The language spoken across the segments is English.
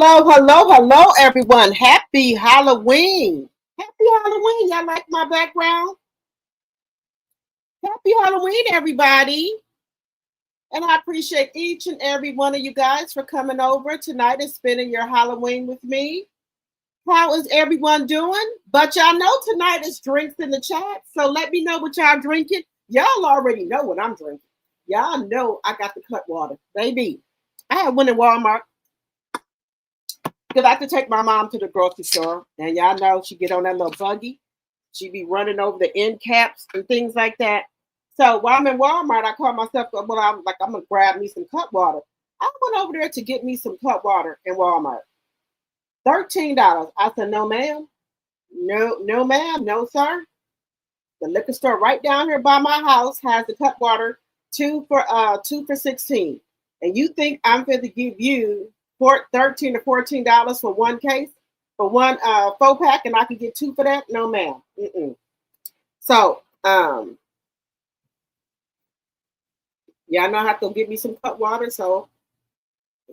Hello, hello, hello, everyone. Happy Halloween. Happy Halloween. Y'all like my background? Happy Halloween, everybody. And I appreciate each and every one of you guys for coming over tonight and spending your Halloween with me. How is everyone doing? But y'all know tonight is drinks in the chat. So let me know what y'all drinking. Y'all already know what I'm drinking. Y'all know I got the cut water. Baby, I had one in Walmart. Because I have to take my mom to the grocery store, and y'all know she get on that little buggy. She be running over the end caps and things like that. So while I'm in Walmart, I call myself, well, I'm like, I'm going to grab me some cut water. I went over there to get me some cut water in Walmart. $13. I said, no, ma'am. No, ma'am. No, sir. The liquor store right down here by my house has the cut water, two for $16. And you think I'm going to give you $13 to $14 for one case, for one 4-pack, and I can get two for that? No, ma'am. So, y'all know I have to get me some cut water. So,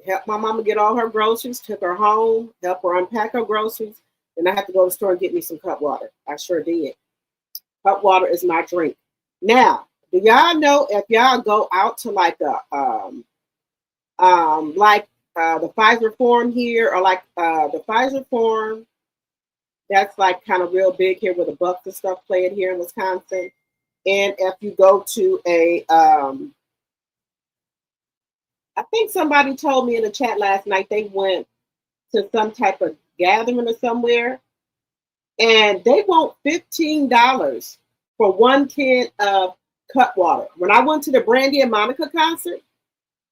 help my mama get all her groceries, took her home, help her unpack her groceries, and I have to go to the store and get me some cut water. I sure did. Cut water is my drink. Now, do y'all know if y'all go out to like a the Pfizer Forum here, or like the Pfizer Forum, that's like kind of real big here where the Bucks and stuff play it here in Wisconsin. And if you go to a, I think somebody told me in the chat last night they went to some type of gathering or somewhere, and they want $15 for one can of cut water. When I went to the Brandy and Monica concert,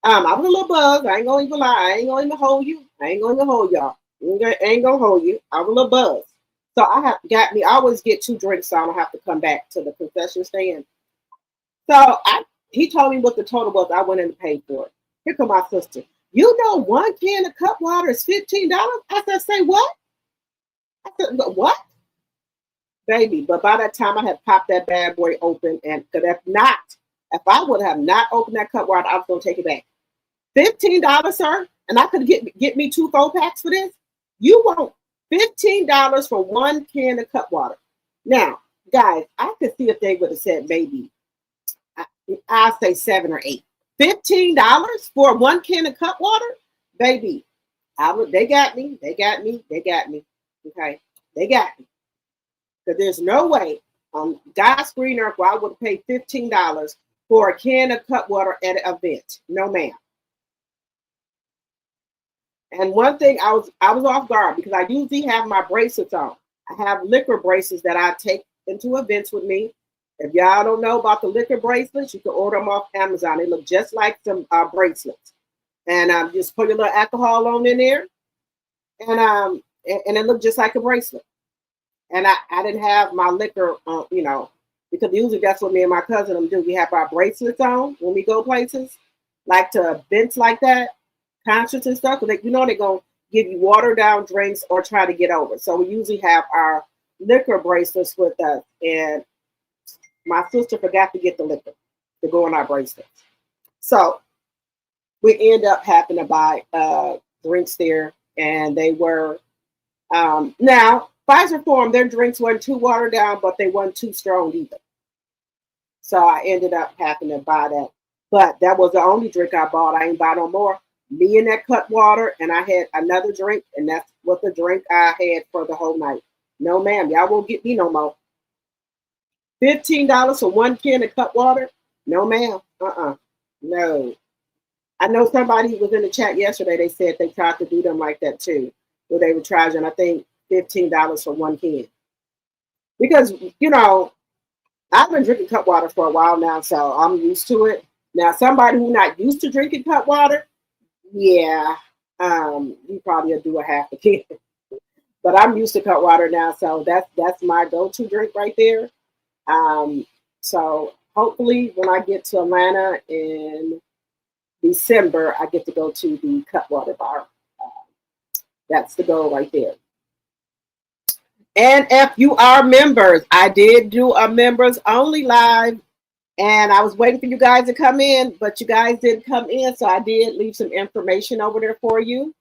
I was a little buzzed. I ain't gonna even lie. I ain't gonna even hold you. I ain't gonna even hold y'all. I ain't gonna hold you. I was a little buzzed. So I always get 2 drinks so I don't have to come back to the concession stand. So he told me what the total was. I went in and paid for it. Here come my sister. You know, one can of cut water is $15? I said, say what? I said, what? Baby, but by that time I had popped that bad boy open, and because if I would have not opened that cut water, I was gonna take it back. $15, sir, and I could get me 2 4-packs for this. You want $15 for one can of cut water? Now, guys, I could see if they would have said maybe I'll say 7 or 8. $15 for one can of cut water, baby. They got me. Okay, they got me. Because there's no way on God's green earth where I would have paid $15 for a can of cut water at an event. No, ma'am. And one thing, I was off guard because I usually have my bracelets on. I have liquor bracelets that I take into events with me. If y'all don't know about the liquor bracelets, you can order them off Amazon. They look just like some bracelets. And just put your little alcohol on in there. And it looked just like a bracelet. And I didn't have my liquor, because usually that's what me and my cousin do. We have our bracelets on when we go places, like to events like that, concerts and stuff. Because they're going to give you watered down drinks or try to get over. So we usually have our liquor bracelets with us. And my sister forgot to get the liquor to go on our bracelets. So we end up having to buy drinks there. And they were, now, Pfizer Forum, their drinks weren't too watered down, but they weren't too strong either. So I ended up having to buy that. But that was the only drink I bought. I ain't buy no more. Me and that cut water, and I had another drink, and that's what the drink I had for the whole night. No, ma'am, y'all won't get me no more. $15 for one can of cut water? No, ma'am. No. I know somebody who was in the chat yesterday, they said they tried to do them like that too, where they were charging, I think, $15 for one can. Because, I've been drinking cut water for a while now, so I'm used to it. Now, somebody who's not used to drinking cut water, yeah, you probably will do a half a can. But I'm used to cut water now, so that's my go-to drink right there. So hopefully when I get to Atlanta in December, I get to go to the cut water bar. That's the goal right there. And if you are members, I did do a members only live, and I was waiting for you guys to come in, but you guys didn't come in, so I did leave some information over there for you.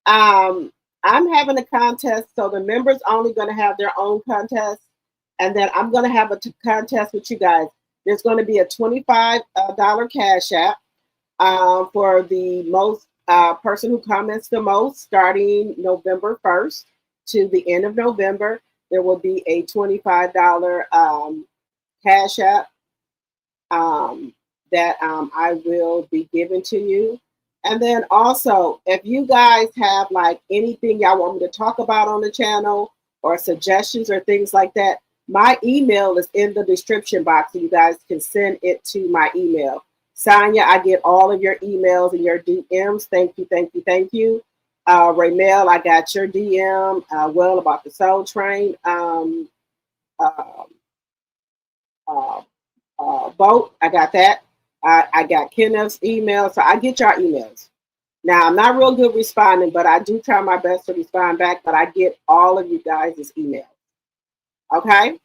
I'm having a contest, so the members only going to have their own contest, and then I'm going to have a contest with you guys. There's going to be a $25 cash app for the most person who comments the most, starting November 1st to the end of November. There will be a $25 cash app that I will be giving to you. And then also, if you guys have like anything y'all want me to talk about on the channel or suggestions or things like that, my email is in the description box, so you guys can send it to my email. Sonia, I get all of your emails and your DMs. Thank you, thank you, thank you. Raymel, I got your DM. Well, about the Soul Train. Boat, I got that. I got Kenneth's email, so I get your emails. Now, I'm not real good responding, but I do try my best to respond back, but I get all of you guys' emails. Okay?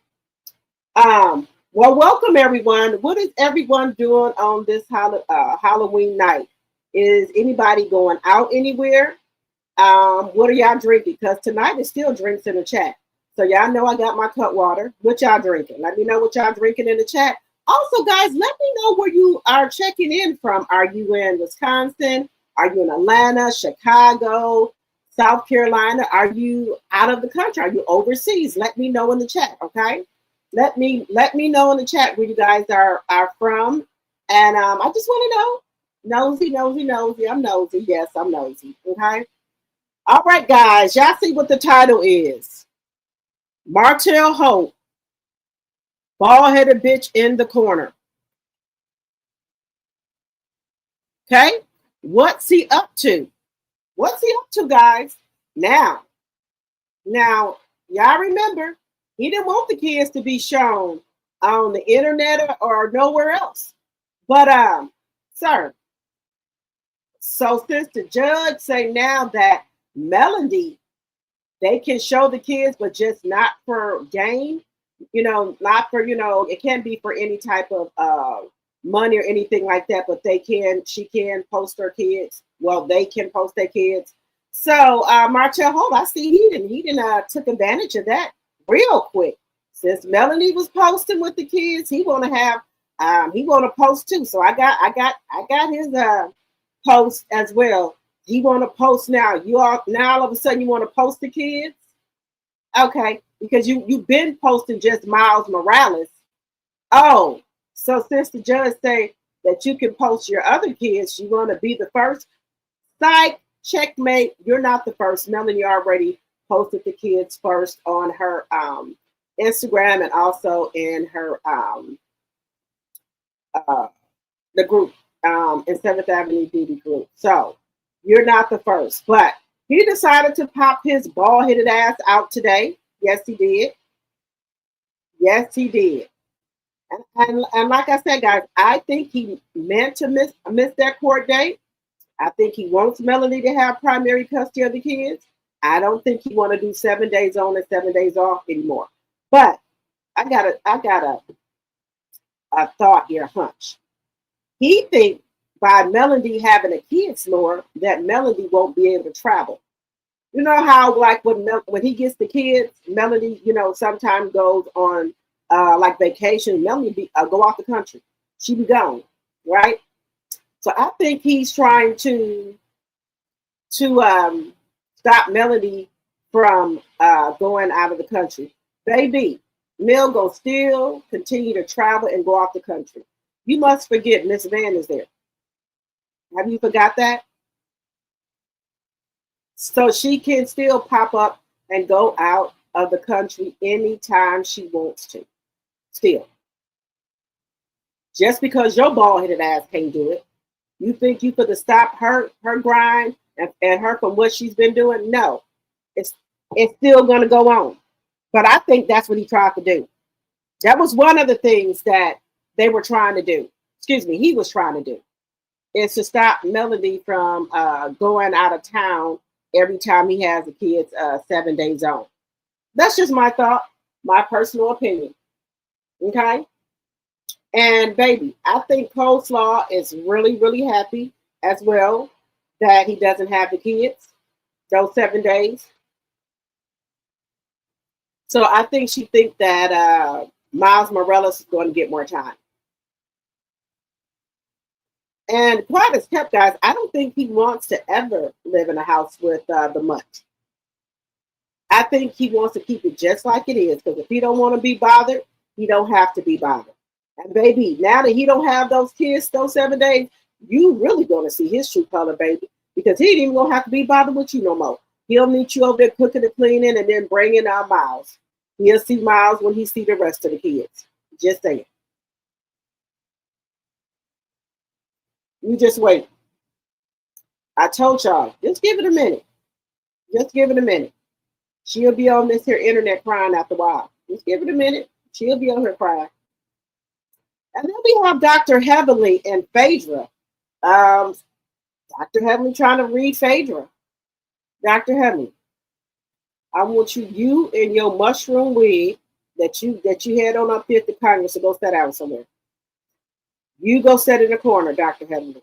Well, welcome, everyone. What is everyone doing on this Halloween night? Is anybody going out anywhere? What are y'all drinking? Because tonight is still drinks in the chat. So y'all know I got my cut water. What y'all drinking? Let me know what y'all drinking in the chat. Also, guys, let me know where you are checking in from. Are you in Wisconsin? Are you in Atlanta, Chicago, South Carolina? Are you out of the country? Are you overseas? Let me know in the chat, okay? Let me know in the chat where you guys are from. And I just want to know. Nosy. I'm nosy. Yes, I'm nosy. Okay. All right, guys. Y'all see what the title is. Martell Holt, bald-headed bitch in the corner. Okay? What's he up to? What's he up to, guys? Now, y'all remember, he didn't want the kids to be shown on the internet or nowhere else. But, sir, so since the judge say now that Melody, they can show the kids, but just not for gain, not for, it can't be for any type of money or anything like that, but she can post her kids. Well, they can post their kids. So Martell Holt, I see he didn't took advantage of that real quick. Since Melanie was posting with the kids, he want to post too. So I got his post as well. He want to post now. Now all of a sudden you want to post the kids, okay? Because you've been posting just Miles Morales. Oh, so since the judge say that you can post your other kids, you want to be the first? Psych, checkmate. You're not the first. Melanie already posted the kids first on her Instagram and also in her the group in 7th Avenue Beauty group. So you're not the first, but he decided to pop his bald-headed ass out today. Yes, he did. Yes, he did. And like I said, guys, I think he meant to miss that court date. I think he wants Melanie to have primary custody of the kids. I don't think he want to do 7 days on and 7 days off anymore. But I got a thought here, hunch. He thinks by Melody having a kid snore that Melody won't be able to travel. You know how like when he gets the kids, Melody, sometimes goes on like vacation. Melody go off the country. She be gone, right? So I think he's trying to stop Melody from going out of the country. Baby, Mel go still continue to travel and go off the country. You must forget Miss Van is there. Have you forgot that? So she can still pop up and go out of the country anytime she wants to. Still. Just because your bald-headed ass can't do it, you think you could stop her grind and her from what she's been doing? No. It's still going to go on. But I think that's what he tried to do. That was one of the things that they were trying to do. Excuse me, he was trying to do. Is to stop Melody from going out of town every time he has the kids 7 days on. That's just my thought, my personal opinion. Okay? And baby, I think Coleslaw is really, really happy as well that he doesn't have the kids. those 7 days. So I think she thinks that Miles Morales is going to get more time. And quite as kept, guys, I don't think he wants to ever live in a house with the mutt. I think he wants to keep it just like it is, because if he don't want to be bothered, he don't have to be bothered. And baby, now that he don't have those kids, those 7 days, you really going to see his true color, baby, because he ain't even going to have to be bothered with you no more. He'll meet you over there cooking and cleaning and then bringing out Miles. He'll see Miles when he see the rest of the kids. Just saying. You just wait. I told y'all, just give it a minute. Just give it a minute. She'll be on this here internet crying after a while. Just give it a minute. She'll be on her crying. And then we have Dr. Heavenly and Phadra. Dr. Heavenly trying to read Phadra. Dr. Heavenly, I want you in your mushroom wig that you had on up here at the Congress to go sit down somewhere. You go sit in the corner, Dr. Heavenly.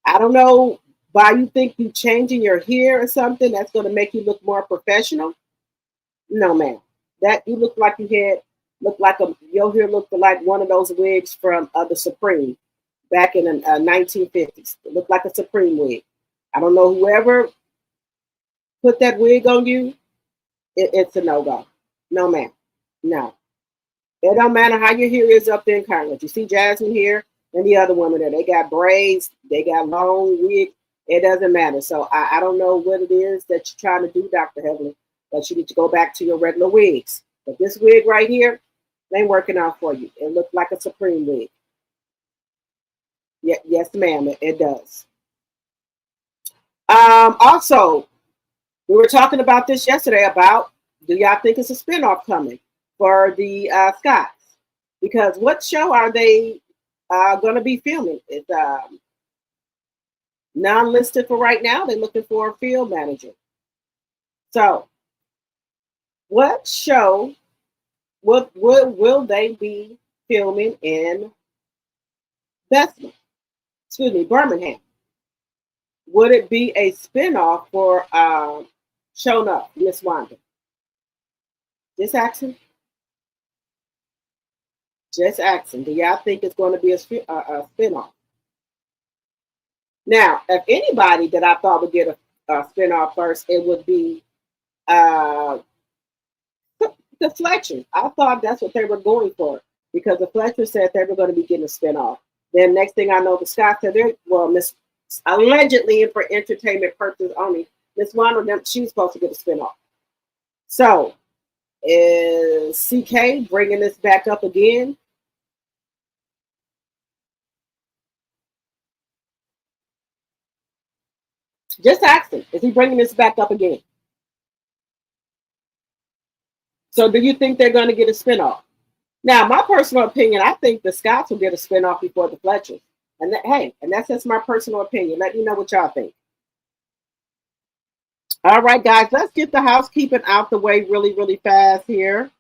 I don't know why you think you changing your hair or something that's going to make you look more professional. No, ma'am. That you look like your hair looked like one of those wigs from the Supreme back in the 1950s. It looked like a Supreme wig. I don't know whoever put that wig on you. It's a no-go. No, ma'am. No. It don't matter how your hair is up there in Congress. You see Jasmine here and the other women there. They got braids. They got long wigs. It doesn't matter. So I don't know what it is that you're trying to do, Dr. Heavenly, but you need to go back to your regular wigs. But this wig right here ain't working out for you. It looks like a Supreme wig. Yeah, yes, ma'am, it does. Also, we were talking about this yesterday about, do y'all think it's a spinoff coming for the Scotts? Because what show are they going to be filming? It's non-listed for right now. They're looking for a field manager. So, what show will they be filming in Birmingham? Would it be a spinoff for Shown Up, Miss Wanda? Just asking. Just asking. Do y'all think it's going to be a spinoff? Now, if anybody that I thought would get a spinoff first, it would be the Fletcher. I thought that's what they were going for, because the Fletcher said they were going to be getting a spinoff. Then next thing I know, the Scott said Miss allegedly and for entertainment purposes only, Miss Wanda, she was supposed to get a spinoff. So is CK bringing this back up again? Just asking, is he bringing this back up again? So do you think they're going to get a spinoff? Now, my personal opinion, I think the Scotts will get a spinoff before the Fletchers. And that's just my personal opinion. Let me know what y'all think. All right, guys, let's get the housekeeping out the way really, really fast here.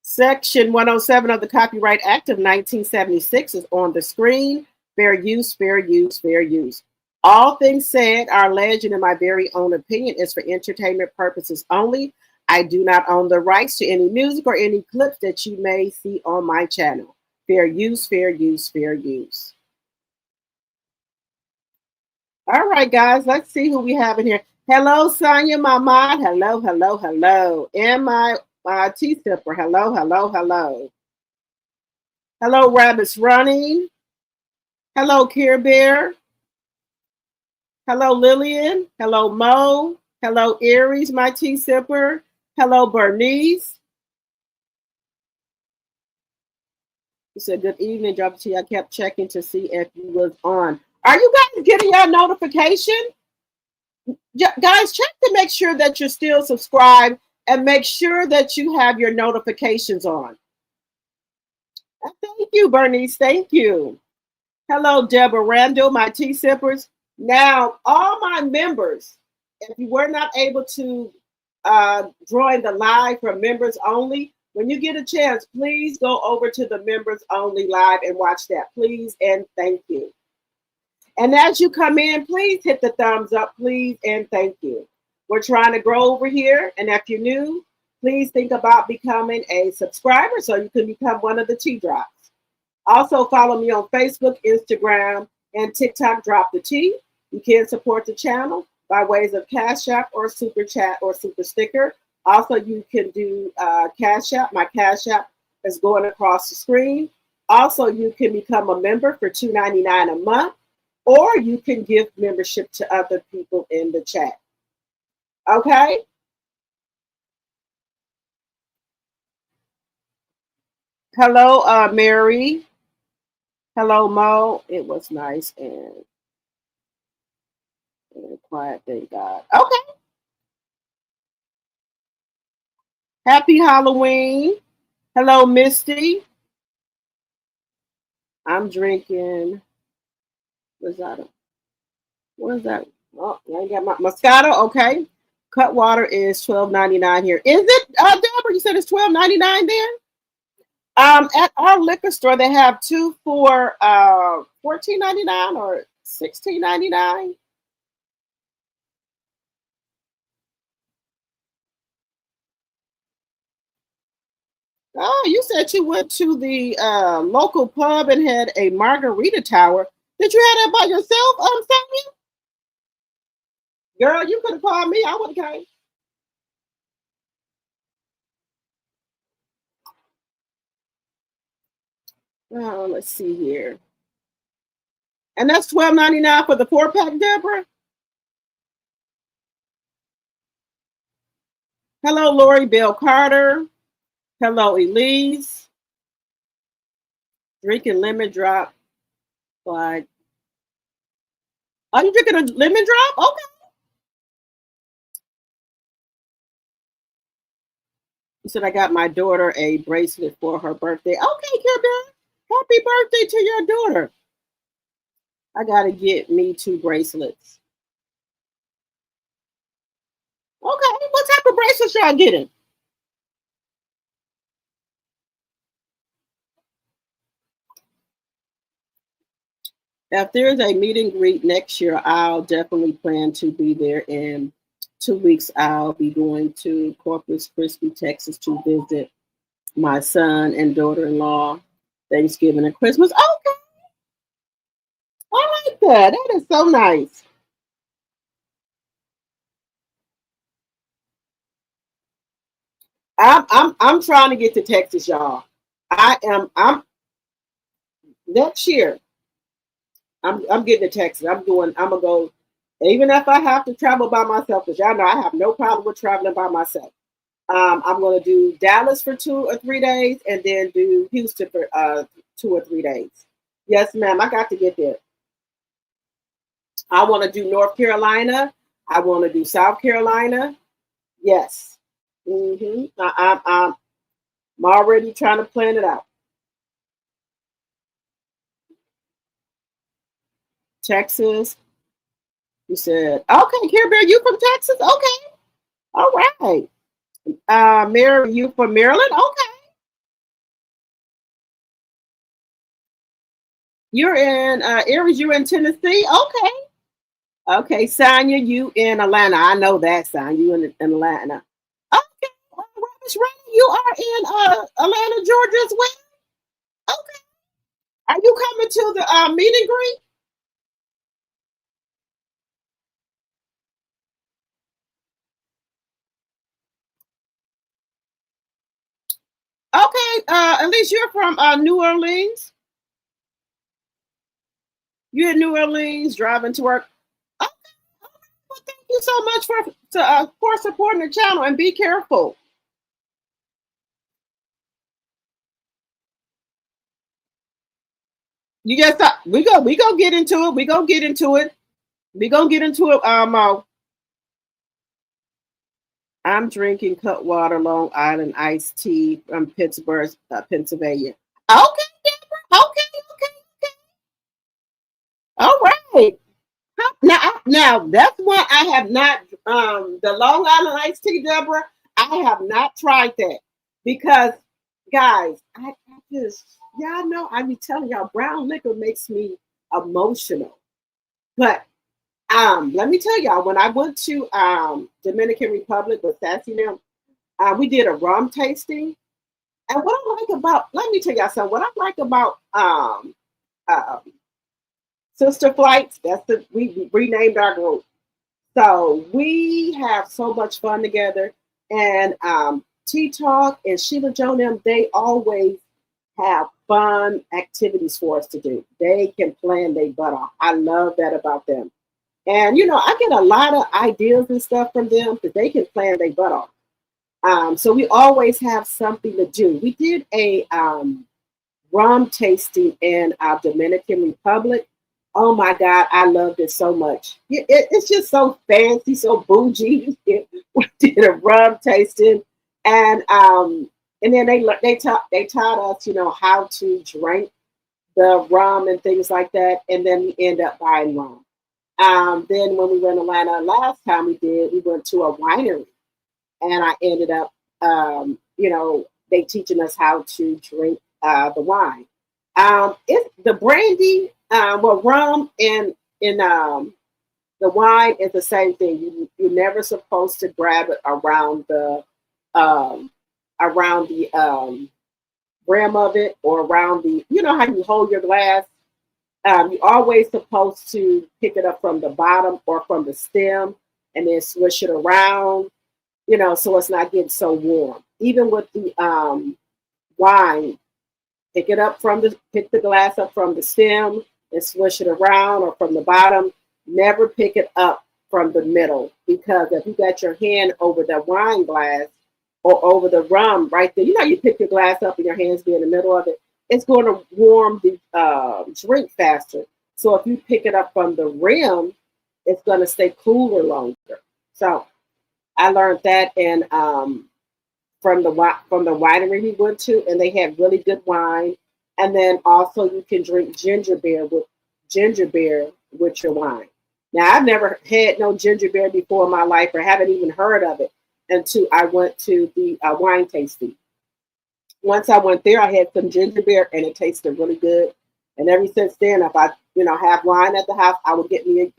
Section 107 of the Copyright Act of 1976 is on the screen. Fair use, fair use, fair use. All things said are alleged, and in my very own opinion, is for entertainment purposes only. I do not own the rights to any music or any clips that you may see on my channel. Fair use, fair use, fair use. All right, guys, let's see who we have in here. Hello, Sonia, my mod. Hello, hello, hello. And my T-Sipper. Hello, hello, hello. Hello, Rabbits Running. Hello, Care Bear. Hello, Lillian. Hello, Mo. Hello, Aries, my T-Sipper. Hello, Bernice. You said, good evening, WT. I kept checking to see if you was on. Are you guys getting your notification? Guys, check to make sure that you're still subscribed and make sure that you have your notifications on. Thank you, Bernice. Thank you. Hello, Deborah Randall, my T-Sippers. Now, all my members, if you were not able to join the live for members only, when you get a chance, please go over to the members only live and watch that, please, and thank you. And as you come in, please hit the thumbs up, please, and thank you. We're trying to grow over here. And if you're new, please think about becoming a subscriber so you can become one of the Tea Drops. Also, follow me on Facebook, Instagram, and TikTok, Drop the Tea. You can support the channel by ways of Cash App or Super Chat or Super Sticker. Also, you can do Cash App. My Cash App is going across the screen. Also, you can become a member for $2.99 a month, or you can give membership to other people in the chat. Okay? Hello, Mary. Hello, Mo. It was nice and quiet, thank God. Okay. Happy Halloween. Hello, Misty. I'm drinking. What's that? What is that? Oh, I got my Moscato. Okay. Cutwater is $12.99 here. Is it, Deborah? You said it's $12.99 there? At our liquor store, they have two for $14.99 or $16.99. Oh, you said you went to the local pub and had a margarita tower. Did you have that by yourself, Samuel? Girl, you could have called me. I would have came. Oh, let's see here. And that's $12.99 for the 4-pack, Deborah. Hello, Lori Bell Carter. Hello, Elise. Drinking lemon drop. Like, are you drinking a lemon drop? Okay. He said, I got my daughter a bracelet for her birthday. Okay, Kirby. Happy birthday to your daughter. I got to get me 2 bracelets. Okay, what type of bracelets y'all getting? If there's a meet and greet next year, I'll definitely plan to be there. In 2 weeks, I'll be going to Corpus Christi, Texas to visit my son and daughter-in-law, Thanksgiving and Christmas. Okay, I like that. That is so nice. I'm trying to get to Texas, y'all. I'm next year. I'm getting to Texas. I'm gonna go, even if I have to travel by myself, because y'all know I have no problem with traveling by myself. I'm gonna do Dallas for 2 or 3 days, and then do Houston for 2 or 3 days. Yes, ma'am. I got to get there. I want to do North Carolina. I want to do South Carolina. Yes. I'm already trying to plan it out. Texas. You said, okay, Care Bear, you from Texas? Okay. All right. Mary, you from Maryland? Okay. You're in Aries, you're in Tennessee? Okay. Okay, Sonia, you in Atlanta. I know that, Sonia. You in Atlanta. Okay. Miss Rainey, you are in Atlanta, Georgia as well? Okay. Are you coming to the meet and greet? Okay. At least you're from New Orleans. You're in New Orleans driving to work. Okay. Well, thank you so much for supporting the channel, and be careful. You just we go get into it. We gonna get into it. We gonna get into it. I'm drinking Cutwater Long Island iced tea from Pittsburgh, Pennsylvania. Okay, Deborah. Okay, okay, okay. All right. Now that's why I have not the Long Island iced tea, Deborah. I have not tried that because, guys, I just, y'all know I be telling y'all brown liquor makes me emotional. But let me tell y'all, when I went to Dominican Republic with Sassy now, we did a rum tasting. And what I like about, let me tell y'all something. What I like about um, Sister Flights, we renamed our group. So we have so much fun together. And T Talk and Sheila Joe them, they always have fun activities for us to do. They can plan their butt off. I love that about them. And I get a lot of ideas and stuff from them because they can plan their butt off. So we always have something to do. We did a rum tasting in our Dominican Republic. Oh my God, I loved it so much. It's just so fancy, so bougie. We did a rum tasting, and then they taught us, how to drink the rum and things like that, and then we end up buying rum. Then when we went to Atlanta last time we went to a winery, and I ended up, they teaching us how to drink the wine. It's the brandy, rum and the wine is the same thing. You're never supposed to grab it um, around the rim of it, or around the, how you hold your glass. You're always supposed to pick it up from the bottom or from the stem, and then swish it around, so it's not getting so warm. Even with the wine, pick the glass up from the stem and swish it around, or from the bottom. Never pick it up from the middle, because if you got your hand over the wine glass or over the rum right there, you pick your glass up and your hands be in the middle of it, it's going to warm the drink faster. So if you pick it up from the rim, it's going to stay cooler longer. So I learned that, and from the winery we went to, and they had really good wine. And then also you can drink ginger beer with your wine. Now I've never had no ginger beer before in my life, or haven't even heard of it until I went to the wine tasting. Once I went there, I had some ginger beer, and it tasted really good. And ever since then, if I have wine at the house, I would get me a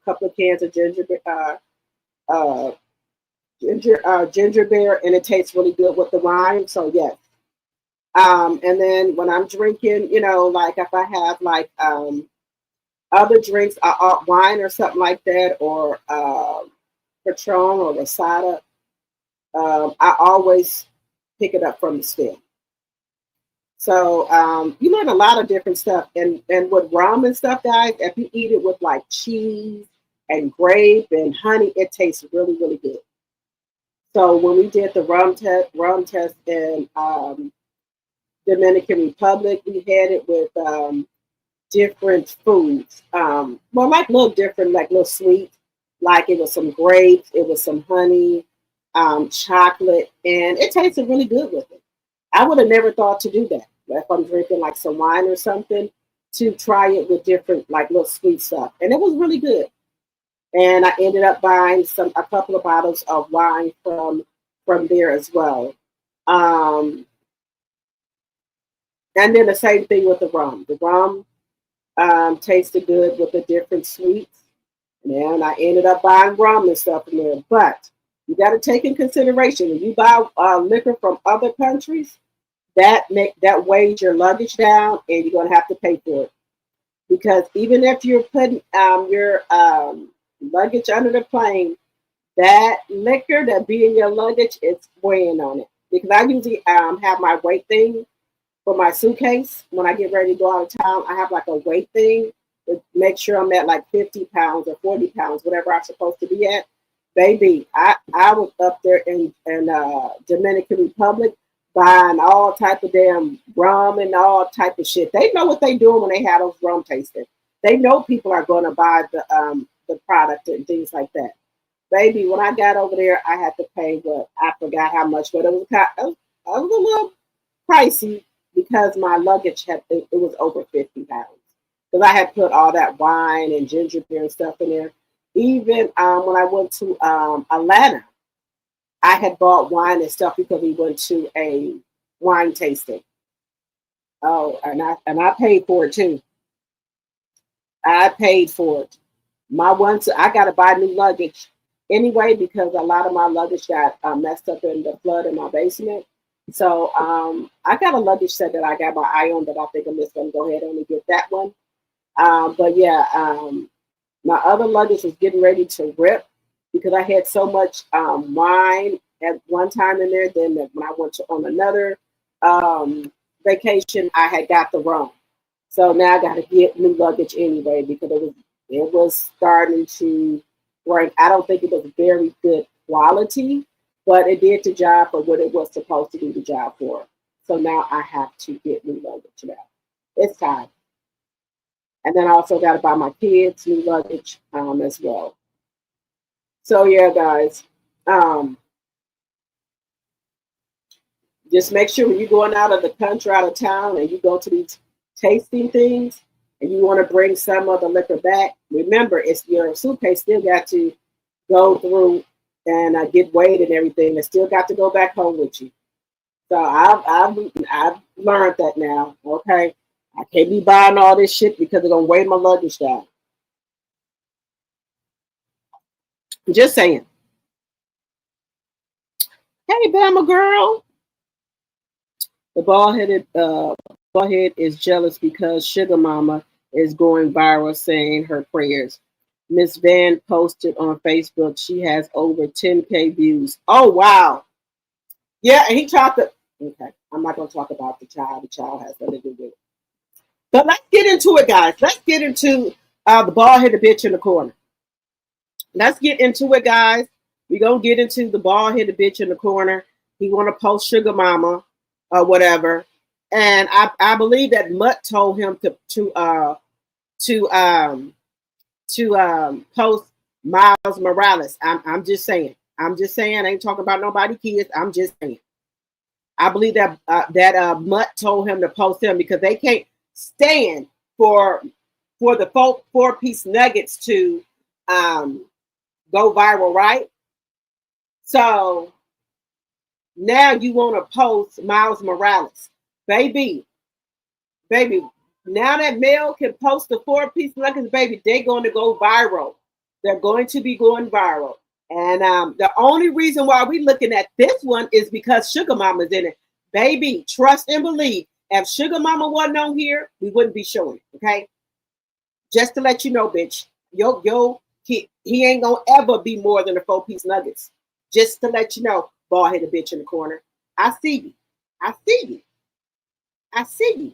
couple of cans of uh, ginger beer, and it tastes really good with the wine. So yes. And then when I'm drinking, like if I have like other drinks, wine or something like that, or Patron or Rosada, I always pick it up from the stem. So you learn a lot of different stuff, and with rum and stuff, guys. If you eat it with like cheese and grape and honey, it tastes really, really good. So when we did the rum test in Dominican Republic, we had it with different foods. Well, like little different, like little sweet. Like it was some grapes, it was some honey, chocolate, and it tasted really good with it. I would have never thought to do that. If I'm drinking like some wine or something, to try it with different like little sweet stuff, and it was really good. And I ended up buying a couple of bottles of wine from there as well. Um, and then the same thing with the rum. The rum tasted good with the different sweets. And I ended up buying rum and stuff in there. But you got to take in consideration when you buy liquor from other countries, that weighs your luggage down, and you're gonna have to pay for it. Because even if you're putting your luggage under the plane, that liquor that be in your luggage is weighing on it. Because I usually have my weight thing for my suitcase when I get ready to go out of town. I have like a weight thing to make sure I'm at like 50 pounds or 40 pounds, whatever I'm supposed to be at. Baby, I was up there in Dominican Republic buying all type of damn rum and all type of shit. They know what they doing when they have those rum tastings. They know people are going to buy the product and things like that. Baby, when I got over there, I had to pay what I forgot how much, but it was a little pricey because my luggage it was over 50 pounds. Because I had put all that wine and ginger beer and stuff in there. Even when I went to Atlanta, I had bought wine and stuff because we went to a wine tasting. Oh, and I paid for it too. I paid for it. I got to buy new luggage anyway because a lot of my luggage got messed up in the flood in my basement. So I got a luggage set that I got my eye on that I think I'm just going to go ahead and get that one. But yeah, my other luggage was getting ready to rip because I had so much wine at one time in there. Then when I went on another vacation, I had got the rum. So now I got to get new luggage anyway because it was starting to break. I don't think it was very good quality, but it did the job for what it was supposed to do the job for. So now I have to get new luggage now. It's time. And then I also got to buy my kids new luggage as well. So yeah, guys, just make sure when you're going out of the country, out of town, and you go to these tasting things, and you want to bring some of the liquor back, remember, it's your suitcase still got to go through and get weighed and everything. It still got to go back home with you. So I've learned that now. Okay, I can't be buying all this shit because they're gonna weigh my luggage down. Just saying. Hey, Bama girl. The bald-head is jealous because Sugar Mama is going viral saying her prayers. Miss Van posted on Facebook she has over 10K views. Oh, wow. Yeah, and he tried to... Okay, I'm not going to talk about the child. The child has nothing to do with it. But let's get into it, guys. Let's get into the bald-headed bitch in the corner. Let's get into it, guys. We're going to get into the bald-headed bitch in the corner. He want to post Sugar Mama or whatever. And I believe that Mutt told him to post Miles Morales. I'm just saying. I'm just saying. I ain't talking about nobody kids. I'm just saying. I believe that Mutt told him to post him because they can't stand for the four-piece nuggets to go viral, right? So now you want to post Miles Morales. Baby, now that Mel can post the four-piece nuggets, baby, they're going to go viral. They're going to be going viral. And the only reason why we're looking at this one is because Sugar Mama's in it. Baby, trust and believe. If Sugar Mama wasn't on here, we wouldn't be showing it, okay? Just to let you know, bitch, he ain't going to ever be more than the four-piece nuggets. Just to let you know, bald-headed bitch in the corner. I see you. I see you. I see you.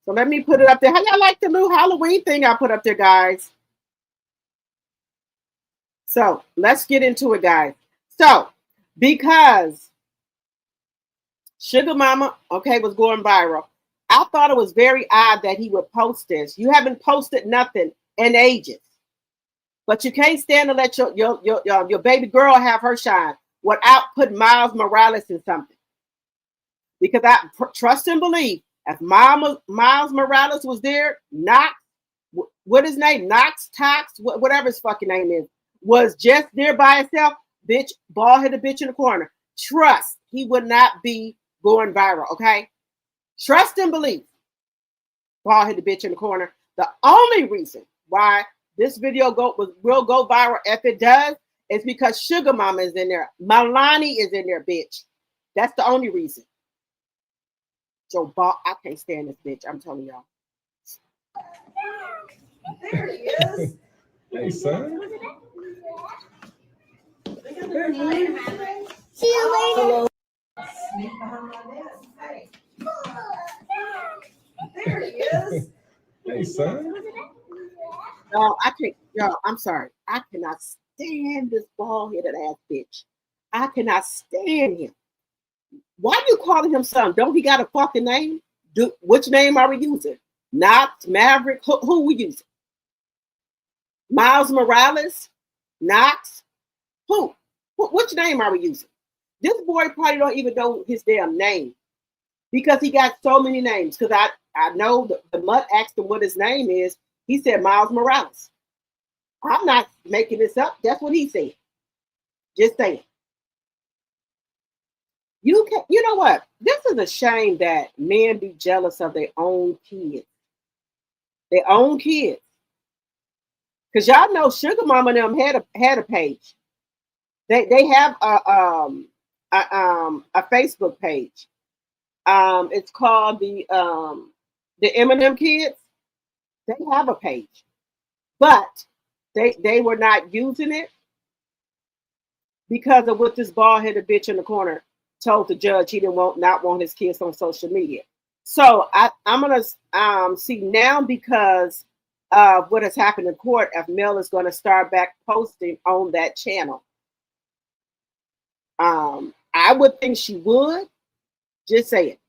So let me put it up there. How y'all like the new Halloween thing I put up there, guys? So let's get into it, guys. So because Sugar Mama, okay, was going viral, I thought it was very odd that he would post this. You haven't posted nothing in ages. But you can't stand to let your baby girl have her shine without putting Miles Morales in something. Because I trust and believe, if Miles Morales was there, Knox, what his name, Knox, Tox, whatever his fucking name is, was just there by himself, bitch, bald-headed bitch in the corner. Trust, he would not be going viral, okay? Trust and believe, bald-headed bitch in the corner. The only reason why this video will go viral, if it does, is because Sugar Mama is in there. Milani is in there, bitch. That's the only reason. So, I can't stand this bitch. I'm telling y'all. There he is. Hey, son. See you later. Hello. Hey. There he is. Hey, son. No, I can't. Y'all, I'm sorry. I cannot stand this bald-headed ass bitch. I cannot stand him. Why are you calling him son? Don't he got a fucking name? Which name are we using? Knox, Maverick? Who we using? Miles Morales? Knox? Who? Which name are we using? This boy probably don't even know his damn name because he got so many names. Because I know the Mutt asked him what his name is. He said Miles Morales. I'm not making this up. That's what he said. Just saying. You know what? This is a shame that men be jealous of their own kids. Their own kids. Because y'all know Sugar Mama and them had a page. They have a Facebook page. It's called the Eminem Kids. They have a page, but they were not using it because of what this bald-headed bitch in the corner told the judge he not want his kids on social media. So I'm gonna see now, because of what has happened in court, if Mel is going to start back posting on that channel. I would think she would. Just say it.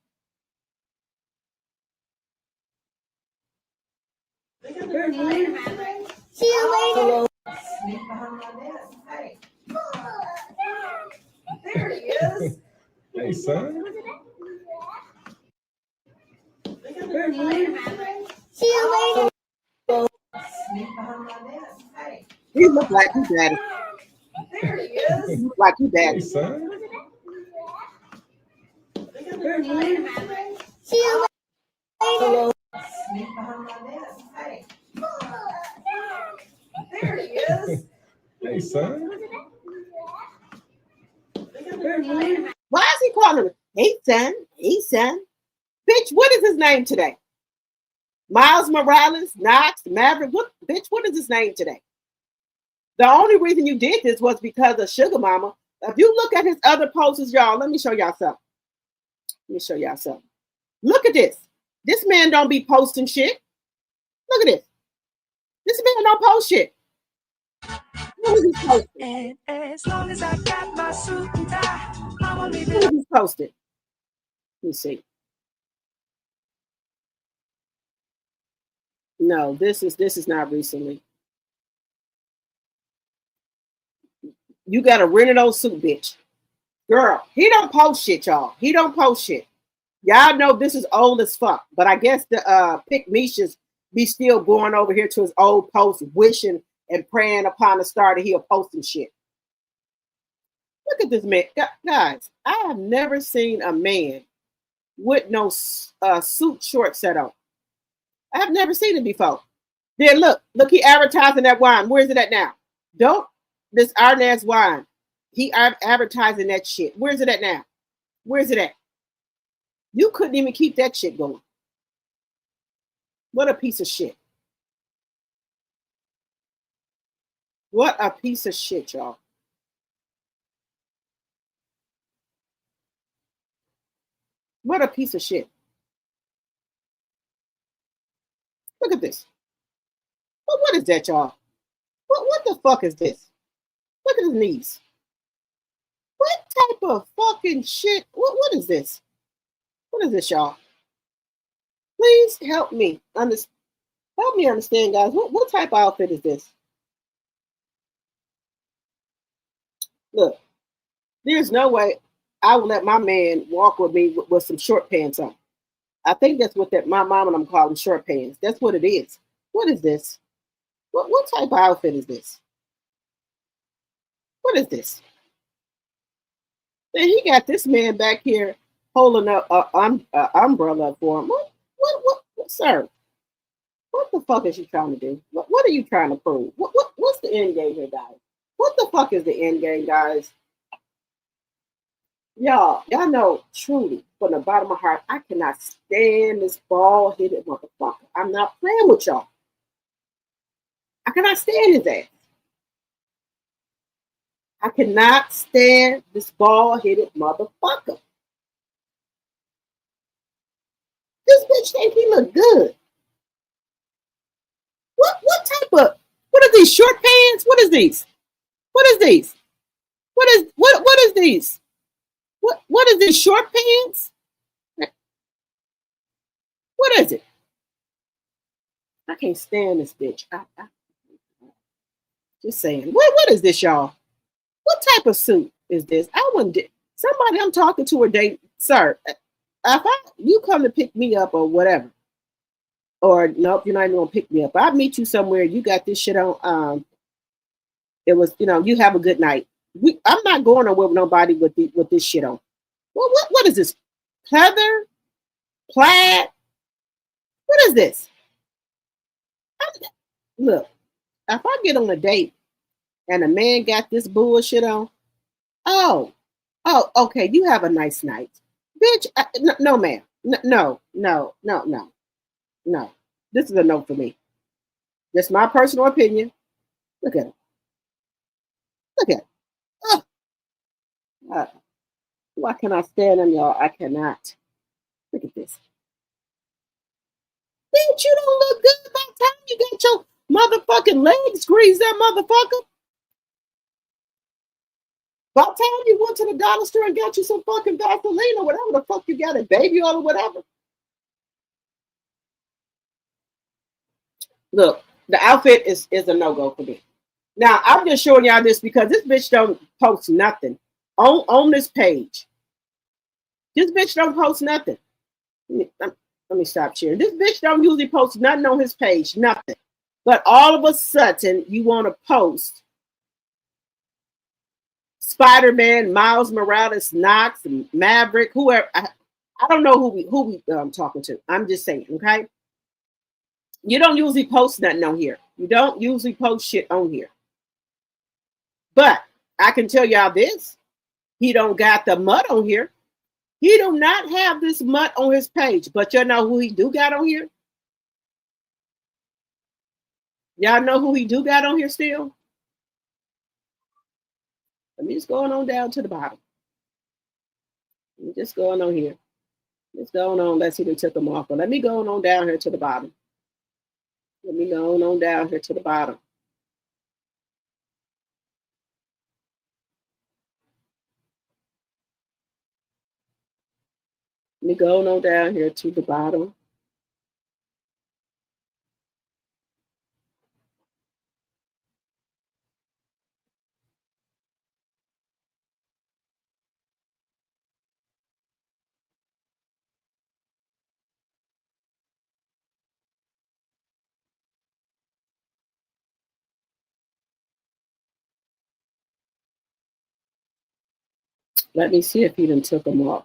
See you later. Sneak behind my desk. Hey. There he is. Hey, son. See you later. Sneak behind my desk. Hey. He look like he daddy. There he is. He look like he Hey, daddy. son. See you later. Sneak behind my desk. Hey. There he is. Hey, son. Why is he calling him? Hey son, hey son. Bitch, what is his name today? Miles Morales, Knox, Maverick. What, bitch, what is his name today? The only reason you did this was because of Sugar Mama. If you look at his other posts, y'all, let me show y'all something. Let me show y'all something. Look at this. This man don't be posting shit. Look at this. This man don't post shit. What is he posting? And as long as I got my suit and tie, I'm gonna leave What it. is he posting? Let me see. No, this is not recently. You got a rented old suit, bitch. Girl, he don't post shit, y'all. He don't post shit. Y'all know this is old as fuck. But I guess the Pick Mishas be still going over here to his old post, wishing and praying upon the star that he'll post some shit. Look at this man. Guys, I have never seen a man with no suit short set on. I have never seen it before. Then look, he advertising that wine. Where is it at now? Don't this Arnaz wine. He advertising that shit. Where's it at now? Where's it at? You couldn't even keep that shit going. What a piece of shit. What a piece of shit, y'all. What a piece of shit. Look at this. What is that, y'all? What the fuck is this? Look at his knees. What type of fucking shit? What is this? What is this, y'all? Please help me understand. Help me understand, guys. What type of outfit is this? Look, there's no way I would let my man walk with me with some short pants on. I think that's what my mom and I'm calling short pants. That's what it is. What is this? What type of outfit is this? What is this? Then he got this man back here holding up an umbrella for him. What, sir? What the fuck is you trying to do? What are you trying to prove? What's the end game here, guys? What the fuck is the end game, guys? Y'all know truly from the bottom of my heart, I cannot stand this bald-headed motherfucker. I'm not playing with y'all. I cannot stand his ass. I cannot stand this bald-headed motherfucker. This bitch think he look good. What type of, what are these short pants? What is these? What is these? What is these? What is these short pants? What is it? I can't stand this bitch. Just saying. What is this, y'all? What type of suit is this? I wouldn't. Somebody I'm talking to or date, sir. If you come to pick me up or whatever, or nope, you're not even gonna pick me up. I'll meet you somewhere. You got this shit on. It was, you have a good night. I'm not going nowhere with nobody with this shit on. What is this? Pleather? Plaid? What is this? Look, if I get on a date and a man got this bullshit on, okay, you have a nice night. Bitch, no, ma'am. No. This is a no for me. That's my personal opinion. Look at it. Look at it. Oh, why can I stand them, y'all? I cannot. Look at this. Bitch, you don't look good by the time you get your motherfucking legs greased, that motherfucker. By the time you went to the dollar store and got you some fucking Vaseline or whatever the fuck you got, a baby oil or whatever. Look, the outfit is a no-go for me. Now, I'm just showing y'all this because this bitch don't post nothing on this page. This bitch don't post nothing. Let me stop sharing. This bitch don't usually post nothing on his page, nothing. But all of a sudden, you want to post Spider-Man, Miles Morales, Knox, and Maverick, whoever. I don't know who we talking to. I'm just saying, okay? You don't usually post nothing on here. You don't usually post shit on here. But I can tell y'all this. He don't got the mud on here. He do not have this mud on his page. But you know who he do got on here? Y'all know who he do got on here still? Let me just go on down to the bottom. Let me just go on here. Let's go on. Let's see if they took them off. But let me go on down here to the bottom. Let me go on down here to the bottom. Let me go on down here to the bottom. Let me see if he done took them off.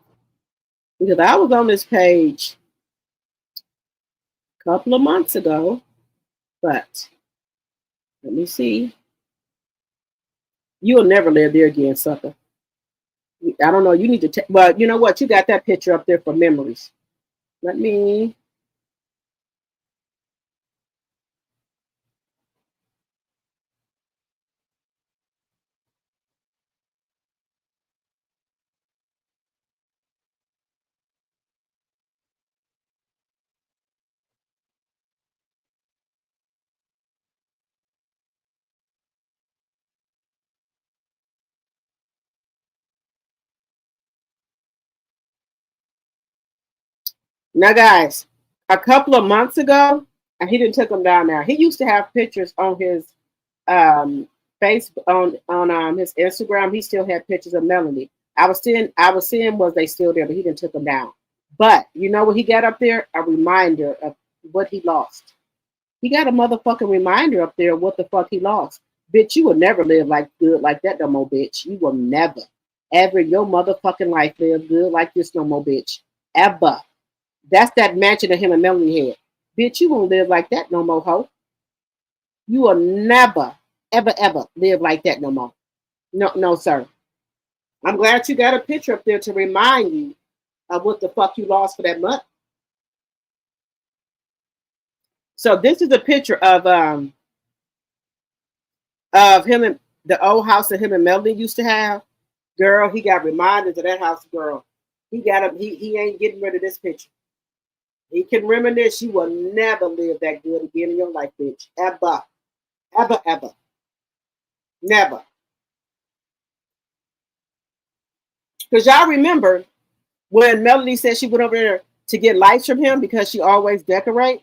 Because I was on this page a couple of months ago, but let me see. You'll never live there again, sucker. I don't know. You need to take, well, you know what? You got that picture up there for memories. Let me. Now, guys, a couple of months ago, and he didn't take them down now. He used to have pictures on his Facebook, on his Instagram. He still had pictures of Melanie. I was seeing was they still there, but he didn't take them down. But you know what he got up there? A reminder of what he lost. He got a motherfucking reminder up there of what the fuck he lost. Bitch, you will never live like good like that no more, bitch. You will never, ever in your motherfucking life live good like this no more, bitch. Ever. That's that mansion that him and Melanie had. Bitch, you won't live like that no more, ho. You will never, ever live like that no more. No, sir. I'm glad you got a picture up there to remind you of what the fuck you lost for that month. So this is a picture of him and the old house that him and Melanie used to have. Girl, he got reminders of that house, girl. He ain't getting rid of this picture. He can reminisce. You will never live that good again in your life, bitch. Ever. Never. Because y'all remember when Melanie said she went over there to get lights from him because she always decorate?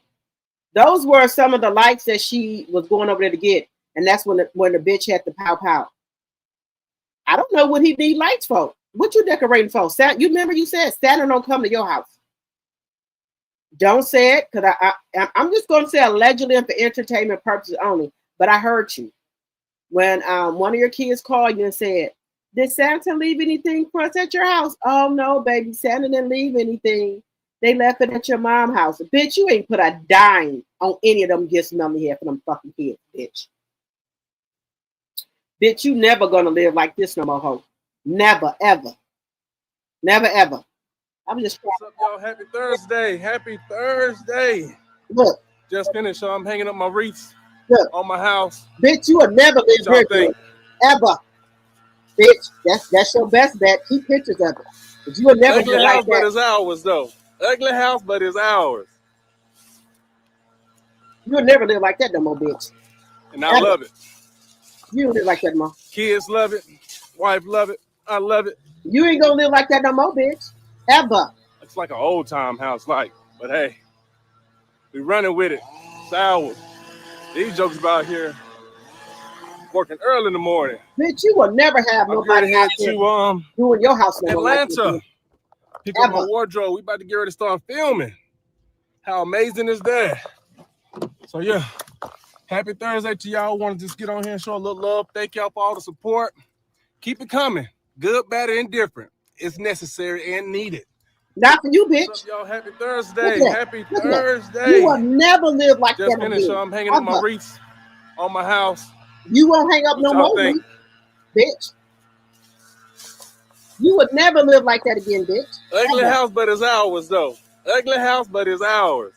Those were some of the lights that she was going over there to get. And that's when the bitch had the pow. I don't know what he need lights for. What you decorating for? You remember you said Santa don't come to your house. Don't say it, because I'm just going to say allegedly and for entertainment purposes only. But I heard you. When one of your kids called you and said, did Santa leave anything for us at your house? Oh, no, baby. Santa didn't leave anything. They left it at your mom's house. Bitch, you ain't put a dime on any of them gifts Melanie had for them fucking kids, bitch. Bitch, you never gonna live like this no more, ho. Never, ever. Never, ever. I'm just What's up, y'all? Happy Thursday. Happy Thursday. look. Just finished, so I'm hanging up my wreaths Look. on my house. Bitch, you will never live here good. Ever. Bitch, that's your best bet. Keep pictures of it. But you will never Ugly live house, like that. but it's ours, though. Ugly house, but it's ours. You will never live like that no more, bitch. And I love it. You don't live like that no more. Kids love it. Wife love it. I love it. You ain't gonna live like that no more, bitch. Ever. It's like an old time house, like. But hey, we running with it. It's ours. These jokes about here working early in the morning. Bitch, you will never have nobody out there doing your house no more. Atlanta. Pick up my wardrobe. We about to get ready to start filming. How amazing is that? So yeah, happy Thursday to y'all. Want to just get on here and show a little love. Thank y'all for all the support. Keep it coming. Good, bad, and indifferent. It's necessary and needed. Not for you, bitch. What's up, y'all? Happy Thursday. Happy Thursday. You will never live like that. Just finished, so I'm hanging up my wreaths on my house. You won't hang up no more, bitch. You would never live like that again, bitch. Ugly house, but it's ours, though. Ugly house, but it's ours.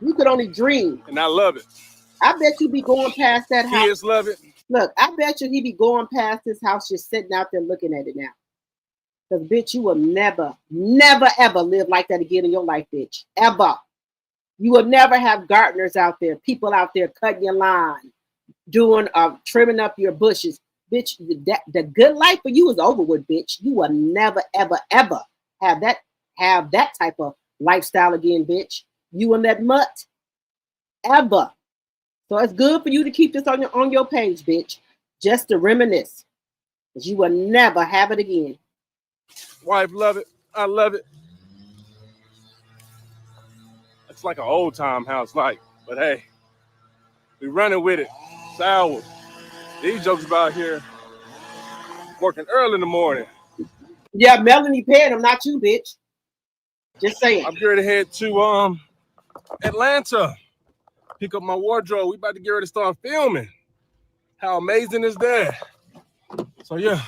You could only dream. And I love it. I bet you be going past that house. Kids love it. Look, I bet you he be going past this house just sitting out there looking at it now. Because, bitch, you will never, never, ever live like that again in your life, bitch. Ever. You will never have gardeners out there, people out there cutting your lawn, doing, trimming up your bushes. Bitch, the good life for you is over with, bitch. You will never, ever, ever have that type of lifestyle again, bitch. You and that mutt. Ever. So it's good for you to keep this on your page, bitch. Just to reminisce. Because you will never have it again. Wife love it. I love it. It's like an old time house, like. But hey, we running with it. It's ours. These jokes about here working early in the morning. Yeah, Melanie paid them, not you, bitch. Just saying. I'm getting head to Atlanta. Pick up my wardrobe. We about to get ready to start filming. How amazing is that? So yeah,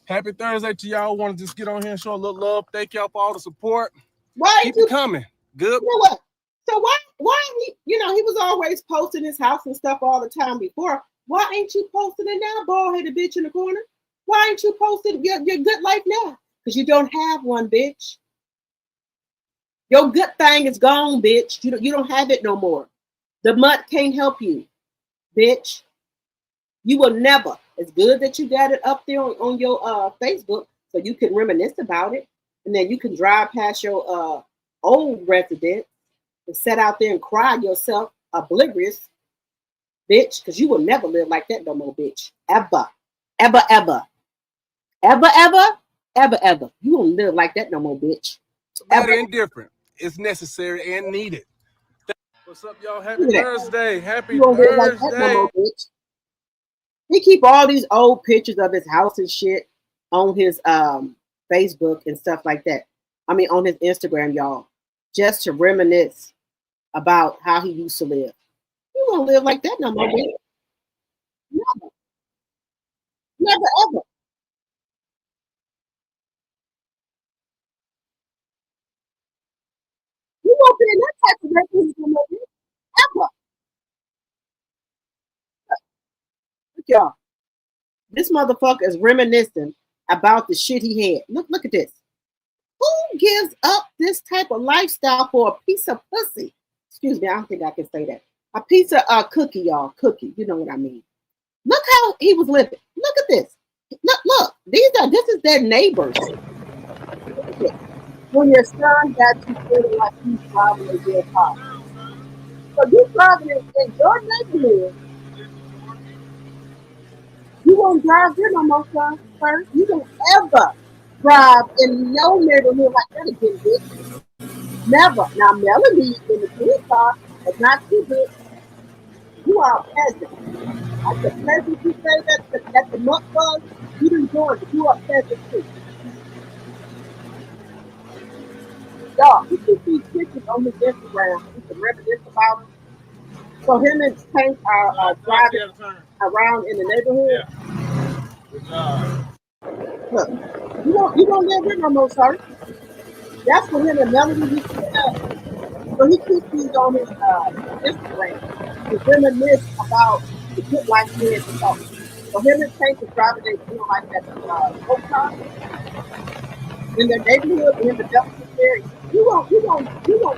happy Thursday to y'all. Want to just get on here and show a little love. Thank y'all for all the support. Why keep it coming? Good. You know what? So why he, he was always posting his house and stuff all the time before. Why ain't you posting it now, bald-headed bitch in the corner? Why ain't you posting your good life now? Because you don't have one, bitch. Your good thing is gone, bitch. You don't have it no more. The mutt can't help you, bitch. You will never. It's good that you got it up there on your Facebook so you can reminisce about it. And then you can drive past your old residence and sit out there and cry yourself oblivious, bitch, because you will never live like that no more, bitch. Ever. Ever, ever. Ever, ever, ever, ever. You won't live like that no more, bitch. Ever. Indifferent. It's necessary and needed. What's up, y'all? Happy Thursday. Happy Thursday. Like that no more, bitch. He keep all these old pictures of his house and shit on his Facebook and stuff like that. I mean, on his Instagram, y'all, just to reminisce about how he used to live. You won't live like that no more, bitch. Never. Never, ever. You won't be in that type of residence no more, bitch. Ever. Look, y'all. This motherfucker is reminiscing about the shit he had. Look at this. Who gives up this type of lifestyle for a piece of pussy? Excuse me, I don't think I can say that. A piece of cookie, y'all. Cookie. You know what I mean. Look how he was living. Look at this. Look. This is their neighbors. When your son got you feeling like he's driving in your car. So you driving in your neighborhood. You won't drive there no more, son. First, you don't ever drive in no neighborhood like that again, bitch. Never. Now, Melanie in the kid car, but not you, bitch. You are a peasant. Like the peasant you say that the month was, you didn't join it. You are a peasant too. Y'all, he keeps these pictures on his Instagram. He can reminisce about them. So him and Tank are driving around in the neighborhood. Yeah. Good job. Look, you don't live here no more, sir. That's what him and Melody used to have. So he keeps these on his Instagram to reminisce about the good life he had before. So him and Tank is driving their, like that road car in their neighborhood, and him and Melody is there. You won't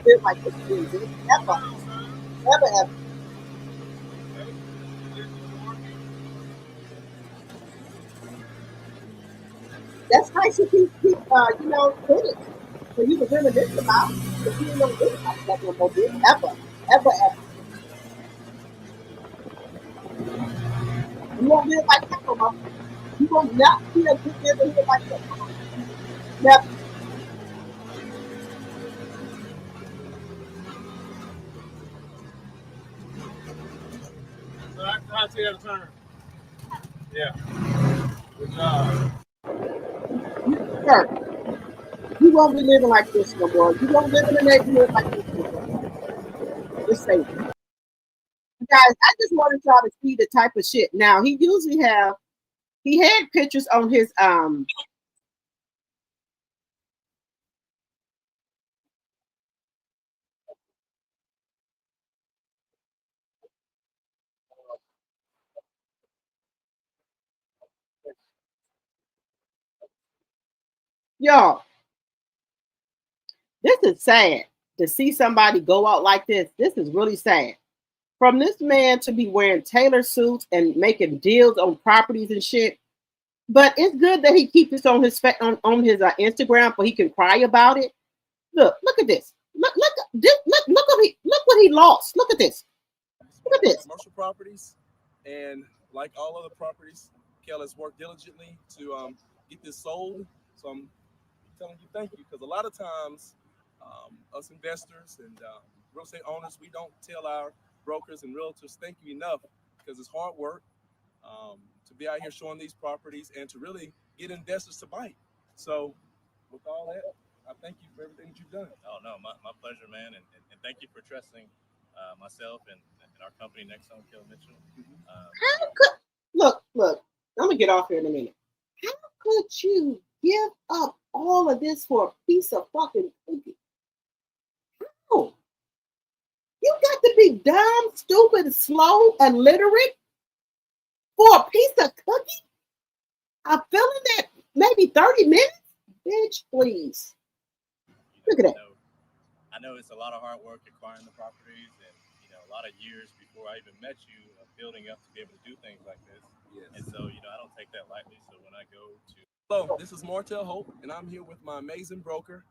live like this again, bitch. Ever, ever, ever. That's nice you keep footage for you to reminisce about. But you ain't gonna live like that no more, bitch. Ever, ever, ever. You won't live like that no more. You will not see a good neighborhood like that no more. Never. So I see that turn. Yeah. Good job. Sir, you won't be living like this no more. You won't live in a neighborhood like this no more. Just say it. Guys, I just wanted y'all to see the type of shit. Now he had pictures on his y'all. This is sad to see somebody go out like this. This is really sad. From this man to be wearing tailor suits and making deals on properties and shit. But it's good that he keeps this on his Instagram so he can cry about it. Look at this. Look what he lost. Look at this. Look at this. Commercial properties, and like all other properties, Kel has worked diligently to get this sold. So I'm telling you thank you, because a lot of times us investors and real estate owners, we don't tell our brokers and realtors thank you enough, because it's hard work to be out here showing these properties and to really get investors to bite. So with all that, I thank you for everything that you've done. Oh no, my pleasure, man, and thank you for trusting myself and our company next on Kel Mitchell. Look, I'm gonna get off here in a minute. How could you give up all of this for a piece of fucking cookie? How? You got to be dumb, stupid, slow, and literate for a piece of cookie? I'm feeling that maybe 30 minutes? Bitch, please. Look at that. I know it's a lot of hard work acquiring the properties, and a lot of years before I even met you, building up to be able to do things like this. Yes. And so I don't take that lightly. So when I go to hello, this is Martell Holt, and I'm here with my amazing broker,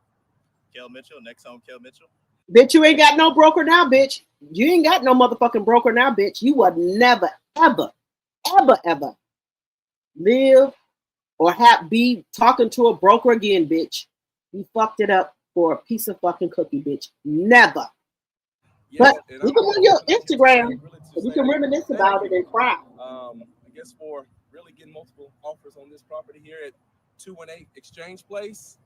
Kel Mitchell, next home Kel Mitchell. Bitch, you ain't got no broker now, bitch. You ain't got no motherfucking broker now, bitch. You would never, ever, ever, ever live or be talking to a broker again, bitch. You fucked it up for a piece of fucking cookie, bitch. Never. Yes, but you can on your Instagram, you can reminisce about it and cry. I guess for really getting multiple offers on this property here at 218 Exchange Place.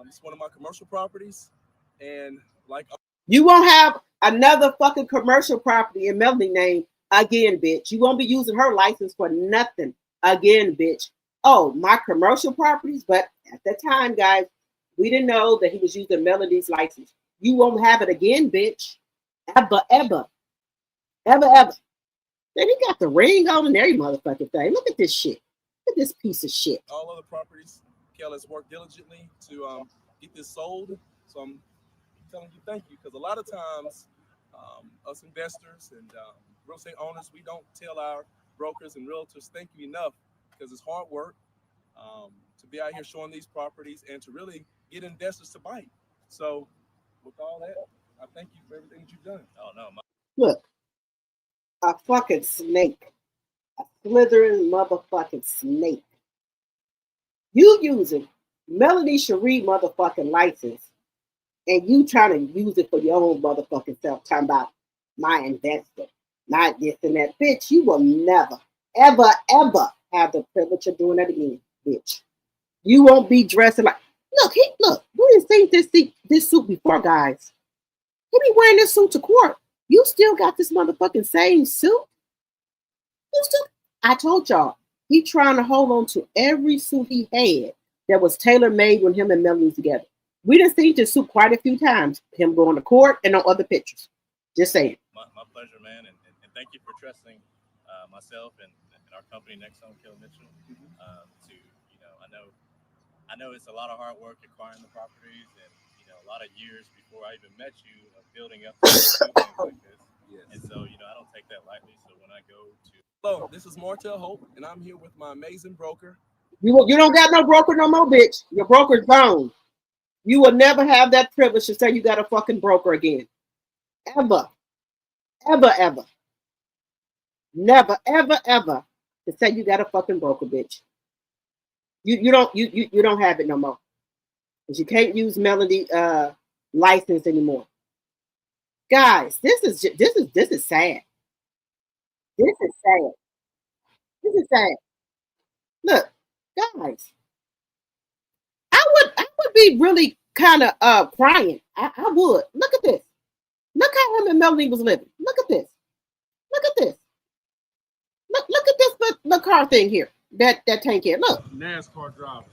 It's one of my commercial properties, and like you won't have another fucking commercial property in Melody name again, bitch. You won't be using her license for nothing again, bitch. Oh, my commercial properties, but at that time, guys, we didn't know that he was using Melody's license. You won't have it again, bitch. Ever, ever. Ever, ever. Then he got the ring on and every motherfucking thing. Look at this shit. Look at this piece of shit. All other properties, Kel has worked diligently to get this sold. So I'm telling you thank you, because a lot of times us investors and real estate owners, we don't tell our brokers and realtors thank you enough, because it's hard work to be out here showing these properties and to really get investors to bite. So with all that, I thank you for everything that you've done. Oh no, look, a fucking snake, a slithering motherfucking snake. You using Melody Cherie motherfucking license, and you trying to use it for your own motherfucking self, talking about my investor, not this and that. Bitch, you will never, ever, ever have the privilege of doing that again, bitch. You won't be dressing like, Look. We didn't see this suit before, guys. He be wearing this suit to court. You still got this motherfucking same suit? I told y'all, he trying to hold on to every suit he had that was tailor-made when him and Melanie was together. We done seen this suit quite a few times, him going to court and on other pictures. Just saying. My pleasure, man, and thank you for trusting myself and our company, Next Home Kill Mitchell, to, I know it's a lot of hard work acquiring the properties and, a lot of years before I even met you of building up to do things like this. Yes. And so, I don't take that lightly. So when I go to... Hello, this is Martell Holt, and I'm here with my amazing broker. You don't got no broker no more, bitch. Your broker's gone. You will never have that privilege to say you got a fucking broker again. Ever. Ever. Never, ever to say you got a fucking broker, bitch. You don't have it no more. Because you can't use Melody license anymore. Guys, this is sad. This is sad. Look, guys, I would be really kind of crying. I would. Look at this. Look how him and Melody was living. Look at this. Look at this little car thing here. That tank here. Look. NASCAR driver.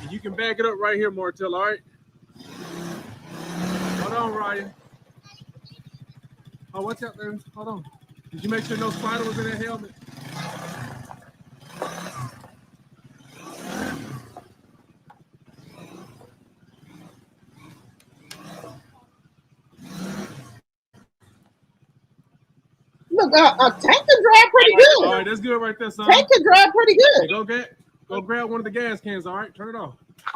And you can back it up right here, Martell, all right? Hold on, Ryan. Oh, watch out there. Hold on. Did you make sure no spider was in that helmet? Look, Tank can drive pretty good. All right, that's good right there, son. Tank can drive pretty good. Hey, go grab one of the gas cans, all right? Turn it off.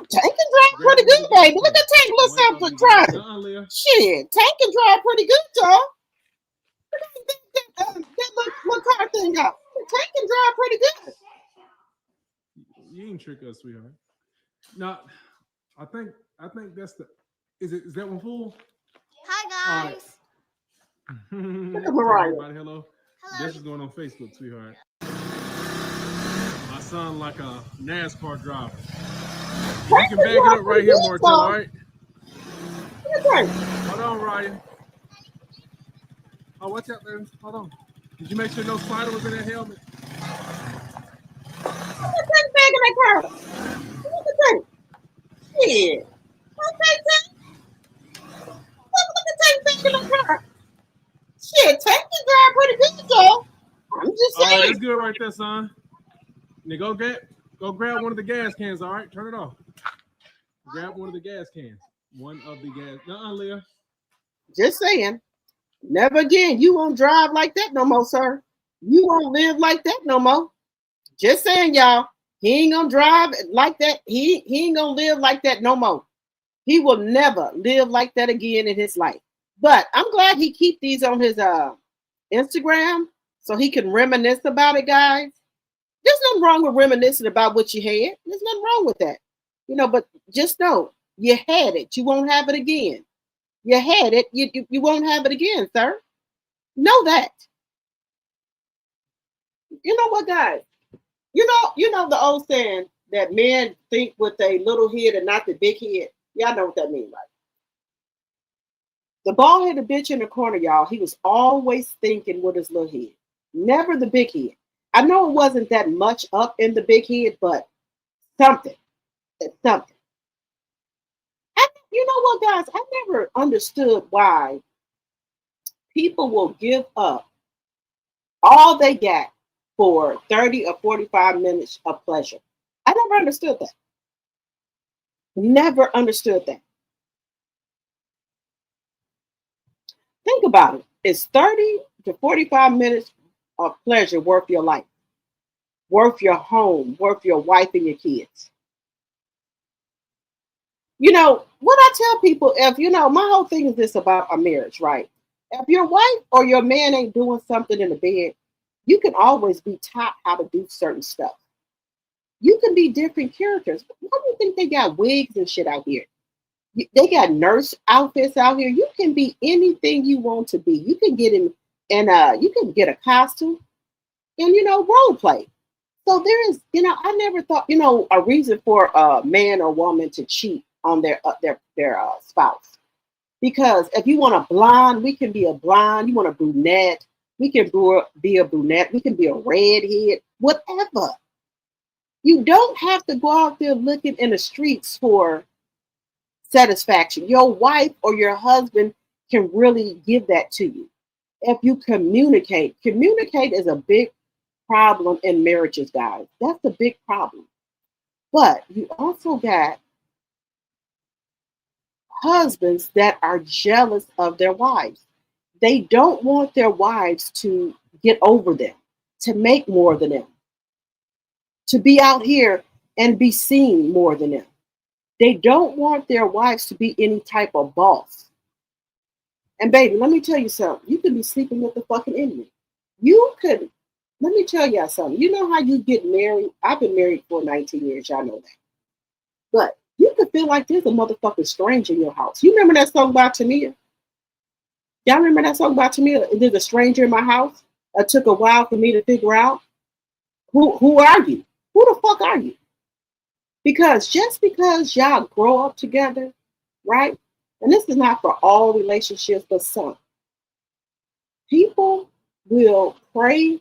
Tank can drive pretty good, baby. Look at Tank little something driving. Shit, Tank can drive pretty good, y'all. That little car thing out. Tank can drive pretty good. You ain't trick us, sweetheart. No, I think that's the. Is that one full? Hi guys. Look at Mariah. Everybody, hello. This is going on Facebook, sweetheart. I sound like a NASCAR driver. You can back it up right here, Martell, all right? Hold on, Ryan. Oh, watch out there. Hold on. Did you make sure no spider was in that helmet? Look at Tank back in that car. Look at Tank. Shit. Look at Tank back in the car. Shit, Tank can drive pretty good, y'all. I'm just saying. All right, that's good right there, son. Now go grab one of the gas cans, all right? Turn it off. Grab one of the gas cans. One of the gas. Leah. Just saying. Never again. You won't drive like that no more, sir. You won't live like that no more. Just saying, y'all. He ain't gonna drive like that. He ain't gonna live like that no more. He will never live like that again in his life. But I'm glad he keep these on his Instagram so he can reminisce about it, guys. There's nothing wrong with reminiscing about what you had. There's nothing wrong with that. But just know you had it. You won't have it again. You had it. You won't have it again, sir. Know that. You know what, guys? You know the old saying that men think with a little head and not the big head. Y'all know what that means, right? The bald-headed bitch in the corner, y'all, he was always thinking with his little head. Never the big head. I know it wasn't that much up in the big head, but something. It's something. You know what, guys? I never understood why people will give up all they got for 30 or 45 minutes of pleasure. I never understood that. Never understood that. Think about it. Is 30 to 45 minutes of pleasure worth your life? Worth your home? Worth your wife and your kids? What I tell people, if my whole thing is this about a marriage, right? If your wife or your man ain't doing something in the bed, you can always be taught how to do certain stuff. You can be different characters. Why do you think they got wigs and shit out here? They got nurse outfits out here. You can be anything you want to be. You can get in and you can get a costume and role play. So there is, I never thought, a reason for a man or woman to cheat on their spouse. Because if you want a blonde, we can be a blonde. You want a brunette, we can be a brunette. We can be a redhead, whatever. You don't have to go out there looking in the streets for satisfaction. Your wife or your husband can really give that to you if you communicate. Communicate is a big problem in marriages, guys. That's a big problem. But you also got husbands that are jealous of their wives. They don't want their wives to get over them, to make more than them, to be out here and be seen more than them. They don't want their wives to be any type of boss. And baby, let me tell you something. You could be sleeping with the fucking enemy. You could, let me tell y'all something. You know how you get married? I've been married for 19 years. Y'all know that. But you could feel like there's a motherfucking stranger in your house. You remember that song by Tamia? Y'all remember that song by Tamia? There's a stranger in my house. It took a while for me to figure out who are you? Who the fuck are you? Because just because y'all grow up together, right? And this is not for all relationships, but some. People will pray.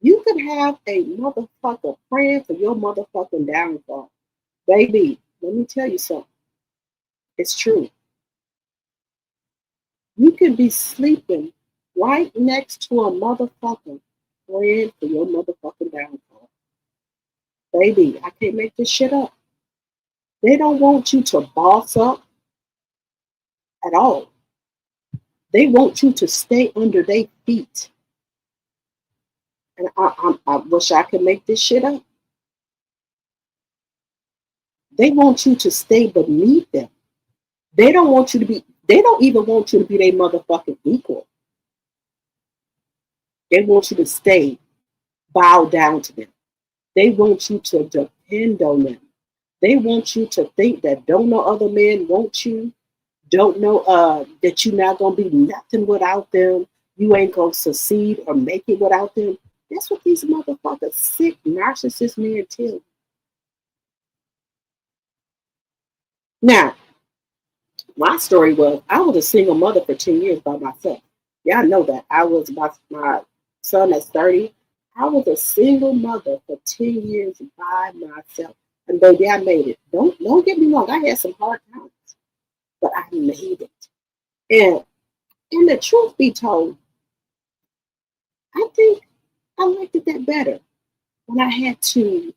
You could have a motherfucker praying for your motherfucking downfall. Baby, let me tell you something. It's true. You can be sleeping right next to a motherfucker praying for your motherfucking downfall. Baby, I can't make this shit up. They don't want you to boss up at all. They want you to stay under their feet. And I wish I could make this shit up. They want you to stay beneath them. They don't even want you to be their motherfucking equal. They want you to stay bow down to them. They want you to depend on them. They want you to think that don't no other man want you. Don't know that you're not going to be nothing without them. You ain't going to succeed or make it without them. That's what these motherfuckers, sick, narcissist men tell you. Now, my story was I was a single mother for 10 years by myself. Y'all know that. I was my son that's 30. I was a single mother for 10 years by myself. And baby, I made it. Don't get me wrong. I had some hard times, but I made it. And the truth be told, I think I liked it that better when I had to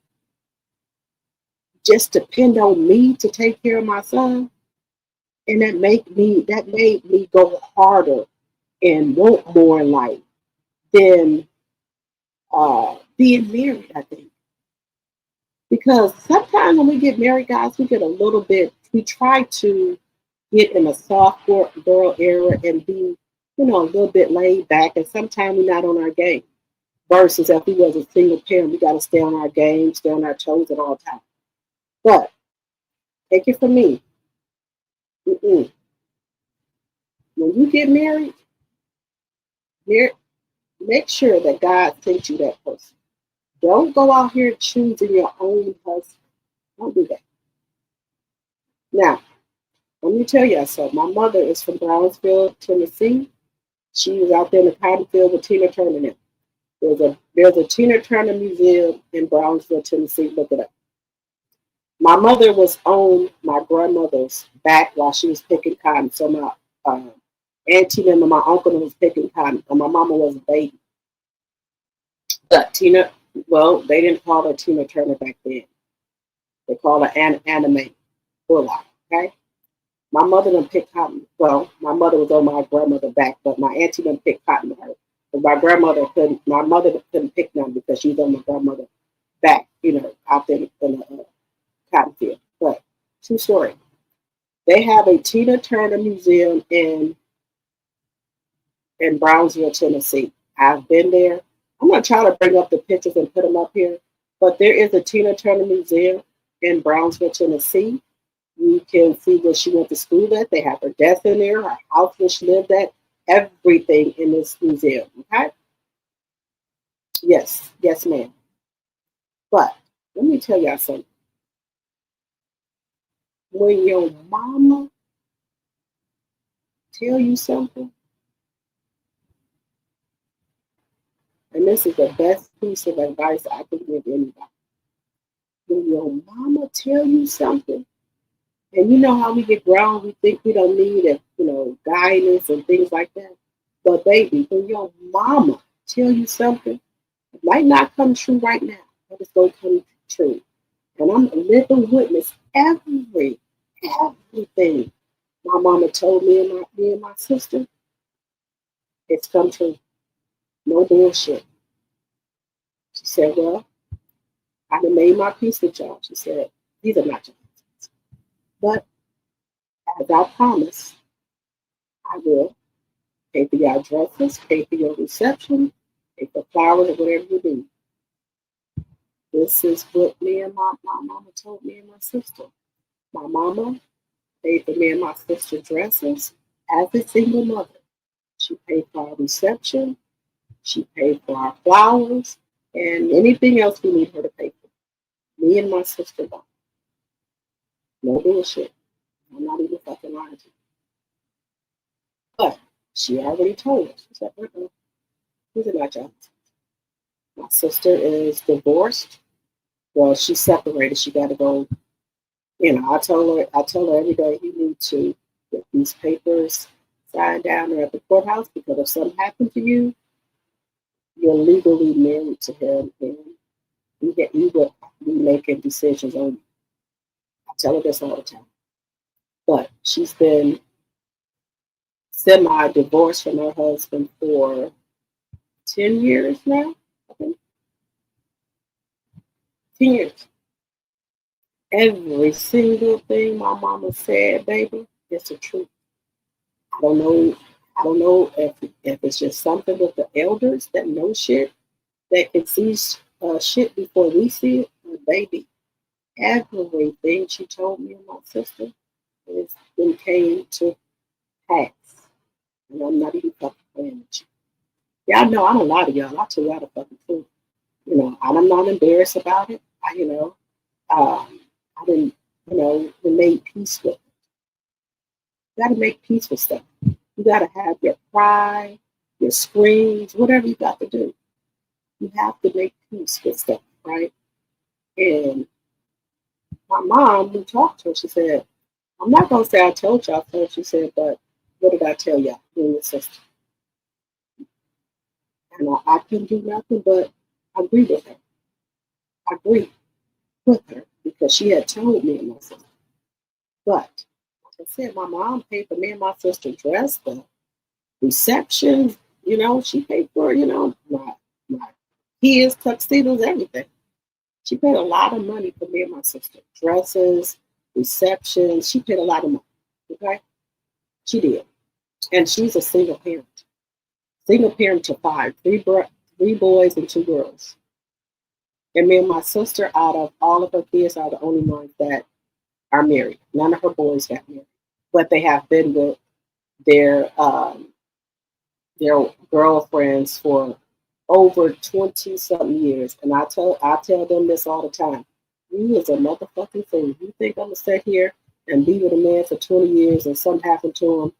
just depend on me to take care of my son. And that made me go harder and want more in life than being married, I think. Because sometimes when we get married, guys, we try to get in a soft girl era and be, a little bit laid back. And sometimes we're not on our game. Versus if we was a single parent, we got to stay on our game, stay on our toes at all times. But take it from me. When you get married, make sure that God sent you that person. Don't go out here choosing your own husband. Don't do that. Now, let me tell you something. My mother is from Brownsville, Tennessee. She was out there in the cotton field with Tina Turner now. There's a Tina Turner museum in Brownsville, Tennessee. Look it up. My mother was on my grandmother's back while she was picking cotton. So my auntie and my uncle was picking cotton, and my mama was a baby. But they didn't call her Tina Turner back then. They called her anime Bullock. Okay. My mother didn't pick cotton. Well, my mother was on my grandmother's back, but my auntie didn't pick cotton with her. But my mother couldn't pick none because she was on my grandmother's back, out there in the cotton field. But true story. They have a Tina Turner museum in Brownsville, Tennessee. I've been there. I'm going to try to bring up the pictures and put them up here. But there is a Tina Turner museum in Brownsville, Tennessee. You can see where she went to school at. They have her desk in there, her house where she lived at, everything in this museum. Okay? Yes, ma'am. But let me tell y'all something. When your mama tell you something, and this is the best piece of advice I can give anybody. When your mama tell you something, and you know how we get grown, we think we don't need a, guidance and things like that. But baby, when your mama tell you something, it might not come true right now, but it's gonna come true. And I'm a living witness. Everything my mama told me and my sister, it's come true. No bullshit. She said, well, I done made my peace with y'all. She said, these are not your husbands. But as I promised, I will pay for your dresses, pay for your reception, pay for flowers or whatever you need. This is what me and my mama told me and my sister. My mama paid for me and my sister dresses as a single mother. She paid for our reception. She paid for our flowers and anything else we need her to pay for. Me and my sister don't. No bullshit. I'm not even fucking lying to you. But she already told us. She said, these are not your husbands. My sister is divorced. Well, she's separated. She got to go. I tell her every day, you need to get these papers signed down there at the courthouse because if something happened to you, you're legally married to him and you will be making decisions on you. I tell her this all the time. But she's been semi-divorced from her husband for 10 years now, I think. 10 years. Every single thing my mama said, baby, is the truth. I don't know if it's just something with the elders that know shit, that can see shit before we see it. But baby, everything she told me and my sister came to pass. And I'm not even fucking playing with you. Y'all know I don't lie to y'all. I tell y'all the fucking truth. I'm not embarrassed about it. I didn't, we made peace with it. You got to make peace with stuff. You got to have your cry, your screams, whatever you got to do. You have to make peace with stuff, right? And my mom, who talked to her, she said, I'm not going to say I told y'all so. She said, but what did I tell y'all? You and your sister. And I couldn't do nothing but agree with her. Agree with her because she had told me and my sister. But like I said, my mom paid for me and my sister dress, the reception, she paid for, my kids, tuxedos, everything. She paid a lot of money for me and my sister. Dresses, receptions. She paid a lot of money. Okay? She did. And she's a single parent. Single parent to 5. 3 boys and 2 girls. And me and my sister, out of all of her kids, are the only ones that are married. None of her boys got married. But they have been with their girlfriends for over 20-something years. And I tell them this all the time. You is a motherfucking fool. You think I'm going to sit here and be with a man for 20 years and something happened to him?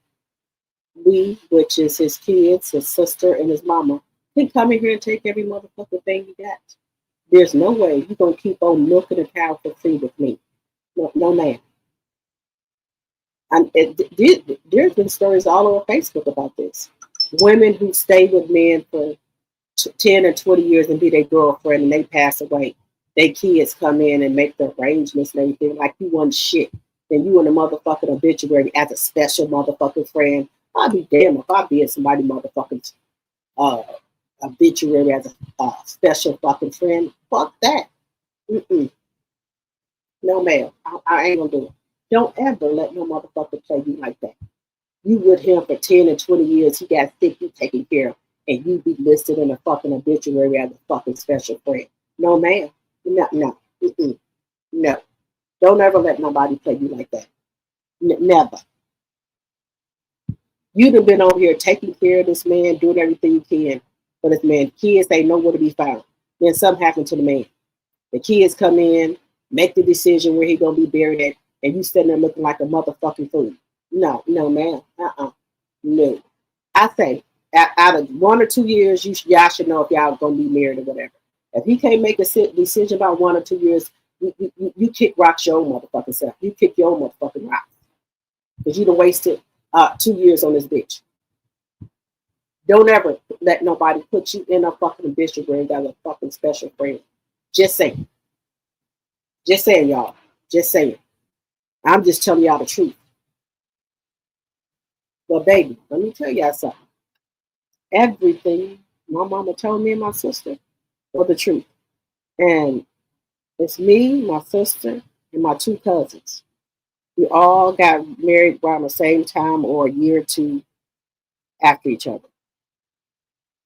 We, which is his kids, his sister, and his mama, can come in here and take every motherfucking thing you got. There's no way you're going to keep on milking a cow for free with me. No man. And there's been stories all over Facebook about this. Women who stay with men for 10 or 20 years and be their girlfriend and they pass away. Their kids come in and make the arrangements and everything like you want shit. Then you in a motherfucking obituary as a special motherfucking friend. I'd be damned if I be in somebody motherfucking obituary as a special fucking friend. Fuck that. Mm-mm. No, ma'am. I ain't gonna do it. Don't ever let no motherfucker play you like that. You with him for 10 and 20 years. He got sick, you taking care of, and you be listed in a fucking obituary as a fucking special friend. No, ma'am. No. Mm-mm. No. Don't ever let nobody play you like that. Never. You'd have been over here taking care of this man, doing everything you can for this man. Kids ain't nowhere to be found. Then something happened to the man. The kids come in, make the decision where he gonna be buried at, and you sitting there looking like a motherfucking fool. No, no, man. No. I say out of 1 or 2 years, y'all should know if y'all gonna be married or whatever. If he can't make a decision about 1 or 2 years, you kick rocks your own motherfucking self. You kick your own motherfucking rocks. Because you done wasted 2 years on this bitch. Don't ever let nobody put you in a fucking district where you got a fucking special friend. Just saying. Just saying, y'all. Just saying. I'm just telling y'all the truth. But baby, let me tell y'all something. Everything my mama told me and my sister was the truth. And it's me, my sister, and my 2 cousins. We all got married around the same time or a year or 2 after each other.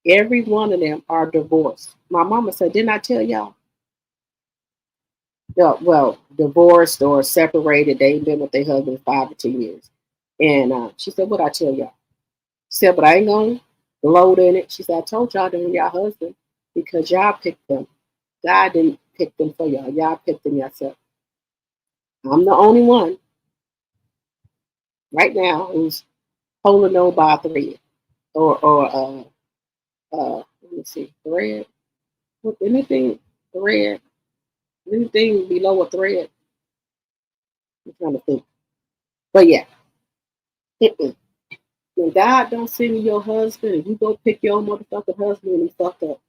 Every one of them are divorced. My mama said, didn't I tell y'all? Yeah, well, divorced or separated. They ain't been with their husband 5 or 10 years. And she said, what'd I tell y'all? She said, but I ain't going to gloat in it. She said, I told y'all they're your husband because y'all picked them. God didn't pick them for y'all. Y'all picked them yourself. I'm the only one right now who's holding on by a thread. Or let me see, thread. Anything thread. Anything below a thread. I'm trying to think. But yeah. When God don't send you your husband and you go pick your own motherfucking husband and he fucked up.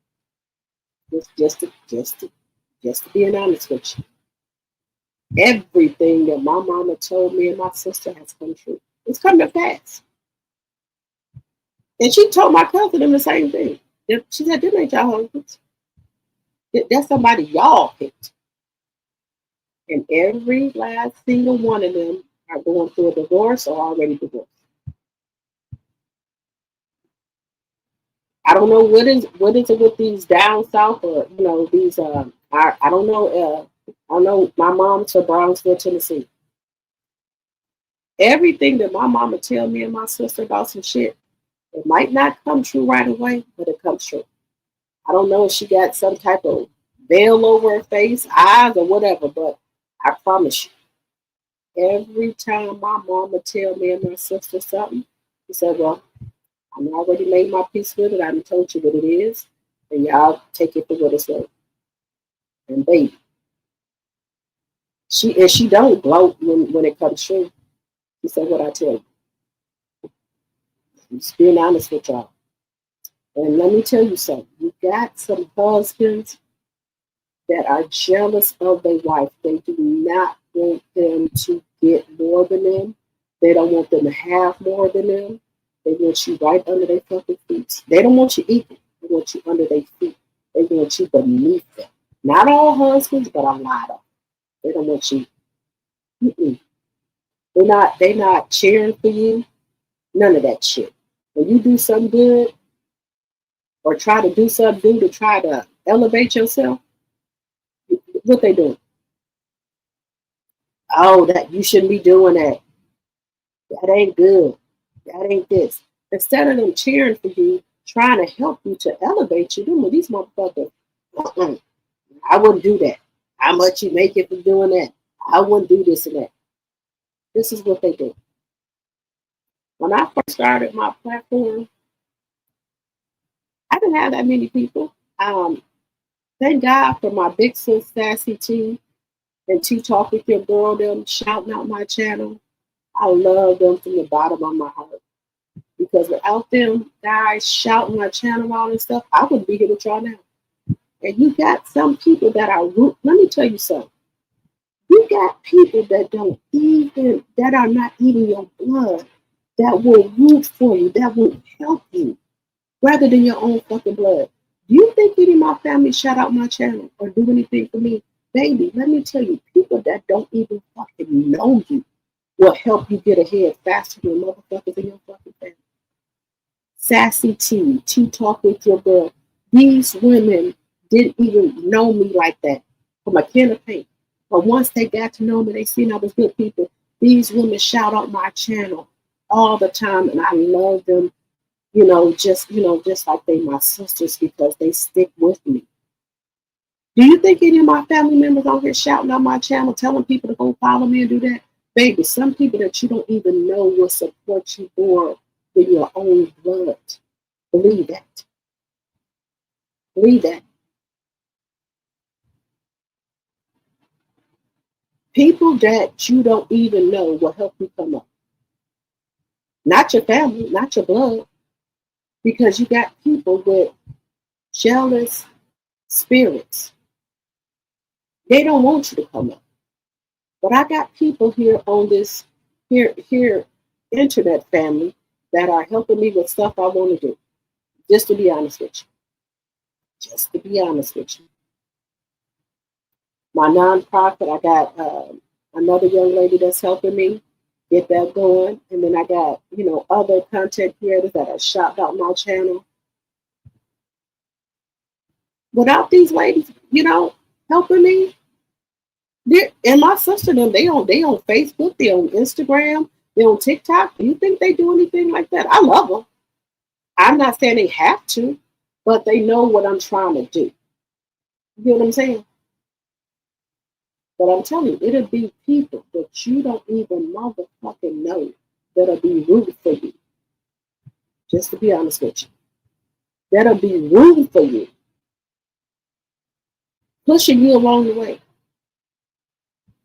Just to being honest with you. Everything that my mama told me and my sister has come true. It's come to pass. And she told my cousin the same thing. She said, them ain't y'all husbands. That's somebody y'all picked. And every last single one of them are going through a divorce or already divorced. I don't know what is it with these down south or these I don't know I know my mom's from Brownsville, Tennessee. Everything that my mama tell me and my sister about some shit, it might not come true right away, but it comes true. I don't know if she got some type of veil over her face, eyes, or whatever, but I promise you, every time my mama tell me and my sister something, she said, well, I'm already made my peace with it. I done told you what it is, and y'all take it for what it's worth. And baby, she don't gloat when it comes true. She said what I tell you. I'm just being honest with y'all. And let me tell you something. You got some husbands that are jealous of their wife. They do not want them to get more than them. They don't want them to have more than them. They want you right under their fucking feet. They don't want you equal. They want you under their feet. They want you beneath them. Not all husbands, but a lot of them. They don't want you. They're not cheering for you. None of that shit. When you do something good or try to do something to try to elevate yourself, what they do? Oh, that you shouldn't be doing that. That ain't good. That ain't this. Instead of them cheering for you, trying to help you to elevate you, them these motherfuckers, I wouldn't do that. How much you make it for doing that? I wouldn't do this and that. This is what they do. When I first started my platform, I didn't have that many people. Thank God for my big sis Sassy T and T Talk with Your Girl, them shouting out my channel. I love them from the bottom of my heart. Because without them guys shouting my channel out and stuff, I wouldn't be here with y'all now. And you got some people that are root. Let me tell you something. You got people that are not eating your blood, that will root for you, that will help you, rather than your own fucking blood. Do you think any of my family shout out my channel or do anything for me? Baby, let me tell you, people that don't even fucking know you will help you get ahead faster than motherfuckers in your fucking family. Sassy T, T Talk with Your Girl. These women didn't even know me like that from a can of paint. But once they got to know me, they seen I was good people. These women shout out my channel all the time, and I love them, just like they my sisters because they stick with me. Do you think any of my family members on here shouting on my channel, telling people to go follow me and do that? Baby, some people that you don't even know will support you more than your own blood. Believe that. Believe that. People that you don't even know will help you come up. Not your family, not your blood, because you got people with jealous spirits. They don't want you to come up. But I got people here on this here internet family that are helping me with stuff I want to do. Just to be honest with you. Just to be honest with you. My nonprofit, I got another young lady that's helping me get that going. And then I got, other content creators that are shout out my channel. Without these ladies, helping me, and my sister, they on Facebook, they on Instagram, they on TikTok. Do you think they do anything like that? I love them. I'm not saying they have to, but they know what I'm trying to do. You know what I'm saying? But I'm telling you, it'll be people that you don't even motherfucking know that'll be rooting for you. Just to be honest with you. That'll be rooting for you. Pushing you along the way.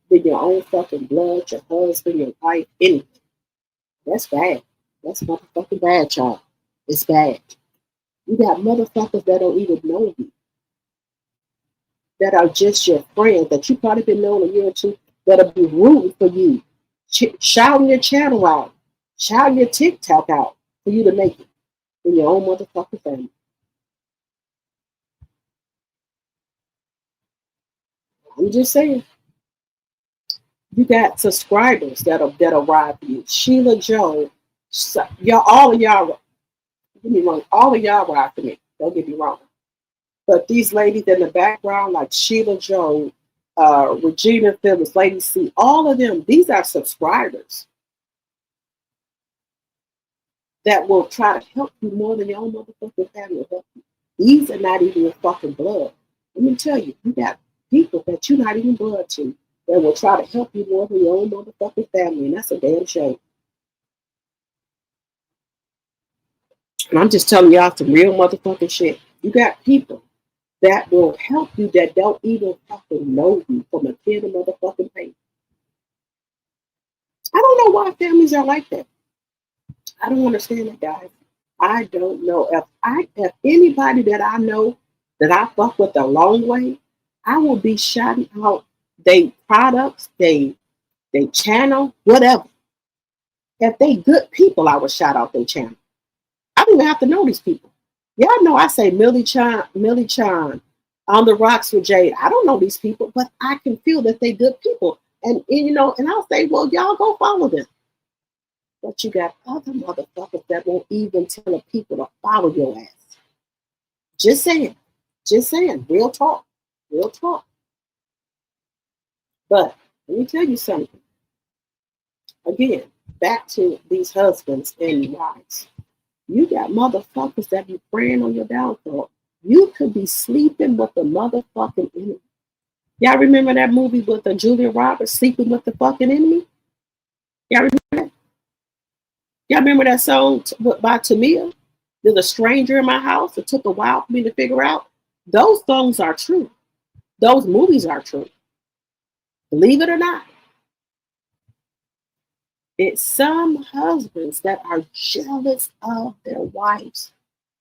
With your own fucking blood, your husband, your wife, anything. That's bad. That's motherfucking bad, y'all. It's bad. You got motherfuckers that don't even know you. That are just your friends that you probably been knowing a year or two that'll be rooting for you. Shouting your channel out. Shouting your TikTok out for you to make it in your own motherfucking family. I'm just saying. You got subscribers that'll ride for you. Sheila Joe, all of y'all, get me wrong, all of y'all ride for me. Don't get me wrong. But these ladies in the background, like Sheila Joe, Regina Phillips, Lady C, all of them, these are subscribers that will try to help you more than your own motherfucking family will help you. These are not even your fucking blood. Let me tell you, you got people that you're not even blood to that will try to help you more than your own motherfucking family, and that's a damn shame. And I'm just telling y'all some real motherfucking shit. You got people that will help you that don't even fucking know you from a kid of motherfucking pain. I don't know why families are like that. I don't understand it, guys. I don't know. If anybody that I know that I fuck with a long way, I will be shouting out they products, they channel, whatever. If they good people, I would shout out their channel. I don't even have to know these people. Y'all know I say Millie Chan, On the Rocks with Jade. I don't know these people, but I can feel that they good people. And I'll say, well, y'all go follow them. But you got other motherfuckers that won't even tell people to follow your ass. Just saying. Real talk. But let me tell you something. Again, back to these husbands and wives. You got motherfuckers that be praying on your downfall. You could be sleeping with the motherfucking enemy. Y'all remember that movie with Julia Roberts, Sleeping with the Fucking Enemy? Y'all remember that? Y'all remember that song by Tamia? There's a stranger in my house. It took a while for me to figure out. Those songs are true. Those movies are true. Believe it or not. It's some husbands that are jealous of their wives.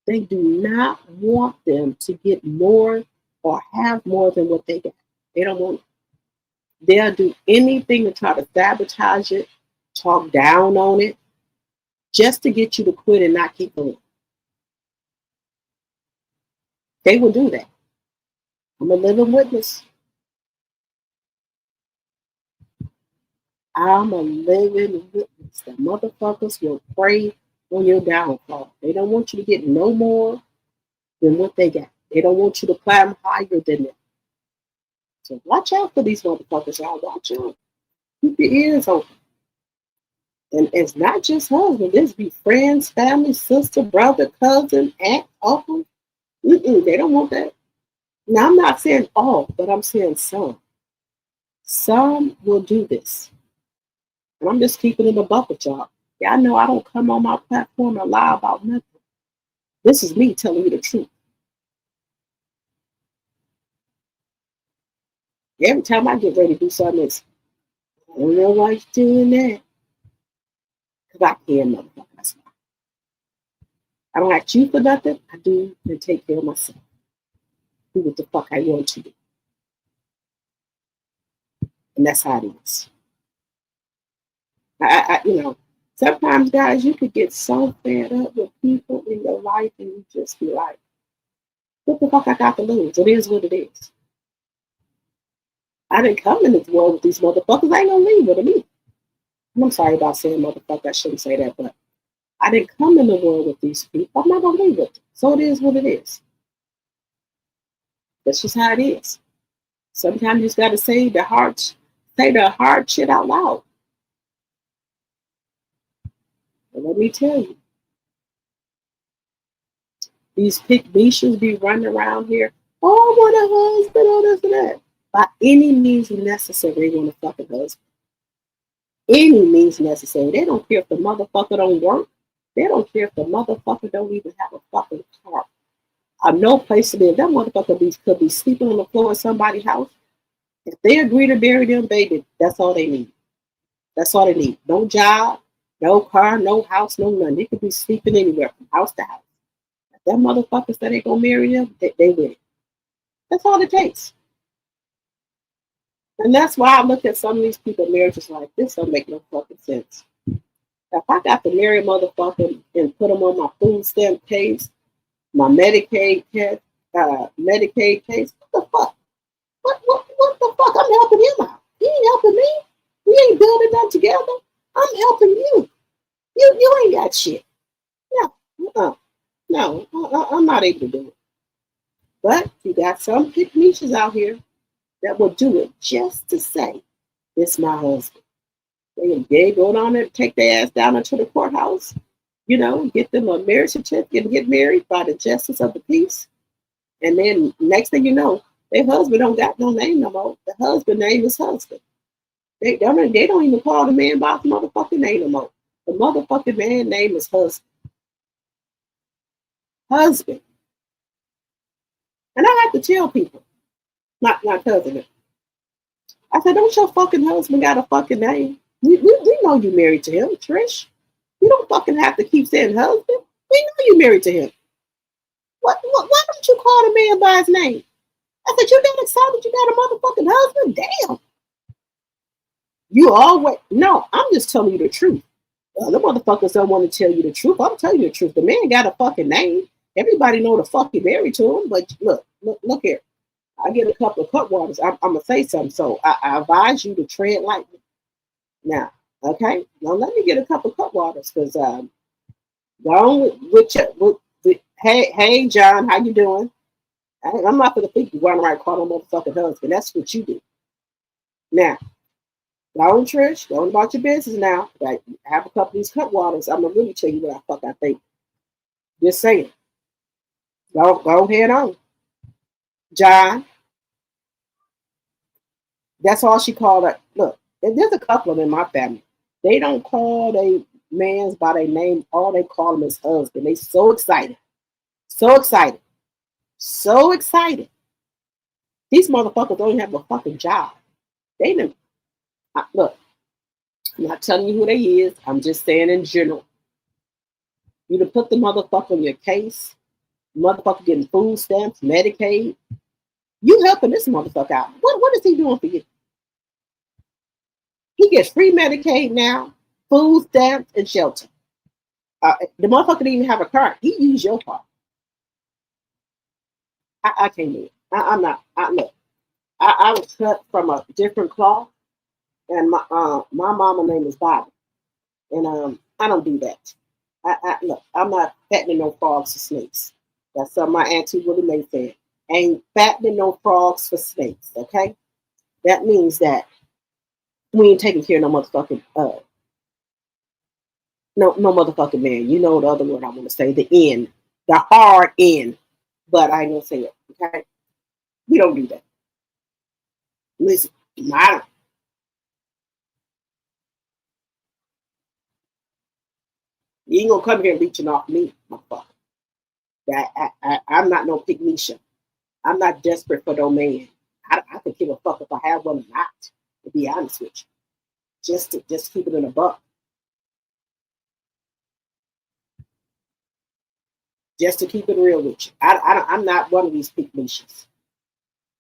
They do not want them to get more or have more than what they got. They don't want it. They'll do anything to try to sabotage it, talk down on it, just to get you to quit and not keep going. They will do that. I'm a living witness. I'm a living witness. The motherfuckers will pray on your downfall. They don't want you to get no more than what they got. They don't want you to climb higher than them. So watch out for these motherfuckers, y'all. Watch out. Keep your ears open. And it's not just husband. This be friends, family, sister, brother, cousin, aunt, uncle. They don't want that. Now, I'm not saying all, but I'm saying some. Some will do this. And I'm just keeping it a buck with y'all. Yeah, I know I don't come on my platform and lie about nothing. This is me telling you the truth. Every time I get ready to do something, it's, I don't know why you're doing that. Because I can, motherfucker. That's why. I don't ask you for nothing. I do and take care of myself. Do what the fuck I want to do. And that's how it is. Sometimes, guys, you could get so fed up with people in your life and you just be like, what the fuck I got to lose? It is what it is. I didn't come in this world with these motherfuckers. I ain't gonna leave with me. I'm sorry about saying motherfucker. I shouldn't say that, but I didn't come in the world with these people. I'm not gonna leave with them. So it is what it is. That's just how it is. Sometimes you just gotta say the hard shit out loud. And let me tell you, these pick-me-shoes be running around here. Oh, I want a husband, all this and that. By any means necessary, they want a fucking husband. Any means necessary. They don't care if the motherfucker don't work. They don't care if the motherfucker don't even have a fucking car. No place to live. That motherfucker could be sleeping on the floor of somebody's house. If they agree to bury them, baby, that's all they need. That's all they need. No job, no car, no house, no nothing. They could be sleeping anywhere from house to house. If that motherfucker said they gonna marry them, they win. That's all it takes. And that's why I look at some of these people marriages like this don't make no fucking sense. If I got to marry a motherfucker and put them on my food stamp case, my Medicaid case, what the fuck? What the fuck? I'm helping him out. He ain't helping me. We ain't building that together. I'm helping you. You ain't got shit. No, I'm not able to do it. But you got some pick-me-shoes out here that will do it just to say, this my husband. They go down there, take their ass down into the courthouse, get them a marriage certificate and get married by the justice of the peace. And then next thing you know, their husband don't got no name no more. The husband name is husband. They don't even call the man by his motherfucking name no more. The motherfucking man name is husband. Husband. And I have to tell people, not cousin. I said, don't your fucking husband got a fucking name? We know you married to him, Trish. You don't fucking have to keep saying husband. We know you married to him. Why don't you call the man by his name? I said, you that excited you got a motherfucking husband? Damn. You always, no, I'm just telling you the truth. The motherfuckers don't want to tell you the truth. I'm telling you the truth. The man got a fucking name. Everybody know the fuck you married to him. But look here. I get a couple of cup waters. I'm going to say something. So I advise you to tread lightly. Now, okay? Now let me get a couple of cup waters because hey, John, how you doing? I'm not going to think you run around calling a motherfucking husband. That's what you do. Now, go on, Trish. Go on about your business now. I have a couple of these cup waters. I'm going to really tell you what I think. Just saying. Go ahead on. John. That's all she called her. Look, there's a couple of them in my family. They don't call their mans by their name. All they call them is husband. They so excited. So excited. So excited. These motherfuckers don't even have a fucking job. They didn't. Look, I'm not telling you who they is. I'm just saying in general. You to put the motherfucker on your case. Motherfucker getting food stamps, Medicaid. You helping this motherfucker out. What is he doing for you? He gets free Medicaid now, food stamps, and shelter. The motherfucker didn't even have a car. He used your car. I can't do it. I'm not. Look, I was cut from a different cloth, and my mama name is Bobby, and I don't do that. Look, I'm not fattening no frogs for snakes. That's something my auntie Willie Mae said. Ain't fattening no frogs for snakes. Okay, that means that we ain't taking care of no motherfucking no motherfucking man. You know the other word I want to say, the end, the hard end. But I ain't gonna say it. Okay. We don't do that. Listen, I don't. You ain't gonna come here leeching off me, motherfucker. I'm not no pygmisha. I'm not desperate for no man. I could give a fuck if I have one or not, to be honest with you. Just keep it in a buck. Just to keep it real with you. I'm not one of these pygmishas.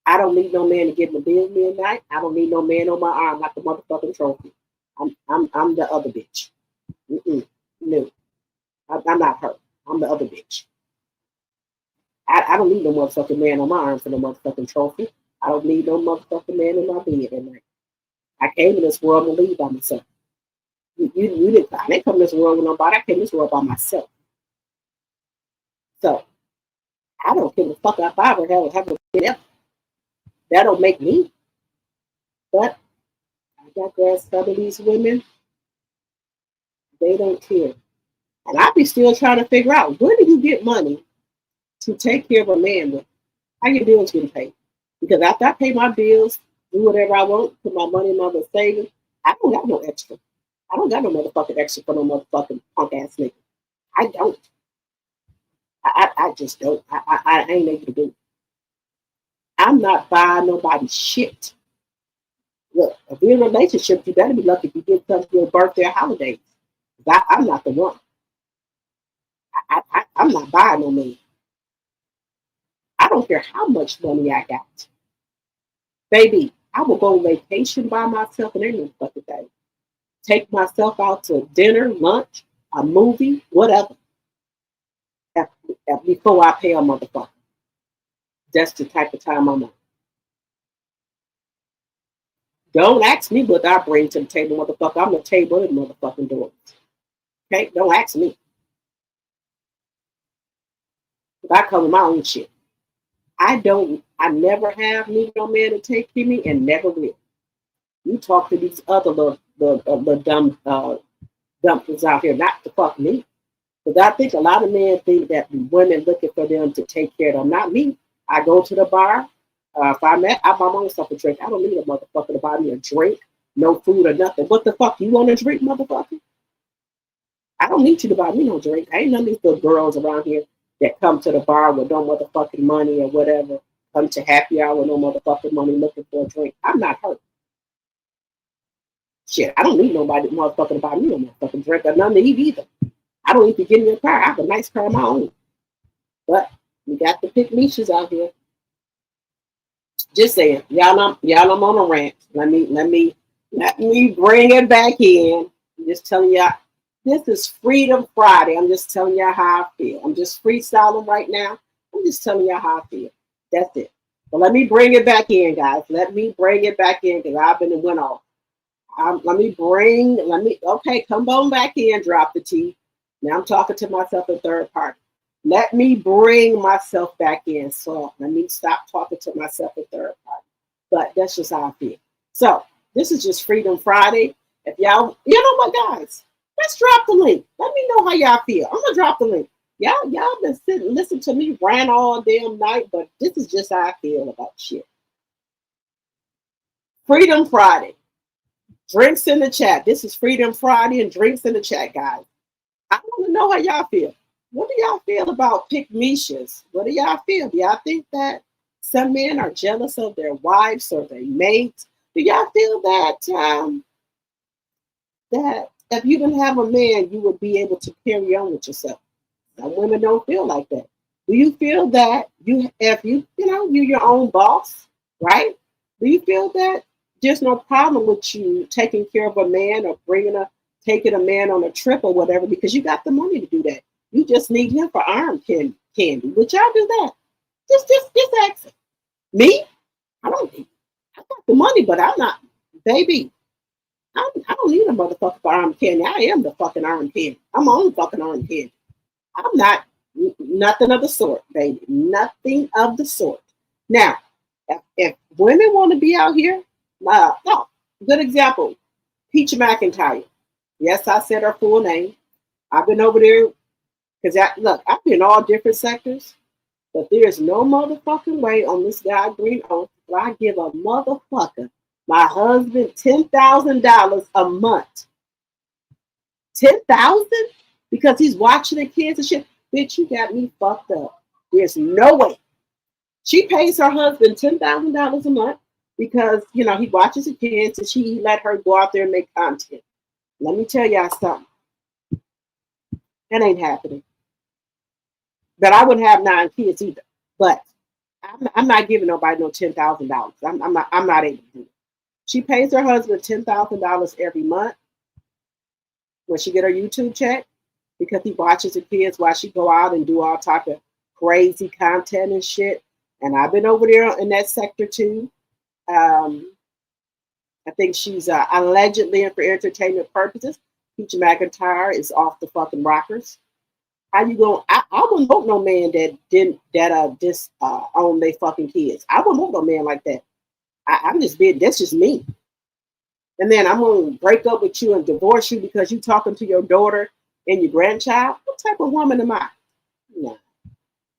I don't need no man to give me bills midnight. I don't need no man on my arm like a motherfucking trophy. I'm the other bitch. No, I'm not her. I'm the other bitch. I don't need no motherfucking man on my arm for no motherfucking trophy. I don't need no motherfucking man in my bed at night. I came in this world to leave by myself. You didn't. I didn't come in this world with nobody. I came in this world by myself. So I don't give a fuck if I ever have a kid ever. That don't make me. But I digress. Some of these women, they don't care. And I be still trying to figure out, where do you get money to take care of a man with? How your bills getting paid? Because after I pay my bills, do whatever I want, put my money in my savings, I don't got no extra. I don't got no motherfucking extra for no motherfucking punk ass nigga. I don't. I just don't. I ain't able to do it. I'm not buying nobody's shit. Look, if you're in a relationship, you better be lucky if you get something for your birthday or holidays. I'm not the one. I'm not buying no man. I don't care how much money I got. Baby, I will go on vacation by myself and ain't no fucking thing. Take myself out to dinner, lunch, a movie, whatever. Before I pay a motherfucker. That's the type of time I'm on. Don't ask me what I bring to the table, motherfucker. I'm the table and motherfucking door. Okay? Don't ask me. I come with my own shit. I never have need no man to take care of me and never will. You talk to these other little dumb dumpsters out here, not to fuck me. Because I think a lot of men think that women looking for them to take care of them. Not me. I go to the bar. If I buy myself a drink. I don't need a motherfucker to buy me a drink, no food or nothing. What the fuck? You want a drink, motherfucker? I don't need you to buy me no drink. I ain't none of these little girls around here that come to the bar with no motherfucking money or whatever. Come to happy hour with no motherfucking money looking for a drink. I'm not her. Shit, I don't need nobody motherfucking to buy me no motherfucking drink or none to eat either. I don't need to get in your car. I have a nice car of my own. But we got the pygmishas out here. Just saying, y'all I'm on a rant. Let me bring it back in. I'm just telling y'all, this is Freedom Friday. I'm just telling y'all how I feel. I'm just freestyling right now. I'm just telling y'all how I feel. That's it. But let me bring it back in, guys. Let me bring it back in because I've been and went off. Okay, come on back in, drop the T. Now I'm talking to myself in third party. Let me bring myself back in. So let me stop talking to myself in third party. But that's just how I feel. So this is just Freedom Friday. If y'all, you know what, guys, let's drop the link. Let me know how y'all feel. I'm gonna drop the link. Y'all been sitting, listen to me rant all damn night, but this is just how I feel about shit. Freedom Friday. Drinks in the chat. This is Freedom Friday and drinks in the chat, guys. I want to know how y'all feel. What do y'all feel about pygmishas? What do y'all feel? Do y'all think that some men are jealous of their wives or their mates? Do y'all feel that that if you didn't have a man, you would be able to carry on with yourself? Some women don't feel like that. Do you feel that if you're your own boss, right? Do you feel that there's no problem with you taking care of a man or taking a man on a trip or whatever because you got the money to do that? You just need him for arm candy. Would y'all do that? Just ask it. Me? I got the money, but I'm not, baby. I don't need a motherfucker for arm candy. I am the fucking arm candy. I'm my own fucking arm candy. I'm not nothing of the sort, baby. Nothing of the sort. Now, if women want to be out here, no, good example. Peach McIntyre. Yes, I said her full name. I've been over there because look, I've been in all different sectors. But there's no motherfucking way on this God green earth that I give a motherfucker, my husband, $10,000 a month. 10,000 because he's watching the kids and shit. Bitch, you got me fucked up. There's no way. She pays her husband $10,000 a month because he watches the kids and she let her go out there and make content. Let me tell y'all something. That ain't happening. But I wouldn't have 9 kids either. But I'm not giving nobody no $10,000. I'm not able to do it. She pays her husband $10,000 every month when she get her YouTube check because he watches the kids while she go out and do all type of crazy content and shit. And I've been over there in that sector too. I think she's allegedly and for entertainment purposes. Peach McIntyre is off the fucking rockers. How you going? I wouldn't want no man that disown they fucking kids. I wouldn't want no man like that. I'm just being. That's just me. And then I'm gonna break up with you and divorce you because you talking to your daughter and your grandchild. What type of woman am I? No,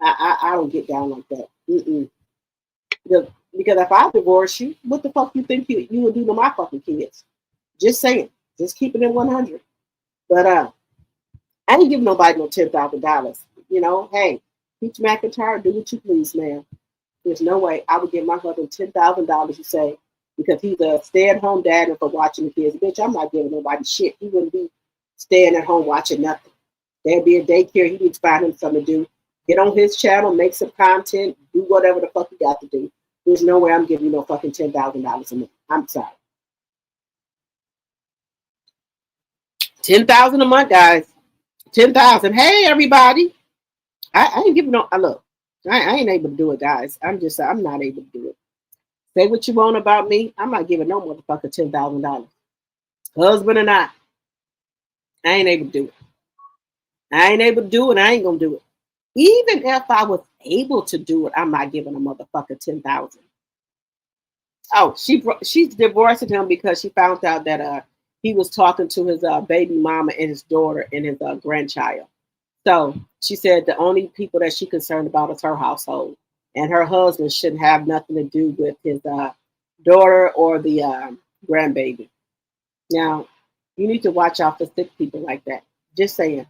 I don't get down like that. Because if I divorce you, what the fuck you think you would do to my fucking kids? Just saying. Just keeping it 100. But I ain't giving nobody no $10,000. Hey, Peach McIntyre, do what you please, man. There's no way I would give my husband $10,000, you say, because he's a stay-at-home dad and for watching the kids. Bitch, I'm not giving nobody shit. He wouldn't be staying at home watching nothing. There'd be a daycare. He needs to find him something to do. Get on his channel, make some content, do whatever the fuck you got to do. There's no way I'm giving you no fucking $10,000 a month. I'm sorry. 10,000 a month, guys. 10,000. Hey, everybody. I ain't giving no. Look, I ain't able to do it, guys. I'm not able to do it. Say what you want about me. I'm not giving no motherfucker $10,000. Husband and I ain't able to do it. I ain't able to do it. I ain't gonna do it. Even if I was able to do it, I'm not giving a motherfucker 10,000. Oh, she's divorcing him because she found out that he was talking to his baby mama and his daughter and his grandchild. So she said the only people that she's concerned about is her household, and her husband shouldn't have nothing to do with his daughter or the grandbaby. Now, you need to watch out for sick people like that. Just saying.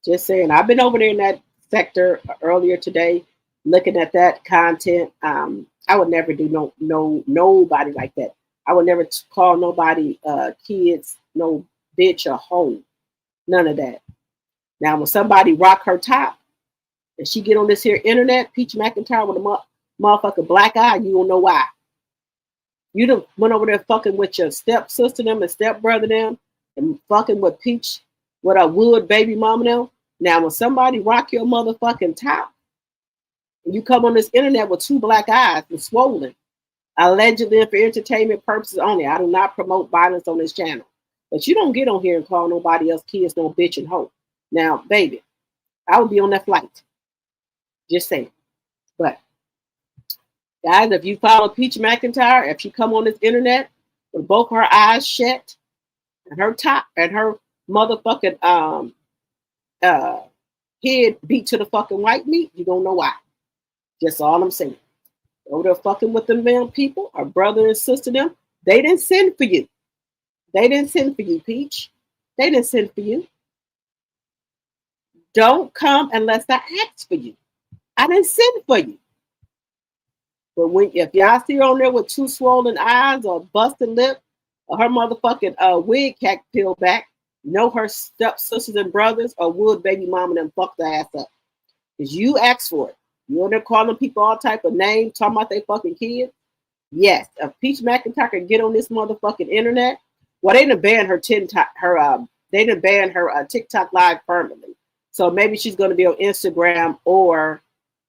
Just saying. I've been over there in that sector earlier today, looking at that content. I would never do nobody like that. I would never call nobody kids no bitch or hoe. None of that. Now, when somebody rock her top and she get on this here internet, Peach McIntyre with a motherfucking black eye, you don't know why. You done went over there fucking with your stepsister them and stepbrother them and fucking with Peach, with a Wood baby mama them. Now, when somebody rock your motherfucking top and you come on this internet with 2 black eyes and swollen, allegedly for entertainment purposes only. I do not promote violence on this channel. But you don't get on here and call nobody else kids no bitch and hoe. Now, baby, I would be on that flight. Just saying. But, guys, if you follow Peach McIntyre, if she come on this internet with both her eyes shut and her top and her motherfucking head beat to the fucking white meat, you don't know why. Just all I'm saying. Over there fucking with them damn people, our brother and sister them, they didn't send for you. They didn't send for you, Peach. They didn't send for you. Don't come unless I ask for you. I didn't send for you. But if y'all see her on there with 2 swollen eyes or busted lip or her motherfucking wig can't peel back, know her stepsisters and brothers or Wood baby mama them fuck the ass up. Because you asked for it. You on there calling people all type of names, talking about they fucking kids. Yes, if Peach McIntyre can get on this motherfucking internet, well, they done banned her they done banned her TikTok live permanently. So maybe she's going to be on Instagram or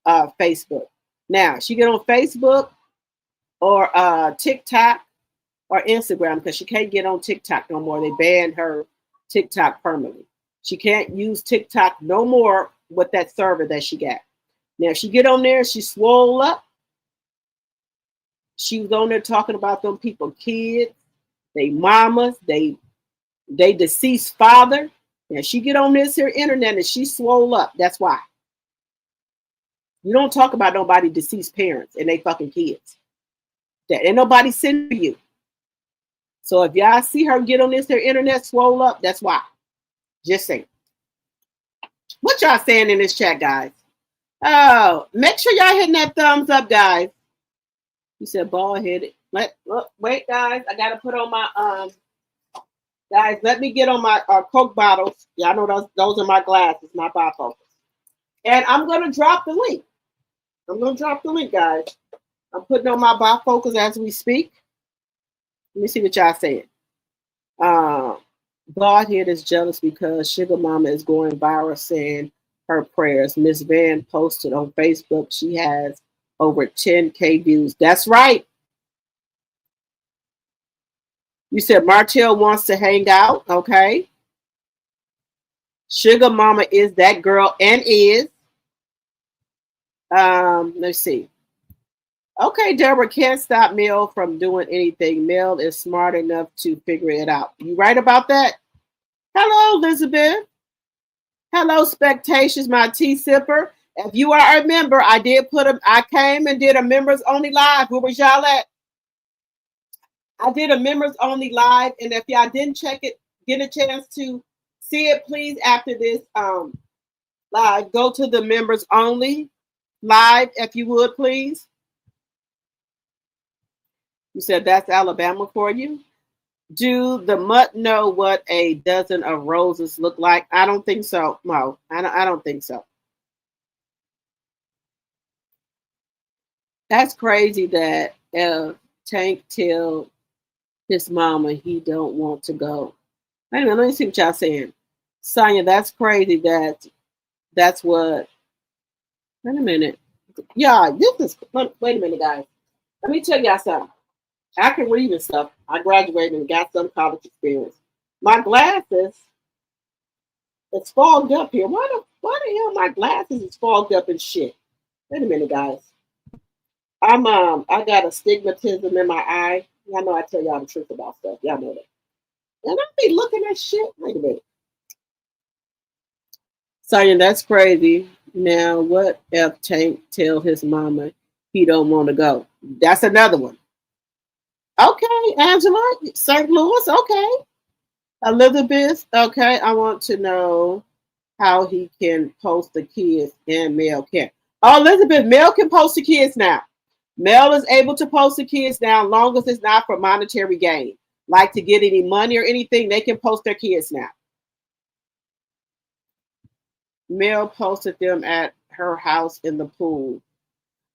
Facebook. Now she get on Facebook or TikTok or Instagram because she can't get on TikTok no more. They banned her TikTok permanently. She can't use TikTok no more with that server that she got. Now, if she get on there, she swole up. She was on there talking about them people, kids, they mamas, they deceased father. Now, she get on this here internet and she swole up. That's why. You don't talk about nobody deceased parents and they fucking kids. That ain't nobody sending for you. So if y'all see her get on their internet swole up, that's why. Just saying. What y'all saying in this chat, guys? Oh, make sure y'all hitting that thumbs up, guys. You said bald headed. Wait, guys. I gotta put on my guys. Let me get on my Coke bottles. Y'all know those are my glasses, not bifocals. And I'm gonna drop the link. I'm gonna drop the link, guys. I'm putting on my bifocals as we speak. Let me see what y'all saying. Baldhead is jealous because Sugar Mama is going viral saying her prayers. Miss Van posted on Facebook she has over 10K views. That's right. You said Martell wants to hang out. Okay. Sugar Mama is that girl and is. Let's see. Okay, Deborah can't stop Mel from doing anything. Mel is smart enough to figure it out. You right about that? Hello, Elizabeth. Hello, Spectations, my tea sipper. If you are a member, I came and did a members only live. Where was y'all at? I did a members only live, and if y'all didn't check it, get a chance to see it, please, after this live, go to the members only live, if you would, please. You said that's Alabama for you. Do the mutt know what a dozen of roses look like? I don't think so. No, I don't think so. That's crazy that Tank tell his mama he don't want to go. Wait a minute, let me see what y'all saying. Sonia, that's crazy that's what. Wait a minute. Yeah, wait a minute, guys. Let me tell y'all something. I can read and stuff. I graduated and got some college experience. My glasses, it's fogged up here. Why the hell my glasses is fogged up and shit? Wait a minute, guys. I got astigmatism in my eye. Y'all know I tell y'all the truth about stuff. Y'all know that. And I be looking at shit. Wait a minute. Sonya, that's crazy. Now, what if Tank tell his mama he don't want to go? That's another one. Okay, Angela, St. Louis, okay. Elizabeth, okay. I want to know how he can post the kids and Mel can. Oh, Elizabeth, Mel can post the kids now. Mel is able to post the kids now, as long as it's not for monetary gain. Like to get any money or anything, they can post their kids now. Mel posted them at her house in the pool.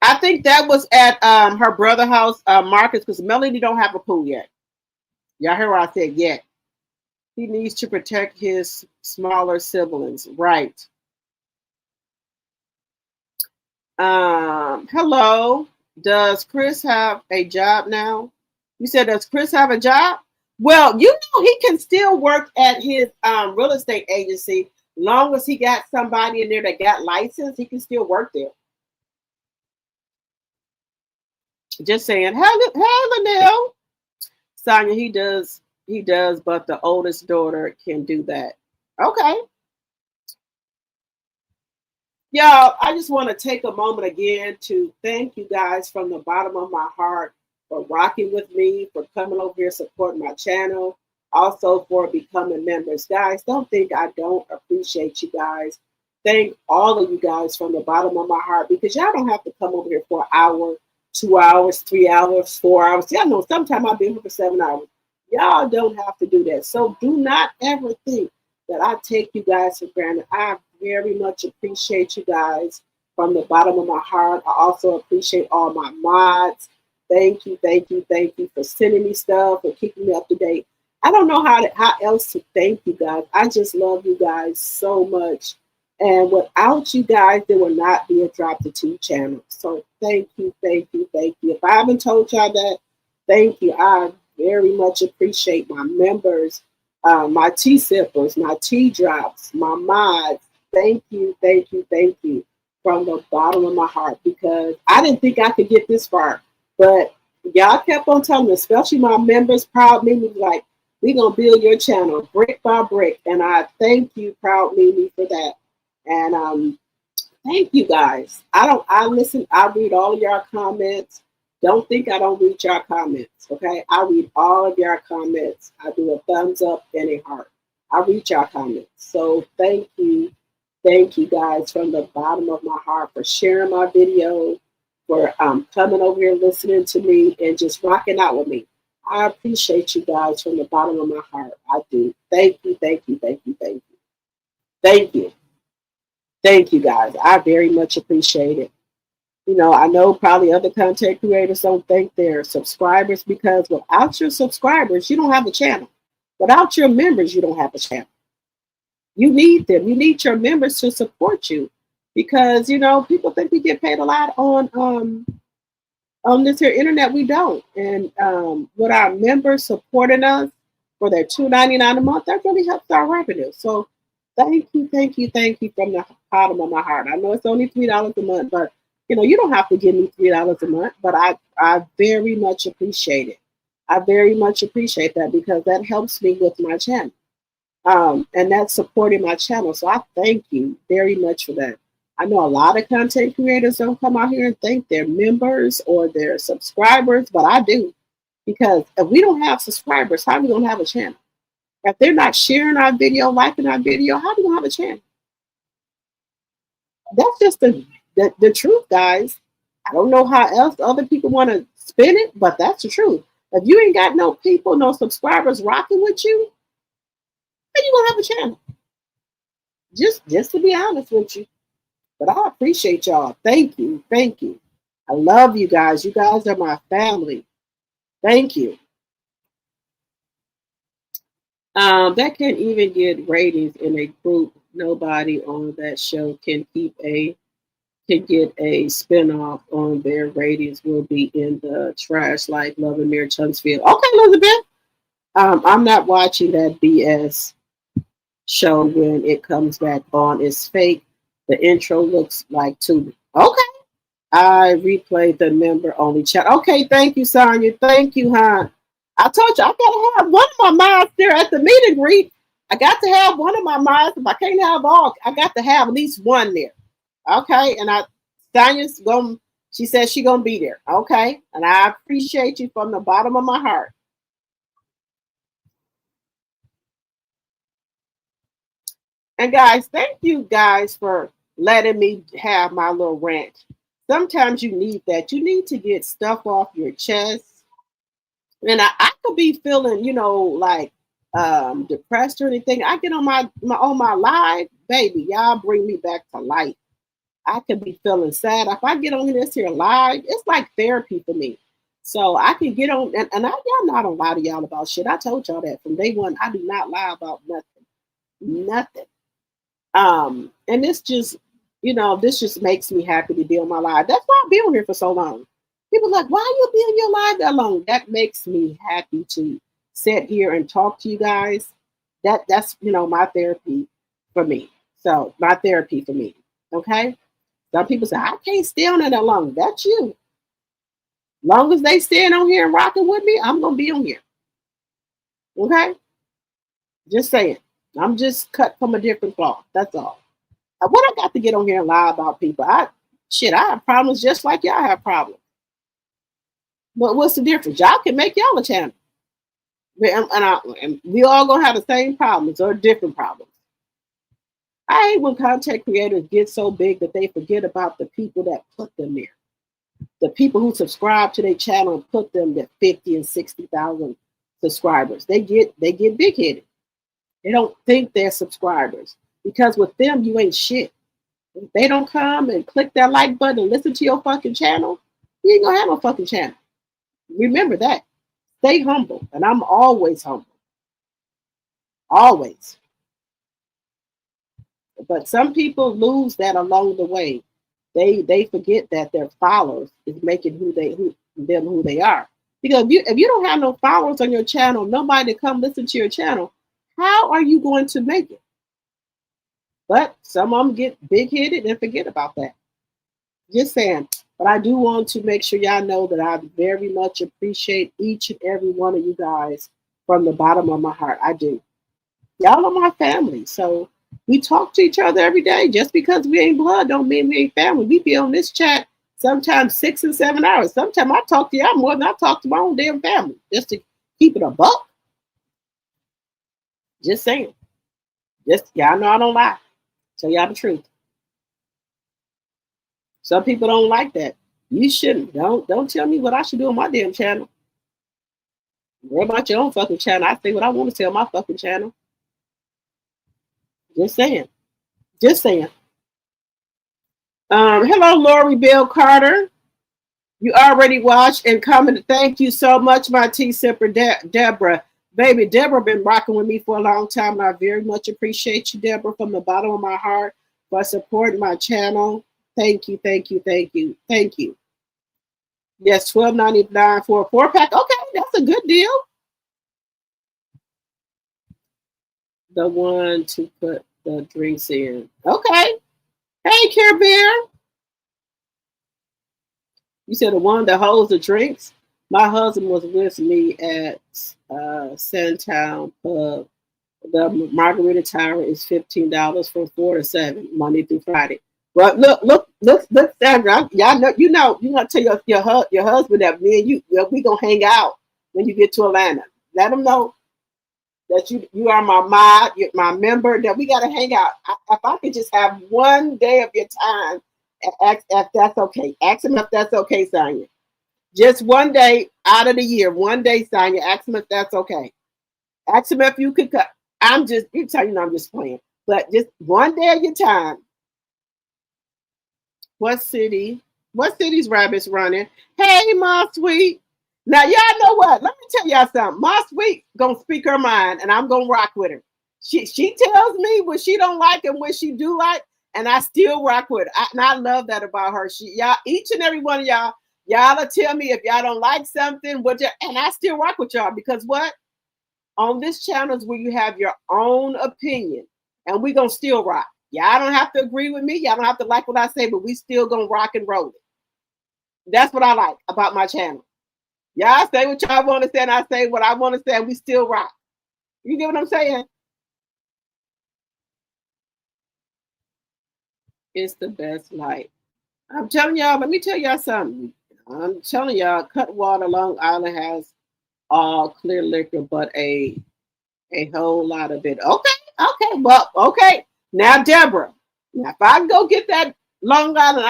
I think that was at her brother's house, Marcus, because Melanie don't have a pool yet. Y'all heard what I said, yet. He needs to protect his smaller siblings. Right. Hello. Does Chris have a job now? You said, does Chris have a job? Well, you know he can still work at his real estate agency. Long as he got somebody in there that got license, he can still work there. Just saying, hello, Linnell. Sonia, he does, but the oldest daughter can do that. Okay. Y'all, I just want to take a moment again to thank you guys from the bottom of my heart for rocking with me, for coming over here supporting my channel, also for becoming members. Guys, don't think I don't appreciate you guys. Thank all of you guys from the bottom of my heart, because y'all don't have to come over here for an hour, 2 hours, 3 hours, 4 hours. Y'all know sometimes I've been here for 7 hours. Y'all don't have to do that. So do not ever think that I take you guys for granted. I very much appreciate you guys from the bottom of my heart. I also appreciate all my mods. Thank you for sending me stuff and keeping me up to date. I don't know how else to thank you guys. I just love you guys so much. And without you guys, there will not be a Drop the Tea channel. So thank you. If I haven't told y'all that, thank you. I very much appreciate my members, my tea sippers, my tea drops, my mods. Thank you from the bottom of my heart, because I didn't think I could get this far. But y'all kept on telling me, especially my members, Proud Mimi, like, we're going to build your channel brick by brick. And I thank you, Proud Mimi, for that. And Thank you guys. I listen, I read all of your comments. Don't think I don't read your comments, okay? I read all of your comments. I do a thumbs up and a heart. I read your comments. So thank you. Thank you guys from the bottom of my heart for sharing my video, for coming over here listening to me and just rocking out with me. I appreciate you guys from the bottom of my heart. I do. Thank you, thank you, thank you, thank you. Thank you. Thank you guys. I very much appreciate it. You know, I know probably other content creators don't thank their subscribers because without your subscribers, you don't have a channel. Without your members, you don't have a channel. You need them. You need your members to support you because, you know, people think we get paid a lot on this here internet. We don't. And with our members supporting us for their $2.99 a month, that really helps our revenue. So thank you, thank you, thank you from the bottom of my heart. I know it's only $3 a month, but you know, you don't have to give me $3 a month, but I very much appreciate it. I very much appreciate that because that helps me with my channel. And that's supporting my channel. So I thank you very much for that. I know a lot of content creators don't come out here and thank their members or their subscribers, but I do. Because if we don't have subscribers, how are we going to have a channel? If they're not sharing our video, liking our video, how are we going to have a channel? That's just the truth, guys. I don't know how else other people want to spin it, but that's the truth. If you ain't got no people, no subscribers rocking with you, how you gonna have a channel? Just to be honest with you. But I appreciate y'all. Thank you. Thank you. I love you guys. You guys are my family. Thank you. That can't even get ratings in a group. Nobody on that show can get a spinoff on their ratings will be in the trash like Love and Mayor Chunsfield. Okay, Elizabeth. I'm not watching that BS show when it comes back on. It's fake. The intro looks like Tubi. Okay. I replayed the member only chat. Okay, thank you, Sonya. Thank you, hon. I told you I gotta have one of my mods there at the meet and greet. I got to have one of my mods. If I can't have all, I got to have at least one there. Okay, and Sonya's going. She says she's gonna be there. Okay, and I appreciate you from the bottom of my heart. And guys, thank you guys for letting me have my little rant. Sometimes you need that. You need to get stuff off your chest. And I could be feeling, you know, like depressed or anything. I get on my live, baby, y'all bring me back to life. I could be feeling sad. If I get on this here live, it's like therapy for me. So I can get on, and y'all know I don't lie to y'all about shit. I told y'all that from day one. I do not lie about nothing. And this just, you know, this just makes me happy to be on my live. That's why I've been on here for so long. People are like, why you be on your live that long? That makes me happy to sit here and talk to you guys. That's, you know, my therapy for me. So my therapy for me. Okay. Some people say, I can't stay on it that long. That's you. Long as they stand on here and rocking with me, I'm going to be on here. Okay. Just saying. I'm just cut from a different cloth. That's all. What I got to get on here and lie about people? I have problems just like y'all have problems. But what's the difference? Y'all can make y'all a channel. And we all gonna have the same problems or different problems. I hate when content creators get so big that they forget about the people that put them there. The people who subscribe to their channel and put them at 50 and 60,000 subscribers. They get big headed. They don't think they're subscribers because with them you ain't shit. If they don't come and click that like button and listen to your fucking channel, you ain't gonna have no fucking channel. Remember that. Stay humble. And I'm always humble. Always. But some people lose that along the way. They forget that their followers is making who they are. Because if you don't have no followers on your channel, nobody to come listen to your channel, how are you going to make it? But some of them get big-headed and forget about that. Just saying. But I do want to make sure y'all know that I very much appreciate each and every one of you guys from the bottom of my heart. I do. Y'all are my family. So We talk to each other every day. Just because we ain't blood don't mean we ain't family. We be on this chat sometimes 6 and 7 hours. Sometimes I talk to y'all more than I talk to my own damn family, just to keep it a buck. Just saying. Just y'all know I don't lie. Tell y'all the truth. Some people don't like that. You shouldn't. Don't tell me what I should do on my damn channel. Worry about your own fucking channel. I say what I want to say on my fucking channel. Just saying. Just saying. Hello, Lori Bill Carter. You already watched and commented. Thank you so much, my tea sipper, Deborah. Baby, Deborah been rocking with me for a long time, and I very much appreciate you, Deborah, from the bottom of my heart for supporting my channel. Thank you, thank you, thank you, thank you. Yes, $12.99 for a 4-pack. Okay, that's a good deal. The one to put the drinks in. Okay. Hey, Care Bear. You said the one that holds the drinks? My husband was with me at Sandtown Pub. The Margarita Tower is $15 from 4 to 7, Monday through Friday. But look, Sandra. Y'all know, you gotta tell your husband that me and you we gonna hang out when you get to Atlanta. Let him know that you are my member. That we gotta hang out. If I could just have one day of your time, if that's okay. Ask him if that's okay, Sonya. Just one day out of the year, one day, Sonya. Ask him if that's okay. Ask him if you could cut. I'm just playing. But just one day of your time. What city's rabbits running? Hey, Ma Sweet. Now y'all know what? Let me tell y'all something. Ma Sweet gonna speak her mind, and I'm gonna rock with her. She tells me what she don't like and what she do like, and I still rock with her. And I love that about her. Y'all, each and every one of y'all will tell me if y'all don't like something, and I still rock with y'all because what? On this channel is where you have your own opinion, and we gonna still rock. Y'all don't have to agree with me. Y'all don't have to like what I say, but we still gonna rock and roll it. That's what I like about my channel. Y'all say what y'all want to say, and I say what I want to say, and we still rock. You get what I'm saying? It's the best life. I'm telling y'all, let me tell y'all something. I'm telling y'all, Cutwater, Long Island has all clear liquor, but a whole lot of it. Okay, well, okay. Now, Deborah, now if I go get that Long Island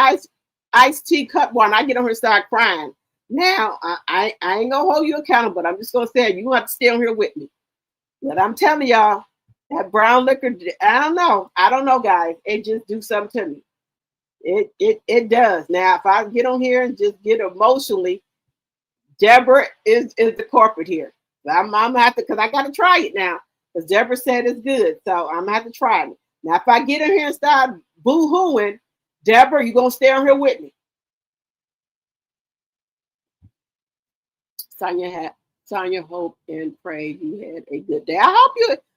iced tea Cutwater, I get on her and start crying. Now, I ain't gonna hold you accountable, but I'm just gonna say you have to stay on here with me. But I'm telling y'all, that brown liquor, I don't know, guys. It just do something to me. It does. Now, if I get on here and just get emotionally, Deborah is the corporate here. I'm gonna have to, because I gotta try it now. Because Deborah said it's good. So I'm gonna have to try it. Now, if I get in here and start boo-hooing, Deborah, you gonna stay on here with me. Sonya hope and prayed you had a good day. I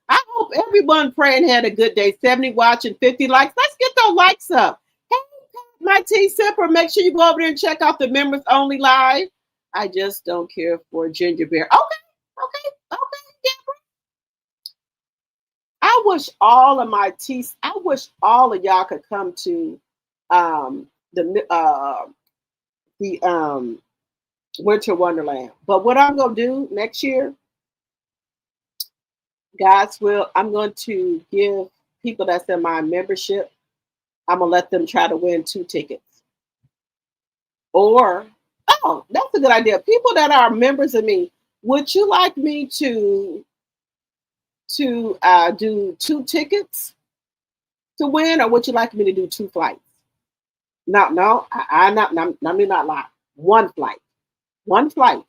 hope everyone praying had a good day. 70 watching, 50 likes. Let's get those likes up. Hey, my tea sipper, make sure you go over there and check out the members only live. I just don't care for ginger beer. Okay, Deborah. I wish all of y'all could come to the Winter Wonderland. But what I'm gonna do next year, God's will, I'm going to give people that's in my membership, I'm gonna let them try to win 2 tickets. Or, that's a good idea. People that are members of me, would you like me to do 2 tickets to win, or would you like me to do 2 flights? No, let me not lie. 1 flight. 1 flight.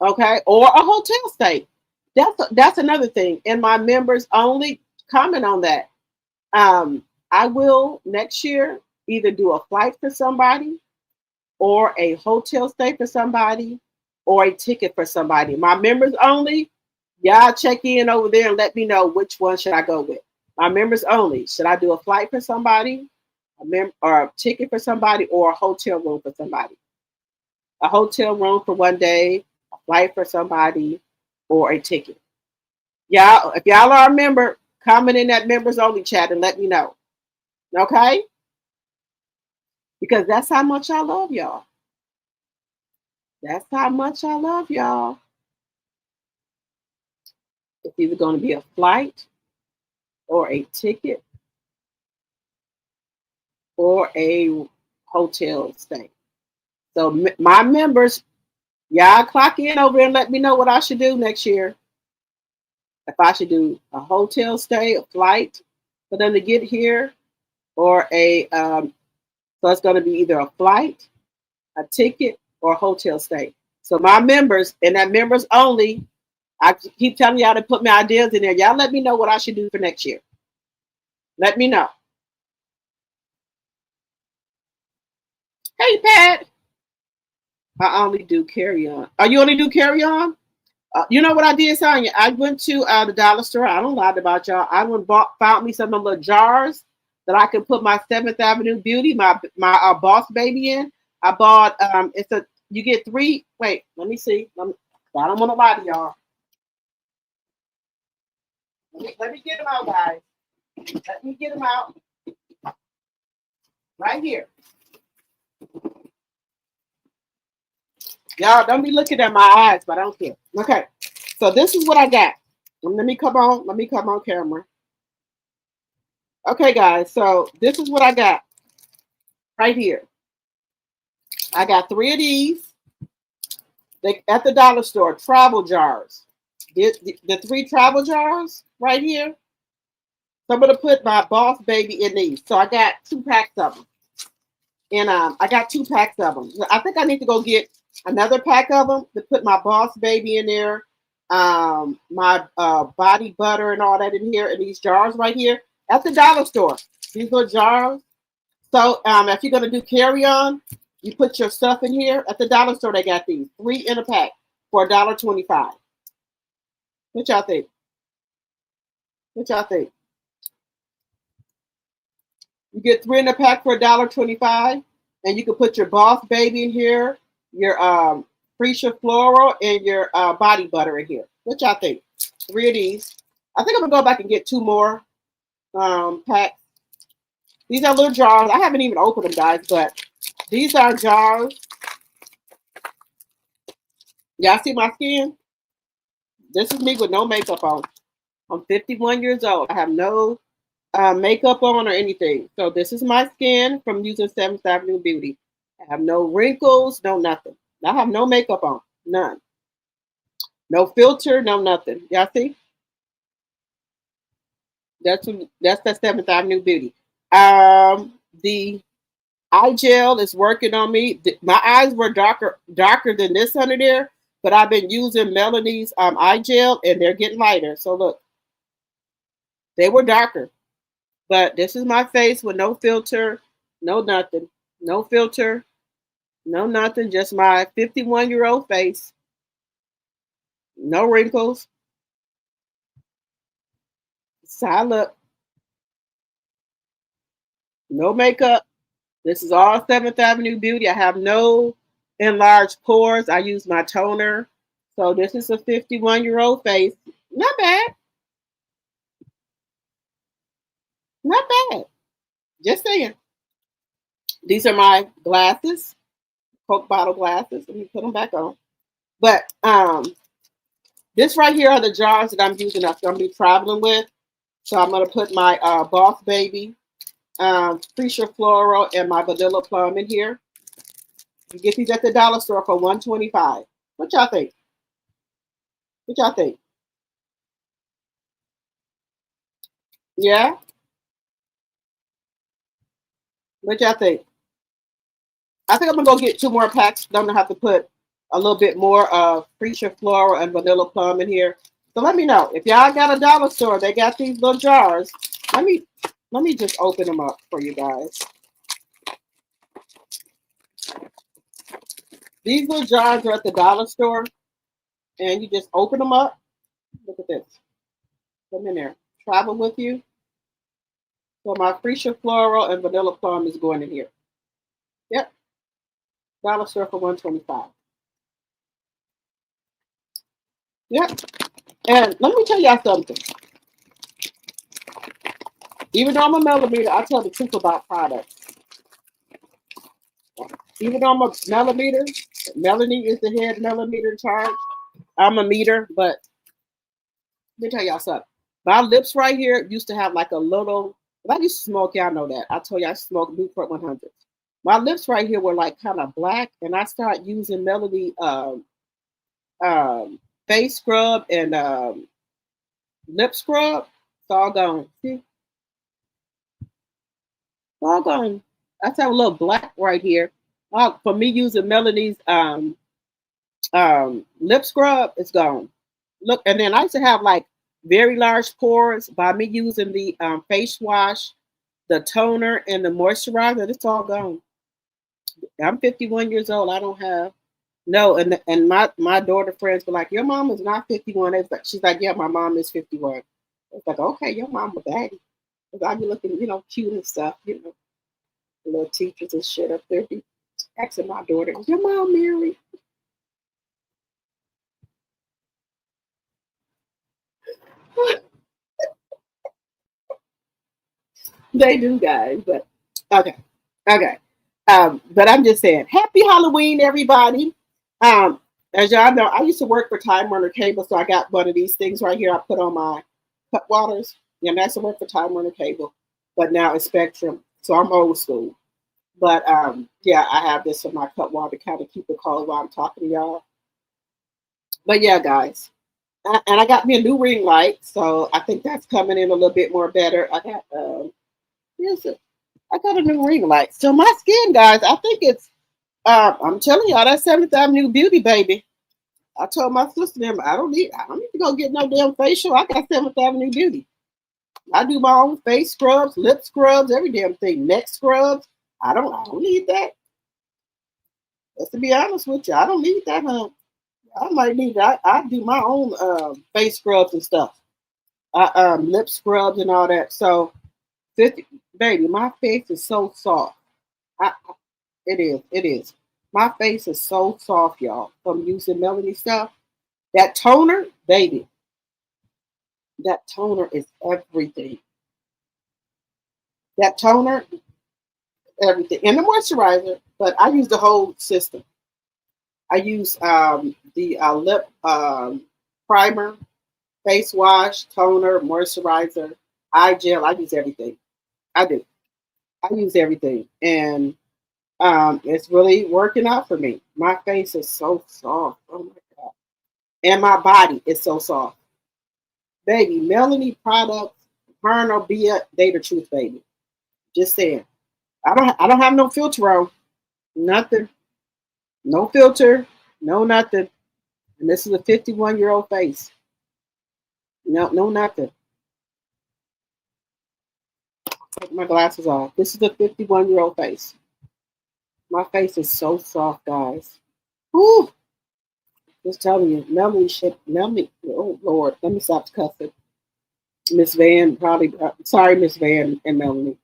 Okay, or a hotel stay. That's another thing. And my members only comment on that. I will next year either do a flight for somebody, or a hotel stay for somebody, or a ticket for somebody. My members only, y'all check in over there and let me know which one should I go with. My members only, should I do a flight for somebody, or a ticket for somebody, or a hotel room for somebody? A hotel room for 1 day, a flight for somebody, or a ticket. Y'all, if y'all are a member, comment in that members only chat and let me know. Okay? Because that's how much I love y'all. That's how much I love y'all. It's either going to be a flight or a ticket or a hotel stay. So my members, y'all clock in over and let me know what I should do next year. If I should do a hotel stay, a flight for them to get here, or so it's going to be either a flight, a ticket, or a hotel stay. So my members, and that members only, I keep telling y'all to put my ideas in there. Y'all let me know what I should do for next year. Let me know. Hey, Pat. I only do carry-on. Oh, you only do carry-on? You know what I did, Sonya? I went to the dollar store. I don't lie about y'all. I went found me some of the little jars that I can put my 7th Avenue Beauty, my Boss Baby in. I bought you get 3. Wait, let me see. I don't want to lie to y'all. Let me get them out, guys. Let me get them out. Right here. Y'all don't be looking at my eyes, but I don't care. Okay. So this is what I got. Let me come on camera. Okay, guys. So this is what I got right here. I got 3 of these. At the dollar store, travel jars. The 3 travel jars right here. So I'm gonna put my Boss Baby in these. So I got 2 packs of them. And I got 2 packs of them. I think I need to go get another pack of them to put my Boss Baby in there, my body butter and all that in here, in these jars right here at the dollar store. These little jars. So if you're gonna do carry-on, you put your stuff in here. At the dollar store, they got these 3 in a pack for $1.25. What y'all think? What y'all think? You get 3 in a pack for $1.25, and you can put your Boss Baby in here, your Freesia Floral, and your body butter in here. What y'all think? 3 of these. I think I'm gonna go back and get 2 more packs. These are little jars. I haven't even opened them, guys, but these are jars. Y'all see my skin? This is me with no makeup on. I'm 51 years old. I have no makeup on or anything. So this is my skin from using 7th Avenue Beauty. I have no wrinkles, no nothing. I have no makeup on, none. No filter, no nothing. Y'all see? That's the 7th Avenue Beauty. The eye gel is working on me. My eyes were darker than this under there, but I've been using Melanie's eye gel, and they're getting lighter. So look, they were darker. But this is my face with no filter, no nothing. No filter, no nothing. Just my 51-year-old face. No wrinkles. So I look. No makeup. This is all 7th Avenue Beauty. I have no enlarged pores. I use my toner. So this is a 51-year-old face. Not bad. Not bad. Just saying. These are my glasses, Coke bottle glasses. Let me put them back on. But this right here are the jars that I'm using. I'm going to be traveling with. So I'm going to put my Boss Baby, Freesia Floral, and my Vanilla Plum in here. You get these at the dollar store for $1.25. What y'all think? What y'all think? Yeah? What y'all think? I think I'm gonna go get 2 more packs. I'm gonna have to put a little bit more of Freesia Floral and Vanilla Plum in here. So let me know if y'all got a dollar store. They got these little jars. Let me just open them up for you guys. These little jars are at the dollar store, and you just open them up. Look at this. Put them in there. Travel with you. So my Freesia Floral and Vanilla Plum is going in here. Yep. Dollar store for $1.25. Yep. And let me tell y'all something. Even though I'm a millimeter, I tell the truth about products. Even though I'm a millimeter, Melanie is the head millimeter in charge. I'm a meter, but let me tell y'all something. My lips right here used to have like a little. If I used to smoke, y'all know that. I told you I smoked Newport 100. My lips right here were like kind of black, and I started using Melody face scrub and lip scrub. It's all gone. See, it's all gone. That's have a little black right here. For me using Melody's lip scrub, it's gone. Look, and then I used to have like very large pores by me using the face wash, the toner, and the moisturizer. It's all gone. I'm 51 years old. I don't have no, and my daughter friends were like, "Your mom is not 51." She's like, "Yeah, my mom is 51." It's like, "Okay, your mom a baddie." Because I be looking, cute and stuff, little teachers and shit up there be asking my daughter, "Is your mom married?" They do, guys, but okay, okay. But I'm just saying, happy Halloween, everybody. Um, as y'all know, I used to work for Time Warner Cable, so I got one of these things right here. I put on my cut waters. Yeah, and that's to work for Time Warner Cable, but now it's Spectrum, so I'm old school. But yeah, I have this in my cut water to kind of keep it cold while I'm talking to y'all. But yeah, guys, and I got me a new ring light, so I think that's coming in a little bit more better. I got yes, I got a new ring light. So my skin, guys, I think it's. I'm telling y'all, that 7th Avenue Beauty, baby. I told my sister them I don't need to go get no damn facial. I got 7th Avenue Beauty. I do my own face scrubs, lip scrubs, every damn thing, neck scrubs. I don't need that. Just to be honest with you, I don't need that, huh? I might need that. I do my own face scrubs and stuff. Lip scrubs and all that. So 50, baby, my face is so soft. It is. It is. My face is so soft, y'all, from using Melody stuff. That toner, baby, that toner is everything. That toner, everything. And the moisturizer, but I use the whole system. I use the lip primer, face wash, toner, moisturizer, eye gel. I use everything. I do. I use everything. And it's really working out for me. My face is so soft. Oh my God. And my body is so soft. Baby, Melanie products, her or Bia, they the truth, baby. Just saying. I don't have no filter on. Nothing. No filter. No nothing. And this is a 51-year-old face. No nothing. Take my glasses off. This is a 51-year-old face. My face is so soft, guys. Whew. Just telling you, Melanie, oh Lord, let me stop cussing. Miss Van, probably, sorry, Miss Van and Melanie.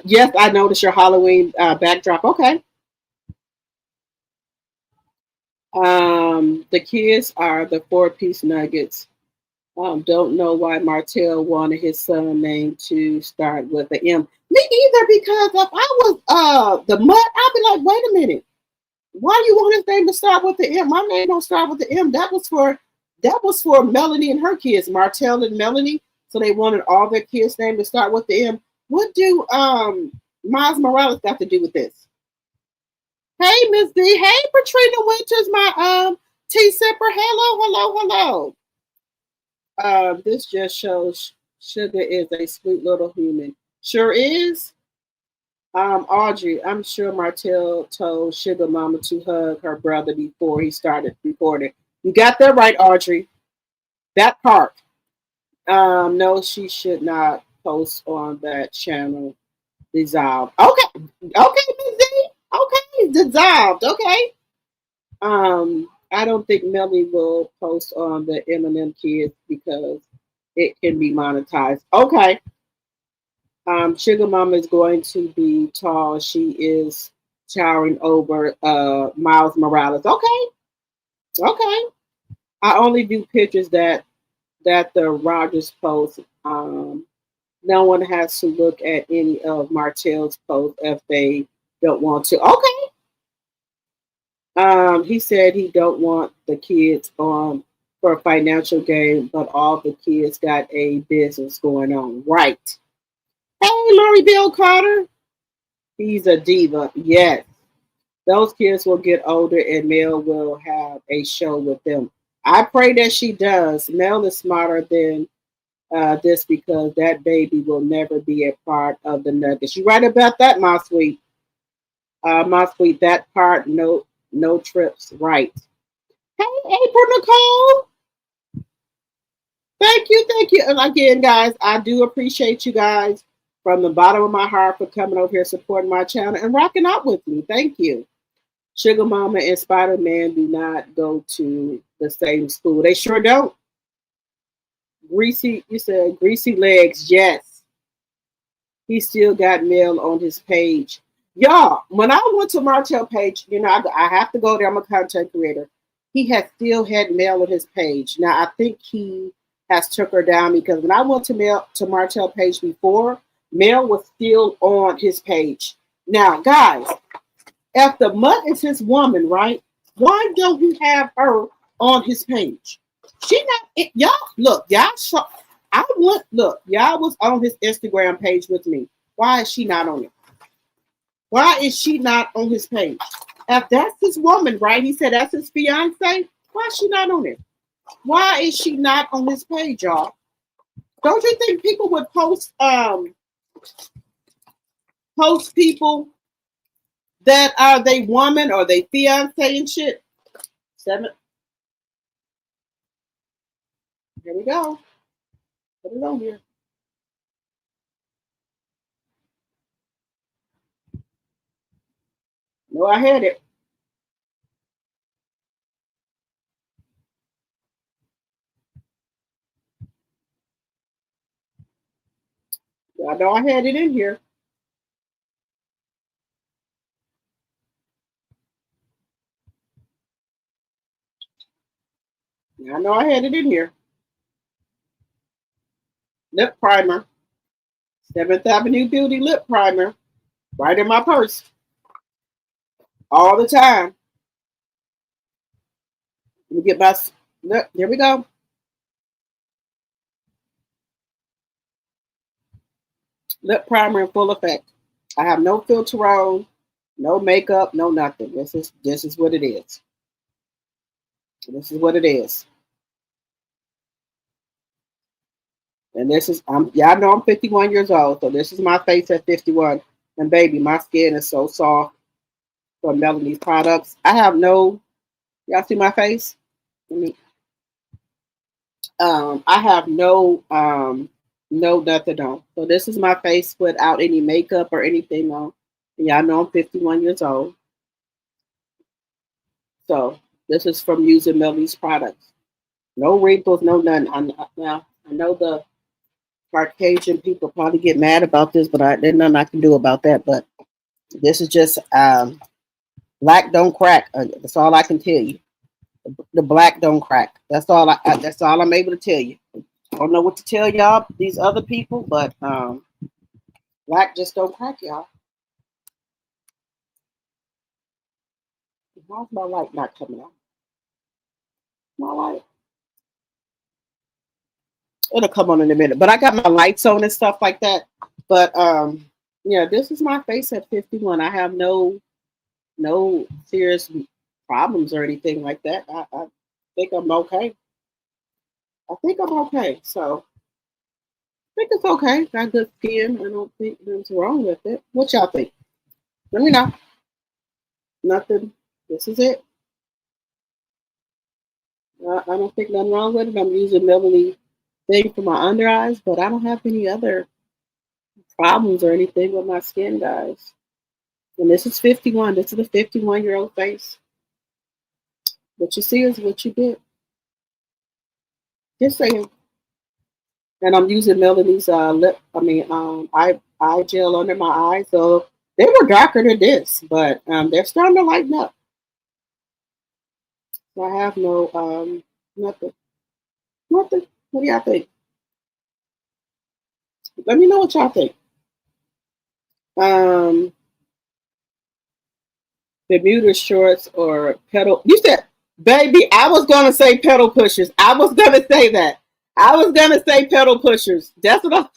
Yes, I noticed your Halloween backdrop. Okay. The kids are the 4-piece nuggets. Don't know why Martell wanted his son name to start with an M. Me either, because if I was the mutt, I'd be like, wait a minute. Why you want his name to start with the M? My name don't start with the M. That was for Melanie and her kids, Martell and Melanie. So they wanted all their kids' name to start with the M. What do Miles Morales got to do with this? Hey, Miss D. Hey, Patrina Winters, my tea sipper. Hello. This just shows Sugar is a sweet little human. Sure is. Audrey, I'm sure Martell told Sugar Mama to hug her brother before he started recording. You got that right, Audrey. That part. No, she should not post on that channel. Dissolved. Okay, Miss D. Okay, dissolved. Okay. I don't think Melly will post on the Eminem kids because it can be monetized. Okay. Sugar Mama is going to be tall. She is towering over Miles Morales. Okay. I only do pictures that the Rogers post. No one has to look at any of Martell's posts if they don't want to. Okay. He said he don't want the kids on for a financial gain, but all the kids got a business going on. Right. Hey, Lori Bill Carter. He's a diva. Yes. Those kids will get older and Mel will have a show with them. I pray that she does. Mel is smarter than this because that baby will never be a part of the Nuggets. You right about that, my sweet. My sweet, that part, no trips, right. Hey, April Nicole. Thank you, thank you. And again, guys, I do appreciate you guys from the bottom of my heart for coming over here, supporting my channel, and rocking out with me. Thank you. Sugar Mama and Spider Man do not go to the same school. They sure don't. Greasy, you said greasy legs. Yes, he still got mail on his page. Y'all, when I went to Martell page, you know, I have to go there. I'm a content creator. He has still had mail on his page. Now I think he has took her down because when I went to Martell page before, mail was still on his page. Now, guys, if the mutt is his woman, right? Why don't he have her on his page? She not y'all look, y'all saw I want look, y'all was on his Instagram page with me. Why is she not on it? Why is she not on his page? If that's his woman, right? He said that's his fiance. Why is she not on it? Why is she not on his page, y'all? Don't you think people would post people that are they woman or they fiance and shit? 7. Here we go. Put it on here. No, I had it. I know I had it in here. I know I had it in here. Lip primer. 7th Avenue Beauty lip primer. Right in my purse. All the time. Let me get my look. There we go. Lip primer in full effect. I have no filter on, no makeup, no nothing. This is what it is. This is what it is. And this is y'all know I'm 51 years old, so this is my face at 51. And baby, my skin is so soft from Melanie's products. I have no y'all see my face? Let me I have no nothing on. So this is my face without any makeup or anything on. And y'all know I'm 51 years old. So this is from using Melanie's products. No wrinkles, no none. Now I know the Caucasian people probably get mad about this, but there's nothing I can do about that. But this is just black don't crack. That's all I can tell you. The black don't crack. That's all. That's all I'm able to tell you. I don't know what to tell y'all, these other people, but black just don't crack, y'all. Why's my light not coming on? My light. It'll come on in a minute. But I got my lights on and stuff like that. But yeah, this is my face at 51. I have no serious problems or anything like that. I think I'm okay. I think I'm okay. So I think it's okay. Got good skin. I don't think there's wrong with it. What y'all think? Let me know. Nothing. This is it. I don't think nothing wrong with it. I'm using Melanie thing for my under eyes, but I don't have any other problems or anything with my skin, guys. And this is 51. This is a 51-year-old face. What you see is what you get. Just saying. And I'm using Melanie's eye gel under my eyes. So they were darker than this, but they're starting to lighten up. So I have no nothing. Nothing. What do y'all think? Let me know what y'all think. Um, Bermuda shorts or pedal. You said, baby, I was gonna say pedal pushers. I was gonna say that. I was gonna say pedal pushers. That's what I.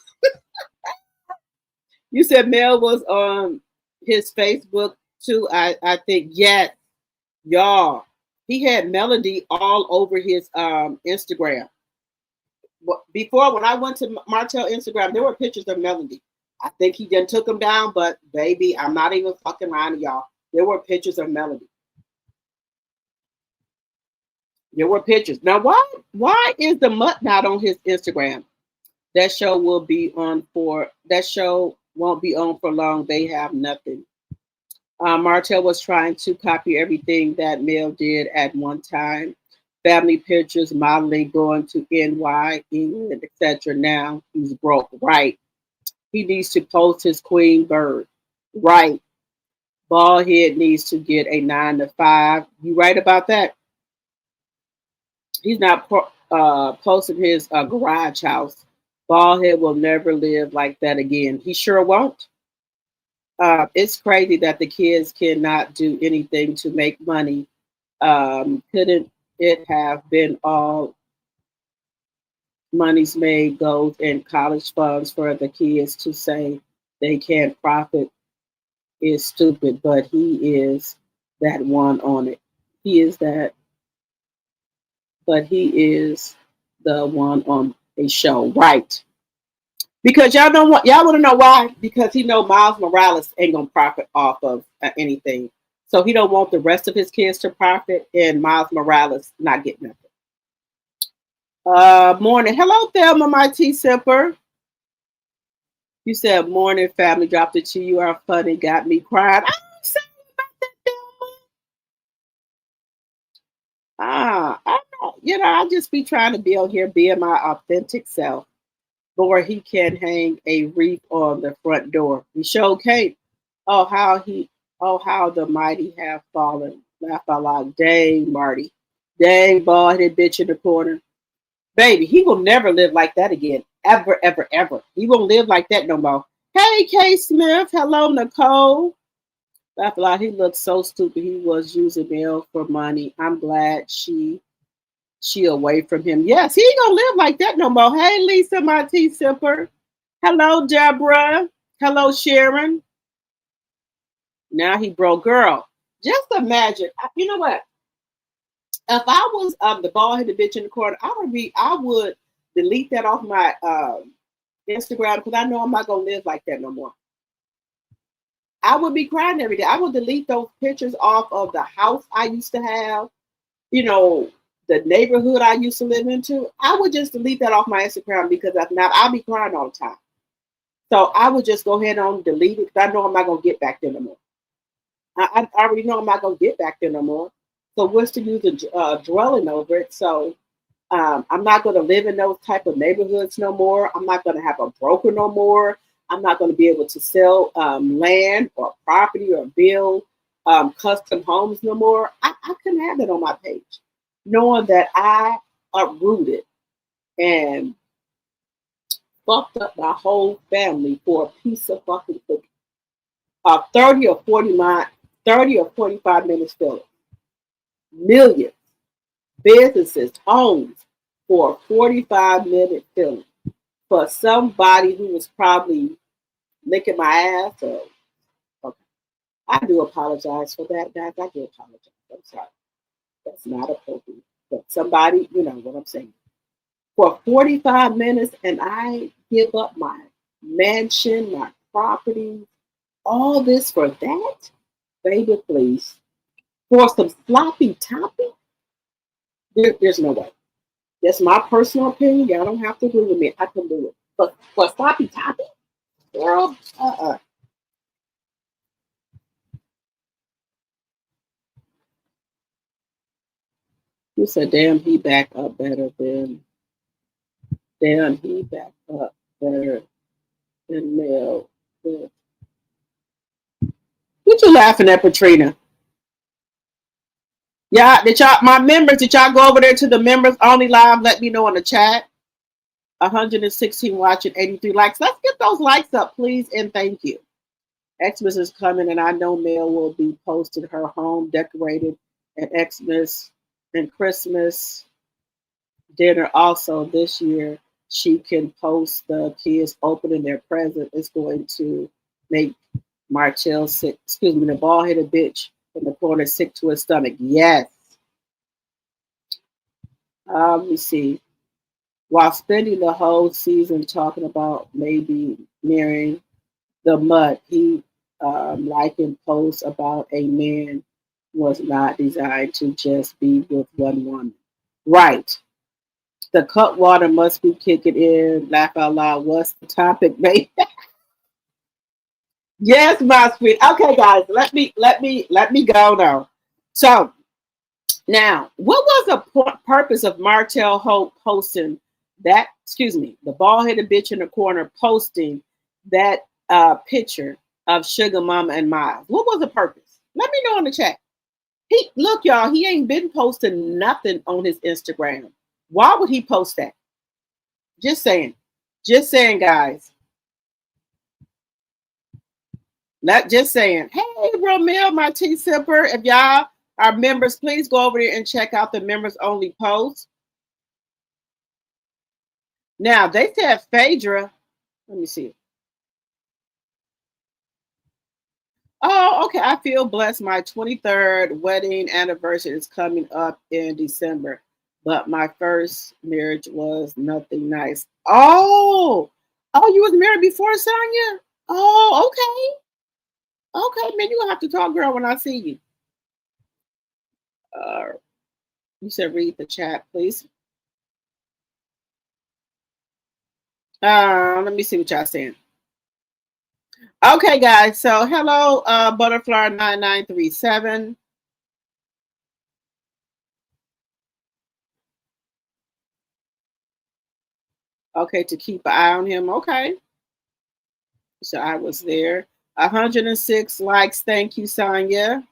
You said Mel was on his Facebook too. I think yes, y'all. He had Melody all over his Instagram. Before, when I went to Martell Instagram, there were pictures of Melody. I think he then took them down, but baby, I'm not even fucking lying to y'all. There were pictures of Melody. There were pictures. Now, why is the mutt not on his Instagram? That show will be on for that show won't be on for long. They have nothing. Martell was trying to copy everything that Mel did at one time. Family pictures, modeling, going to NY, England, etc. Now he's broke. Right. He needs to post his queen bird. Right. Bald head needs to get a 9 to 5. You right about that? He's not posting his garage house. Baldhead will never live like that again. He sure won't. It's crazy that the kids cannot do anything to make money. Couldn't it have been all money's made goes in college funds for the kids to say they can't profit is stupid, but he is that one on it. He is that, but he is the one on a show, right? Because y'all want to know why? Because he know Miles Morales ain't gonna profit off of anything, so he don't want the rest of his kids to profit, and Miles Morales not getting nothing. Morning, hello Thelma, my T Simper. You said morning, family dropped it to you. Are funny, got me crying. I'm sorry about that, Thelma. I know, I just be trying to be out here being my authentic self. Lord, he can hang a wreath on the front door. He sure can't. Oh, how the mighty have fallen. Laugh out loud. Dang, Marty. Dang, bald-headed bitch in the corner. Baby, he will never live like that again. Ever, ever, ever. He won't live like that no more. Hey, K. Smith. Hello, Nicole. Laugh out loud. He looked so stupid. He was using Mel for money. I'm glad she away from him. Yes, he ain't gonna live like that no more. Hey, Lisa, my T Simper. Hello, Deborah. Hello, Sharon. Now he broke. Girl, just imagine. You know what? If I was the bald-headed bitch in the corner, I would delete that off my Instagram because I know I'm not gonna live like that no more. I would be crying every day. I would delete those pictures off of the house I used to have. The neighborhood I used to live into, I would just delete that off my Instagram because if not, I'll be crying all the time. So I would just go ahead and delete it because I know I'm not going to get back there no more. I already know I'm not going to get back there no more. So what's the use of dwelling over it? So I'm not going to live in those type of neighborhoods no more. I'm not going to have a broker no more. I'm not going to be able to sell land or property or build custom homes no more. I couldn't have that on my page. Knowing that I uprooted and fucked up my whole family for a piece of fucking cookie. 30 or 45 minutes filler. Millions, businesses, homes for a 45-minute filler. For somebody who was probably licking my ass. Okay. I do apologize for that, guys. I do apologize. I'm sorry. That's not appropriate. But somebody, you know what I'm saying. For 45 minutes, and I give up my mansion, my property, all this for that? Baby, please. For some sloppy topping? There's no way. That's my personal opinion. Y'all don't have to agree with me. I can do it. But for sloppy topping? Girl, You said, damn, he back up better than Mel. What you laughing at, Patrina? Yeah, my members, did y'all go over there to the members only live? Let me know in the chat. 116 watching, 83 likes. Let's get those likes up, please, and thank you. Xmas is coming, and I know Mel will be posting her home decorated at Xmas and Christmas dinner. Also, this year, she can post the kids opening their present. It's going to make Martell sick. Excuse me, the bald-headed bitch in the corner sick to his stomach. Yes. Let me see. While spending the whole season talking about maybe marrying the mud, he likened posts about a man was not designed to just be with one woman. Right. The cut water must be kicking in. Laugh out loud. What's the topic, babe? Yes, my sweet. Okay, guys, let me go now. So now, what was the purpose of Martell Holt posting that? Excuse me, the bald-headed bitch in the corner posting that picture of Sugar Mama and Miles. What was the purpose? Let me know in the chat. He look, y'all. He ain't been posting nothing on his Instagram. Why would he post that? Just saying. Just saying, guys. Not just saying. Hey, Romel, my tea sipper. If y'all are members, please go over there and check out the members only post. Now they said Phadra. Let me see. Oh, okay. I feel blessed. My 23rd wedding anniversary is coming up in December, but my first marriage was nothing nice. Oh, you was married before, Sonya? Oh, okay. Okay, man, you gonna have to talk, girl, when I see you. You said read the chat, please. Let me see what y'all saying. Okay, guys. So hello, Butterfly 9937. Okay, to keep an eye on him. Okay. So I was there. 106 likes. Thank you, Sonya.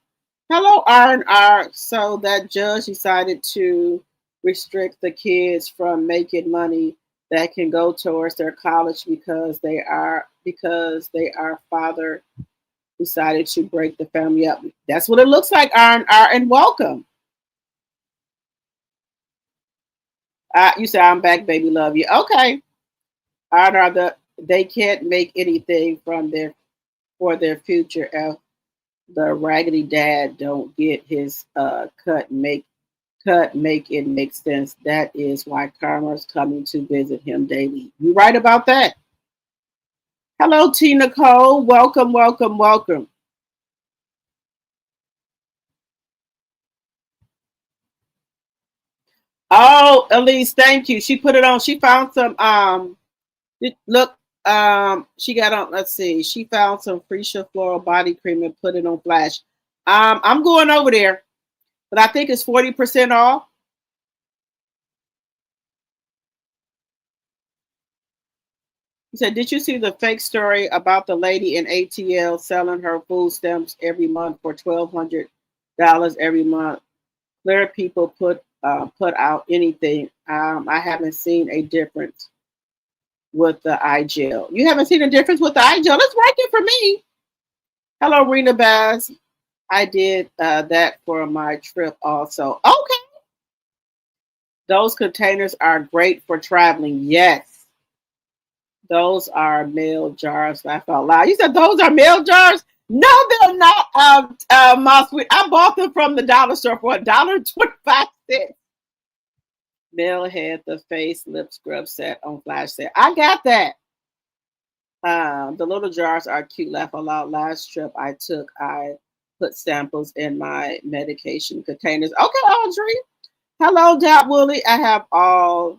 Hello, R&R. So that judge decided to restrict the kids from making money that can go towards their college because their father decided to break the family up. That's what it looks like, R&R, and welcome. You said I'm back, baby, love you. Okay. R&R, they can't make anything for their future if the raggedy dad don't get his cut, make it make sense. That is why Karma's coming to visit him daily. You right about that. Hello, T. Nicole. Welcome, welcome, welcome. Oh, Elise, thank you. She put it on. She found some look, she got on, let's see. She found some Freesia floral body cream and put it on Flash. I'm going over there, but I think it's 40% off. He said, did you see the fake story about the lady in ATL selling her food stamps every month for $1,200 every month? Clear people put out anything. I haven't seen a difference with the eye gel. You haven't seen a difference with the eye gel? It's working for me. Hello, Rena Bass. I did that for my trip also. Okay. Those containers are great for traveling. Yes. Those are mail jars. Laugh out loud. You said those are mail jars? No, they're not. My sweet. I bought them from the dollar store for $1.25. Mel had the face lip scrub set on Flash set. I got that. The little jars are cute. Laugh out loud. Last trip I took, I put samples in my medication containers. Okay, Audrey. Hello, Dad Willie. I have all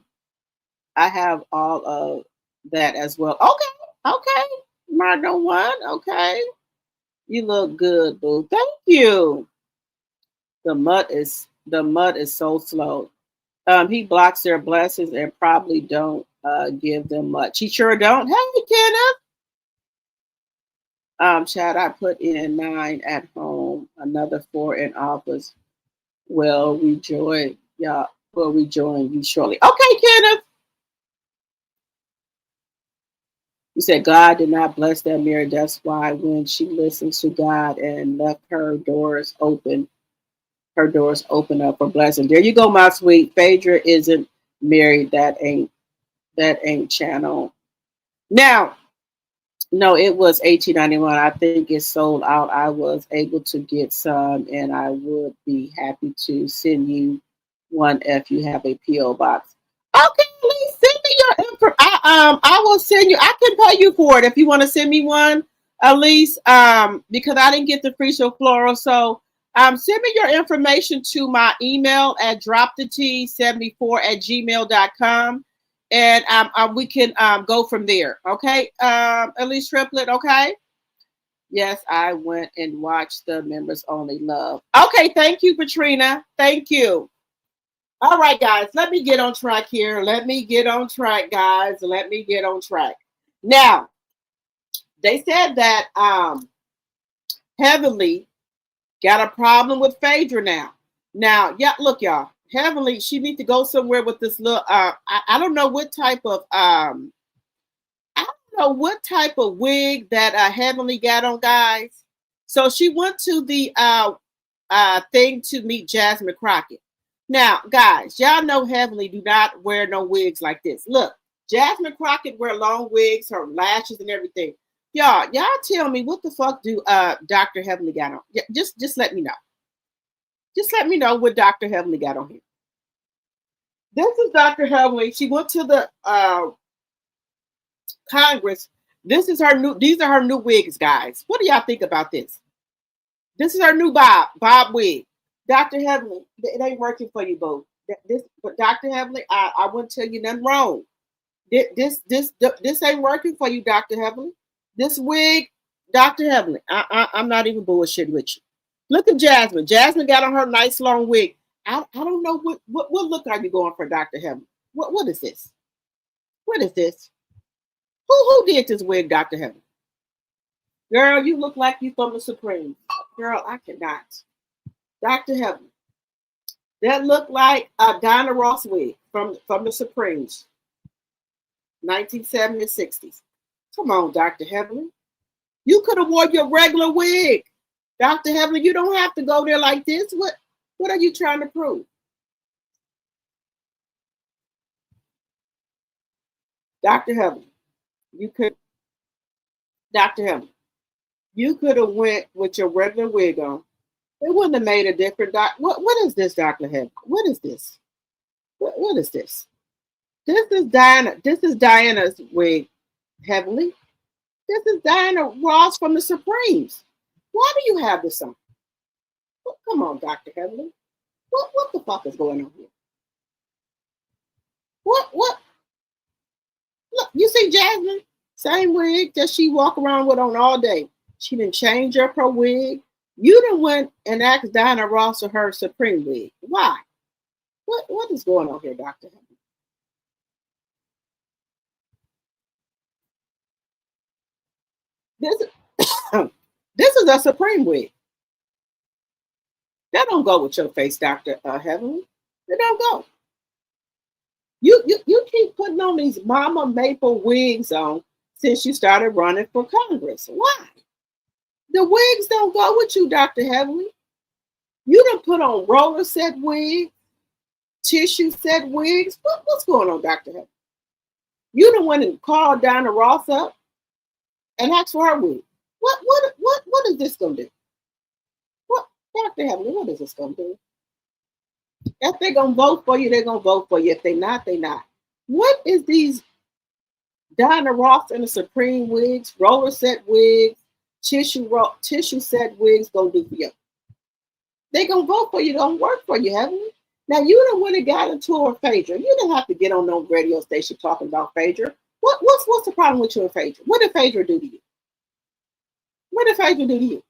of that as well. Okay. Marno one. Okay. You look good, boo. Thank you. The mud is so slow. He blocks their blessings and probably don't give them much. He sure don't. Hey, Kenneth. Chad, I put in 9 at home, another 4 in office. We'll rejoin you shortly. Okay, Kenneth. You said God did not bless that marriage. That's why when she listened to God and left her doors open up for blessing. There you go, my sweet. Phadra isn't married. That ain't channel. Now, no, it was 1891. I think it sold out. I was able to get some, and I would be happy to send you one if you have a PO box. Okay, please send me your info. I will send you. I can pay you for it if you want to send me one, at least. Because I didn't get the free show floral. So send me your information to my email at droptheT74@gmail.com, and we can go from there. Okay, Elise Triplet. Okay. Yes, I went and watched the members only love. Okay, thank you, Katrina. Thank you. All right, guys, let me get on track here. Let me get on track, guys. Let me get on track. Now, they said that Heavenly got a problem with Phadra now. Now, yeah, look, y'all. Heavenly, she needs to go somewhere with this little. I don't know what type of I don't know what type of wig that Heavenly got on, guys. So she went to the thing to meet Jasmine Crockett. Now, guys, y'all know Heavenly do not wear no wigs like this. Look, Jasmine Crockett wear long wigs, her lashes and everything. Y'all tell me what the fuck do Dr. Heavenly got on? Yeah, just let me know. Just let me know what Dr. Heavenly got on here. This is Dr. Heavenly. She went to the Congress. These are her new wigs, guys. What do y'all think about this? This is her new Bob wig. Dr. Heavenly, it ain't working for you both. But Dr. Heavenly, I wouldn't tell you nothing wrong. This ain't working for you, Dr. Heavenly. This wig, Dr. Heavenly, I'm not even bullshitting with you. Look at Jasmine. Jasmine got on her nice long wig. I don't know what look are you going for, Dr. Heavenly? What is this? What is this? Who did this wig, Dr. Heavenly? Girl, you look like you from the Supreme. Girl, I cannot. Dr. Heavenly. That looked like a Donna Ross wig from the Supremes. 1970s, 60s. Come on, Dr. Heavenly. You could have worn your regular wig. Dr. Heavenly, you don't have to go there like this. What are you trying to prove? Dr. Heavenly, Dr. Heavenly, you could have went with your regular wig on. It wouldn't have made a difference. What is this, Dr. Heavenly? What is this? What is this? This is Diana. This is Diana's wig, Heavenly. This is Diana Ross from the Supremes. Why do you have this on? Come on, Dr. Heavenly. What the fuck is going on here? What? Look, you see Jasmine? Same wig that she walk around with on all day. She didn't change up her wig. You done went and asked Diana Ross for her Supreme wig. Why? What is going on here, Dr. Heavenly? This is a Supreme wig. That don't go with your face, Dr. Heavenly. It don't go. You keep putting on these Mama Maple wigs on since you started running for Congress. Why? The wigs don't go with you, Dr. Heavenly. You done put on roller set wigs, tissue set wigs. What's going on, Dr. Heavenly? You done went and called Diana Ross up and asked for her wig. What is this gonna do? What, Dr. Heavenly, what is this gonna do? If they're gonna vote for you, they're gonna vote for you. If they're not, they're not. What is these Diana Ross and the Supreme wigs, roller set wigs, tissue set wigs gonna do for you? They gonna vote for you, don't work for you, haven't you? Now you don't want to got into a Phadra. You don't have to get on no radio station talking about Phadra. What's the problem with you and Phadra? What did Phadra do to you? What did Phadra do to you?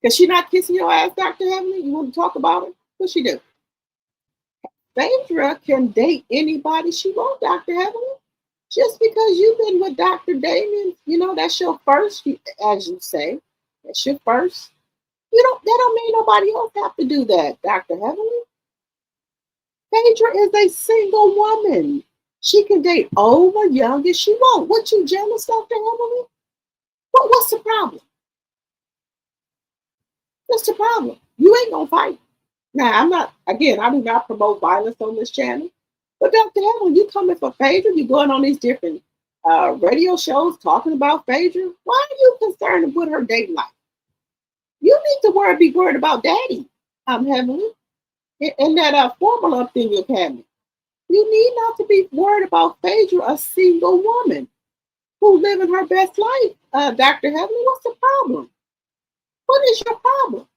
Is she not kissing your ass, Dr. Heavenly? You want to talk about it? What she do? Phadra can date anybody she wants, Dr. Heavenly. Just because you've been with Dr. Damon, that's your first, as you say. That's your first. That don't mean nobody else have to do that, Dr. Heavenly. Phadra is a single woman. She can date old or young as she wants. What you jealous, Dr. Heavenly? What's the problem? What's the problem? You ain't gonna fight. Now, I'm not, again, I do not promote violence on this channel. But Dr. Heavenly, you coming for Phadra, you're going on these different radio shows talking about Phadra. Why are you concerned with her dating life? You need to be worried about daddy, Heavenly, and that formula up in your cabinet. You need not to be worried about Phadra, a single woman who's living her best life. Dr. Heavenly, what's the problem? What is your problem?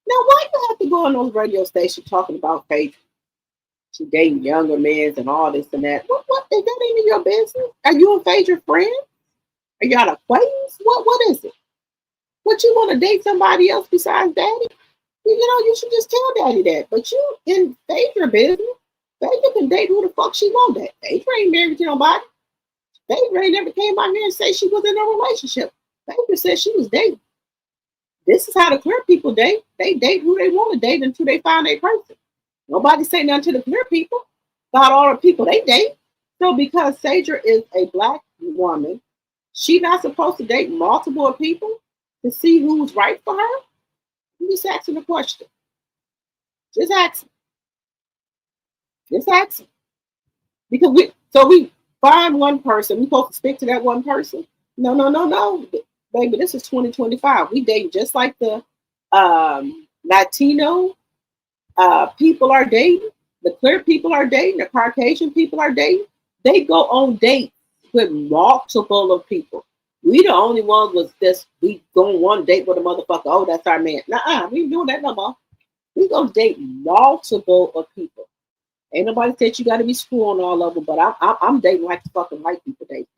Now, why you have to go on those radio stations talking about Phadra? She dating younger men and all this and that. What is that even your business? Are you and Phadra friends? Are y'all acquaintance? What is it? What, you want to date somebody else besides daddy? You know, you should just tell daddy that. But you in Phadra business. Phadra can date who the fuck she want that. Phadra ain't married to nobody. Phadra ain't never came out here and say she was in a relationship. Phadra said she was dating. This is how the clear people date. They date who they want to date until they find a person. Nobody say nothing to the clear people about all the people they date. So because Phadra is a black woman, she not supposed to date multiple people to see who's right for her? I'm just asking a question. Just asking. Just asking. Because we find one person, we supposed to stick to that one person. No. Baby, this is 2025. We date just like the Latino people are dating, the clear people are dating, the Caucasian people are dating. They go on dates with multiple of people. We the only ones was this, we go on one date with a motherfucker. Oh, that's our man. Nuh-uh, we ain't doing that no more. We gonna date multiple of people. Ain't nobody said you gotta be screwing all of them, but I'm dating like the fucking white people date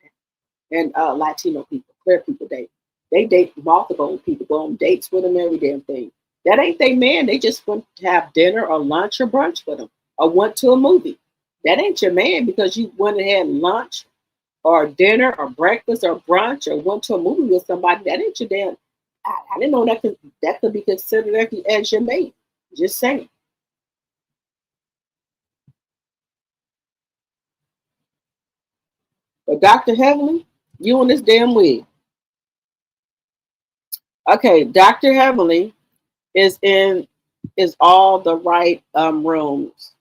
and Latino people, clear people date. They date multiple people, go on dates with them, every damn thing. That ain't they man. They just want to have dinner or lunch or brunch with them or went to a movie. That ain't your man because you went and had lunch or dinner or breakfast or brunch or went to a movie with somebody. That ain't your damn. I didn't know that could be considered as your mate. Just saying. But Dr. Heavenly, you in this damn wig. Okay, Dr. Heavenly is all the right rooms.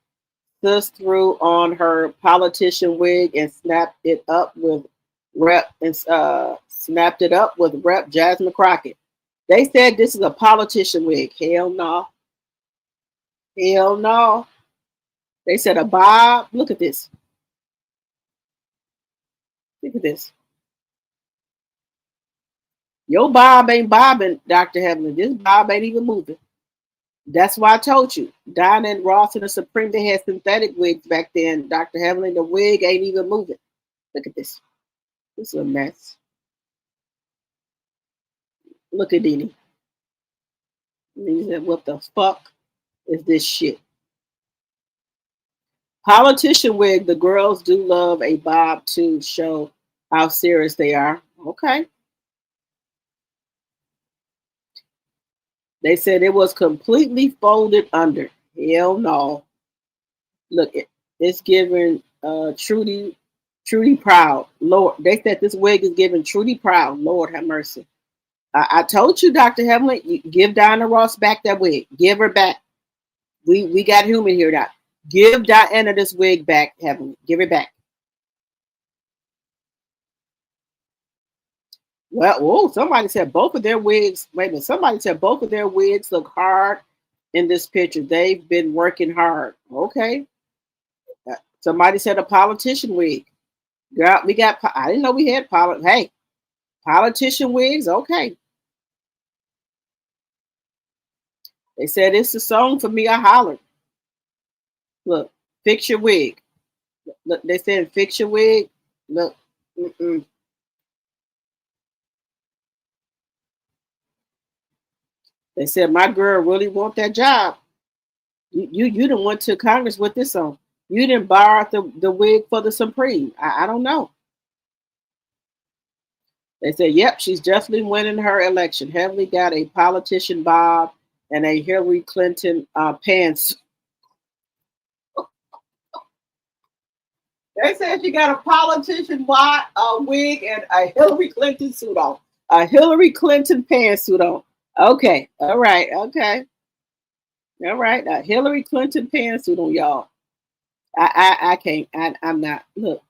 Sis threw on her politician wig and snapped it up with Rep Jasmine Crockett. They said this is a politician wig. Hell no. Hell no. They said a bob. Look at this. Look at this. Your bob ain't bobbing, Dr. Heavenly. This bob ain't even moving. That's why I told you. Dinah and Ross and the Supreme, they had synthetic wigs back then. Dr. Heavenly, the wig ain't even moving. Look at this. This is a mess. Look at Dini. He said, what the fuck is this shit? Politician wig, the girls do love a bob to show how serious they are. Okay. They said it was completely folded under. Hell no. Look, it's giving Trudy Proud. Lord, they said this wig is giving Trudy Proud. Lord have mercy. I told you, Dr. Heavenly, give Diana Ross back that wig. Give her back. We got human here now. Give Diana this wig back, Heavenly. Give it back. Well, somebody said both of their wigs. Wait a minute. Somebody said both of their wigs look hard in this picture. They've been working hard. Okay. Somebody said a politician wig. Girl, I didn't know we had politician wigs. Okay. They said it's a song for me. I hollered. Look, fix your wig. Look, they said fix your wig. Look. Mm-mm. They said my girl really want that job. You didn't went to Congress with this on. You didn't borrow the wig for the Supreme. I don't know. They said, yep, she's definitely winning her election. Heavenly got a politician bob and a Hillary Clinton pants. They said she got a politician wig and a Hillary Clinton suit on. A Hillary Clinton pantsuit on. Okay. All right. Okay. All right. A Hillary Clinton pantsuit on, y'all. I can't. I'm not. Look.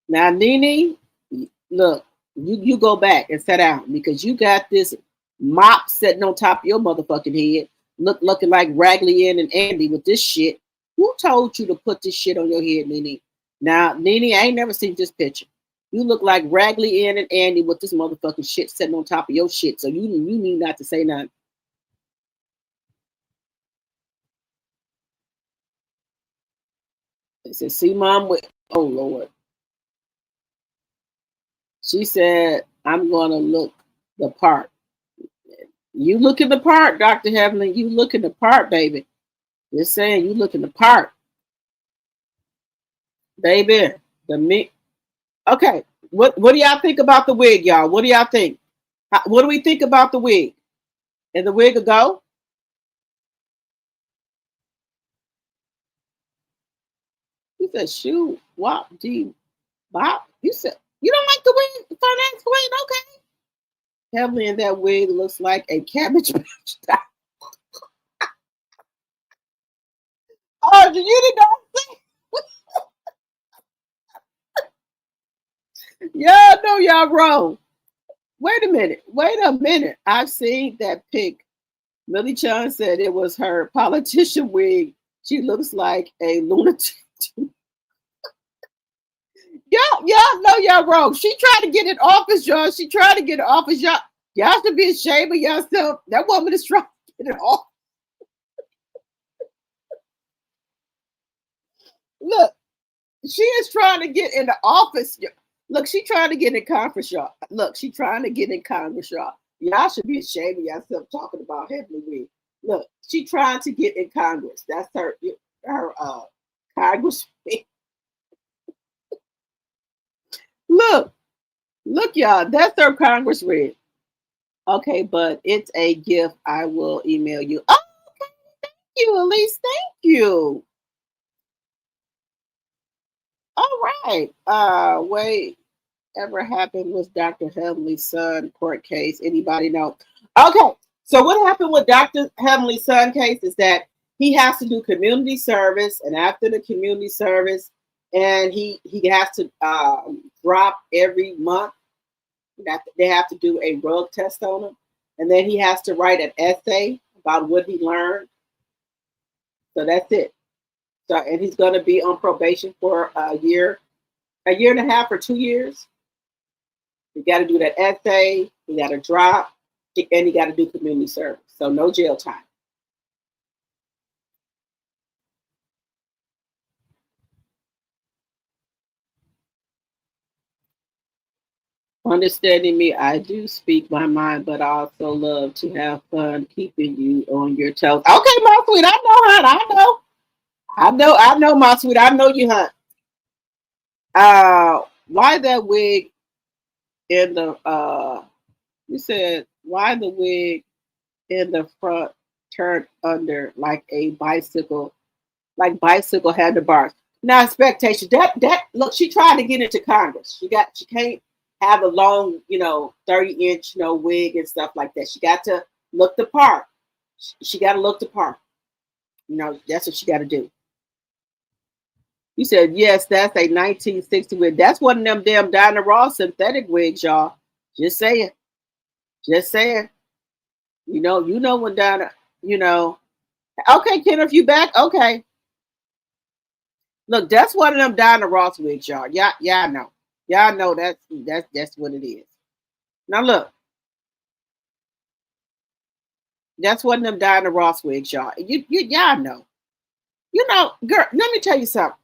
Now, Nene, look, you go back and sit down because you got this mop sitting on top of your motherfucking head, looking like Raggedy Ann and Andy with this shit. Who told you to put this shit on your head, Nene? Now, Nene, I ain't never seen this picture. You look like Raggedy Ann and Andy with this motherfucking shit sitting on top of your shit. So you need not to say nothing. They said, see, Mom, oh, Lord. She said, I'm going to look the part. You look in the part, Dr. Heavenly. You look in the part, baby. Just saying, you look in the part. Baby, okay, what do y'all think about the wig, y'all? What do y'all think? What do we think about the wig? And the wig will go? You said, shoot, what, gee, Bob? You said, you don't like the wig, the finance wig? Okay. Heavenly in that wig looks like a cabbage patch. Oh, you did not see? Y'all know y'all wrong. Wait a minute. I've seen that pic. Millie Chan said it was her politician wig. She looks like a lunatic. Y'all know y'all wrong. She tried to get in office, y'all. She tried to get in office, y'all. Y'all should be ashamed of yourself. That woman is trying to get in office. Look, she is trying to get in the office. Look, she trying to get in Congress, y'all. Look, she trying to get in Congress, y'all. Y'all should be ashamed of yourself talking about Heavenly Wig. Look, she trying to get in Congress. That's her Congress. Look, y'all. That's her Congress wig. Okay, but it's a gift. I will email you. Oh, okay. Thank you, Elise. Thank you. All right. Wait. Ever happened with Dr. Heavenly's son court case? Anybody know? Okay, so what happened with Dr. Heavenly's son case is that he has to do community service, and after the community service, and he has to drop every month. They have to do a drug test on him, and then he has to write an essay about what he learned. So that's it. So, and he's going to be on probation for a year and a half or 2 years. You got to do that essay, you got to drop, and you got to do community service. So no jail time. Understanding me, I do speak my mind, but I also love to have fun keeping you on your toes. Okay, my sweet, I know, hon. I know, my sweet. I know you, hon. Why that wig in the you said why the wig in the front turned under like a bicycle, like bicycle handlebars. Now expectation that look, she tried to get into Congress. She can't have a long, 30-inch, wig and stuff like that. She got to look the part. She got to look the part. That's what she got to do. You said, yes, that's a 1960 wig. That's one of them damn Diana Ross synthetic wigs, y'all. Just saying. Just saying. You know when Diana, Okay, Kenneth, you back? Okay. Look, that's one of them Diana Ross wigs, y'all. Yeah, I know. Y'all know that's what it is. Now look. That's one of them Diana Ross wigs, y'all. Y'all know. Girl, let me tell you something.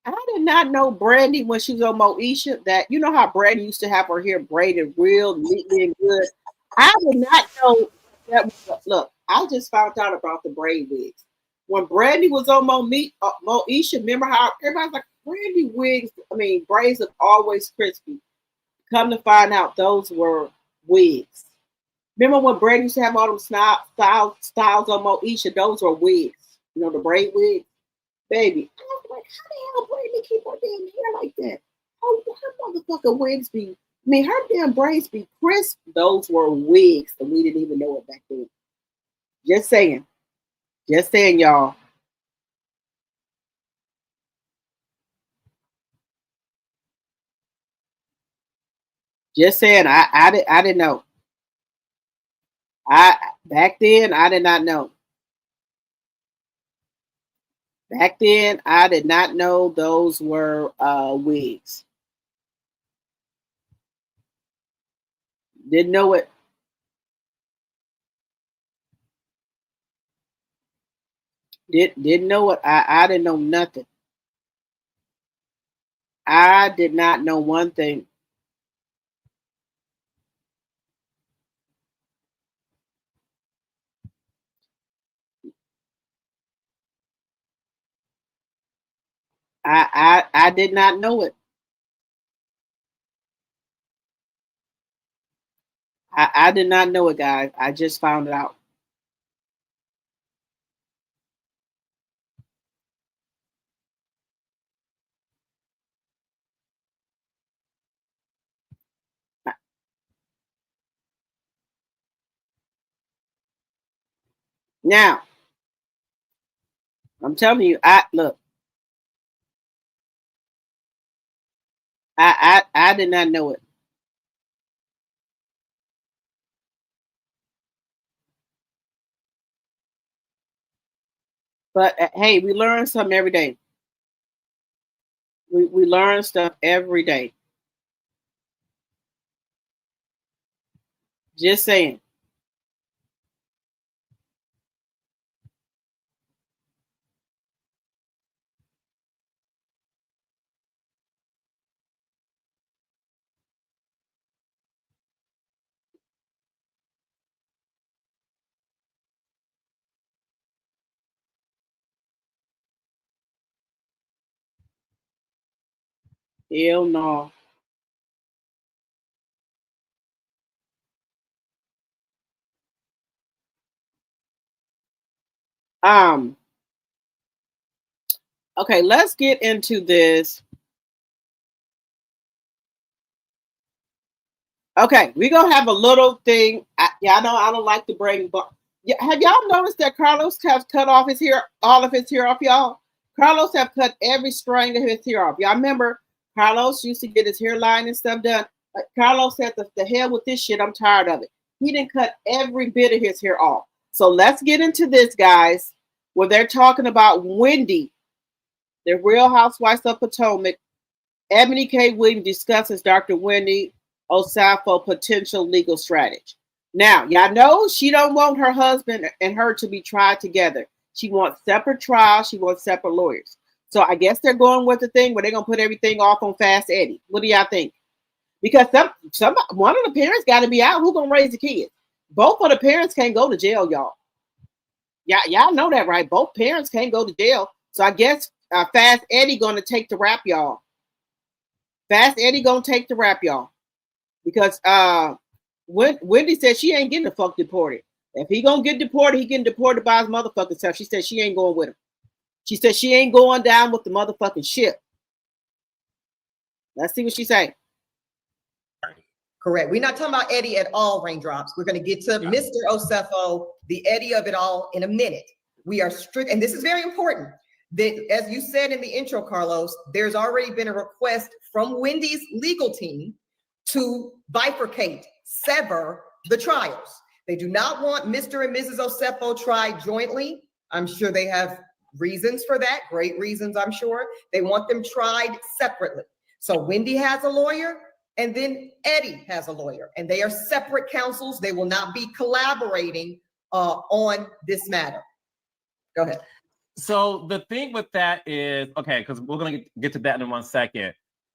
I did not know Brandy when she was on Moesha that how Brandy used to have her hair braided real neatly and good. I did not know that. Look, I just found out about the braid wigs when Brandy was on Moesha. Remember how everybody's like Brandy wigs? I mean, braids are always crispy. Come to find out, those were wigs. Remember when Brandy used to have all them styles on Moesha? Those were wigs. The braid wigs, baby. how the hell Brittany keep her damn hair like that? Oh, her motherfucking wigs be, I mean, her damn braids be crisp. Those were wigs, and we didn't even know it back then. Just saying. Just saying, y'all. Just saying, I didn't know. Back then I did not know. Back then I did not know those were wigs. Didn't know it. Didn't know it. I didn't know nothing. I did not know one thing. I did not know it. I did not know it, guys. I just found it out. Now, I'm telling you, look. I did not know it. But hey, we learn something every day. We learn stuff every day. Just saying. Hell no. Um. Okay, let's get into this. Okay, we're gonna have a little thing. Y'all know I don't like to bring, but have y'all noticed that Carlos has cut off his hair, all of his hair off, y'all? Carlos have cut every string of his hair off. Y'all remember Carlos used to get his hairline and stuff done. Carlos said, the hell with this shit, I'm tired of it. He didn't cut every bit of his hair off. So let's get into this, guys, where they're talking about Wendy, the Real Housewives of Potomac. Ebony K. Williams discusses Dr. Wendy Osafo potential legal strategy. Now, y'all know she don't want her husband and her to be tried together. She wants separate trials. She wants separate lawyers. So I guess they're going with the thing where they're gonna put everything off on Fast Eddie. What do y'all think? Because one of the parents got to be out. Who's gonna raise the kids? Both of the parents can't go to jail, y'all. Y'all know that, right? Both parents can't go to jail. So I guess Fast Eddie gonna take the rap, y'all. Fast Eddie gonna take the rap, y'all. Because Wendy said she ain't getting the fuck deported. If he gonna get deported, he getting deported by his motherfucking self. She said she ain't going with him. She said she ain't going down with the motherfucking ship. Let's see what she say. Correct. We're not talking about Eddie at all, Raindrops. We're going to get to Mr. Osefo, the Eddie of it all, in a minute. We are strict, and this is very important. That, as you said in the intro, Carlos, there's already been a request from Wendy's legal team to bifurcate, sever the trials. They do not want Mr. and Mrs. Osefo tried jointly. I'm sure they have reasons for that, great reasons, I'm sure. They want them tried separately. So Wendy has a lawyer, and then Eddie has a lawyer, and they are separate counsels. They will not be collaborating on this matter. Go ahead. So the thing with that is, okay, because we're going to get to that in 1 second.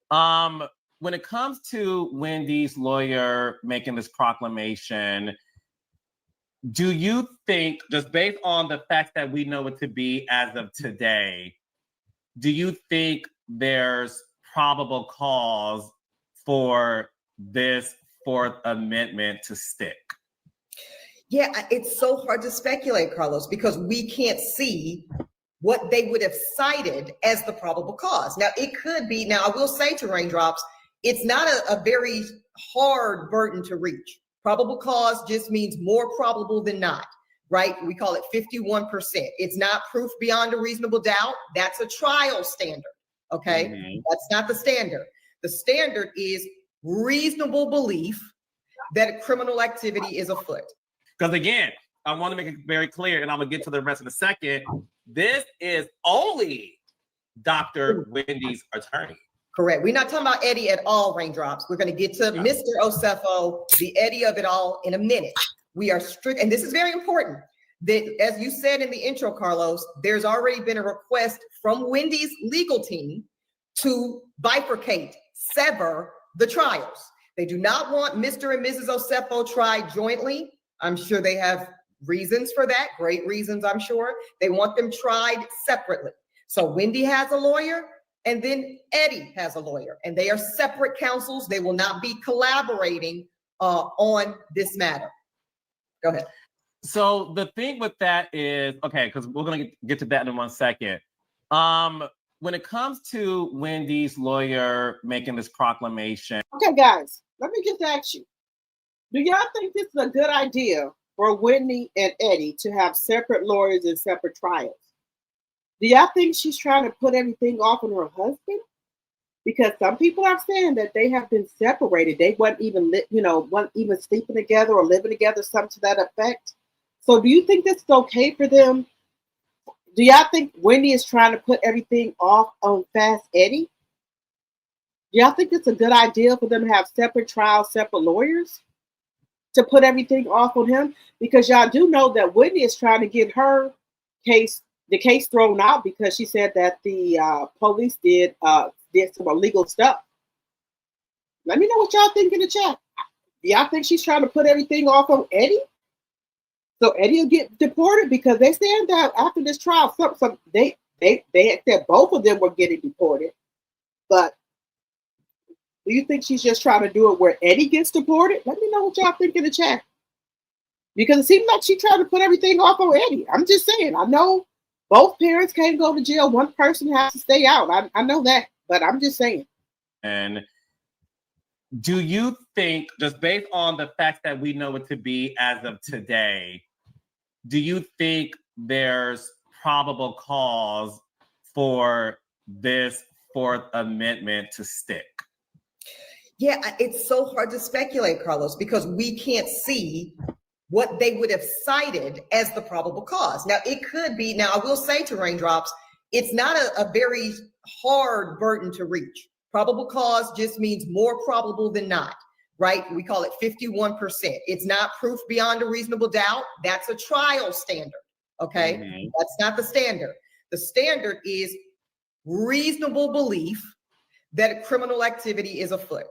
When it comes to Wendy's lawyer making this proclamation, do you think, just based on the fact that we know it to be as of today, do you think there's probable cause for this Fourth Amendment to stick? Yeah, it's so hard to speculate, Carlos, because we can't see what they would have cited as the probable cause. Now, it could be, now I will say to Raindrops, it's not a very hard burden to reach. Probable cause just means more probable than not, right? We call it 51%. It's not proof beyond a reasonable doubt. That's a trial standard, okay? That's not the standard. The standard is reasonable belief that criminal activity is afoot. Because again, I want to make it very clear, and I'm going to get to the rest in a second. This is only Dr. Wendy's attorney. Correct. We're not talking about Eddie at all, Raindrops. We're going to get to Mr. Osefo, the Eddie of it all, in a minute. We are strict, and this is very important, that as you said in the intro, Carlos, there's already been a request from Wendy's legal team to bifurcate, sever the trials. They do not want Mr. and Mrs. Osefo tried jointly. I'm sure they have reasons for that, great reasons, I'm sure. They want them tried separately. So Wendy has a lawyer, and then Eddie has a lawyer, and they are separate counsels. They will not be collaborating on this matter. Go ahead. So the thing with that is, okay, because we're going to get to that in 1 second. When it comes to Wendy's lawyer making this proclamation. Okay, guys, let me just ask you. Do y'all think this is a good idea for Wendy and Eddie to have separate lawyers and separate trials? Do y'all think she's trying to put everything off on her husband? Because some people are saying that they have been separated. They weren't even, weren't even sleeping together or living together, something to that effect. So do you think this is okay for them? Do y'all think Wendy is trying to put everything off on Fast Eddie? Do y'all think it's a good idea for them to have separate trials, separate lawyers to put everything off on him? Because y'all do know that Wendy is trying to get her case, the case thrown out because she said that the police did some illegal stuff. Let me know what y'all think in the chat. Do y'all think she's trying to put everything off on Eddie? So Eddie will get deported because they said that after this trial, they said both of them were getting deported. But do you think she's just trying to do it where Eddie gets deported? Let me know what y'all think in the chat. Because it seems like she's trying to put everything off on Eddie. I'm just saying, I know both parents can't go to jail. One person has to stay out. I know that, but I'm just saying. And do you think, just based on the fact that we know it to be as of today, do you think there's probable cause for this Fourth Amendment to stick? Yeah, it's so hard to speculate, Carlos, because we can't see what they would have cited as the probable cause. Now, it could be, now I will say to Raindrops, it's not a very hard burden to reach. Probable cause just means more probable than not, right? We call it 51%. It's not proof beyond a reasonable doubt. That's a trial standard, okay? That's not the standard. The standard is reasonable belief that criminal activity is afoot.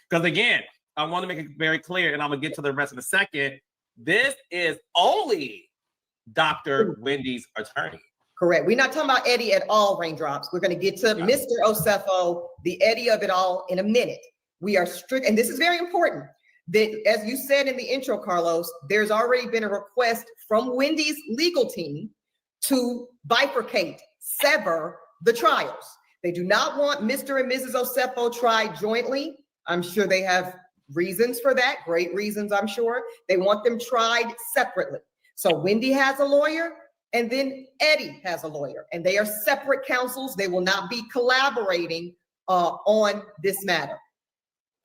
Because again, I want to make it very clear, and I'm going to get to the rest in a second. This is only Dr. Wendy's attorney. Correct. We're not talking about Eddie at all, Raindrops. We're going to get to Mr. Osefo, the Eddie of it all, in a minute. We are strict, and this is very important, that as you said in the intro, Carlos, there's already been a request from Wendy's legal team to bifurcate, sever the trials. They do not want Mr. and Mrs. Osefo tried jointly. I'm sure they have reasons for that, great reasons, I'm sure. They want them tried separately. So Wendy has a lawyer, and then Eddie has a lawyer, and they are separate counsels. They will not be collaborating on this matter.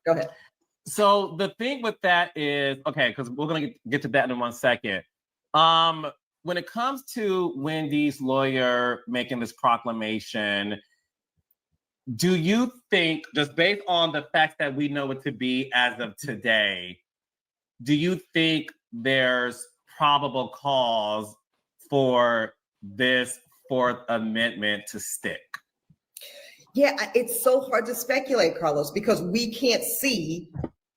Go ahead. So the thing with that is, okay, because we're going to get to that in 1 second. When it comes to Wendy's lawyer making this proclamation, do you think, just based on the fact that we know it to be as of today, do you think there's probable cause for this Fourth Amendment to stick? Yeah, it's so hard to speculate, Carlos, because we can't see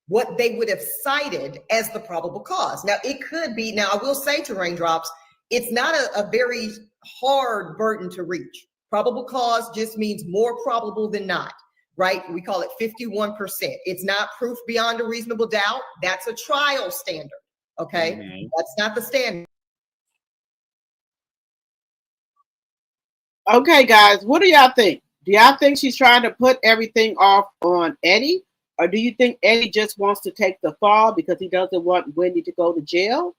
what they would have cited as the probable cause. Now, it could be, now I will say to Raindrops, it's not a very hard burden to reach. Probable cause just means more probable than not, right? We call it 51%. It's not proof beyond a reasonable doubt. That's a trial standard, okay? That's not the standard. Okay, guys, what do y'all think? Do y'all think she's trying to put everything off on Eddie? Or do you think Eddie just wants to take the fall because he doesn't want Wendy to go to jail?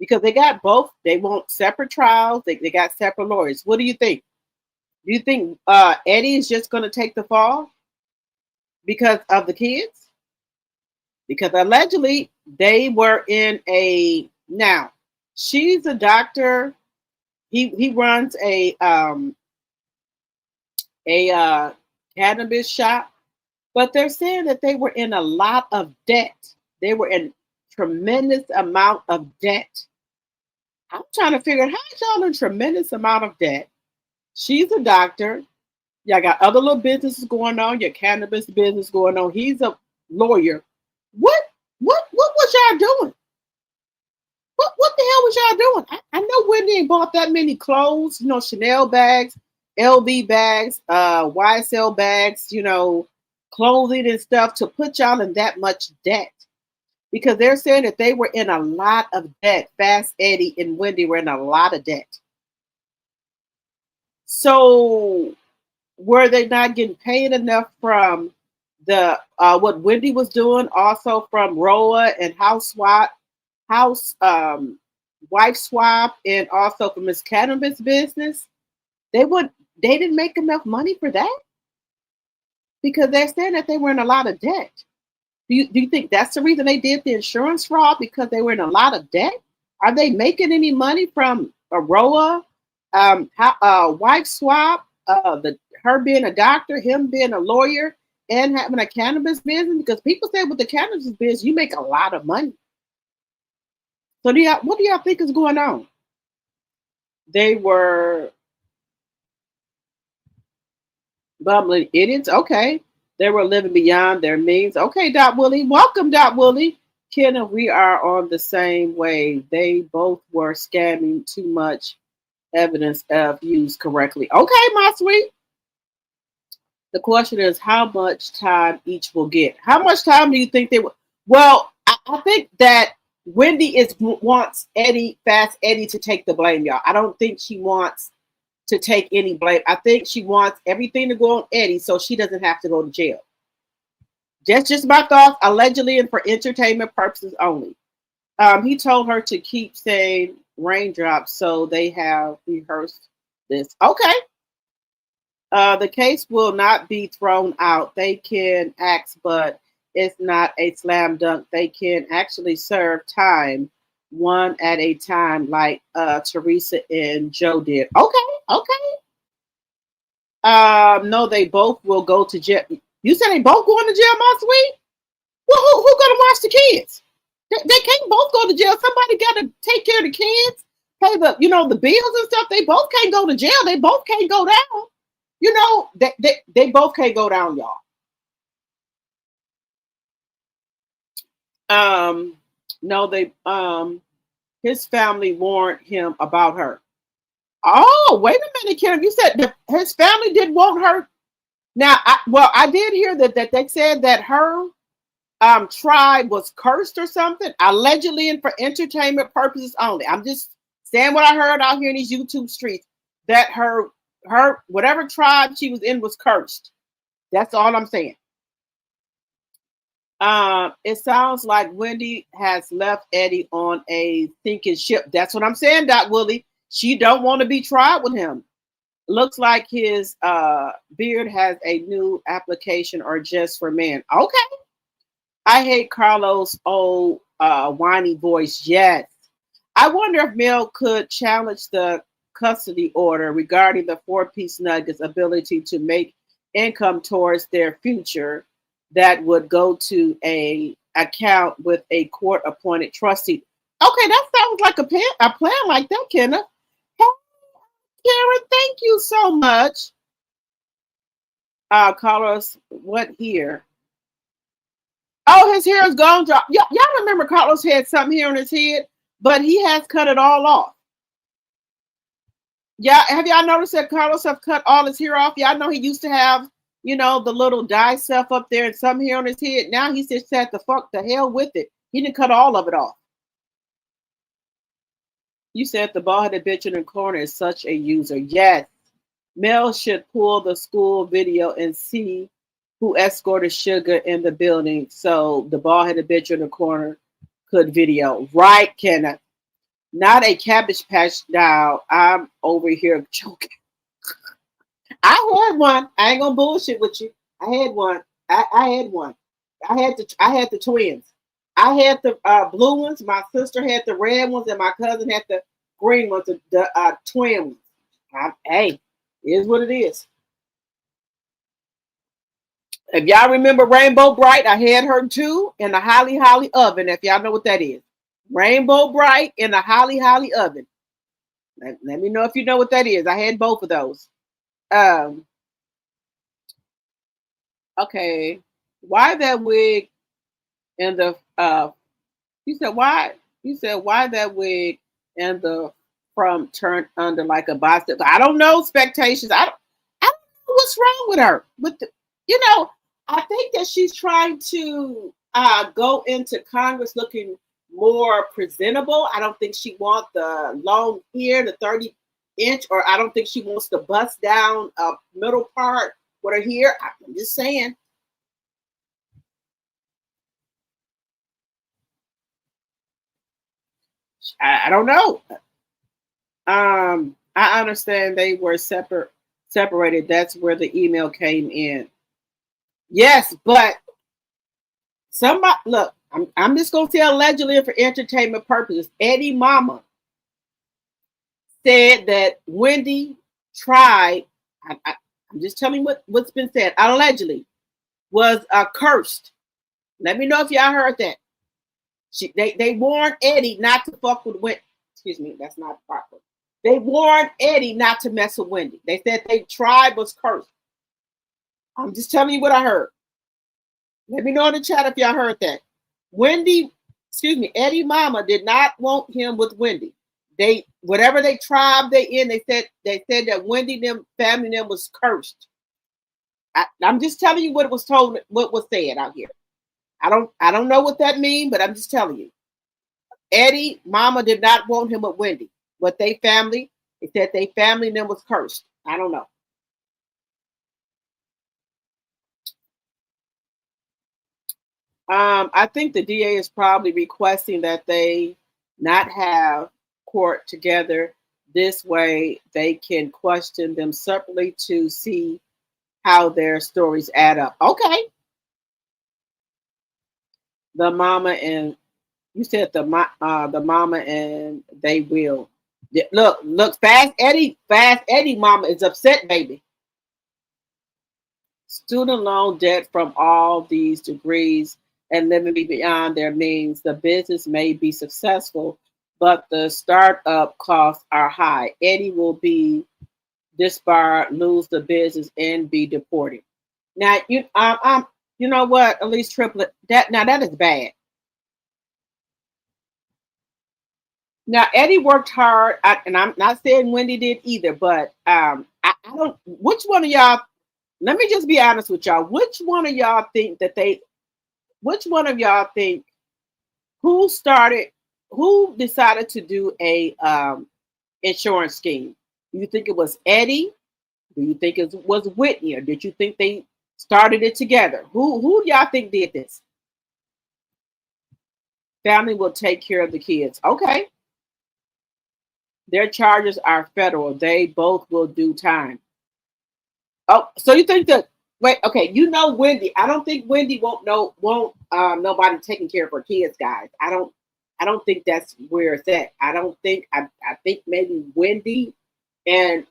Because they got both. They want separate trials. They got separate lawyers. What do you think? Do you think Eddie is just going to take the fall because of the kids? Because allegedly they were in a, now she's a doctor. He runs a cannabis shop, but they're saying that they were in a lot of debt. They were in tremendous amount of debt. I'm trying to figure out how y'all in tremendous amount of debt. She's a doctor. Y'all got other little businesses going on. Your cannabis business going on. He's a lawyer. What was y'all doing? What the hell was y'all doing? I know Wendy ain't bought that many clothes, you know, Chanel bags, LV bags, YSL bags, you know, clothing and stuff to put y'all in that much debt. Because they're saying that they were in a lot of debt. Fast Eddie and Wendy were in a lot of debt. So were they not getting paid enough from the what Wendy was doing, also from Roa and wife swap, and also from his cannabis business? They didn't make enough money for that because they're saying that they were in a lot of debt. Do you think that's the reason they did the insurance fraud, because they were in a lot of debt? Are they making any money from Aroa, wife swap, her being a doctor, him being a lawyer, and having a cannabis business? Because people say with the cannabis business, you make a lot of money. So what do y'all think is going on? They were bumbling idiots. Okay. They were living beyond their means. Okay, Dot Willie. Welcome, Dot Willie. Kenneth, we are on the same way. They both were scamming too much evidence of used correctly. Okay, my sweet. The question is how much time each will get. How much time do you think they will? Well, I think that Wendy wants Fast Eddie to take the blame, y'all. I don't think she wants to take any blame. I think she wants everything to go on Eddie so she doesn't have to go to jail. Just my thoughts, allegedly and for entertainment purposes only. He told her to keep saying raindrops, so they have rehearsed this. Okay. The case will not be thrown out. They can ask, but it's not a slam dunk. They can actually serve time one at a time, like Teresa and Joe did. Okay. No, they both will go to jail. You said they both going to jail, my sweet? Well, who gonna watch the kids? They can't both go to jail. Somebody got to take care of the kids, pay the the bills and stuff. They both can't go to jail. They both can't go down. They both can't go down, y'all. No, his family warned him about her. Oh, wait a minute, Kim. You said his family didn't want her. Now, I did hear that they said that her tribe was cursed or something, allegedly, and for entertainment purposes only. I'm just saying what I heard out here in these YouTube streets, that her whatever tribe she was in was cursed. That's all I'm saying. It sounds like Wendy has left Eddie on a sinking ship. That's what I'm saying, Doc Willie. She don't want to be tried with him. Looks like his beard has a new application or just for men. Okay. I hate Carlos' old whiny voice. Yes. I wonder if Mel could challenge the custody order regarding the four-piece Nuggets' ability to make income towards their future that would go to a account with a court-appointed trustee. Okay, that sounds like a plan like that, Kenneth. Hey, Karen, thank you so much. Carlos, what here? Oh, his hair is gone. Y'all remember Carlos had something here on his head, but he has cut it all off. Yeah, have y'all noticed that Carlos have cut all his hair off? Y'all know he used to have, the little dye stuff up there and some hair on his head. Now he just said the hell with it. He didn't cut all of it off. You said the bald-headed bitch in the corner is such a user. Yes. Mel should pull the school video and see who escorted Sugar in the building so the bald-headed bitch in the corner could video. Right, Kenneth. Not a Cabbage Patch doll. I'm over here joking. I had one. I ain't gonna bullshit with you. I had one. I had one. I had the twins. I had the blue ones. My sister had the red ones, and my cousin had the green ones, the twin ones. Hey, it is what it is. If y'all remember Rainbow Bright, I had her too in the Holly Holly oven. If y'all know what that is, Rainbow Bright in the Holly Holly oven. Let me know if you know what that is. I had both of those. Okay, why that wig and the you said why? You said why that wig and the from turned under like a bicycle? I don't know, Spectations. I don't know what's wrong with her. But you know, I think that she's trying to go into Congress looking more presentable. I don't think she wants the long hair, the 30-inch, or I don't think she wants to bust down a middle part with her hair. I'm just saying. I don't know. I understand they were separated. That's where the email came in. Yes, but somebody look. I'm just gonna say allegedly for entertainment purposes. Eddie Mama said that Wendy tried. I'm just telling you what's been said. Allegedly was cursed. Let me know if y'all heard that. They warned Eddie not to fuck with Wendy. Excuse me, that's not proper. They warned Eddie not to mess with Wendy. They said they tried was cursed. I'm just telling you what I heard. Let me know in the chat if y'all heard that. Eddie Mama did not want him with Wendy. They whatever they tribe they in, they said that Wendy them family them was cursed. I'm just telling you what was told, what was said out here. I don't know what that means, but I'm just telling you. Eddie Mama did not want him with Wendy. But they family, they said they family them was cursed. I don't know. I think the DA is probably requesting that they not have court together. This way they can question them separately to see how their stories add up. Okay. The mama and you said the mama and they will. Look, Fast Eddie mama is upset, baby. Student loan debt from all these degrees and living beyond their means. The business may be successful, but the startup costs are high. Eddie will be disbarred, lose the business, and be deported. Now, you know what, Elise Triplet, that is bad. Now, Eddie worked hard, and I'm not saying Wendy did either, but I don't. Which one of y'all? Let me just be honest with y'all. Which one of y'all think who decided to do a insurance scheme? Do you think it was Eddie? Do you think it was Whitney, or did you think they started it together? Who do y'all think did this? Family will take care of the kids. Okay. Their charges are federal. They both will do time. Oh, so you think that? Wait, okay. You know Wendy. I don't think Wendy won't nobody taking care of her kids, guys. I don't think that's where it's at. I think maybe Wendy and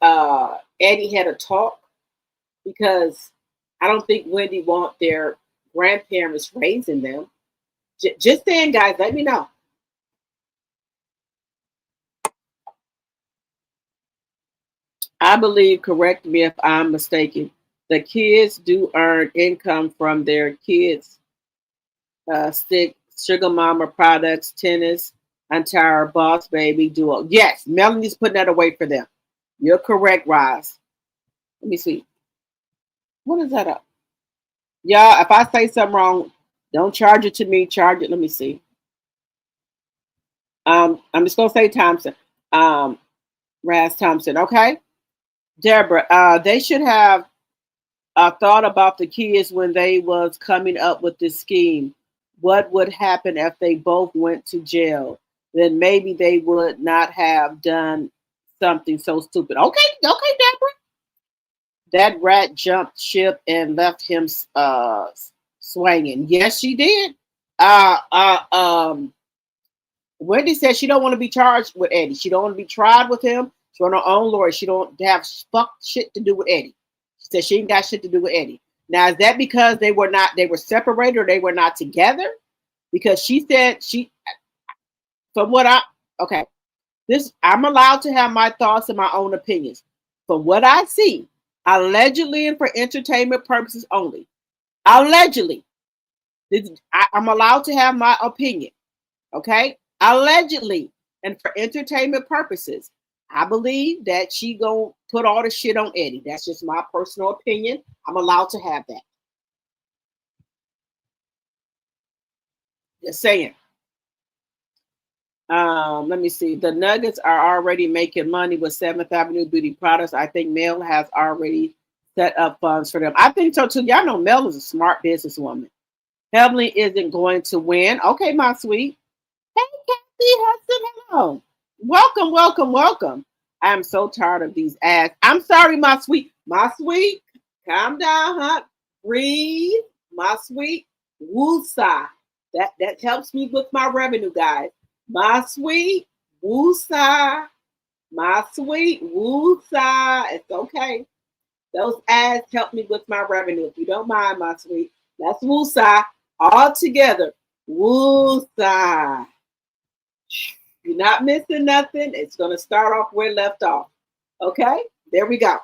Eddie had a talk, because I don't think Wendy want their grandparents raising them. Just saying, guys. Let me know. I believe, correct me if I'm mistaken, the kids do earn income from their kids' stick, sugar mama products, tennis, entire boss baby duo. Yes, Melanie's putting that away for them. You're correct, Roz. Let me see. What is that up? Y'all, if I say something wrong, don't charge it to me. Charge it. Let me see. I'm just gonna say Thompson. Raz Thompson, okay? Deborah, they should have thought about the kids when they was coming up with this scheme. What would happen if they both went to jail? Then maybe they would not have done something so stupid. Okay, Deborah. That rat jumped ship and left him swinging. Yes, she did. Uh, uh, um, Wendy said she don't want to be charged with Eddie. She don't want to be tried with him. She want her own lawyer. She don't have fuck shit to do with Eddie. She said she ain't got shit to do with Eddie. Now, is that because they were separated or they were not together? Because she said from what okay, I'm allowed to have my thoughts and my own opinions. From what I see, allegedly and for entertainment purposes only, allegedly, I'm allowed to have my opinion. Okay, allegedly and for entertainment purposes, I believe that she gonna put all the shit on Eddie. That's just my personal opinion. I'm allowed to have that. Just saying. Let me see. The Nuggets are already making money with 7th Avenue Beauty Products. I think Mel has already set up funds for them. I think so too. Y'all know Mel is a smart businesswoman. Heavenly isn't going to win. Okay, my sweet. Hey, Kathy Hudson. Hello. Welcome, welcome, welcome. I'm so tired of these ads. I'm sorry, my sweet. My sweet. Calm down, huh? Breathe. My sweet. Woosah. That helps me with my revenue, guys. My sweet. Woosah. My sweet. Woosah. It's okay. Those ads help me with my revenue. If you don't mind, my sweet. That's woosah. All together. Woosah. You're not missing nothing. It's going to start off where it left off. Okay? There we go.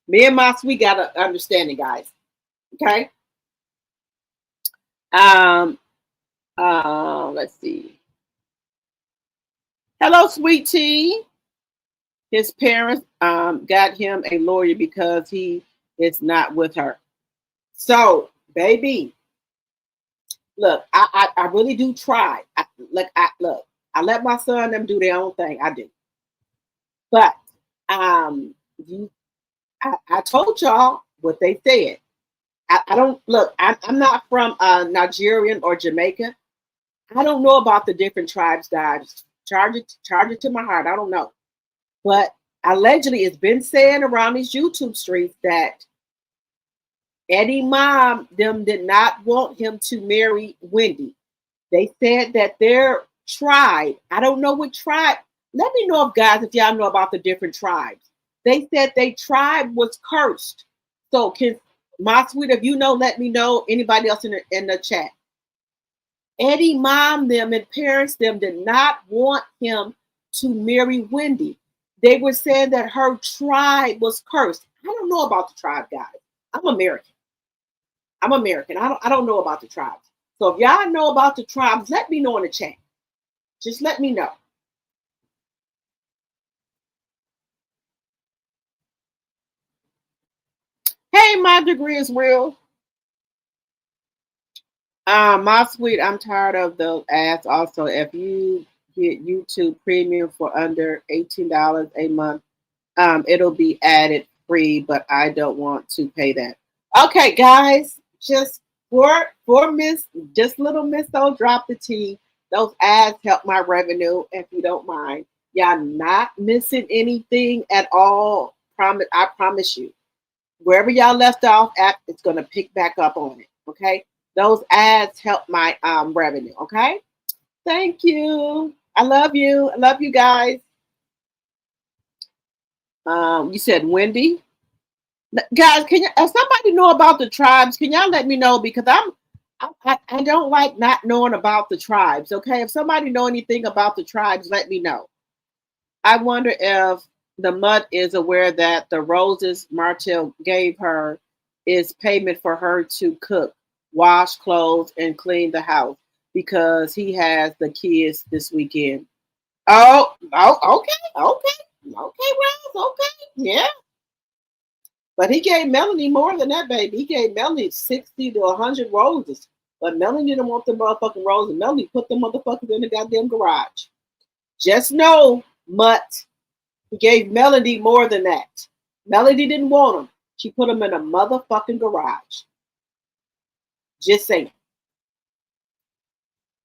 Me and my sweet got an understanding, guys. Okay? Let's see. Hello, sweet tea. His parents got him a lawyer because he is not with her. So, baby, look, I really do try. Look, I let my son and them do their own thing. I do. But I told y'all what they said. I don't look. I'm not from Nigerian or Jamaica. I don't know about the different tribes, guys. Charge it to my heart. I don't know. But allegedly, it's been said around these YouTube streets that Eddie mom them did not want him to marry Wendy. They said that their tribe, I don't know what tribe. Let me know, guys, if y'all know about the different tribes. They said their tribe was cursed. So can my sweet, if you know, let me know. Anybody else in the chat. Eddie mom them and parents them did not want him to marry Wendy. They were saying that her tribe was cursed. I don't know about the tribe, guys. I'm American. I don't know about the tribes. So if y'all know about the tribes, let me know in the chat. Just let me know. Hey, my degree is real. My sweet, I'm tired of the ads. Also, if you get YouTube Premium for under $18 a month, it'll be added free, but I don't want to pay that. Okay, guys, just for little Miss O drop the T. Those ads help my revenue, if you don't mind. Y'all not missing anything at all. I promise you. Wherever y'all left off at, it's gonna pick back up on it. Okay. Those ads help my revenue. Okay. Thank you. I love you. I love you guys. You said Wendy. Guys, can you, if somebody know about the tribes, can y'all let me know? Because I don't like not knowing about the tribes. Okay. If somebody know anything about the tribes, let me know. I wonder if the Mutt is aware that the roses Martell gave her is payment for her to cook, wash clothes, and clean the house because he has the kids this weekend. Oh, okay, Rose, okay, yeah. But he gave Melanie more than that, baby. He gave Melanie 60 to 100 roses. But Melanie didn't want the motherfucking roses. Melanie put them motherfuckers in the goddamn garage. Just know, Mutt, he gave Melanie more than that. Melody didn't want them. She put them in a motherfucking garage. Just saying.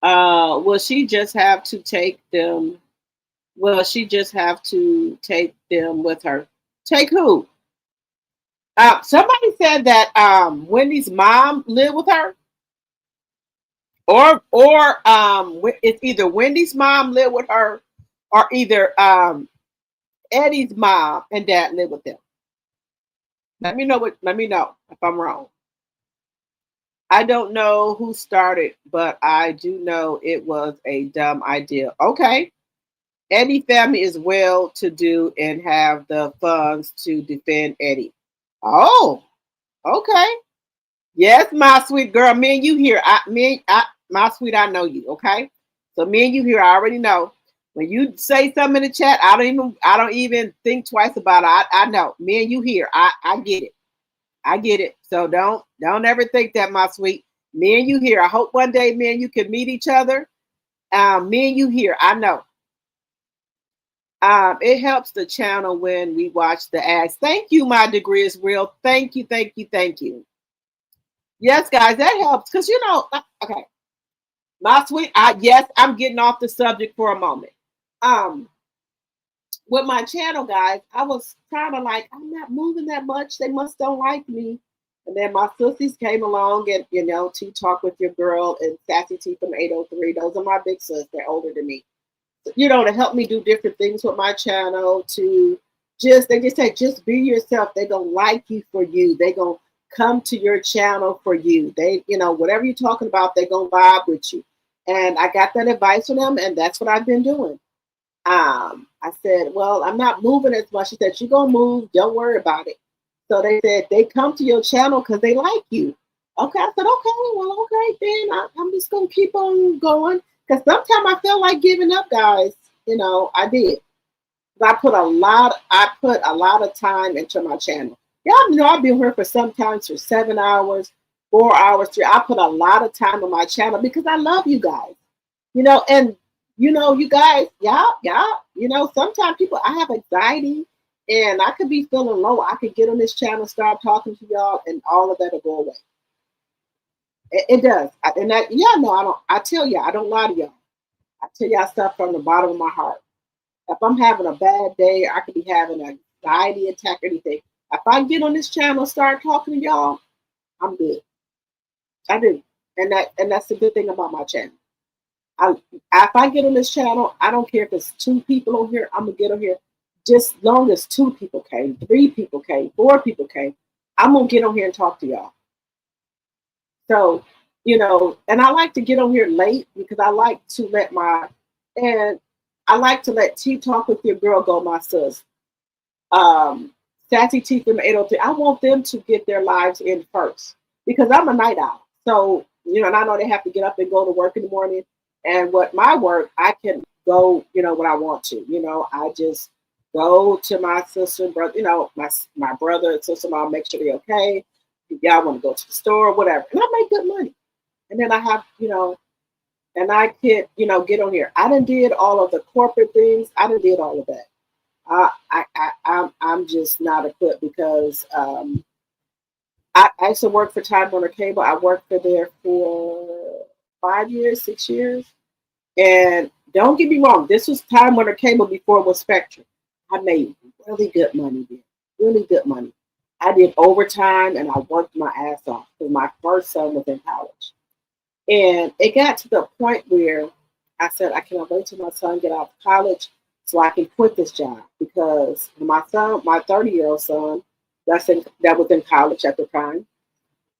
Will she just have to take them? Will she just have to take them with her? Take who? Somebody said that Wendy's mom lived with her, or it's either Wendy's mom lived with her, or either Eddie's mom and dad lived with them. Let me know if I'm wrong. I don't know who started, but I do know it was a dumb idea. Okay. Eddie family is well to do and have the funds to defend Eddie. Oh, okay. Yes, my sweet girl. Me and you here. My sweet, I know you. Okay. So me and you here, I already know. When you say something in the chat, I don't even think twice about it. I know. Me and you here. I get it. I get it. So don't ever think that, my sweet. Me and you here. I hope one day me and you can meet each other. Me and you here. I know. It helps the channel when we watch the ads. Thank you, my degree is real. Thank you, thank you, thank you. Yes, guys, that helps because okay. My sweet, yes, I'm getting off the subject for a moment. With my channel, guys, I was kind of like, I'm not moving that much. They must don't like me. And then my sissies came along and, Tea Talk with Your Girl and Sassy T from 803. Those are my big sis. They're older than me. To help me do different things with my channel, they just say, just be yourself. They're going to like you for you. They're going to come to your channel for you. They, whatever you're talking about, they're going to vibe with you. And I got that advice from them, and that's what I've been doing. I said, well, I'm not moving as much. She said, you're going to move. Don't worry about it. So they said, they come to your channel because they like you. Okay. I said, okay, well, okay, then I'm just going to keep on going. Because sometimes I feel like giving up, guys. I did. I put a lot of time into my channel. Y'all know I've been here for sometimes for 7 hours, 4 hours, 3. I put a lot of time on my channel because I love you guys. And you guys, y'all, sometimes I have anxiety and I could be feeling low. I could get on this channel, start talking to y'all, and all of that will go away. It does. I tell you, I don't lie to y'all. I tell y'all stuff from the bottom of my heart. If I'm having a bad day, I could be having an anxiety attack or anything. If I get on this channel, start talking to y'all, I'm good. I do. And that's the good thing about my channel. If I get on this channel, I don't care if it's 2 people on here, I'm going to get on here. Just long as 2 people came, 3 people came, 4 people came, I'm going to get on here and talk to y'all. So, and I like to get on here late because I like to let Tea Talk with Your Girl go, my sis. Sassy T from 803. I want them to get their lives in first because I'm a night owl. So, and I know they have to get up and go to work in the morning. And with my work, I can go, when I want to. I just go to my sister, brother, my brother and sister-in-law, make sure they're okay. If y'all want to go to the store, whatever. And I make good money. And then I have, and I could, get on here. I done did all of the corporate things. I done did all of that. I'm just not equipped because I used to work for Time Warner Cable. I worked for there for 5 years, 6 years. And don't get me wrong, this was Time Warner Cable before it was Spectrum. I made really good money there, really good money. I did overtime and I worked my ass off because my first son was in college. And it got to the point where I said, I cannot wait till my son get out of college so I can quit this job because my son, my 30-year-old son, that was in college at the time,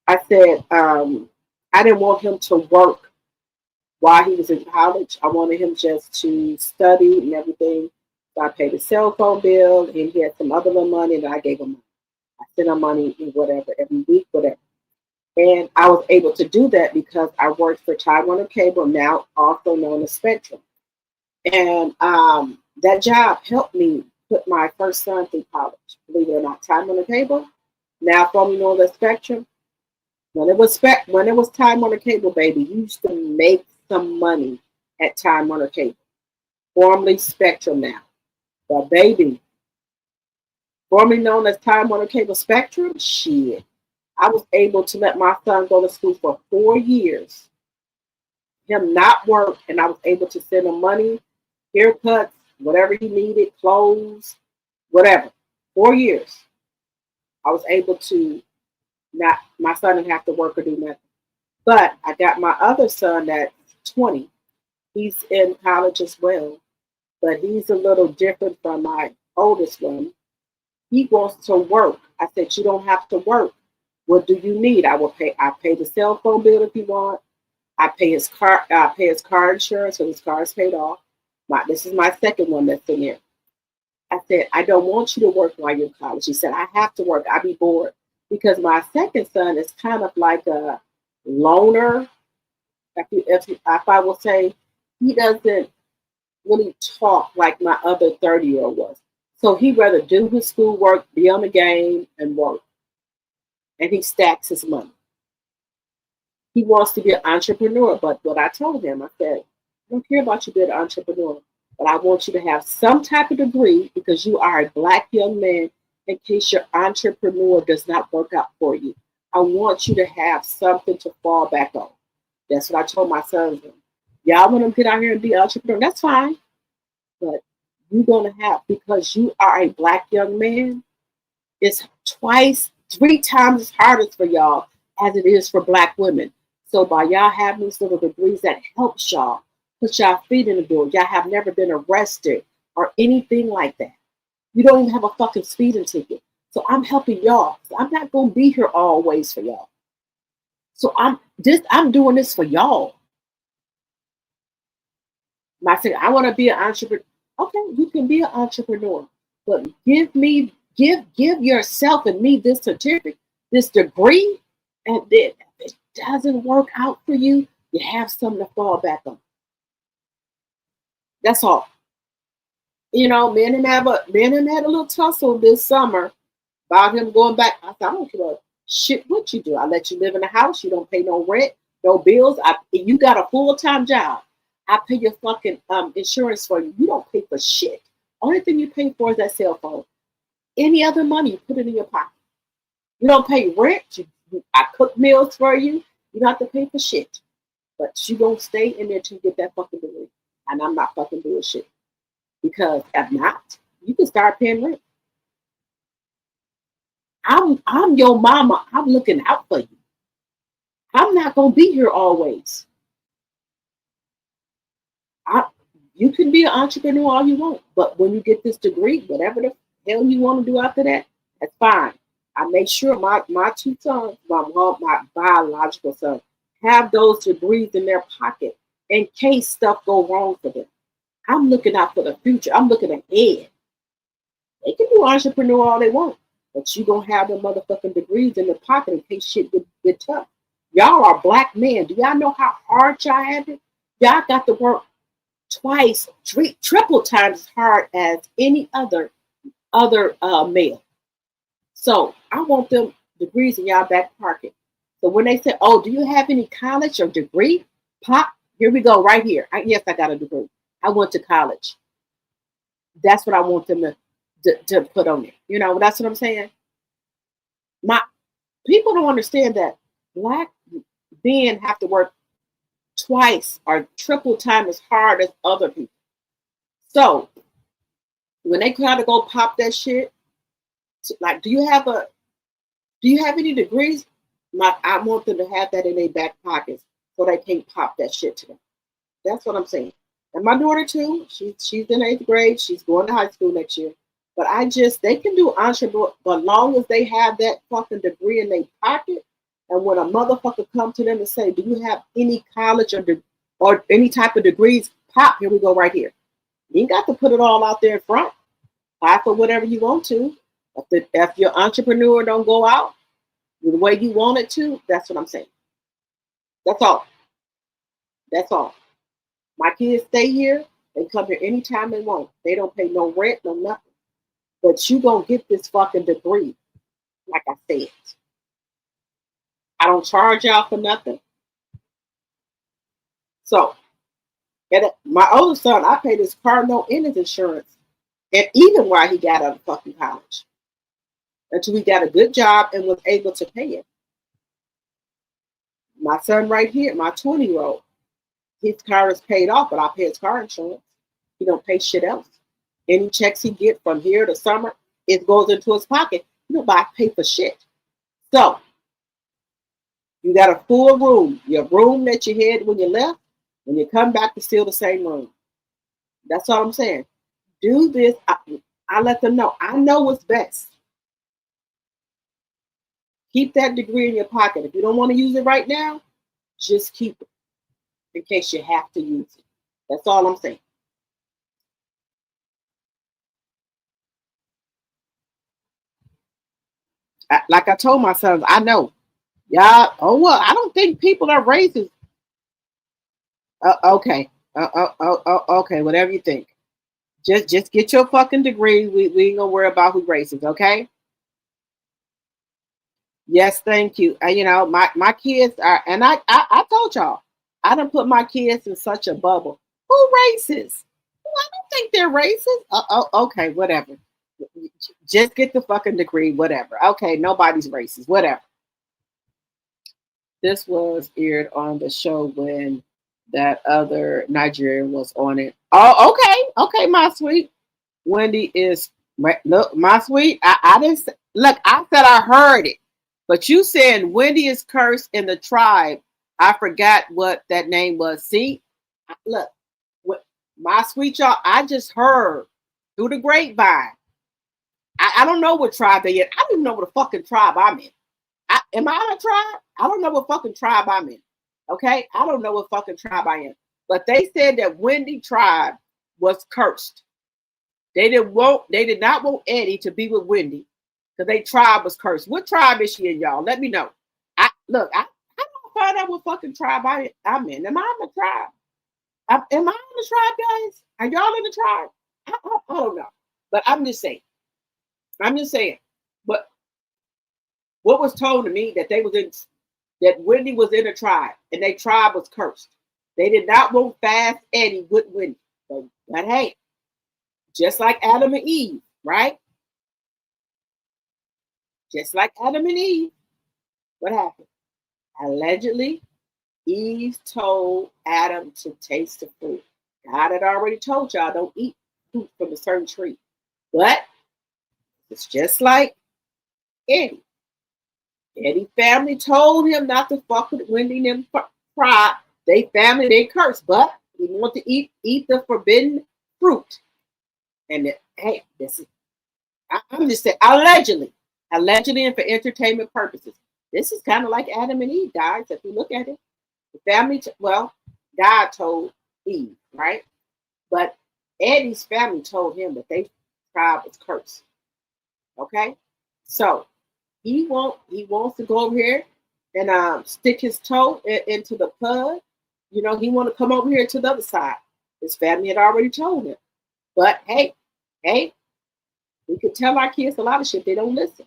I said, I didn't want him to work while he was in college. I wanted him just to study and everything. So I paid his cell phone bill and he had some other little money and I gave him money. I sent him money and whatever, every week, whatever. And I was able to do that because I worked for Time Warner Cable, now also known as Spectrum. And that job helped me put my first son through college. Believe it or not, Time Warner Cable, now formerly known as Spectrum. When it was Time Warner Cable, baby, you used to make some money at Time Warner Cable, formerly Spectrum now. But baby, formerly known as Time Warner Cable Spectrum, shit. I was able to let my son go to school for 4 years, him not work, and I was able to send him money, haircuts, whatever he needed, clothes, whatever. 4 years. I was able to not, my son didn't have to work or do nothing. But I got my other son that's 20. He's in college as well, but he's a little different from my oldest one. He wants to work. I said, you don't have to work. What do you need? I pay the cell phone bill if you want. I pay his car insurance, so his car is paid off. This is my second one that's in there. I said, I don't want you to work while you're in college. He said, I have to work. I'd be bored. Because my second son is kind of like a loner. If I will say, he doesn't really talk like my other 30-year-old was. So he'd rather do his schoolwork, be on the game, and work. And he stacks his money. He wants to be an entrepreneur, but what I told him, I said, I don't care about you being an entrepreneur, but I want you to have some type of degree because you are a Black young man in case your entrepreneur does not work out for you. I want you to have something to fall back on. That's what I told my sons. Y'all want to get out here and be an entrepreneur, that's fine. But you're going to have, because you are a Black young man, it's 3 times as hard as for y'all as it is for Black women. So by y'all having these little degrees, that helps y'all put y'all feet in the door. Y'all have never been arrested or anything like that. You don't even have a fucking speeding ticket. So I'm helping y'all. I'm not going to be here always for y'all. So I'm doing this for y'all. I said, I want to be an entrepreneur. Okay, you can be an entrepreneur, but give yourself and me this certificate, this degree, and then if it doesn't work out for you, you have something to fall back on. That's all. You know, me and him had a little tussle this summer about him going back. I said, I don't care shit what you do. I let you live in the house. You don't pay no rent, no bills. You got a full-time job. I pay your fucking insurance for you. You don't pay for shit. Only thing you pay for is that cell phone. Any other money, you put it in your pocket. You don't pay rent. I cook meals for you. You don't have to pay for shit. But you don't stay in there till you get that fucking degree. And I'm not fucking doing shit. Because if not, you can start paying rent. I'm your mama. I'm looking out for you. I'm not gonna be here always. You can be an entrepreneur all you want, but when you get this degree, whatever the hell you want to do after that, that's fine. I make sure my 2 sons, my biological son, have those degrees in their pocket in case stuff go wrong for them. I'm looking out for the future. I'm looking ahead. They can do entrepreneur all they want, but you gonna have them motherfucking degrees in the pocket in case shit get tough. Y'all are Black men. Do y'all know how hard y'all have it? Y'all got to work twice, triple times as hard as any other male. So I want them degrees in y'all back pocket. So when they say, "Oh, do you have any college or degree?" Pop, here we go, right here. Yes, I got a degree. I went to college. That's what I want them to put on there. You know, that's what I'm saying. My people don't understand that Black men have to work twice or triple time as hard as other people. So when they try to go pop that shit, like, do you have any degrees? I want them to have that in their back pockets so they can't pop that shit to them. That's what I'm saying. And my daughter too, she's in 8th grade. She's going to high school next year. But they can do entrepreneur, but long as they have that fucking degree in their pocket, and when a motherfucker come to them and say, "Do you have any college or any type of degrees?" Pop, here we go, right here. You ain't got to put it all out there in front. Apply for whatever you want to. If your entrepreneur don't go out the way you want it to, that's what I'm saying. That's all. That's all. My kids stay here. They come here anytime they want. They don't pay no rent, no nothing. But you gonna get this fucking degree, like I said. I don't charge y'all for nothing. So, and my oldest son, I paid his car note and his insurance, and even while he got out of fucking college. until he got a good job and was able to pay it. My son right here, my 20-year-old, his car is paid off, but I pay his car insurance. He don't pay shit else. Any checks he get from here to summer, it goes into his pocket. He don't pay for shit. So you got a full room. Your room that you had when you left, when you come back, it's still the same room. That's all I'm saying. Do this. I let them know. I know what's best. Keep that degree in your pocket. If you don't want to use it right now, just keep it in case you have to use it. That's all I'm saying. Like I told my sons, I know. Y'all, oh, well, I don't think people are racist. Okay. Okay, whatever you think. Just get your fucking degree. We ain't gonna worry about who racist, okay? Yes, thank you. You know, my kids are, and I told y'all, I done put my kids in such a bubble. Who racist? Well, I don't think they're racist. Okay, whatever. Just get the fucking degree, whatever. Okay, nobody's racist, whatever. This was aired on the show when that other Nigerian was on it. Oh, okay, my sweet. Wendy is, look, my sweet. I didn't look. I said I heard it, but you said Wendy is cursed in the tribe. I forgot what that name was. See, look, my sweet y'all. I just heard through the grapevine. I don't know what tribe they in. I don't even know what the fucking tribe I'm in. Am I in a tribe? I don't know what fucking tribe I'm in. Okay? I don't know what fucking tribe I am. But they said that Wendy tribe was cursed. They did not want Eddie to be with Wendy because their tribe was cursed. What tribe is she in, y'all? Let me know. I don't find out what fucking tribe I'm in. Am I in the tribe? Am I in the tribe, guys? Are y'all in the tribe? I don't know. But I'm just saying. But what was told to me that Wendy was in a tribe and their tribe was cursed. They did not want Fast Eddie with Wendy. But hey, just like Adam and Eve, right? Just like Adam and Eve, what happened? Allegedly, Eve told Adam to taste the fruit. God had already told y'all don't eat fruit from a certain tree. But it's just like Eddie. Eddie family told him not to fuck with Wendy and them pride. They family, they cursed, but he wanted to eat the forbidden fruit. And hey, this is, I'm just saying, allegedly, and for entertainment purposes. This is kind of like Adam and Eve, guys. If you look at it, the family, God told Eve, right? But Eddie's family told him that they tribe was cursed. Okay, so he wants to go over here and stick his toe into the pud. You know, he want to come over here to the other side. His family had already told him. But hey, we can tell our kids a lot of shit. They don't listen.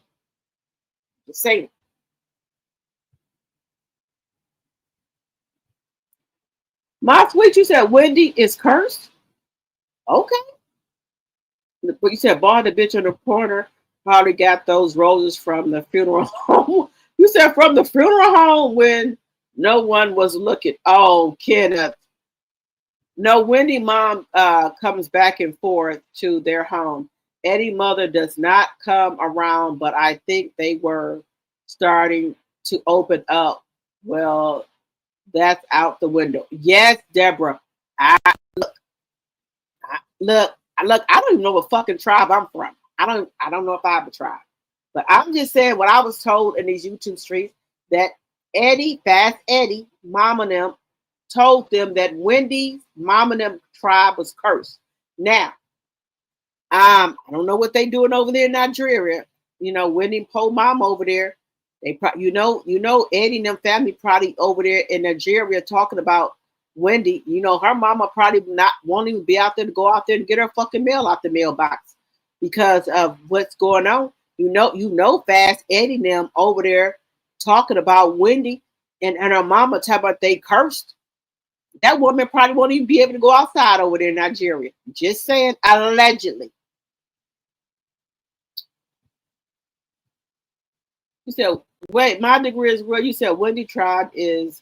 Just saying. My sweet, you said Wendy is cursed? Okay. But you said bar the bitch on the corner probably got those roses from the funeral home. You said from the funeral home when no one was looking. Oh, Kenneth. No, Wendy mom comes back and forth to their home. Eddie mother does not come around, but I think they were starting to open up. Well, that's out the window. Yes, Deborah. Look, I don't even know what fucking tribe I'm from. I don't know if I have a tribe. But I'm just saying what I was told in these YouTube streets that Fast Eddie, mom and them, told them that Wendy's mom and them tribe was cursed. Now, I don't know what they doing over there in Nigeria. You know, Wendy and Poe mom over there. They you know Eddie and them family probably over there in Nigeria talking about Wendy. You know, her mama probably won't even be out there to go out there and get her fucking mail out the mailbox because of what's going on. You know, Fast Eddie and them over there talking about Wendy and her mama talking about they cursed. That woman probably won't even be able to go outside over there in Nigeria. Just saying, allegedly. You said, wait, my degree is where you said Wendy tribe is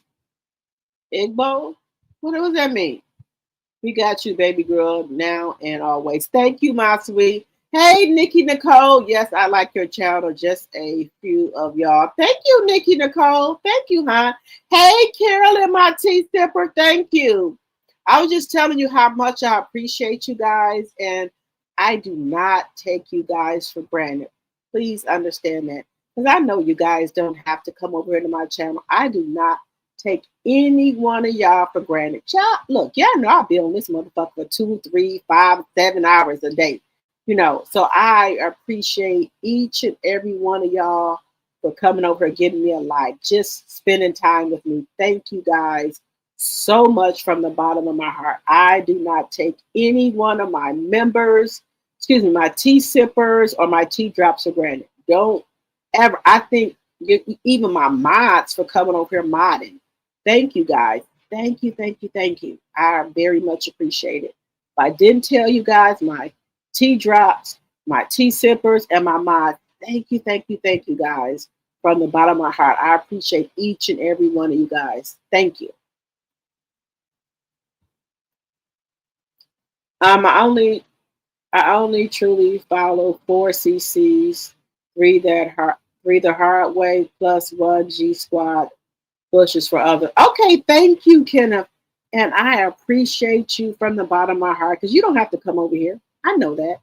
Igbo? What does that mean? We got you, baby girl, now and always. Thank you, my sweet. Hey, Nikki Nicole. Yes, I like your channel. Just a few of y'all. Thank you, Nikki Nicole. Thank you, huh? Hey, Carolyn, my tea sipper. Thank you. I was just telling you how much I appreciate you guys, and I do not take you guys for granted. Please understand that. Because I know you guys don't have to come over here to my channel. I do not take any one of y'all for granted. Y'all, look, y'all know I'll be on this motherfucker for 2, 3, 5, 7 hours a day. You know, so I appreciate each and every one of y'all for coming over and giving me a like, just spending time with me. Thank you guys so much from the bottom of my heart. I do not take any one of my members, my tea sippers or my tea drops for granted. Don't ever. I think even my mods for coming over here modding. Thank you guys. Thank you, thank you, thank you. I very much appreciate it. If I didn't tell you guys, my tea drops, my tea sippers, and my mods, thank you, thank you, thank you guys from the bottom of my heart. I appreciate each and every one of you guys. Thank you. I only truly follow 4 CCs, 3 the hard way, plus 1 G squad bushes for others. Okay, thank you, Kenneth. And I appreciate you from the bottom of my heart because you don't have to come over here. I know that.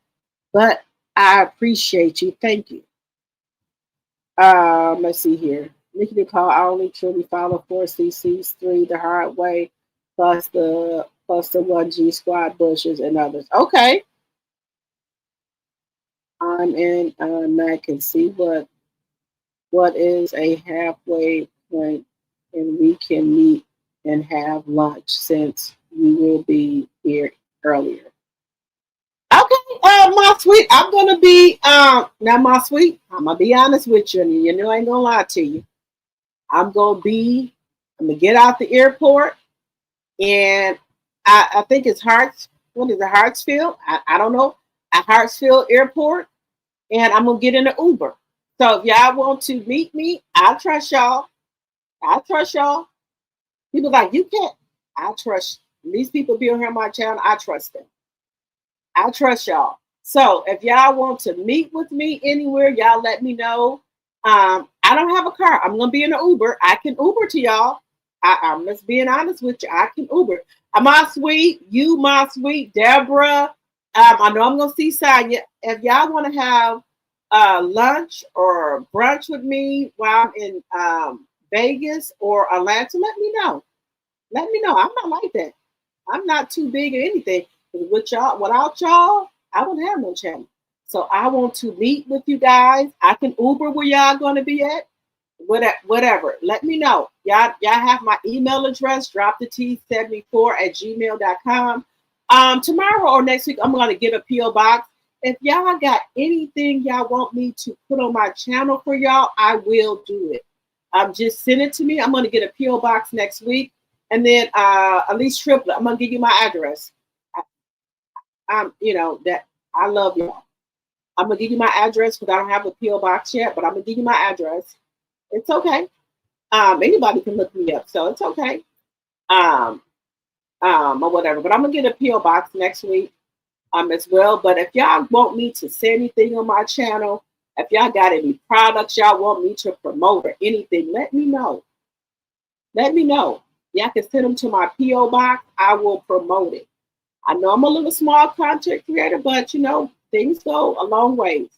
But I appreciate you. Thank you. Let's see here. Nikki Nicole, I only truly follow 4 CCs, 3 the hard way, plus the 1 G squad bushes and others. Okay. I'm in Mac and see what is a halfway point, and we can meet and have lunch since you will be here earlier. Okay, my sweet, I'm gonna be now my sweet, I'm gonna be honest with you, and you know I ain't gonna lie to you. I'm gonna get out the airport, and I think it's Hartsfield? I don't know, at Hartsfield Airport, and I'm gonna get in an Uber. So if y'all want to meet me, I trust y'all. I trust y'all. People like, you can't. I trust these people be on here on my channel. I trust them. I trust y'all. So if y'all want to meet with me anywhere, y'all let me know. I don't have a car. I'm gonna be in an Uber. I can Uber to y'all. I'm just being honest with you. I can Uber. My sweet, Deborah. I know I'm gonna see Sonya. If y'all want to have lunch or brunch with me while I'm in Vegas or Atlanta, let me know. Let me know. I'm not like that. I'm not too big or anything. Without y'all, I wouldn't have no channel. So I want to meet with you guys. I can Uber where y'all gonna be at. Whatever. Let me know. Y'all have my email address, dropthet74@gmail.com. Tomorrow or next week, I'm gonna get a PO box. If y'all got anything y'all want me to put on my channel for y'all, I will do it. Just send it to me. I'm gonna get a PO box next week, and then at least triplet. I'm gonna give you my address. That I love y'all. I'm gonna give you my address because I don't have a PO box yet, but I'm gonna give you my address. It's okay. Anybody can look me up, so it's okay. Or whatever. But I'm gonna get a PO box next week, as well. But if y'all want me to say anything on my channel, if y'all got any products y'all want me to promote or anything, let me know. Let me know. Y'all can send them to my PO box. I will promote it. I know I'm a little small content creator, but things go a long ways.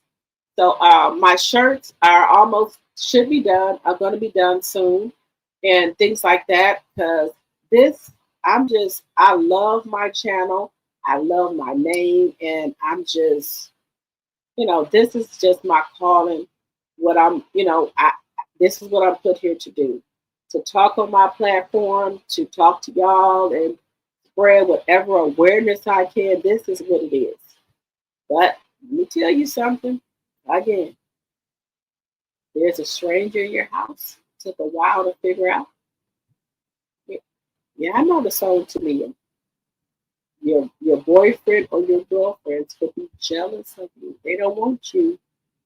So my shirts should be done. I'm going to be done soon, and things like that. Because I love my channel. I love my name, and I'm just, this is just my calling. This is what I'm put here to do, to talk on my platform, to talk to y'all and spread whatever awareness I can. This is what it is. But let me tell you something. Again, there's a stranger in your house. It took a while to figure out. Yeah, I know the song to me. Your boyfriend or your girlfriends could be jealous of you. They don't want you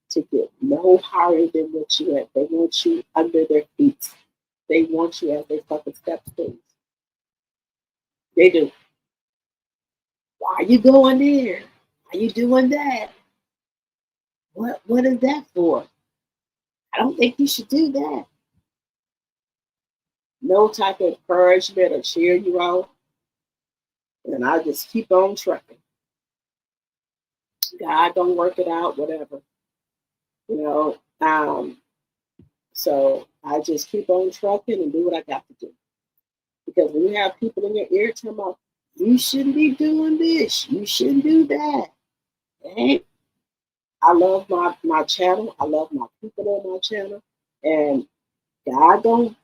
to get no higher than what you at. They want you under their feet. They want you as they fucking step stools. They do. Why are you going there? Why are you doing that? What is that for? I don't think you should do that. No type of encouragement or cheer you on. And I just keep on trucking. God don't work it out, whatever. You know, so I just keep on trucking and do what I got to do. Because when you have people in your ear telling about, you shouldn't be doing this, you shouldn't do that. Hey, I love my channel. I love my people on my channel. And God don't,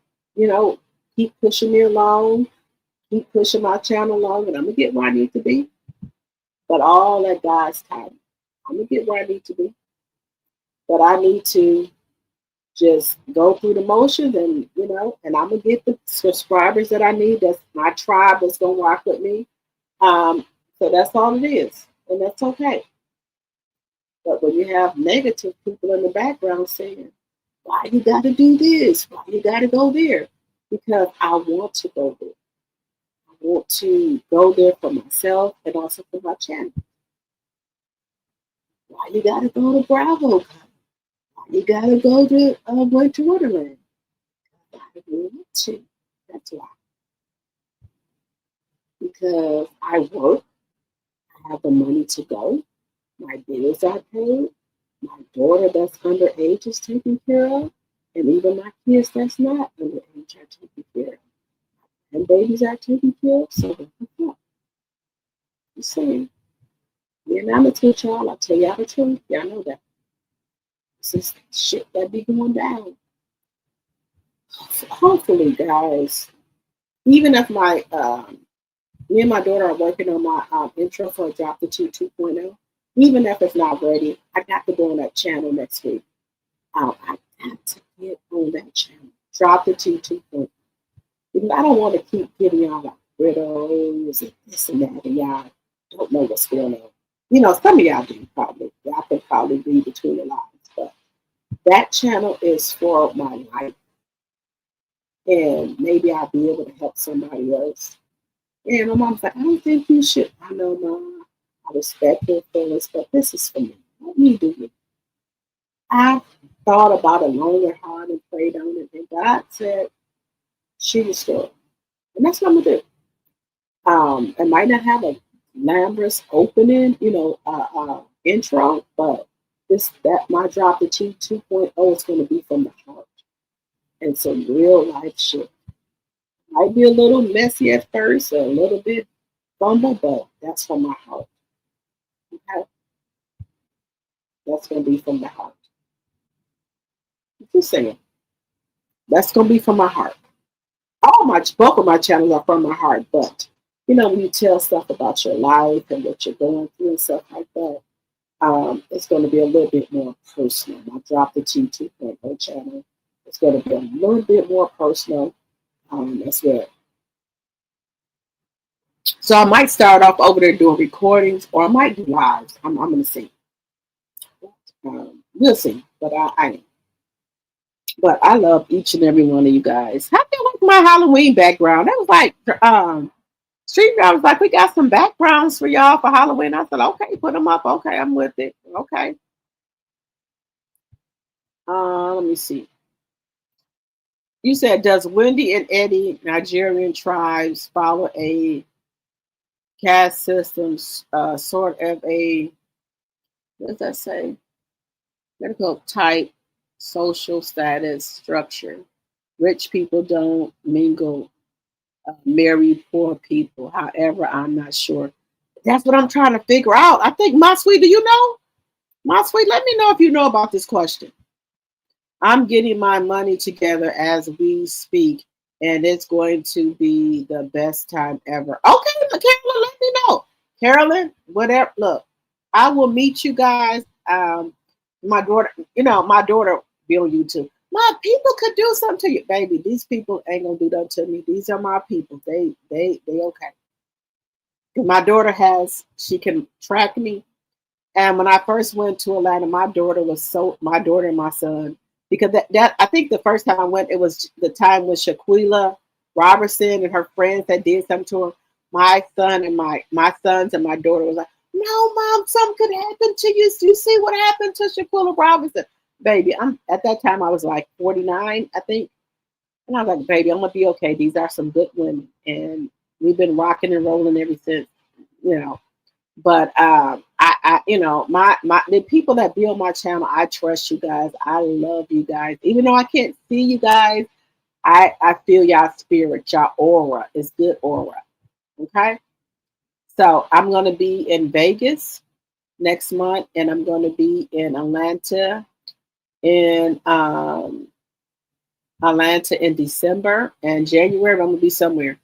keep pushing me along, keep pushing my channel along, and I'm going to get where I need to be. But all at God's time. I'm going to get where I need to be. But I need to just go through the motions and, and I'm going to get the subscribers that I need. That's my tribe that's going to rock with me. So that's all it is. And that's okay. But when you have negative people in the background saying, why you got to do this? Why you got to go there? Because I want to go there. I want to go there for myself and also for my channel. Why you got to go to Bravo? Why you got to go to Winter Wonderland? I want to. That's why. Because I work. I have the money to go. My bills are paid. My daughter that's underage is taken care of. And even my kids that's not underage are taken care of. And babies are taken care of. So what the fuck? I'm saying. Being honest with y'all, I'll tell y'all the truth. Y'all know that. This is shit that be going down. Hopefully, guys, even if me and my daughter are working on my intro for Drop the T 2.0, even if it's not ready, I got to go on that channel next week. I got to get on that channel. Drop the T 2.0. Because I don't want to keep giving y'all like widows and this and that, and y'all don't know what's going on. Some of y'all do probably. Y'all can probably read between the lines, but that channel is for my life. And maybe I'll be able to help somebody else. And my mom's like, I don't think you should. I know, Mom. I respect your feelings, but this is for me. Let me do it. I thought about it long and hard and prayed on it, and God said, she was good. And that's what I'm going to do. I might not have a glamorous opening, intro, but my Drop the T 2.0 is going to be from the heart. And some real life shit. Might be a little messy at first, a little bit fumble, but that's from my heart. Okay? That's going to be from the heart. Just saying. That's going to be from my heart. Both of my channels are from my heart, but when you tell stuff about your life and what you're going through and stuff like that, it's going to be a little bit more personal. My Drop the T 2.0 channel. It's going to be a little bit more personal. That's good. So I might start off over there doing recordings, or I might do lives. I'm going to see. We'll see. But But I love each and every one of you guys. How do you like my Halloween background? That was like Street Guy was like, we got some backgrounds for y'all for Halloween. I said, okay, put them up. Okay, I'm with it. Okay. Let me see. You said, does Wendy and Eddie, Nigerian tribes, follow a caste system, sort of a, what does that say? Medical type, social status structure. Rich people don't mingle, marry poor people. However, I'm not sure. That's what I'm trying to figure out. I think, my sweet, do you know? My sweet, let me know if you know about this question. I'm getting my money together as we speak, and it's going to be the best time ever. Okay, Carolyn, let me know. Carolyn, whatever. Look, I will meet you guys. My daughter, my daughter be on YouTube. My people could do something to you, baby. These people ain't gonna do that to me. These are my people. They okay. My daughter she can track me. And when I first went to Atlanta, my daughter and my son, because that I think the first time I went, it was the time when Shaquilla Robertson and her friends that did something to her. My sons and my daughter was like, "No, mom, something could happen to you. You see what happened to Shaquilla Robinson, baby?" I'm at that time I was like 49, I think, and I was like, "Baby, I'm gonna be okay. These are some good women, and we've been rocking and rolling ever since, you know." But my the people that build my channel, I trust you guys. I love you guys, even though I can't see you guys. I feel y'all spirit, y'all aura is good aura. Okay, so I'm gonna be in Vegas next month, and I'm gonna be in Atlanta in December, and January I'm gonna be somewhere.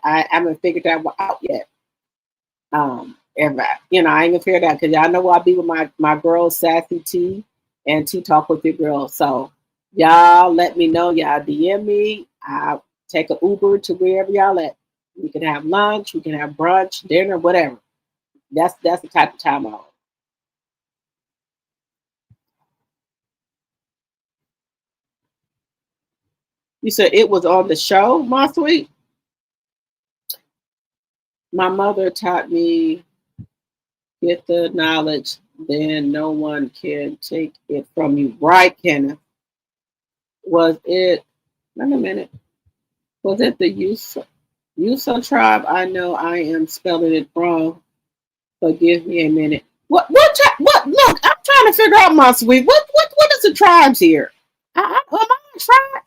I haven't figured that one out yet. And I ain't gonna figure that because y'all know I'll be with my girl Sassy T and T Talk with your girl. So y'all let me know. Y'all DM me. I'll take an Uber to wherever y'all at. We can have lunch. We can have brunch, dinner, whatever. That's the type of time I'm on. You said it was on the show, my sweet. My mother taught me, get the knowledge, then no one can take it from you. Right, Kenneth? Was it, wait a minute, was it the Yusa tribe? I know I am spelling it wrong. Forgive me a minute. What, look, I'm trying to figure out, my sweet. What is the tribes here? Am I a tribe?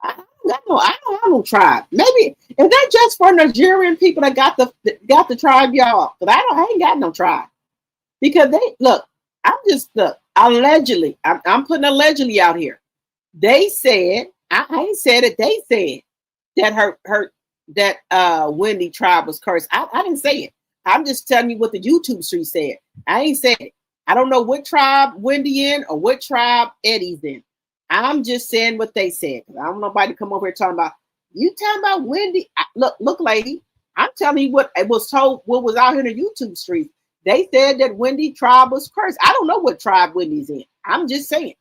I don't have no tribe. Maybe is that just for Nigerian people that got the tribe, y'all? But I ain't got no tribe because they look. I'm just allegedly. I'm putting allegedly out here. They said I ain't said it. They said that Wendy tribe was cursed. I didn't say it. I'm just telling you what the YouTube street said. I ain't said it. I don't know what tribe Wendy in or what tribe Eddie's in. I'm just saying what they said. I don't know nobody come over here talking about you talking about Wendy. Look, lady. I'm telling you what it was told. What was out here in the YouTube street. They said that Wendy tribe was cursed. I don't know what tribe Wendy's in. I'm just saying.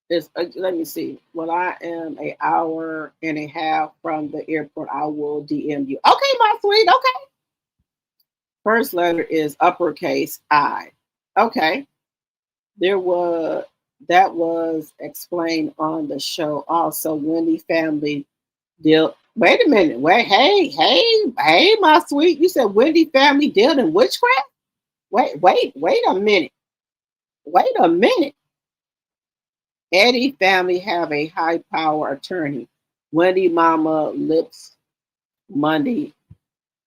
Let me see. Well, I am an hour and a half from the airport. I will DM you. Okay, my sweet. Okay. First letter is uppercase I. Okay. That was explained on the show. Also, Wendy family deal. Wait a minute. Wait, hey, my sweet. You said Wendy family dealt in witchcraft? Wait a minute. Wait a minute. Eddie family have a high power attorney. Wendy mama lips Monday.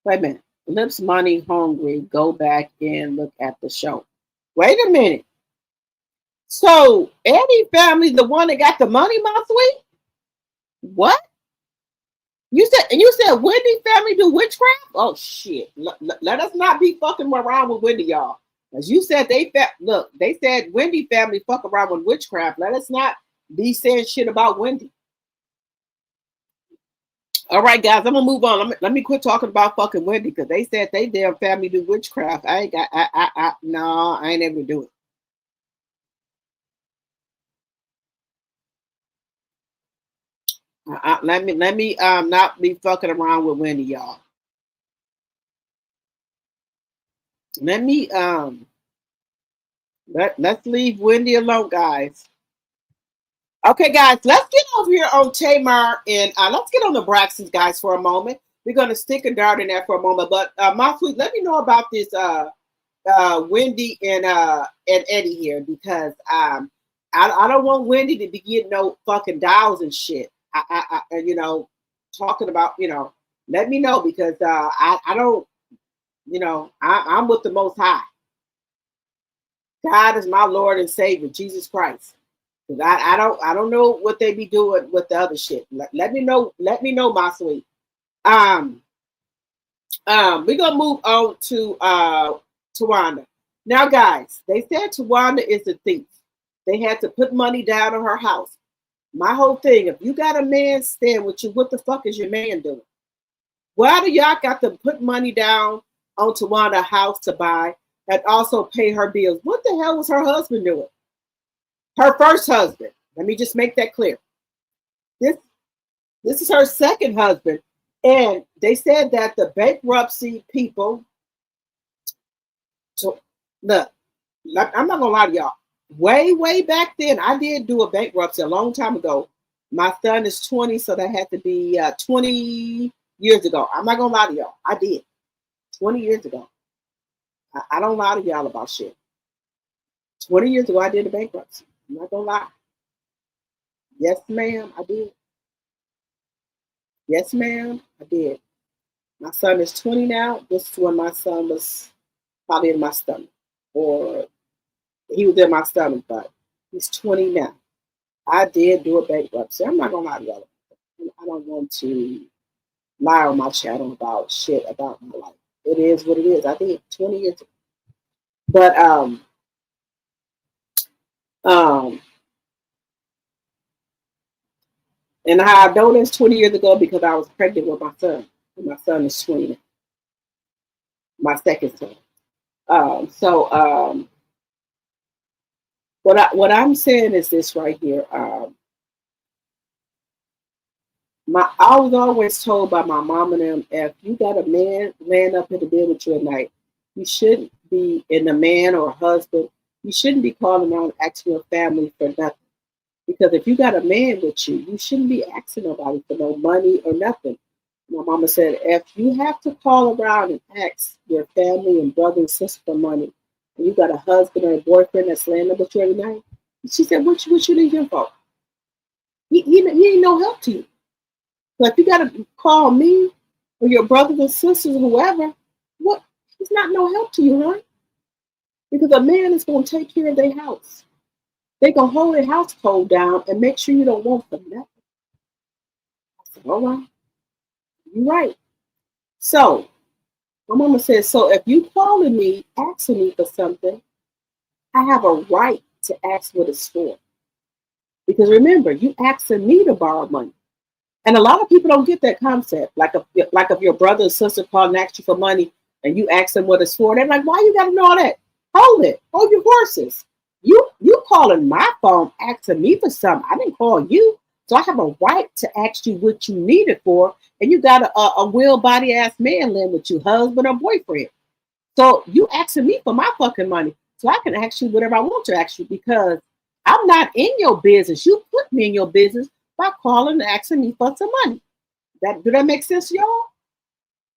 Wait a minute. Lips money hungry. Go back and look at the show. Wait a minute. So Eddie family, the one that got the money, my sweet? What? You said Wendy family do witchcraft? Oh shit. Let us not be fucking around with Wendy, y'all. As you said, they said Wendy family fuck around with witchcraft. Let us not be saying shit about Wendy. All right, guys, I'm gonna move on. Let me quit talking about fucking Wendy because they said they damn family do witchcraft. I ain't ever do it. Let me not be fucking around with Wendy, y'all. Let's leave Wendy alone, guys. Okay, guys, let's get over here on Tamar and let's get on the Braxtons, guys, for a moment. We're gonna stick a dart in there for a moment, but my sweet, let me know about this Wendy and Eddie here because I don't want Wendy to be getting no fucking dials and shit. I talking about let me know because I don't I'm with the Most High. God is my Lord and Savior, Jesus Christ. I don't know what they be doing with the other shit. Let me know, my sweet. We're gonna move on to Wanda. Now, guys, they said Wanda is a thief. They had to put money down on her house. My whole thing, if you got a man staying with you, what the fuck is your man doing? Why do y'all got to put money down on Tawanda a house to buy and also pay her bills. What the hell was her husband doing? Her first husband. Let me just make that clear. This is her second husband. And they said that the bankruptcy people, so look, I'm not gonna lie to y'all. Way back then, I did do a bankruptcy a long time ago. My son is 20, so that had to be 20 years ago. I'm not gonna lie to y'all. I did 20 years ago. I don't lie to y'all about shit. 20 years ago, I did a bankruptcy. I'm not gonna lie. Yes, ma'am, I did. Yes, ma'am, I did. My son is 20 now. This is when my son was probably in my stomach, or he was in my stomach, but he's 20 now. I did do a bankruptcy. I'm not gonna lie to y'all. I don't want to lie on my channel about shit about my life. It is what it is. I did 20 years ago. But and how I know this 20 years ago because I was pregnant with my son. And my son is 20 now. My second son. What I'm saying is this right here. I was always told by my mom and them, if you got a man laying up in the bed with you at night, you shouldn't be, in a man or a husband, you shouldn't be calling around asking your family for nothing. Because if you got a man with you, you shouldn't be asking nobody for no money or nothing. My mama said, if you have to call around and ask your family and brother and sister for money, and you got a husband or a boyfriend that's laying up with you every night, she said, what you need him for? He ain't no help to you. So if you got to call me or your brothers and sisters or whoever, what? He's not no help to you, huh? Because a man is going to take care of their house. They're going to hold their household down and make sure you don't want for nothing. I said, all right. You're right. So, my mama says, so if you calling me, asking me for something, I have a right to ask what it's for. Because remember, you asking me to borrow money. And a lot of people don't get that concept. Like if your brother or sister call and ask you for money and you ask them what it's for, they're like, why you got to know all that? Hold it. Hold your horses. You calling my phone asking me for something. I didn't call you. So I have a right to ask you what you need it for. And you got a will body ass man living with you, husband or boyfriend. So you asking me for my fucking money. So I can ask you whatever I want to ask you because I'm not in your business. You put me in your business by calling and asking me for some money. Do that make sense, y'all?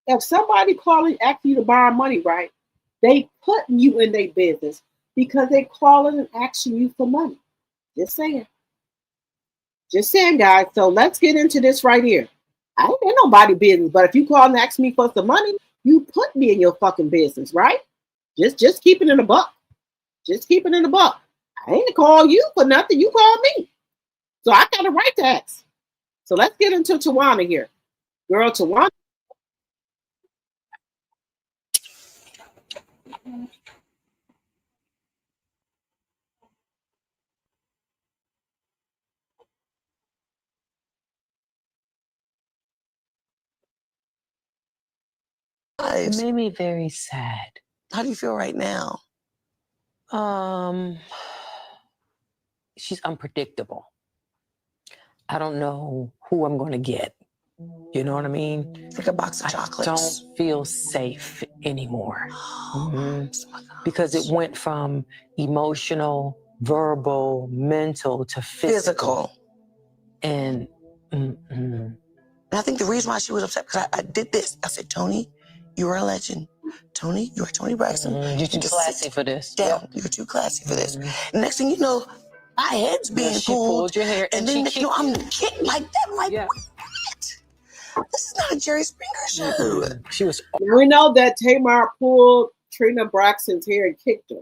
If somebody calling asking you to borrow money, right? They putting you in their business because they calling and asking you for money. Just saying. Just saying, guys. So let's get into this right here. I ain't in nobody business, but if you call and ask me for some money, you put me in your fucking business, right? Just keep it in the buck. Just keep it in the buck. I ain't call you for nothing. You call me. So I got a right to ask. So let's get into Tawana here. Girl, Tawana. It made me very sad. How do you feel right now? She's unpredictable. I don't know who I'm going to get. You know what I mean? It's like a box of chocolates. I don't feel safe anymore. Because it went from emotional, verbal, mental to physical. And I think the reason why she was upset, because I did this. I said, Tony, you are a legend. Tony, you are Tony Braxton. You're too classy for this. Down. You're too classy for this. And next thing you know, my head's being she pulled your hair and then next, I'm kicked like that. Like, what? This is not a Jerry Springer show. She was. We know that Tamar pulled Trina Braxton's hair and kicked her.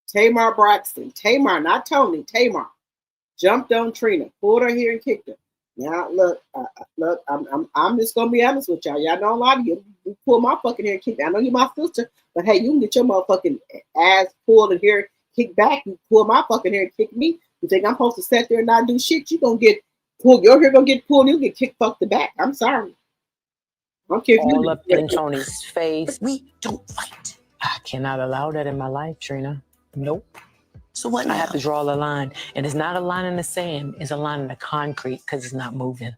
Tamar Braxton. Tamar, not Tony. Tamar jumped on Trina, pulled her hair and kicked her. Now look, I'm just gonna be honest with y'all. Y'all know a lot of you pull my fucking hair and kick me. I know you're my sister, but hey, you can get your motherfucking ass pulled and hair kicked back. You pull my fucking hair and kick me. You think I'm supposed to sit there and not do shit? You gonna get pulled. Your hair gonna get pulled. You get kicked fuck the back. I'm sorry. don't care if all you up in Tony's face. We don't fight. I cannot allow that in my life, Trina. Nope. So what I now? have to draw the line. And it's not a line in the sand, it's a line in the concrete because it's not moving.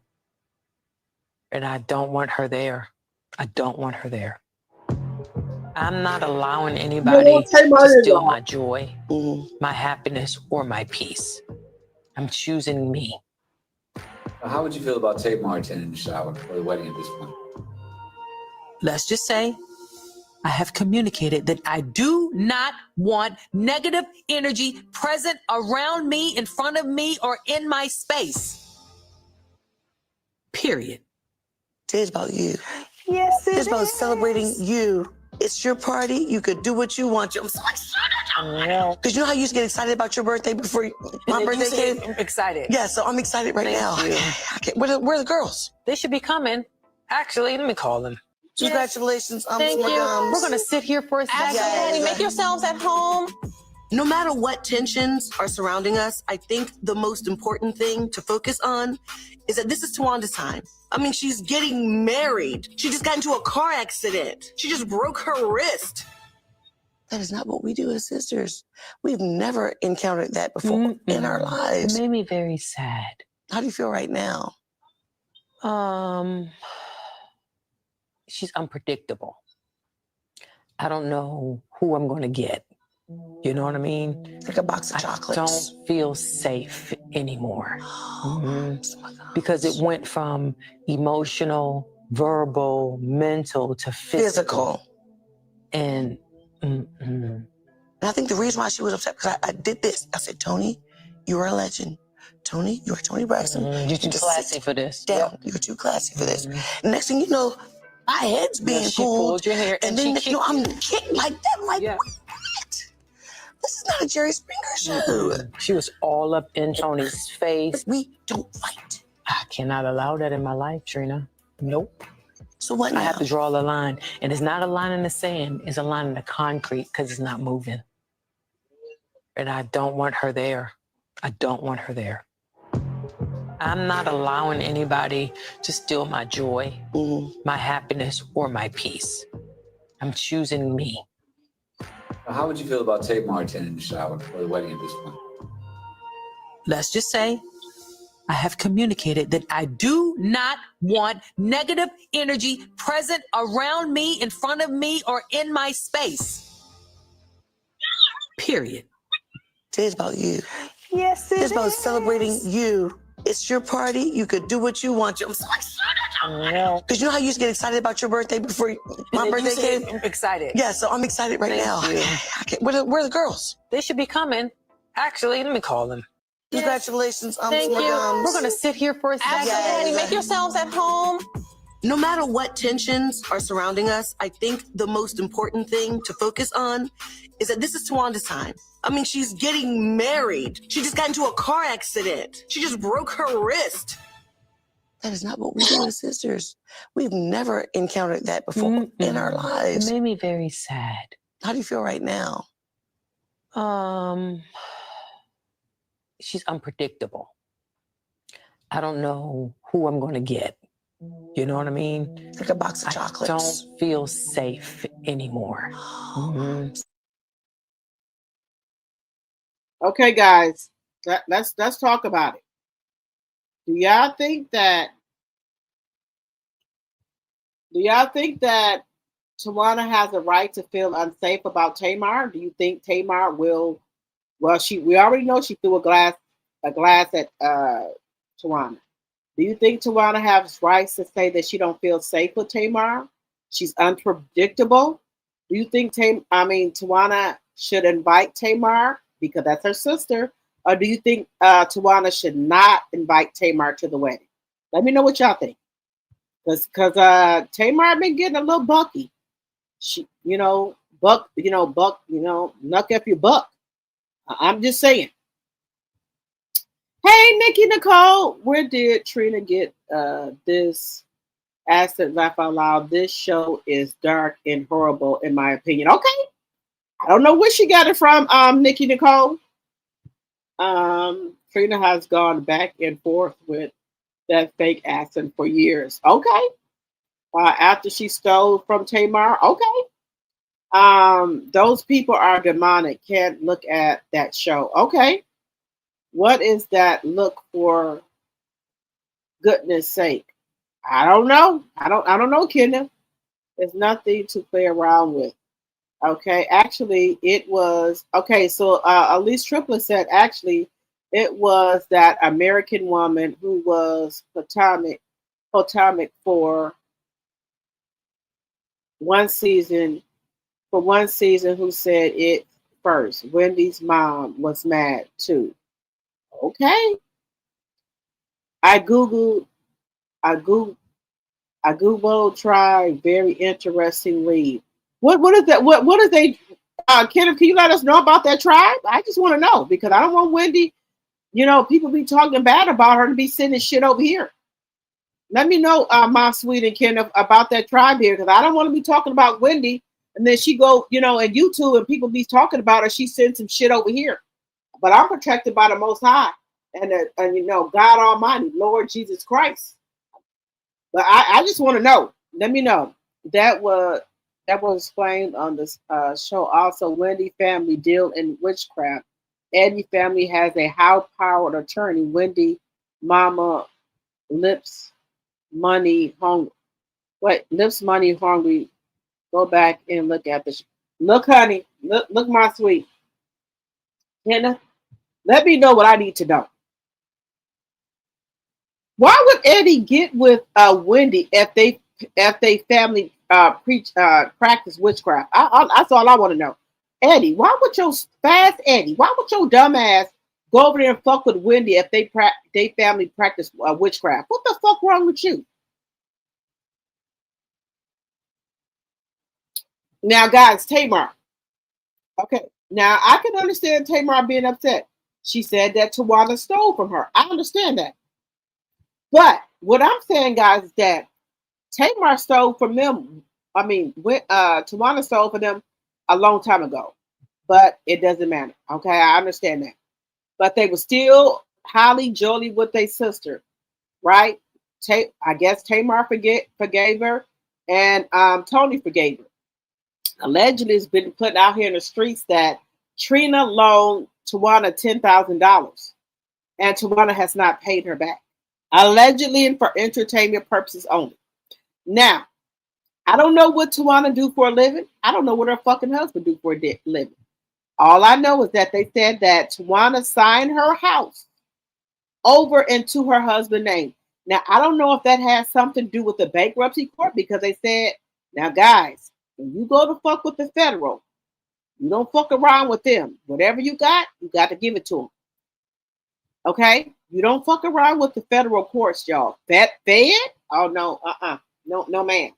And I don't want her there. I don't want her there. I'm not allowing anybody to steal my joy, my happiness, or my peace. I'm choosing me. How would you feel about Tamar attending the shower for the wedding at this point? Let's just say I have communicated that I do not want negative energy present around me, in front of me, or in my space. Period. Today's about you. Yes, It's about celebrating you. It's your party. You could do what you want. I'm so excited. Because you know how you used to get excited about your birthday before my birthday came? I'm excited. Yeah, so I'm excited right now. Where are the girls? They should be coming. Actually, let me call them. Congratulations. Thank you. We're going to sit here for a second. Absolutely. Make yourselves at home. No matter what tensions are surrounding us, I think the most important thing to focus on is that this is Tawanda's time. I mean, she's getting married. She just got into a car accident. She just broke her wrist. That is not what we do as sisters. We've never encountered that before in our lives. It made me very sad. How do you feel right now? She's unpredictable. I don't know who I'm going to get. You know what I mean? Like a box of chocolates. I don't feel safe anymore. Because it went from emotional, verbal, mental to physical. And I think the reason why she was upset, because I did this. I said, Tony, you are a legend. Tony, you are Tony Braxton. You're too classy for this. Down. You're too classy for this. Next thing you know, my head's being she pulled. pulled your hair and then I'm kicked like that. I'm like, what? This is not a Jerry Springer show. She was all up in Tony's face. We don't fight. I cannot allow that in my life, Trina. Nope. So what now? I have to draw the line. And it's not a line in the sand, it's a line in the concrete because it's not moving. And I don't want her there. I don't want her there. I'm not allowing anybody to steal my joy, my happiness, or my peace. I'm choosing me. How would you feel about Tamar attending the shower for the wedding at this point? Let's just say I have communicated that I do not want negative energy present around me, in front of me, or in my space. Period. Today's about you. Yes, it's about celebrating you. It's your party. You could do what you want. I'm so excited. Because you know how you used to get excited about your birthday before my birthday came? I'm excited. Yeah, so I'm excited right now. Where are the girls? They should be coming. Actually, let me call them. Congratulations. Thank you. We're going to sit here for a second. Absolutely. Make yourselves at home. No matter what tensions are surrounding us, I think the most important thing to focus on is that this is Tawanda's time. I mean, she's getting married. She just got into a car accident. She just broke her wrist. That is not what we do as sisters. We've never encountered that before in our lives. It made me very sad. How do you feel right now? She's unpredictable. I don't know who I'm going to get. You know what I mean? Like a box of chocolates. I don't feel safe anymore. Okay, guys, let's talk about it. Do y'all think that Tawana has a right to feel unsafe about Tamar? Do you think Tamar will? Well, we already know she threw a glass at Tawana. Do you think Tawana has rights to say that she don't feel safe with Tamar? She's unpredictable. Do you think Tawana should invite Tamar because that's her sister, or do you think Tawana should not invite Tamar to the wedding? Let me know what y'all think. Because Tamar been getting a little bucky. She, nuck if you buck. I'm just saying. Hey, Nikki Nicole, where did Trina get this acid laugh out loud? This show is dark and horrible, in my opinion. Okay. I don't know where she got it from, Nikki Nicole. Trina has gone back and forth with that fake accent for years. Okay. after she stole from Tamar. Okay. Those people are demonic. Can't look at that show. Okay. What is that look for goodness sake? I don't know. I don't know, Kenda. There's nothing to play around with. Okay. Actually, it was okay, so Elise Triplet said actually it was that American woman who was Potomac one season one season who said it first. Wendy's mom was mad too. Okay. I googled I googled I googled try very interesting read. What is that? What is they Kenneth, can you let us know about that tribe? I just want to know because I don't want Wendy, people be talking bad about her to be sending shit over here. Let me know, my sweet and Kenneth, about that tribe here because I don't want to be talking about Wendy and then she go, at YouTube and people be talking about her. She sends some shit over here, but I'm protected by the Most High and God Almighty, Lord Jesus Christ. But I just want to know. Let me know. That was explained on this show. Also, Wendy family deal in witchcraft. Eddie family has a high-powered attorney. Wendy mama lips money hungry. Wait, lips money hungry. Go back and look at this. Look, honey. Look, my sweet. Hannah, let me know what I need to know. Why would Eddie get with Wendy if they family practice witchcraft? That's all I want to know. Eddie, why would your dumb ass go over there and fuck with Wendy if they family practice witchcraft? What the fuck wrong with you? Now, guys, Tamar. Okay, now I can understand Tamar being upset. She said that Tawana stole from her. I understand that. But what I'm saying, guys, is that Tamar stole from them. I mean, Tawana stole from them a long time ago, but it doesn't matter. Okay, I understand that. But they were still highly jolly with their sister, right? I guess Tamar forgave her, and Tony forgave her. Allegedly, it's been put out here in the streets that Trina loaned Tawana $10,000, and Tawana has not paid her back. Allegedly and for entertainment purposes only. Now, I don't know what Tawana do for a living. I don't know what her fucking husband do for a living. All I know is that they said that Tawana signed her house over into her husband's name. Now, I don't know if that has something to do with the bankruptcy court because they said, now, guys, when you go to fuck with the federal, you don't fuck around with them. Whatever you got to give it to them. Okay? You don't fuck around with the federal courts, y'all. Fed? Oh, no. No, man.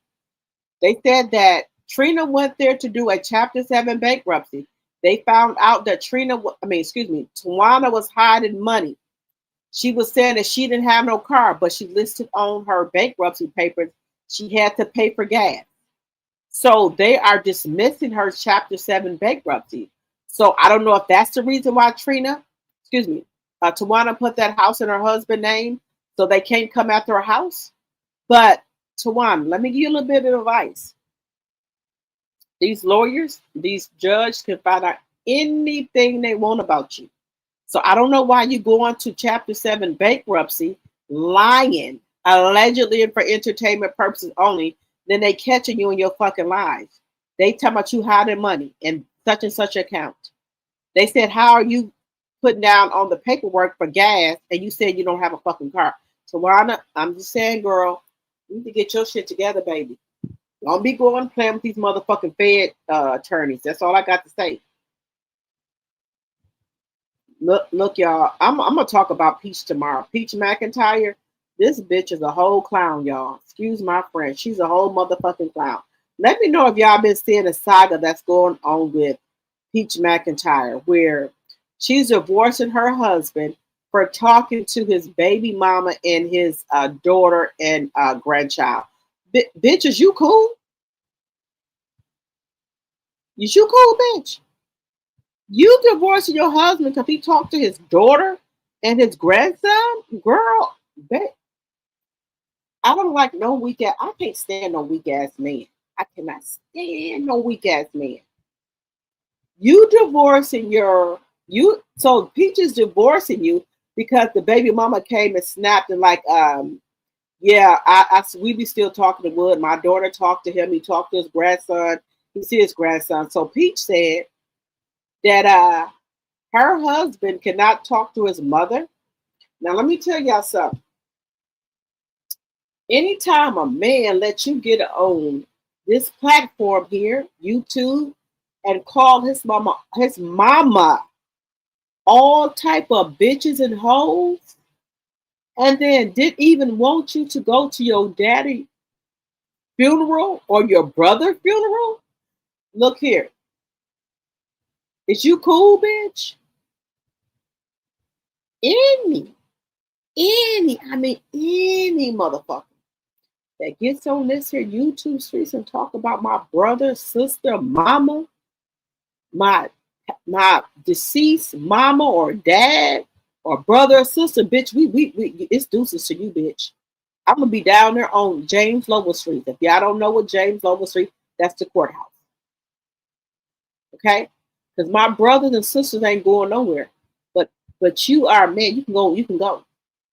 They said that Trina went there to do a Chapter 7 bankruptcy. They found out that Tawana was hiding money. She was saying that she didn't have no car, but she listed on her bankruptcy papers she had to pay for gas. So they are dismissing her Chapter 7 bankruptcy. So I don't know if that's the reason why Tawana put that house in her husband's name so they can't come after her house. But Tawana, let me give you a little bit of advice. These lawyers, these judges can find out anything they want about you. So I don't know why you go on to Chapter 7 bankruptcy, lying, allegedly and for entertainment purposes only. Then they catching you in your fucking lies. They tell about you hiding money in such and such account. They said, how are you putting down on the paperwork for gas and you said you don't have a fucking car? So Tawana, I'm just saying, girl, you need to get your shit together, baby. Don't be going playing with these motherfucking Fed attorneys. That's all I got to say. Look, y'all. I'm gonna talk about Peach tomorrow. Peach McIntyre. This bitch is a whole clown, y'all. Excuse my French. She's a whole motherfucking clown. Let me know if y'all been seeing a saga that's going on with Peach McIntyre, where she's divorcing her husband for talking to his baby mama and his daughter and grandchild. Bitch, is you cool? Is you cool, bitch? You divorcing your husband because he talked to his daughter and his grandson? Girl, I don't like no weak ass. I can't stand no weak ass man. I cannot stand no weak ass man. You divorcing so Peach is divorcing you because the baby mama came and snapped and like, yeah, we be still talking to Wood. My daughter talked to him. He talked to his grandson. He see his grandson. So Peach said that her husband cannot talk to his mother. Now let me tell y'all something. Anytime a man lets you get on this platform here, YouTube, and call his mama all type of bitches and hoes, and then didn't even want you to go to your daddy funeral or your brother funeral. Look here. Is you cool, bitch? Any motherfucker that gets on this here YouTube streets and talk about my brother, sister, mama, my deceased mama or dad or brother or sister, bitch, we it's deuces to you, bitch. I'm gonna be down there on James Lowell Street. If y'all don't know what James Lowell Street, that's the courthouse. Okay? Because my brothers and sisters ain't going nowhere. But you are a man, you can go.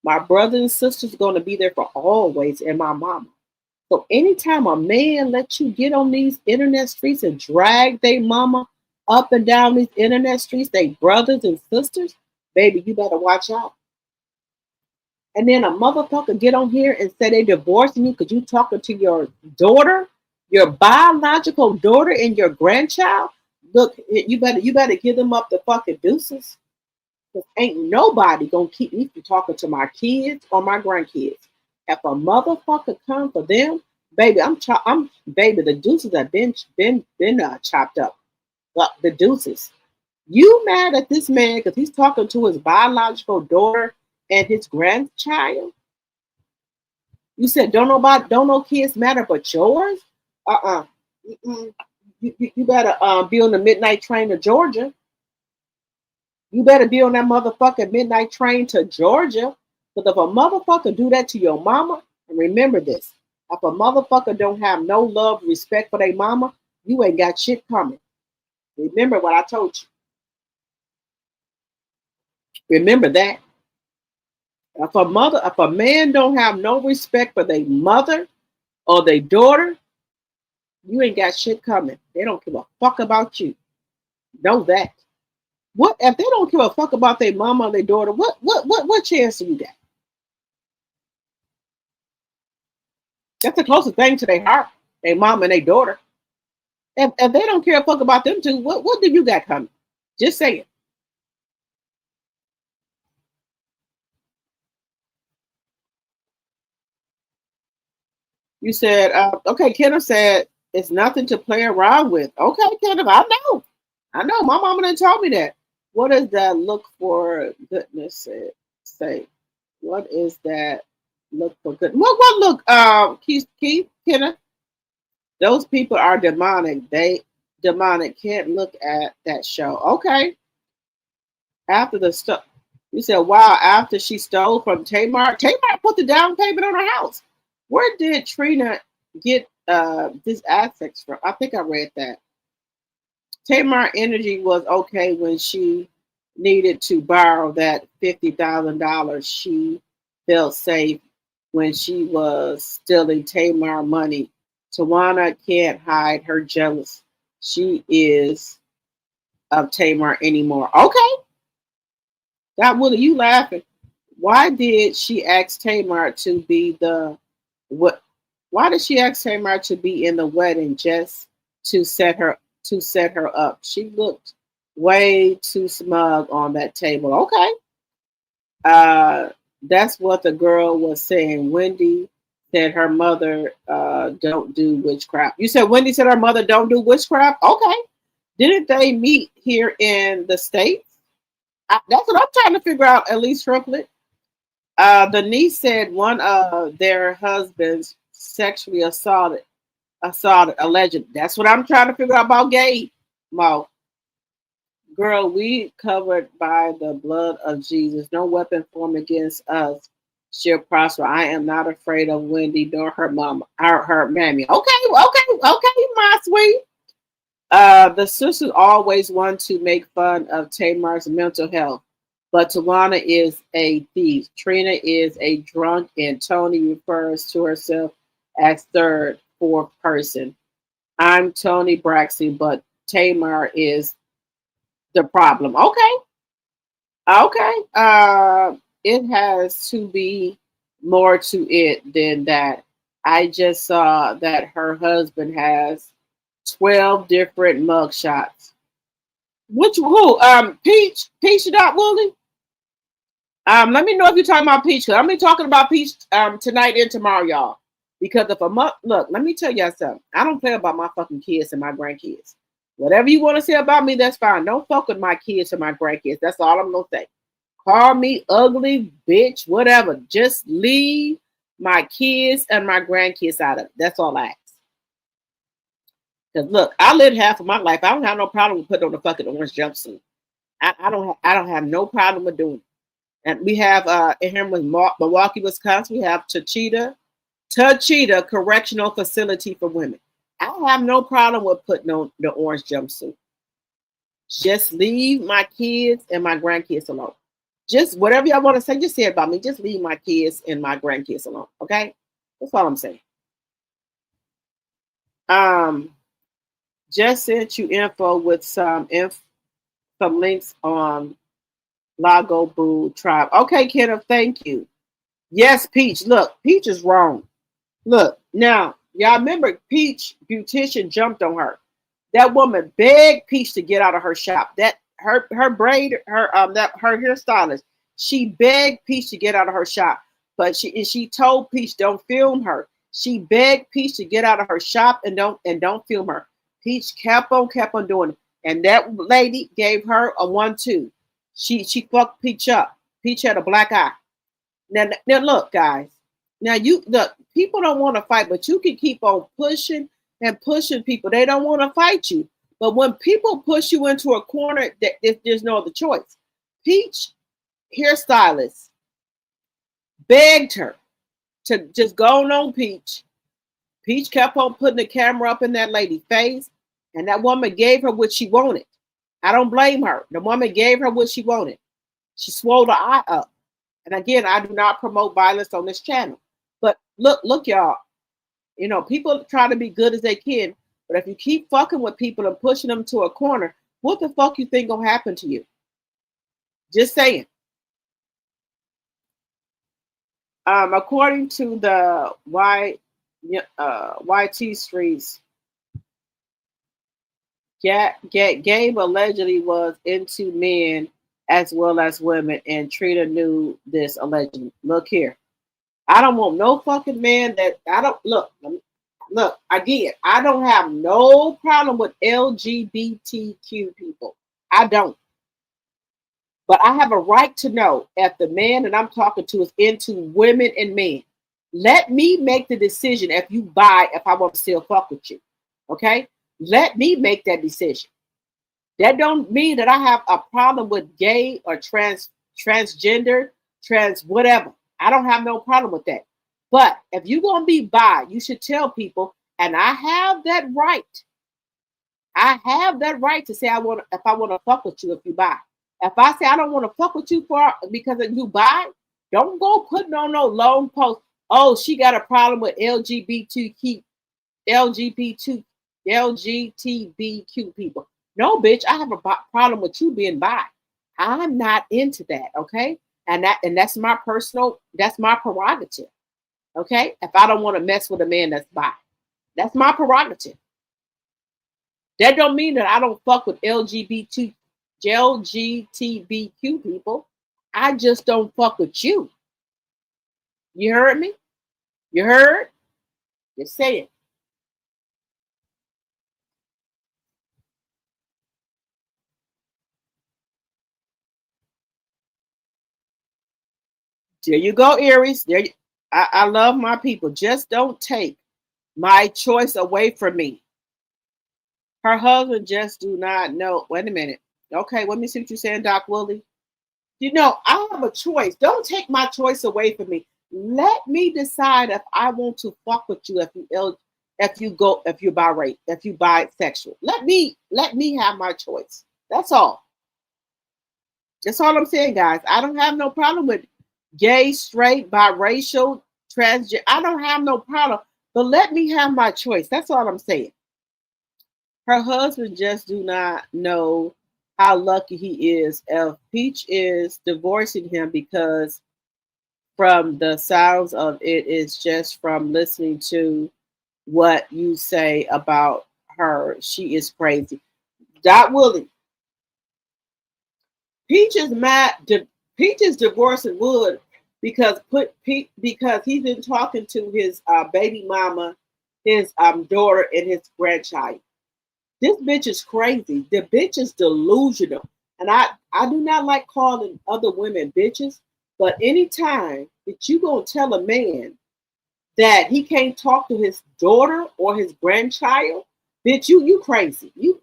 My brothers and sisters are gonna be there for always, and my mama. So anytime a man lets you get on these internet streets and drag their mama up and down these internet streets, they brothers and sisters, baby, you better watch out. And then a motherfucker get on here and say they divorcing you because you talking to your daughter, your biological daughter and your grandchild. Look, you better give them up the fucking deuces. Because ain't nobody gonna keep me from talking to my kids or my grandkids. If a motherfucker come for them, baby, baby, the deuces have been chopped up. Well, the deuces. You mad at this man because he's talking to his biological daughter and his grandchild? You said don't no kids matter but yours? You better be on the midnight train to Georgia. You better be on that motherfucking midnight train to Georgia. Because if a motherfucker do that to your mama, and remember this, if a motherfucker don't have no love, respect for their mama, you ain't got shit coming. Remember what I told you. Remember that. If a man don't have no respect for their mother or their daughter, you ain't got shit coming. They don't give a fuck about you. Know that. What if they don't give a fuck about their mama or their daughter? What chance do you got? That's the closest thing to their heart, their mom and their daughter. If they don't care a fuck about them two, what do you got coming? Just say it. You said, okay, Kenneth said, it's nothing to play around with. Okay, Kenneth, I know. My mama done told me that. What does that look for goodness say? What is that look for good? What look, Keith, Kenneth? Those people are demonic. They demonic. Can't look at that show. Okay. After the stuff, you said, wow, after she stole from Tamar put the down payment on her house. Where did Trina get this assets from? I think I read that. Tamar Energy was okay when she needed to borrow that $50,000. She felt safe when she was stealing Tamar money. Tawana can't hide her jealous. She is of Tamar anymore. Okay. God willing, you laughing. Why did she ask Tamar to be why did she ask Tamar to be in the wedding just to set her up? She looked way too smug on that table. Okay. That's what the girl was saying. Wendy said her mother don't do witchcraft. You said Wendy said her mother don't do witchcraft? Okay. Didn't they meet here in the States? That's what I'm trying to figure out, at least Triplet. The niece said one of their husbands sexually assaulted allegedly. That's what I'm trying to figure out about Gabe, Mo. Girl, we covered by the blood of Jesus. No weapon formed against us She'll prosper. I am not afraid of Wendy nor her mama, her mammy. Okay, my sweet. The sisters always want to make fun of Tamar's mental health, but Tawana is a thief. Trina is a drunk, and Tony refers to herself as third, fourth person. I'm Tony Braxton, but Tamar is the problem. Okay. It has to be more to it than that. I just saw that her husband has 12 different mugshots. Which who? Peach Dot Willie? Let me know if you're talking about Peach, because I'm be talking about Peach tonight and tomorrow, y'all. Because if look, let me tell y'all something. I don't play about my fucking kids and my grandkids. Whatever you want to say about me, that's fine. Don't fuck with my kids or my grandkids. That's all I'm gonna say. Call me ugly, bitch, whatever. Just leave my kids and my grandkids out of it. That's all I ask. Because look, I lived half of my life. I don't have no problem with putting on the fucking orange jumpsuit. I don't have no problem with doing it. And we have in here with Milwaukee, Wisconsin, we have Tachita Correctional Facility for Women. I have no problem with putting on the orange jumpsuit. Just leave my kids and my grandkids alone. Just whatever y'all want to say, just say it about me. Just leave my kids and my grandkids alone. Okay? That's all I'm saying. Just sent you info with some links on Lago Boo Tribe. Okay, Kenneth, thank you. Yes, Peach. Look, Peach is wrong. Look, now, y'all remember Peach beautician jumped on her. That woman begged Peach to get out of her shop. That her hairstylist, she begged Peach to get out of her shop. But she told Peach, don't film her. She begged Peach to get out of her shop and don't film her. Peach kept on doing it. And that lady gave her a 1-2. She fucked Peach up. Peach had a black eye. Now look, guys. Now people don't want to fight, but you can keep on pushing and pushing people. They don't want to fight you. But when people push you into a corner, there's no other choice. Peach hairstylist begged her to just go on Peach. Peach kept on putting the camera up in that lady's face, and that woman gave her what she wanted. I don't blame her. The woman gave her what she wanted. She swole the eye up. And again, I do not promote violence on this channel. But look, y'all. You know, people try to be good as they can, but if you keep fucking with people and pushing them to a corner, what the fuck you think gonna happen to you? Just saying. According to the YT Streets, Gabe allegedly was into men as well as women, and Trina knew this allegedly. Look here. I don't want no fucking man that I don't look again. I don't have no problem with LGBTQ people. I don't. But I have a right to know if the man that I'm talking to is into women and men. Let me make the decision if I want to still fuck with you. Okay? Let me make that decision. That don't mean that I have a problem with gay or transgender, trans whatever. I don't have no problem with that. But if you're going to be bi, you should tell people, and I have that right. I have that right to say if I want to fuck with you if you bi. If I say I don't want to fuck with you because of you bi, don't go putting on no long post. Oh, she got a problem with LGBTQ people. No, bitch, I have a problem with you being bi. I'm not into that, okay? And that's my prerogative. Okay? If I don't want to mess with a man that's bi. That's my prerogative. That don't mean that I don't fuck with LGBTQ people. I just don't fuck with you. You heard me? You heard? Just say it. There you go, Aries. I love my people. Just don't take my choice away from me. Her husband just do not know. Wait a minute. Okay, let me see what you're saying, Doc Willie. You know, I have a choice. Don't take my choice away from me. let me decide if I want to fuck with you if you're bisexual. Let me have my choice. That's all. That's all I'm saying, guys. I don't have no problem with gay, straight, biracial, transgender. I don't have no problem, but let me have my choice. That's all I'm saying. Her husband just do not know how lucky he is if Peach is divorcing him, because from the sounds of it is just from listening to what you say about her. She is crazy. Dot Willie. Peach is mad. Peach is divorcing Wood because he's been talking to his baby mama, his daughter, and his grandchild. This bitch is crazy. The bitch is delusional. And I do not like calling other women bitches, but anytime that you gonna tell a man that he can't talk to his daughter or his grandchild, bitch, you crazy. You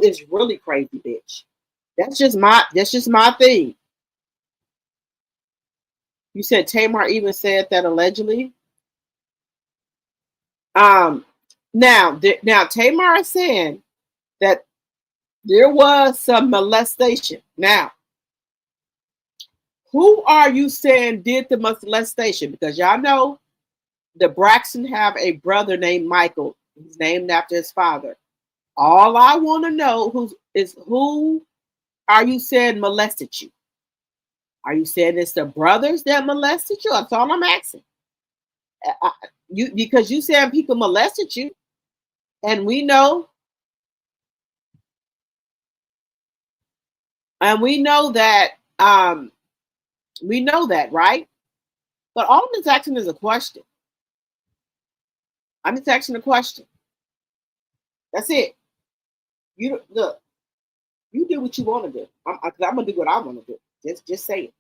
is really crazy, bitch. That's just my thing. You said Tamar even said that allegedly. Now Tamar is saying that there was some molestation. Now, who are you saying did the molestation? Because y'all know the Braxton have a brother named Michael. He's named after his father. All I want to know who are you saying molested you? Are you saying it's the brothers that molested you? That's all I'm asking. Because you saying people molested you, and we know that right? But all I'm just asking is a question. I'm just asking a question. That's it. You look. You do what you want to do. I'm gonna do what I want to do. Just say it.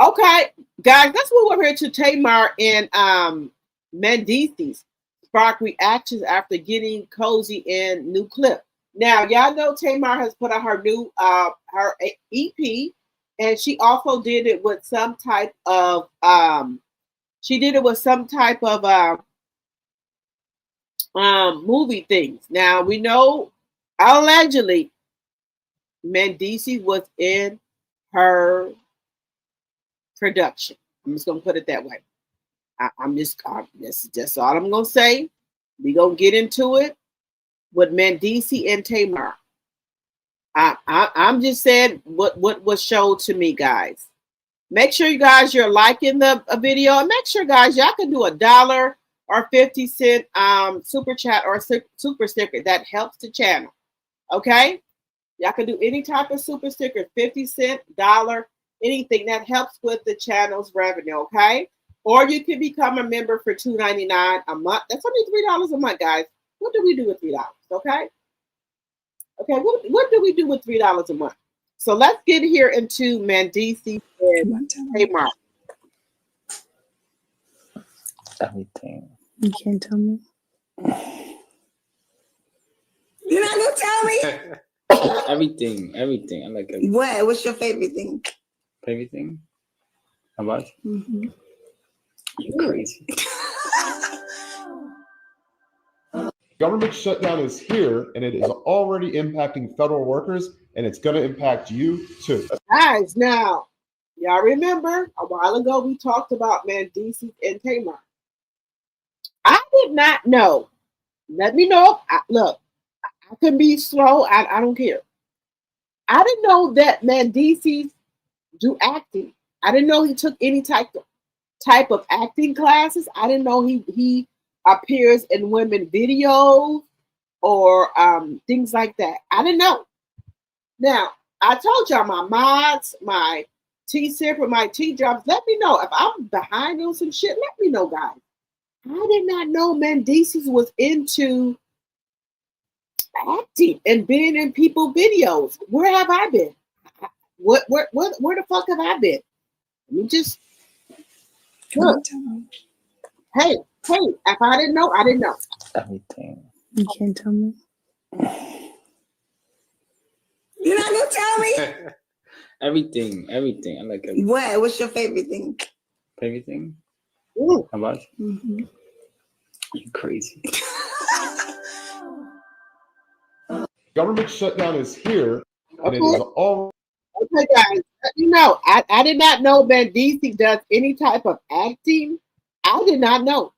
Okay, guys, let's move over here to Tamar and Mendeece's spark reactions after getting cozy in new clip. Now, y'all know Tamar has put out her new her EP, and she also did it with some type of movie things. Now we know allegedly Mendeece was in her production. I'm just gonna put it that way. This is just all I'm gonna say. We gonna get into it with Mendeece and Tamar. I'm just saying what was showed to me, guys. Make sure you guys you're liking the video, and make sure, guys, y'all can do $1 or 50-cent super chat or super sticker. That helps the channel. Okay, y'all can do any type of super sticker, 50-cent, $1, anything that helps with the channel's revenue. Okay, or you can become a member for $2.99 a month. That's only $3 a month, guys. What do we do with $3? Okay. Okay, what do we do with $3 a month? So let's get here into Mendeece and Tamar. Everything. You can't tell me. You're not gonna tell me? Everything. I like everything. What's your favorite thing? Favorite thing? How about you? Mm-hmm. You're crazy. Government shutdown is here, and it is already impacting federal workers, and it's going to impact you too. Guys, now, y'all remember a while ago we talked about Mendeece and Tamar. I did not know. Let me know. Look, I can be slow. I don't care. I didn't know that Mendeece do acting. I didn't know he took any type of acting classes. I didn't know he appears in women videos or things like that. I didn't know. Now, I told y'all my mods, my T-Sip or my T-Drops, let me know. If I'm behind on some shit, let me know, guys. I did not know Mendeece was into acting and being in people videos. Where have I been? Where the fuck have I been? Let me just look. Hey, if I didn't know, I didn't know. Everything. You can't tell me. You're not gonna tell me? Everything. I like everything. What's your favorite thing? Favorite thing? Ooh. How about you? Mm-hmm. You crazy. Government shutdown is here, and it Okay. is all. Okay, guys. You know, I did not know Bhbitc does any type of acting. I did not know.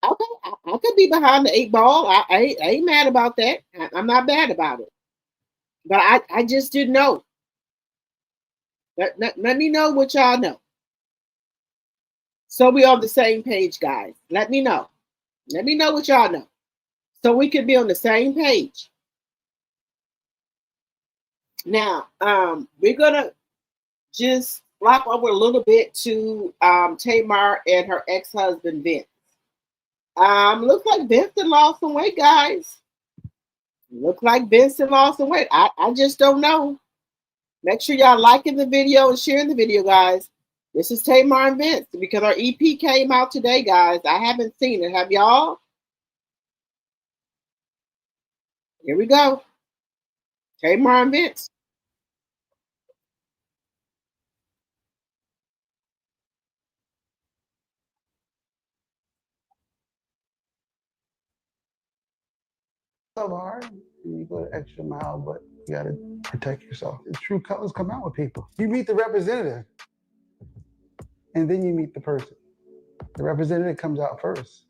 Okay, I could be behind the 8 ball. I ain't mad about that. I'm not mad about it. But I just didn't know. Let me know what y'all know. So we on the same page, guys. Let me know. Let me know what y'all know. So we could be on the same page. Now, we're gonna just flop over a little bit to Tamar and her ex-husband Vince. Looks like Vince lost some weight, guys. Looks like Vince lost some weight. I just don't know. Make sure y'all liking the video and sharing the video, guys. This is Tamar and Vince because our EP came out today, guys. I haven't seen it. Have y'all? Here we go. Tamar and Vince. So hard, and you go the extra mile, but you gotta protect yourself. The true colors come out with people. You meet the representative, and then you meet the person. The representative comes out first.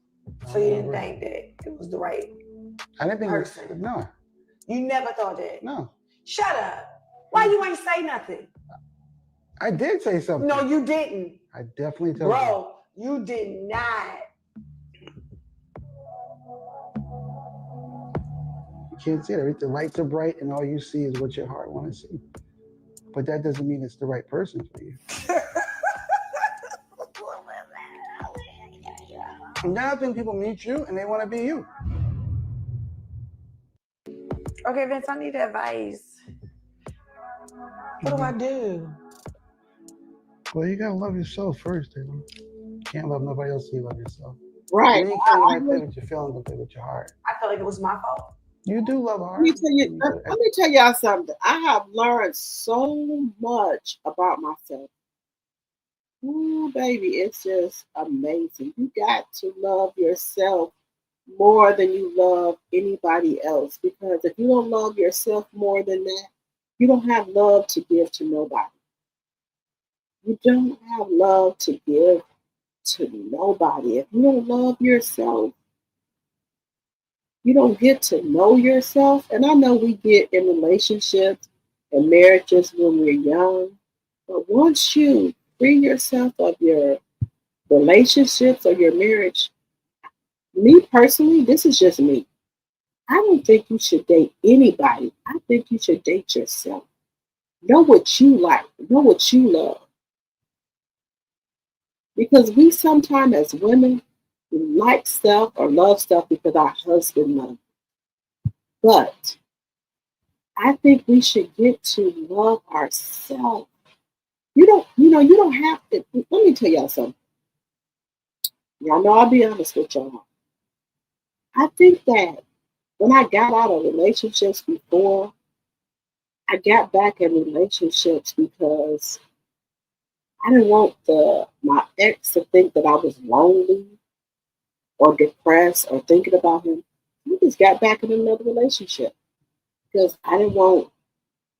So you didn't think that it was the right I didn't think person? No. You never thought that? No. Shut up. Why you ain't say nothing? I did say something. No, you didn't. I definitely told you. Bro, you did not. You can't see it. The lights are bright, and all you see is what your heart wants to see. But that doesn't mean it's the right person for you. And then I think people meet you, and they want to be you. Okay, Vince, I need advice. What do I do? Well, you gotta love yourself first, Taylor. You can't love nobody else till you love yourself. Right. And then you can't play with your feelings and play with your heart. I feel like it was my fault. You do love hard. Let me tell y'all something. I have learned so much about myself. Oh, baby, it's just amazing. You got to love yourself more than you love anybody else. Because if you don't love yourself more than that, you don't have love to give to nobody. You don't have love to give to nobody. If you don't love yourself, you don't get to know yourself. And I know we get in relationships and marriages when we're young, but once you free yourself of your relationships or your marriage, me personally, this is just me. I don't think you should date anybody. I think you should date yourself. Know what you like, know what you love. Because we sometimes as women, we like stuff or love stuff because our husband loves it. But I think we should get to love ourselves. You don't have to. Let me tell y'all something. Y'all know I'll be honest with y'all. I think that when I got out of relationships before, I got back in relationships because I didn't want my ex to think that I was lonely or depressed or thinking about him. I just got back in another relationship because I didn't want,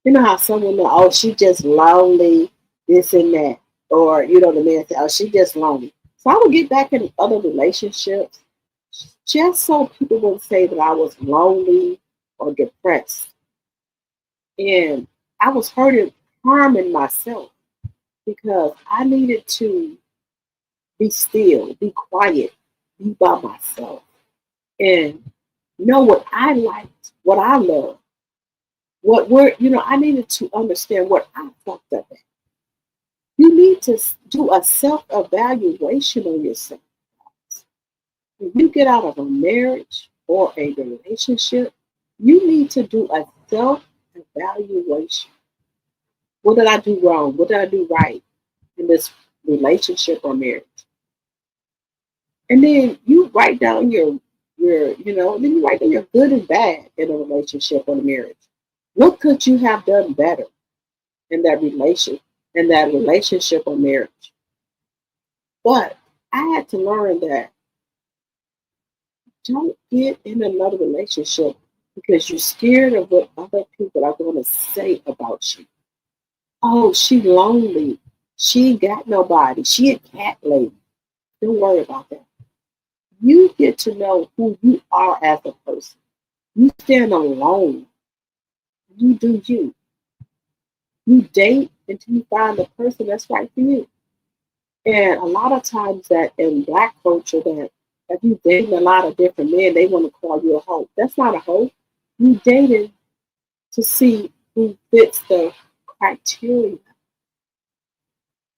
you know how some women, oh, she just lonely, this and that. Or, the man say, oh, she just lonely. So I would get back in other relationships just so people wouldn't say that I was lonely or depressed. And I was harming myself because I needed to be still, be quiet, be by myself, and know what I liked, what I loved, I needed to understand what I fucked up at. You need to do a self-evaluation on yourself. When you get out of a marriage or a relationship, you need to do a self-evaluation. What did I do wrong? What did I do right in this relationship or marriage? And then you write down then you write down your good and bad in a relationship or a marriage. What could you have done better? in that relationship or marriage. But I had to learn that don't get in another relationship because you're scared of what other people are going to say about you. Oh, she lonely. She ain't got nobody. She a cat lady. Don't worry about that. You get to know who you are as a person. You stand alone. You do you. You date until you find the person that's right for you. And a lot of times that in Black culture that if you date a lot of different men, they want to call you a hoe. That's not a hoe. You dated to see who fits the criteria.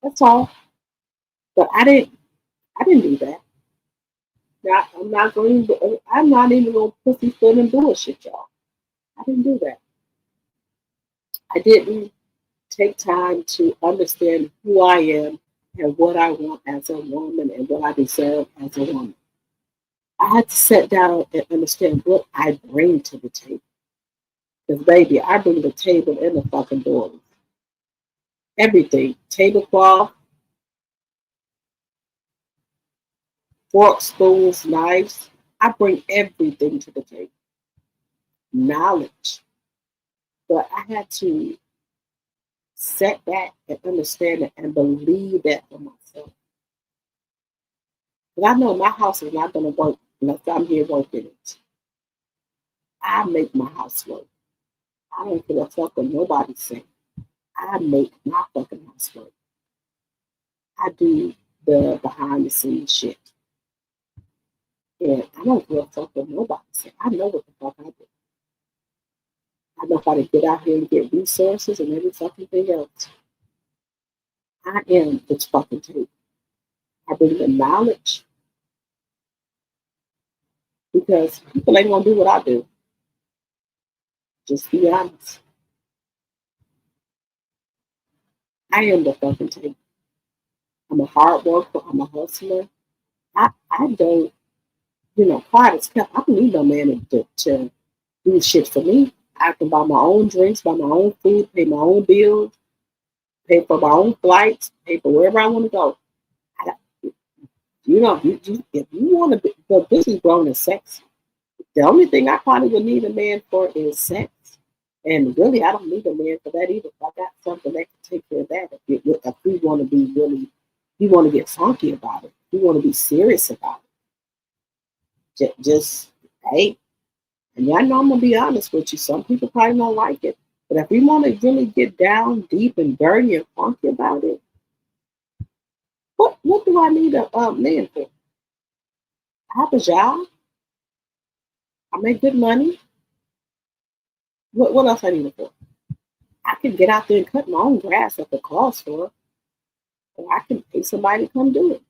That's all. But I didn't do that. Now, I'm not even going to pussyfoot and bullshit, y'all. I didn't do that. I didn't take time to understand who I am and what I want as a woman and what I deserve as a woman. I had to sit down and understand what I bring to the table. Because, baby, I bring the table and the fucking door. Everything. Tablecloth, forks, spoons, knives. I bring everything to the table. Knowledge. But I had to sit back and understand it and believe that for myself. But I know my house is not going to work unless I'm here working it. I make my house work. I don't give a fuck what nobody's saying. I make my fucking house work. I do the behind the scenes shit. And I don't give a fuck what nobody says. I know what the fuck I do. I know how to get out here and get resources and every fucking thing else. I am this fucking table. I bring the knowledge because people ain't gonna do what I do. Just be honest. I am the fucking table. I'm a hard worker. I'm a hustler. I don't, quiet as kept. I don't need no man to do shit for me. I can buy my own drinks, buy my own food, pay my own bills, pay for my own flights, pay for wherever I want to go. If you want to be, but this is grown as sex. The only thing I probably would need a man for is sex. And really, I don't need a man for that either. I got something that can take care of that. If we want to be really, you want to get funky about it. You want to be serious about it. Just hey, and y'all know I'm gonna be honest with you. Some people probably don't like it, but if we want to really get down deep and dirty and funky about it, what do I need a man for? I have a job. I make good money. What else I need it for? I can get out there and cut my own grass if it calls for it, or I can pay somebody to come do it.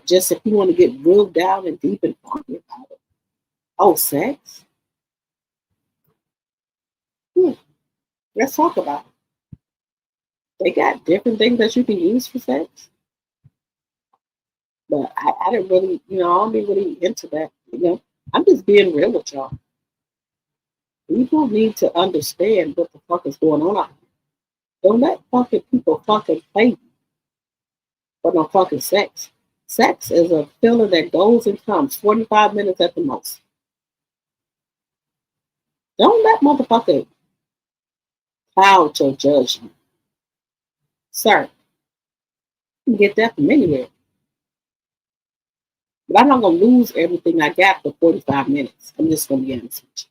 Just if you want to get real down and deep and funky about it. Oh, sex? Let's talk about it. They got different things that you can use for sex. But I didn't really, I don't be really into that. I'm just being real with y'all. People need to understand what the fuck is going on out here. Don't let fucking people fucking play you for no fucking sex. Sex is a feeling that goes and comes 45 minutes at the most. Don't let motherfucker cloud your judgment. Sir, you can get that from anywhere. But I'm not going to lose everything I got for 45 minutes. I'm just going to be honest with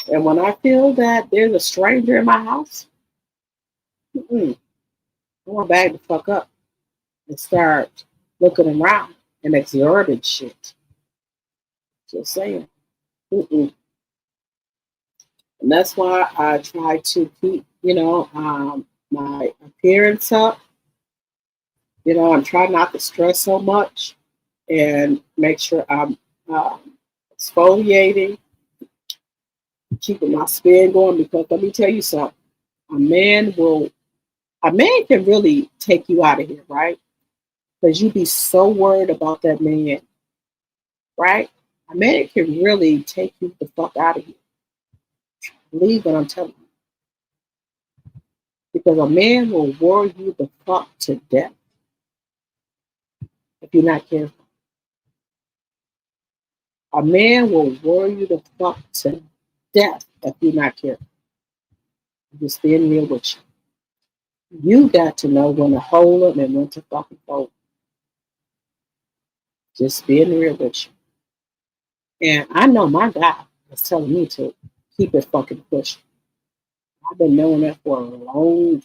you. And when I feel that there's a stranger in my house, I want to bag the fuck up and start looking around and exorbitant shit. Just saying. And that's why I try to keep, my appearance up. I'm trying not to stress so much and make sure I'm exfoliating, keeping my spin going, because let me tell you something. A man can really take you out of here, right? Because you be so worried about that man, right? A man can really take you the fuck out of here. Believe what I'm telling you. Because a man will worry you the fuck to death if you're not careful. A man will worry you the fuck to death if you're not careful. I'm just being real with you. You got to know when to hold them and when to fucking fold. Just being real with you. And I know my God is telling me to keep it fucking pushing. I've been knowing that for a long,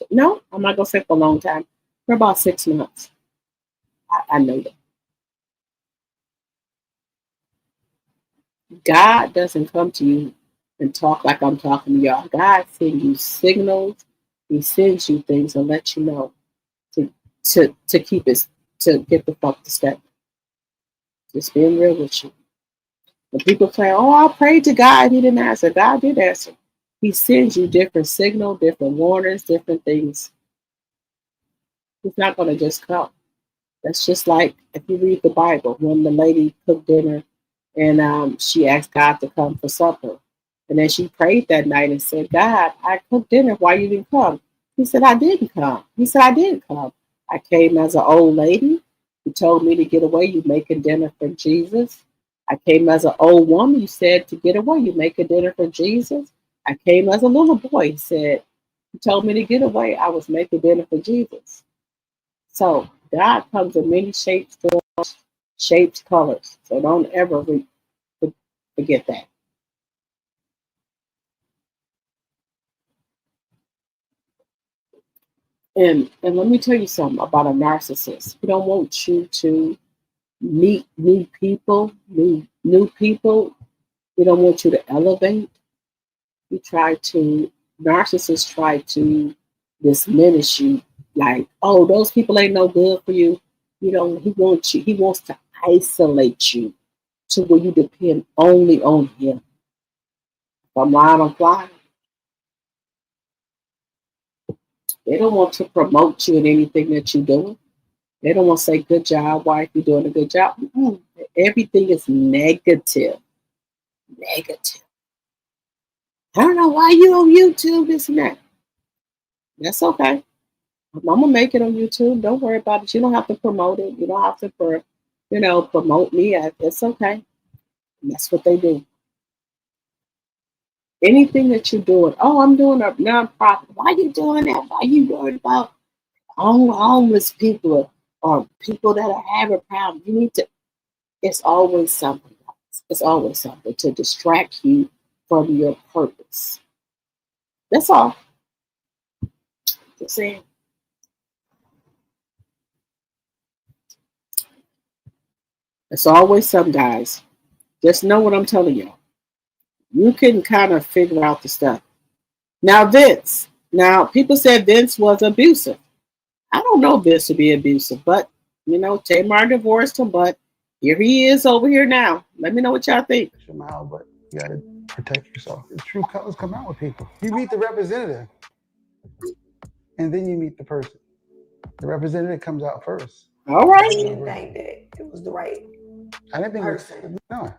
no, I'm not gonna say for a long time. For about 6 months, I know that God doesn't come to you and talk like I'm talking to y'all. God sends you signals. He sends you things and let you know to keep it, to get the fuck to step. Just being real with you. When people say, "Oh, I prayed to God, He didn't answer." God did answer. He sends you different signals, different warnings, different things. He's not going to just come. That's just like if you read the Bible, when the lady cooked dinner and she asked God to come for supper. And then she prayed that night and said, "God, I cooked dinner. Why you didn't come?" He said, "I didn't come." He said, "I didn't come. I came as an old lady. You told me to get away. You making dinner for Jesus. I came as an old woman. You said to get away. You making dinner for Jesus. I came as a little boy." He said, "You told me to get away. I was making dinner for Jesus." So God comes in many shapes, forms, shapes, colors. So don't ever forget that. And let me tell you something about a narcissist. He don't want you to meet new people, new people. He don't want you to elevate. Narcissists try to diminish you, like, "Oh, those people ain't no good for you." He wants to isolate you to where you depend only on him. If I'm lying, I'm flying. They don't want to promote you in anything that you're doing. They don't want to say, "Good job, wife, you're doing a good job." Everything is negative. Negative. I don't know why you on YouTube, this and that. That's okay. I'm gonna make it on YouTube. Don't worry about it. You don't have to promote it. You don't have to promote me. It's okay. And that's what they do. Anything that you're doing, "Oh, I'm doing a nonprofit." Why are you doing that? Why are you worried about homeless people or people that are having problems? You need to. It's always something. It's always something to distract you from your purpose. That's all. Just saying. It's always some guys. Just know what I'm telling you. You can kind of figure out the stuff. Now, Vince. Now, people said Vince was abusive. I don't know Vince to be abusive, but, Tamar divorced him, but here he is over here now. Let me know what y'all think. But you got to protect yourself. The true colors come out with people. You meet the representative, and then you meet the person. The representative comes out first. All right. You didn't think that it was the right person. No.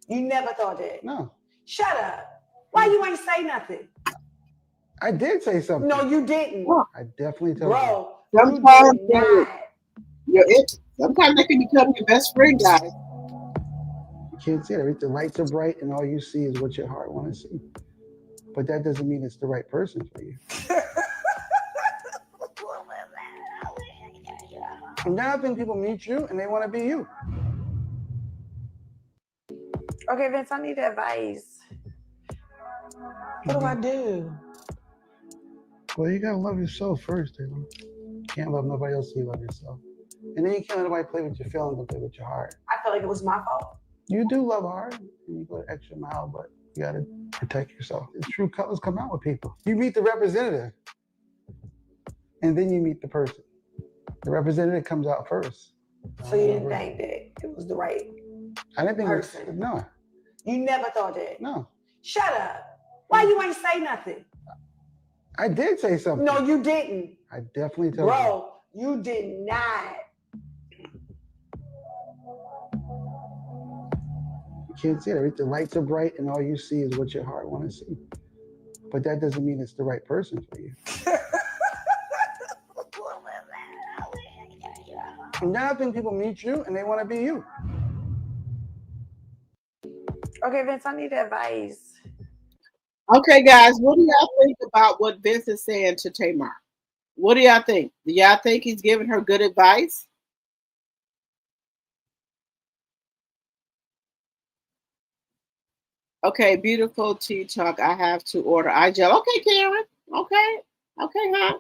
You never thought that? No. Shut up. Why you ain't say nothing? I did say something. No, you didn't. I definitely told Bro, you. Sometimes sometimes they can become your best friend, guys. You can't see it. The lights are bright, and all you see is what your heart wants to see. But that doesn't mean it's the right person for you. And now I think people meet you and they want to be you. Okay, Vince, I need advice. What do I do? Well, you gotta love yourself first, You can't love nobody else till you love yourself. And then you can't let nobody play with your feelings and play with your heart. I feel like it was my fault. You do love hard, and you go an extra mile, but you gotta protect yourself. The true colors come out with people. You meet the representative, and then you meet the person. The representative comes out first. So you didn't think that it was the right person? No. You never thought that? No. Shut up. Why you ain't say nothing? I did say something. No, you didn't. I definitely told you. Bro, you did not. You can't see it. The lights are bright, and all you see is what your heart wants to see. But that doesn't mean it's the right person for you. And then I think people meet you and they want to be you. Okay, Vince, I need advice. Okay, guys, what do y'all think about what Vince is saying to Tamar? What do y'all think? Do y'all think he's giving her good advice? Okay, beautiful tea talk. I have to order iGel. Okay, Karen. Okay. Okay, huh?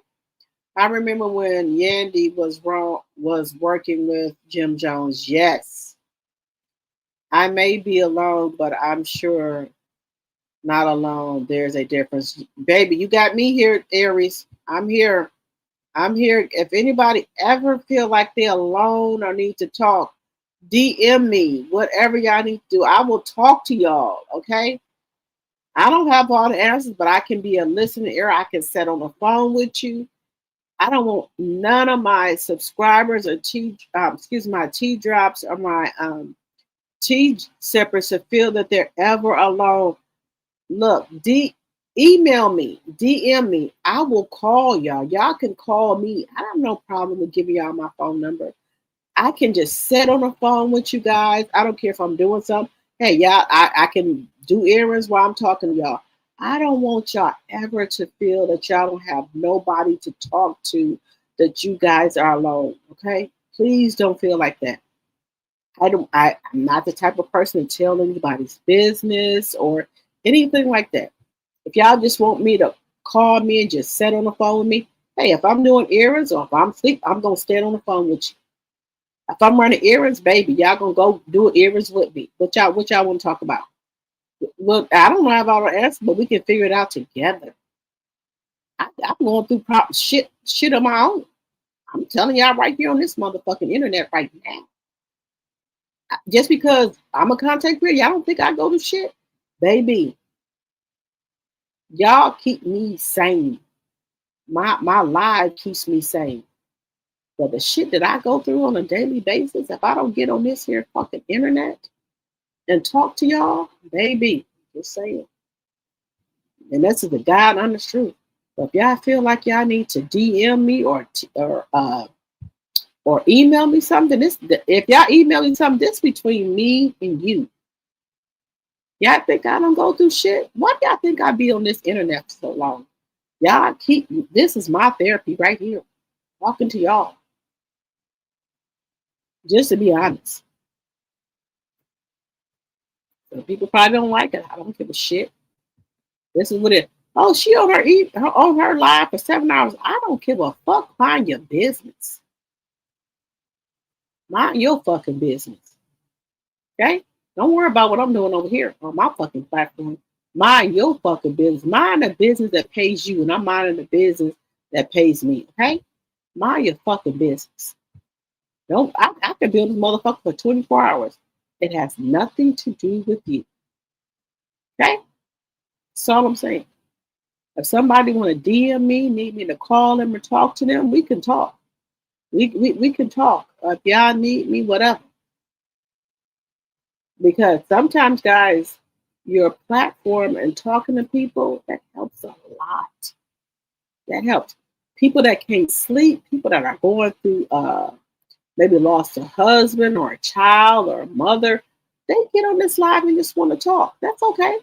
I remember when Yandy was working with Jim Jones. Yes. I may be alone, but I'm sure not alone. There's a difference. Baby, you got me here, Aries. I'm here. I'm here. If anybody ever feel like they're alone or need to talk, DM me. Whatever y'all need to do, I will talk to y'all. Okay. I don't have all the answers, but I can be a listening ear. I can sit on the phone with you. I don't want none of my subscribers or my tea drops or my tea sippers to feel that they're ever alone. Look, email me, DM me. I will call y'all. Y'all can call me. I have no problem with giving y'all my phone number. I can just sit on the phone with you guys. I don't care if I'm doing something. Hey, y'all, I can do errands while I'm talking to y'all. I don't want y'all ever to feel that y'all don't have nobody to talk to, that you guys are alone. Okay? Please don't feel like that. I'm not the type of person to tell anybody's business or anything like that. If y'all just want me to call me and just sit on the phone with me, hey, if I'm doing errands or if I'm asleep, I'm gonna stand on the phone with you. If I'm running errands, baby, y'all gonna go do errands with me. What y'all want to talk about? Well, I don't have all the answers, but we can figure it out together. I'm going through shit on my own. I'm telling y'all right here on this motherfucking internet right now. Just because I'm a content creator, y'all don't think I go to shit? Baby, y'all keep me sane. My life keeps me sane. But the shit that I go through on a daily basis, if I don't get on this here fucking internet and talk to y'all, baby, just saying. And this is the God honest truth. But if y'all feel like y'all need to DM me or email me something, if y'all email me something, this between me and you. Y'all think I don't go through shit? Why do y'all think I be on this internet for so long? Y'all this is my therapy right here. Talking to y'all. Just to be honest. Some people probably don't like it. I don't give a shit. This is what it. Oh, she on her live for 7 hours. I don't give a fuck. Mind your business. Mind your fucking business. Okay? Don't worry about what I'm doing over here on my fucking platform. Mind your fucking business. Mind the business that pays you, and I'm minding the business that pays me. Okay? Mind your fucking business. I could build this motherfucker for 24 hours. It has nothing to do with you. Okay? That's all I'm saying. If somebody want to DM me, need me to call them or talk to them, we can talk. We can talk. If y'all need me, whatever. Because sometimes, guys, your platform and talking to people, that helps a lot. That helps. People that can't sleep, people that are going through maybe lost a husband or a child or a mother, they get on this live and just want to talk. That's okay.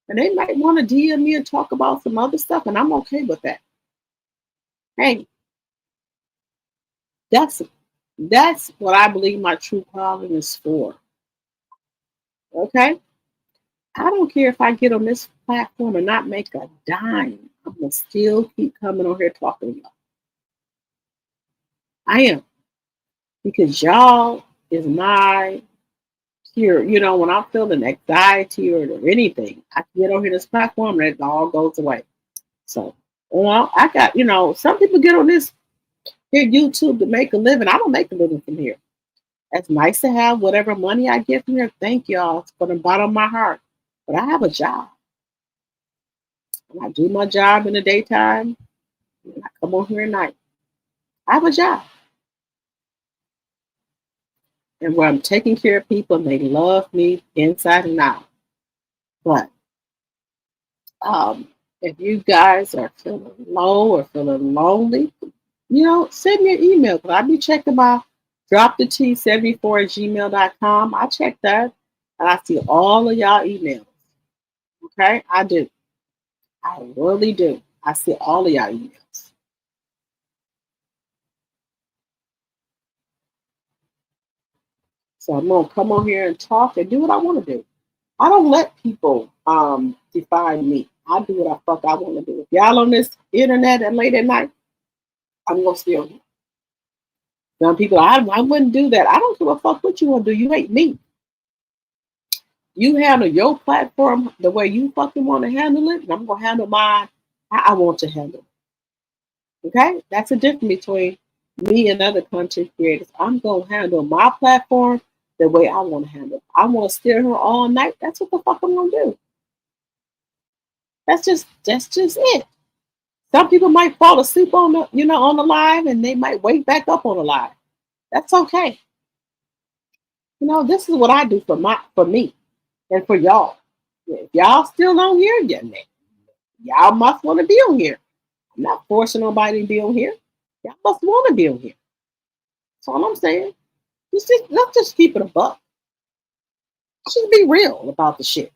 And they might want to DM me and talk about some other stuff, and I'm okay with that. Hey, that's what I believe my true calling is for. Okay? I don't care if I get on this platform and not make a dime. I'm going to still keep coming on here talking to y'all. I am. Because y'all is my here. You know, when I'm feeling anxiety or anything, I can get on here this platform and it all goes away. So, well, I got, some people get on this here YouTube to make a living. I don't make a living from here. It's nice to have whatever money I get from here. Thank y'all from the bottom of my heart. But I have a job. And I do my job in the daytime. And I come on here at night. I have a job. And where I'm taking care of people and they love me inside and out. But if you guys are feeling low or feeling lonely, send me an email because I'll be checking my droptheT74@gmail.com. I check that and I see all of y'all emails. Okay, I do. I really do. I see all of y'all emails. So I'm gonna come on here and talk and do what I want to do. I don't let people define me. I do what I fuck I want to do. If y'all on this internet at late at night, I'm gonna stay on here. Some people, I wouldn't do that. I don't give a fuck what you want to do. You ain't me. You handle your platform the way you fucking want to handle it, and I'm gonna handle mine how I want to handle it. Okay? That's the difference between me and other content creators. I'm gonna handle my platform the way I want to handle it. I want to steer her all night. That's what the fuck I'm gonna do. That's just it. Some people might fall asleep on the live, and they might wake back up on the live. That's okay. This is what I do for me and for y'all. If y'all still on here, y'all must want to be on here. I'm not forcing nobody to be on here. Y'all must want to be on here. That's all I'm saying. Let's just keep it a buck. Let's just be real about the shit.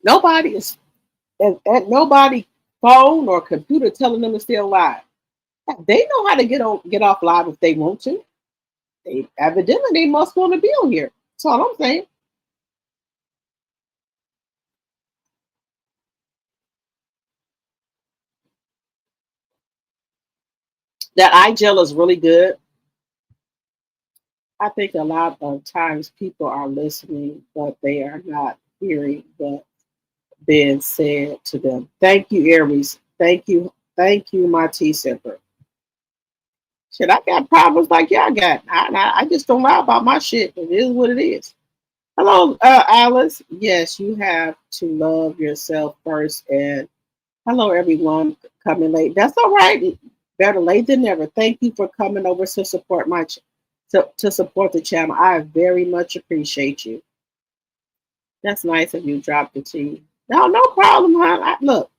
Nobody is at nobody phone or computer telling them to stay alive. They know how to get off live if they want to. They must want to be on here. That's all I'm saying. That eye gel is really good. I think a lot of times people are listening, but they are not hearing what's being said to them. Thank you, Aries. Thank you, my tea sipper. Shit, I got problems like y'all got. I just don't lie about my shit. It is what it is. Hello, Alice. Yes, you have to love yourself first. And hello, everyone coming late. That's all right. Better late than never. Thank you for coming over to support to support the channel. I very much appreciate you. That's nice of you. Drop the tea. No problem, hon. Look,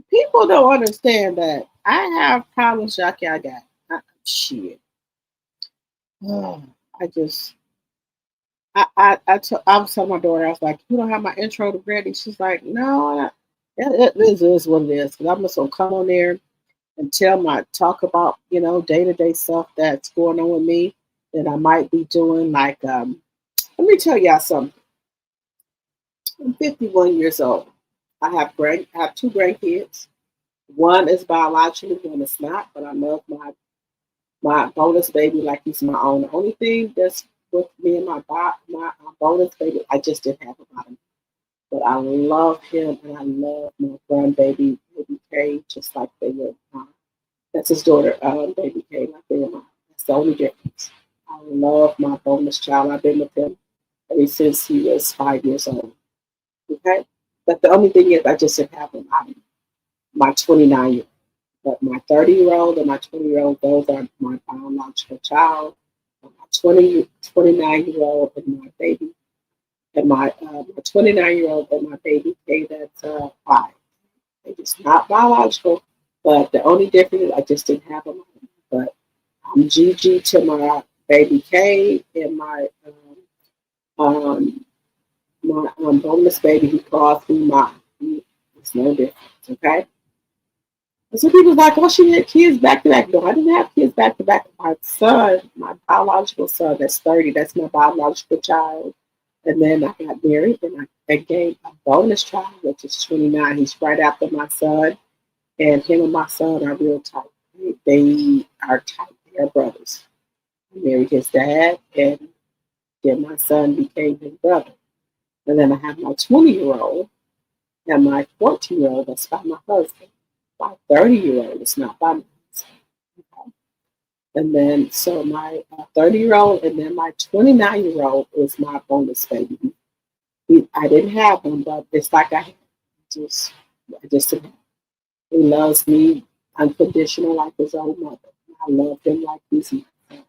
people don't understand that I have problems like y'all got. Shit. I was telling my daughter, I was like, you don't have my intro ready? She's like, no, it is what it is. Because I'm just going to come on there and talk about, day-to-day stuff that's going on with me that I might be doing. Like, let me tell y'all something. I'm 51 years old. I have two grandkids. One is biological, one is not, but I love my bonus baby like he's my own. The only thing that's with me and my bonus baby, I just didn't have about him. But I love him and I love my grandbaby, baby K, just like they were mine. That's his daughter, baby K, like they were mine. That's the only difference. I love my bonus child. I've been with him ever since he was 5 years old. Okay? But the only thing is I just didn't have him. My 29-year-old. But my 30-year-old and my 20-year-old, those are my biological child. My 29-year-old and my baby, and my 29-year-old and my baby, that's 5. They're just not biological, but the only difference is I just didn't have them. But I'm GG to my baby K and my bonus baby who calls me mine. It's no difference, okay? And some people's like, oh, she had kids back to back. No, I didn't have kids back to back. My son, my biological son, that's 30, that's my biological child. And then I got married and I gave a bonus child, which is 29. He's right after my son. And him and my son are real tight. They are tight. They are brothers. I married his dad, and then my son became his brother. And then I have my 20-year-old and my 14-year-old that's by my husband. My 30-year-old is not by my husband. Okay? And then, so my 30-year-old and then my 29-year-old is my bonus baby. I didn't have him, but it's like I just didn't have. He loves me unconditional like his own mother. I love him like he's my son.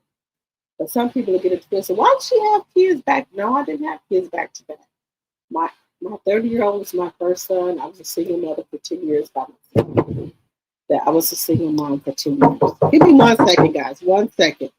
But some people get it twisted. Why did she have kids back? No, I didn't have kids back to back. My 30-year-old was my first son. I was a single mother for 10 years by myself. that I was a single mom for 2 years. Give me 1 second, guys. 1 second.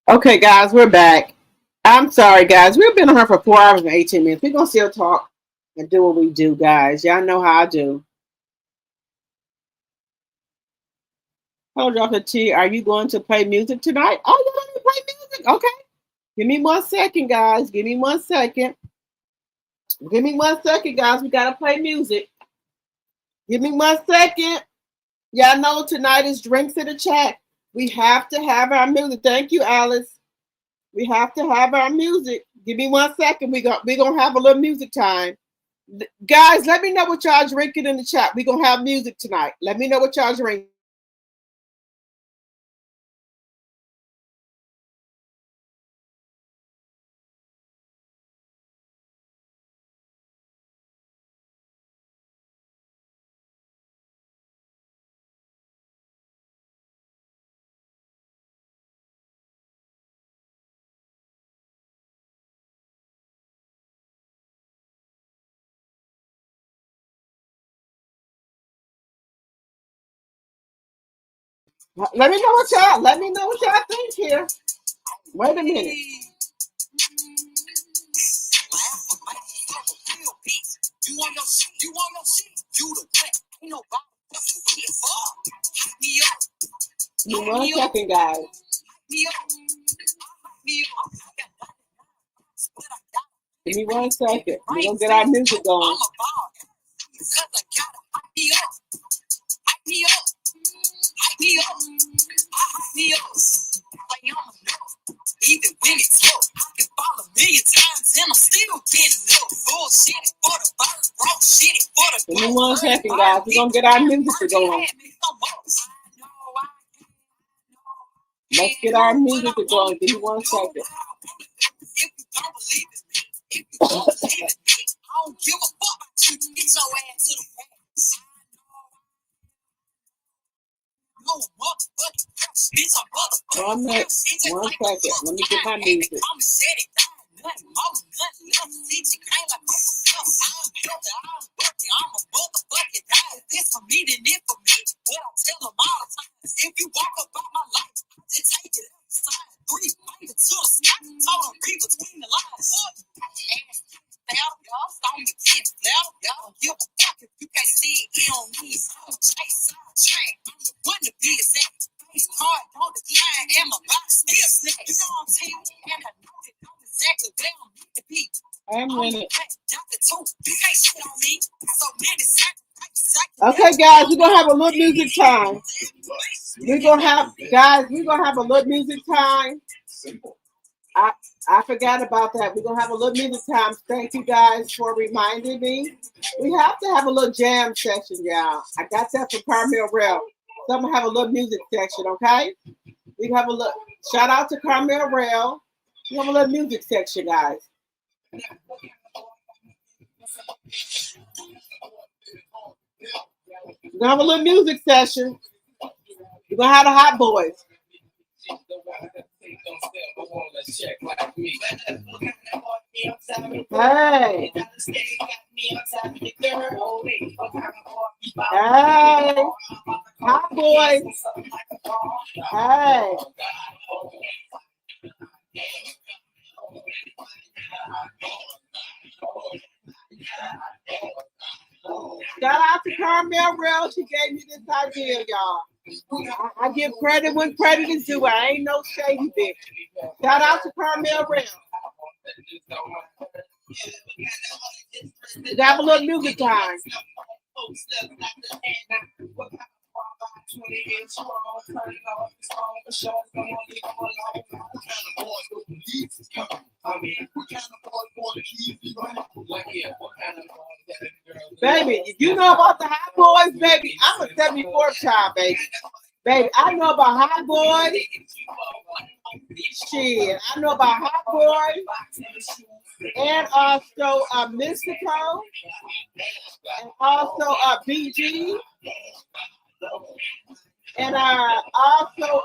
Okay, guys, we're back. I'm sorry, guys. We've been on here for 4 hours and 18 minutes. We're going to still talk and do what we do, guys. Y'all know how I do. Hello, Dr. T. Are you going to play music tonight? Oh, you're going to play music? Okay. Give me 1 second, guys. Give me 1 second. Give me 1 second, guys. We got to play music. Give me 1 second. Y'all know tonight is drinks in the chat. We have to have our music. Thank you, Alice. We have to have our music. Give me 1 second. We're going to have a little music time. Guys, let me know what y'all drinking in the chat. We're going to have music tonight. Let me know what y'all drinking. Let me know what y'all think here. Wait a minute. Give me 1 second, guys. Give me 1 second. We're going to get our music going. Even when it's slow, I can fall 1,000,000 times and I'm still getting up. Bullshit for the bottom, wrong shit for the. Give me 1 second, guys. We're gonna get our music going. Let's get our music going. Give me 1 second. If you don't believe it, if you don't believe it, I don't give a fuck about you. Get your ass to the past. No motherfucking bitch, I'm motherfucking. 1 minute, 1 second. Let me get my music. Okay, guys, we're gonna have a little music time. We're gonna have a little music time. I forgot about that. We're gonna have a little music time. Thank you guys for reminding me. We have to have a little jam session, y'all. I got that from Carmel Rail. So I'm gonna have a little music section, okay? We have a little shout out to Carmel Rail. We have a little music section, guys. We're gonna have a little music session. We're gonna have the hot boys. Hey. Hey. Hot boys. Hey. Shout out to Carmel Rail. She gave me this idea, y'all. I give credit when credit is due. I ain't no shady bitch. Shout out to Carmel Rail. Have a little music time. Baby, if you know about the hot boys, baby, I'm a 74th child, baby. Baby, I know about hot boys. Shit, I know about hot boys. And also Mystico. And also BG. And also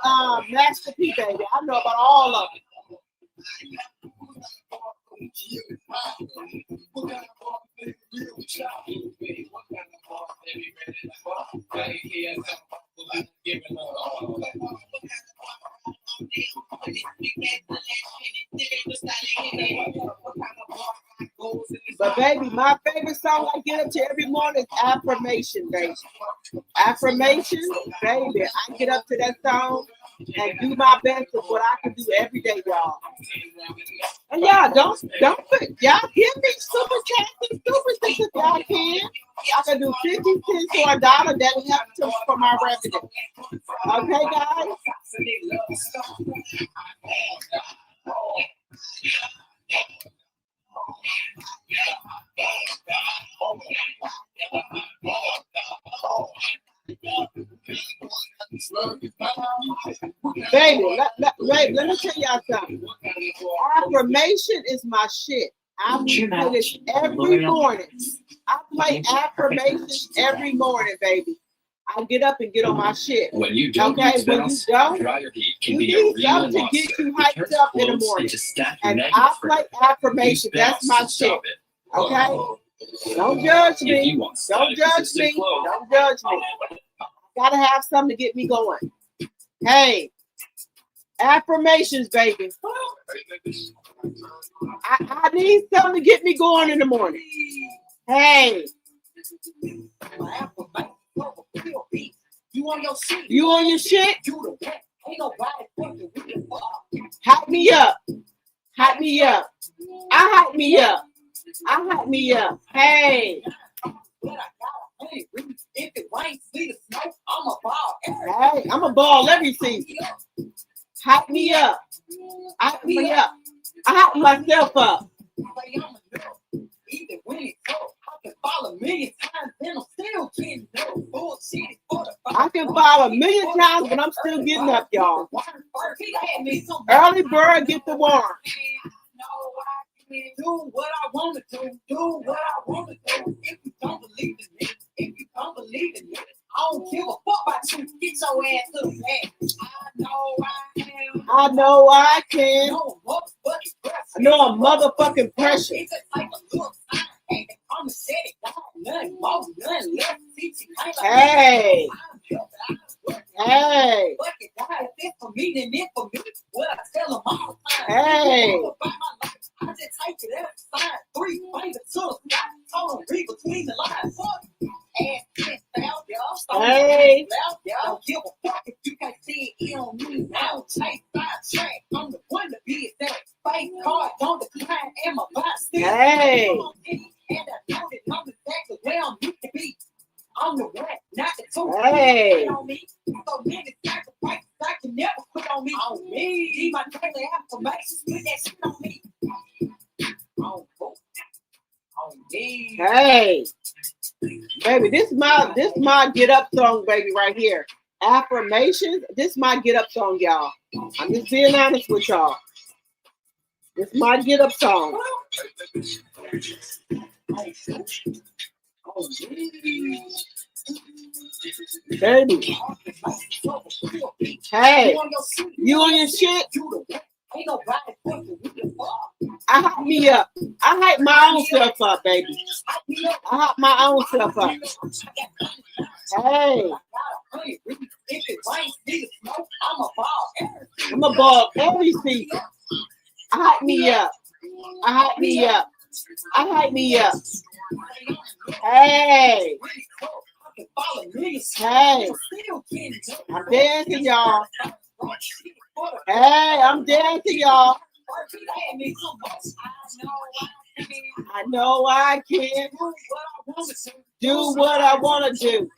Master P, baby. I know about all of them. But baby, my favorite song I get up to every morning is Affirmation, baby. Affirmation, baby. I get up to that song and do my best of what I can do every day, y'all. And y'all, don't y'all give me super chats and super things if y'all can. I can do 50 cents or $1 that helps for my revenue. Okay, guys? Baby, let me tell y'all something. Affirmation is my shit. I play this every morning. I play affirmations every morning, baby. I get up and get on my shit. When you don't use Vels, dryer heat can be a need real something loss. to get you hyped up in the morning. And I play affirmation. That's my shit. Okay? Don't judge me. Don't judge me. Don't judge me. Gotta have something to get me going. Hey, affirmations, baby. I need something to get me going in the morning. Hey. You on your shit? You on your shit? Hype me up. Hype me up. I hype me up. I hype me up. Hey. If it rains, see the smoke, I'm a ball. Hey, I'm a ball every season. Hype me up. Hype me up. I hype myself up. Even when it's cold, I can fall a million times and I'm still getting up. Bullshit. I can fall a million times, but I'm still getting up, y'all. Early bird get the worm. Do what I want to do. Do what I want to do. If you don't believe in me, if you don't believe in me, don't give a fuck about you. Get your ass to the back. I know I can. I know I'm motherfucking pressure. Hey. Hey. Hey. I just take it outside, 3 fingers to the sky, told him read between the lines. Hey. Don't give a fuck if you can't see it on me. I don't chase side track. I'm the one to be that fake card, don't decline, and my body still. Hey. And I know that I'm exactly where I'm need to be. I'm the one, not the two. Hey. On me. So many sacrifices I can never put on me. On me. Need my daily affirmations. Put that shit on me. On me. Hey. Baby, this my get up song, baby, right here. Affirmations. This my get up song, y'all. I'm just being honest with y'all. This my get up song. Baby. Hey, you on your shit? I hype me up. I hype my own self up, baby. I hype my own self up. Hey. I'm a ball every season. I hype me up. I hype me up. I hype me up. Hey. Hey. I'm dancing, y'all. Hey, I'm dancing, y'all. I know I can do what I want to do.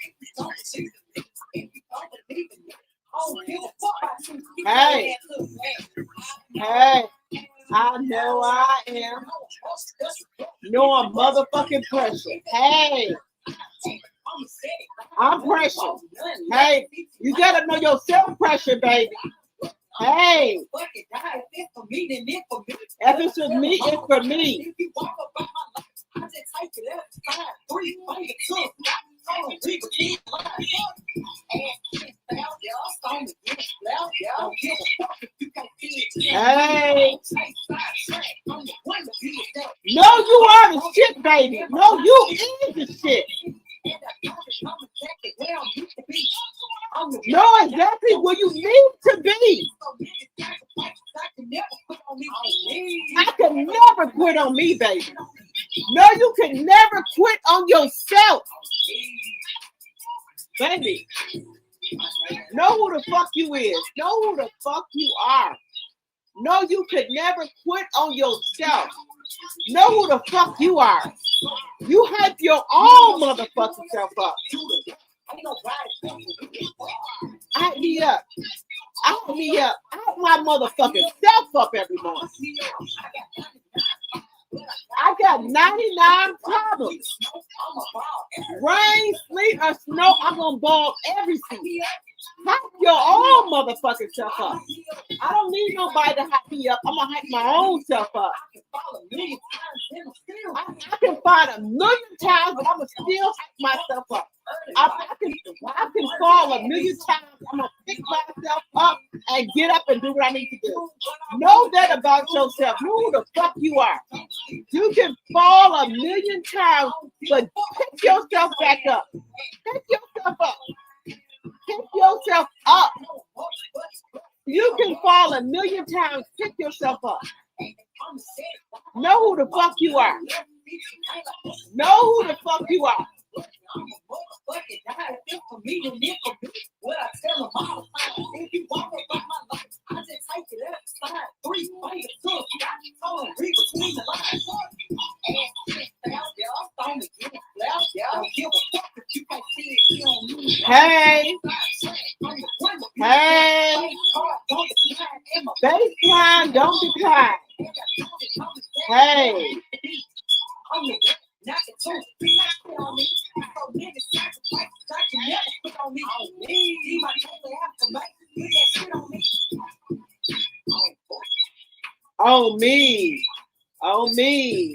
Hey. Hey. I know I am. No, I'm motherfucking pressure. Hey. I'm pressure. Hey, you gotta know your self-pressure, baby. Hey. If it's with me, it's for me. Hey. No, you are the shit, baby. No, you is the shit. Know exactly where you need to be. I can never quit on me, baby. No, you can never quit on yourself. Baby, know who the fuck you is. Know who the fuck you are. No, you could never quit on yourself. Know who the fuck you are. You hype your own motherfucking self up. Hype me up. Hype me up. I hype my motherfucking self up every morning. I got 99 problems. Rain, sleet, or snow, I'm gonna ball every season. Hype your own motherfucking self up. I don't need nobody to hype me up. I'm gonna hype my own self up. I can find a million times, but I'm gonna still hype myself up. I can fall a million times. I'm gonna pick myself up and get up and do what I need to do. Know that about yourself. Know who the fuck you are. You can fall a million times, but pick yourself back up. Pick yourself up. Pick yourself up. You can fall a million times. Pick yourself up. Know who the fuck you are. Know who the fuck you are. Hey. Hey. Baseline, don't decline. Hey. Oh me. Oh me.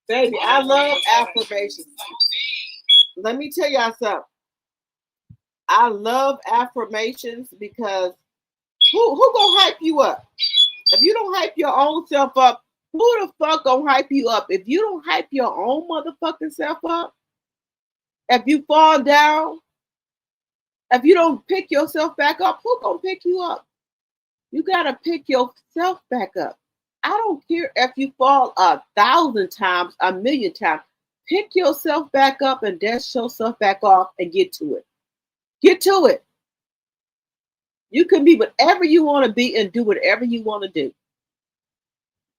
Baby, I love affirmations. let me tell y'all something. I love affirmations because who gonna hype you up? If you don't hype your own self up, who the fuck gonna hype you up? If you don't hype your own motherfucking self up, if you fall down, if you don't pick yourself back up, who gonna pick you up? You gotta pick yourself back up. I don't care if you fall 1,000 times, 1,000,000 times. Pick yourself back up and dust yourself back off and get to it. Get to it. You can be whatever you want to be and do whatever you want to do.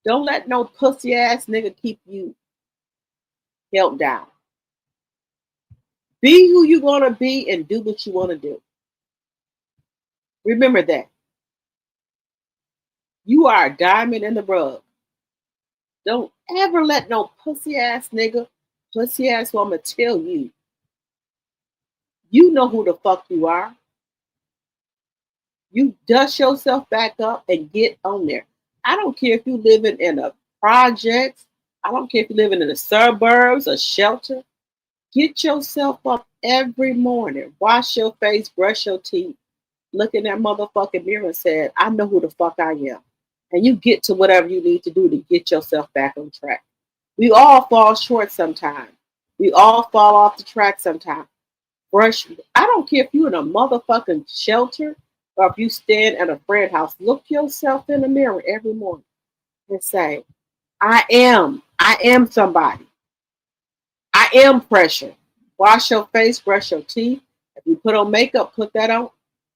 Don't let no pussy ass nigga keep you held down. Be who you want to be and do what you want to do. Remember that. You are a diamond in the rough. Don't ever let no pussy ass nigga, pussy ass woman tell you. You know who the fuck you are. You dust yourself back up and get on there. I don't care if you living in a project. I don't care if you're living in the suburbs, a shelter. Get yourself up every morning. Wash your face, brush your teeth. Look in that motherfucking mirror and say, I know who the fuck I am. And you get to whatever you need to do to get yourself back on track. We all fall short sometimes. We all fall off the track sometimes. Brush. I don't care if you're in a motherfucking shelter or if you stand at a friend's house. Look yourself in the mirror every morning and say, I am somebody. I am pressure. Wash your face, brush your teeth. If you put on makeup, put that on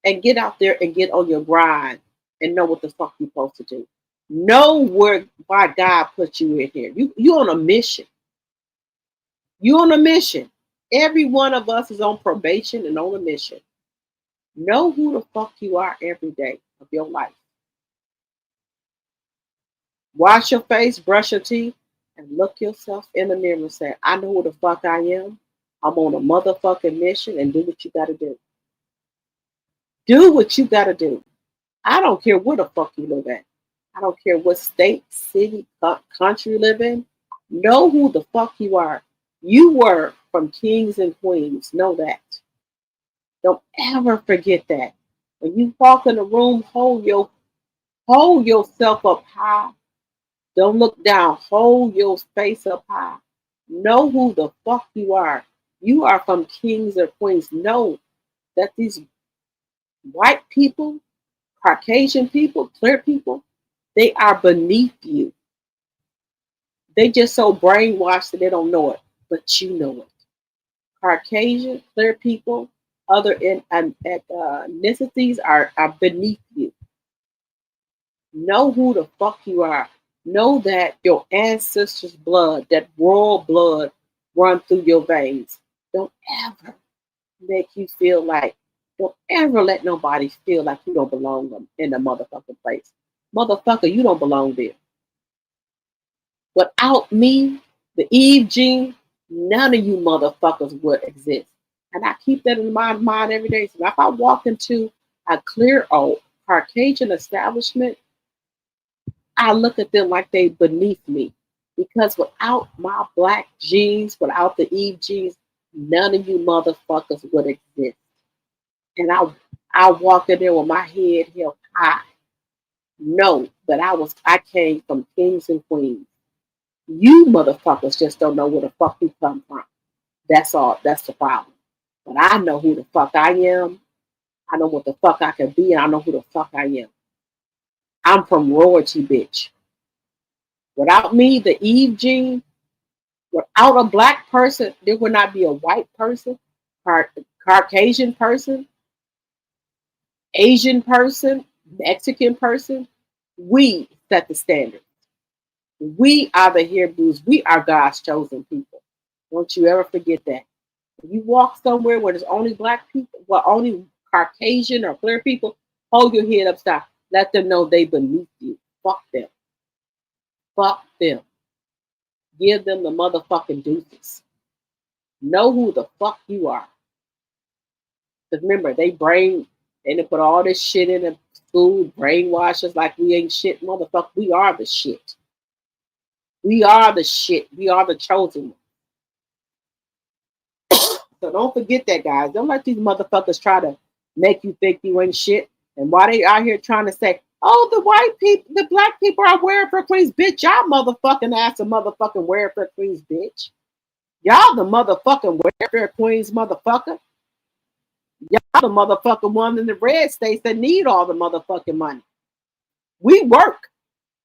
and get out there and get on your grind and know what the fuck you're supposed to do. Know why God put you in here. You on a mission. You on a mission. Every one of us is on probation and on a mission. Know who the fuck you are every day of your life. Wash your face, brush your teeth, and look yourself in the mirror and say, I know who the fuck I am. I'm on a motherfucking mission and do what you gotta do. Do what you gotta do. I don't care where the fuck you live at. I don't care what state, city, country you live in. Know who the fuck you are. You were from kings and queens. Know that. Don't ever forget that. When you walk in the room, hold yourself up high. Don't look down. Hold your face up high. Know who the fuck you are. You are from kings or queens. Know that these white people, Caucasian people, clear people, they are beneath you. They just so brainwashed that they don't know it, but you know it. Caucasian, clear people, other ethnicities are beneath you. Know who the fuck you are. Know that your ancestors' blood, that royal blood, run through your veins. Don't ever make you feel like, don't ever let nobody feel like you don't belong in the motherfucking place. Motherfucker, you don't belong there. Without me, the Eve gene, none of you motherfuckers would exist. And I keep that in my mind every day. So if I walk into a clear old Caucasian establishment, I look at them like they beneath me. Because without my black genes, without the Eve genes, none of you motherfuckers would exist. And I walk in there with my head held high. Know that I came from kings and queens. You motherfuckers just don't know where the fuck you come from. That's all. That's the problem. But I know who the fuck I am. I know what the fuck I can be. And I know who the fuck I am. I'm from royalty, bitch. Without me, the Eve gene, without a black person, there would not be a white person, Caucasian person, Asian person, Mexican person. We set the standard. We are the Hebrews. We are God's chosen people. Don't you ever forget that. If you walk somewhere where there's only black people, well, only Caucasian or clear people, hold your head up, stop. Let them know they beneath you. Fuck them. Fuck them. Give them the motherfucking deuces. Know who the fuck you are. Because remember, they put all this shit in the school, brainwash us like we ain't shit. Motherfucker, we are the shit. We are the shit. We are the chosen one. So don't forget that, guys. Don't let these motherfuckers try to make you think you ain't shit. And why they out here trying to say, oh, the white people, the black people are welfare queens, bitch. Y'all motherfucking ass a motherfucking welfare queens, bitch. Y'all the motherfucking welfare queens, motherfucker. Y'all the motherfucking one in the red states that need all the motherfucking money. We work.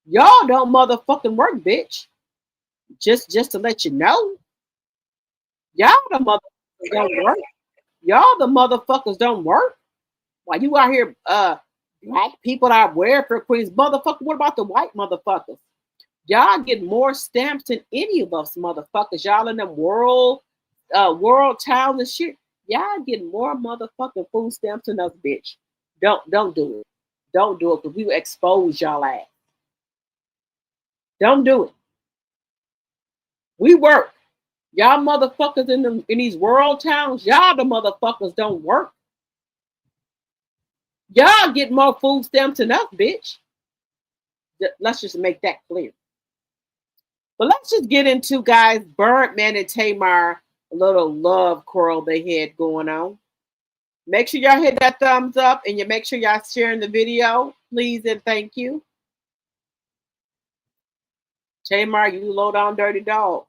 Y'all don't motherfucking work, bitch. Just to let you know. Y'all the motherfuckers don't work. Y'all the motherfuckers don't work. Why you out here black people are welfare queens, motherfucker? What about the white motherfuckers? Y'all get more stamps than any of us motherfuckers. Y'all in them world towns and shit. Y'all get more motherfucking food stamps than us, bitch. Don't do it. Don't do it because we will expose y'all ass. Don't do it. We work. Y'all motherfuckers in these world towns, y'all the motherfuckers don't work. Y'all get more food stamps than us, bitch. Let's just make that clear. But let's just get into, guys, Birdman and Tamar, a little love quarrel they had going on. Make sure y'all hit that thumbs up and you make sure y'all sharing the video, please and thank you. Tamar, you low down dirty dog.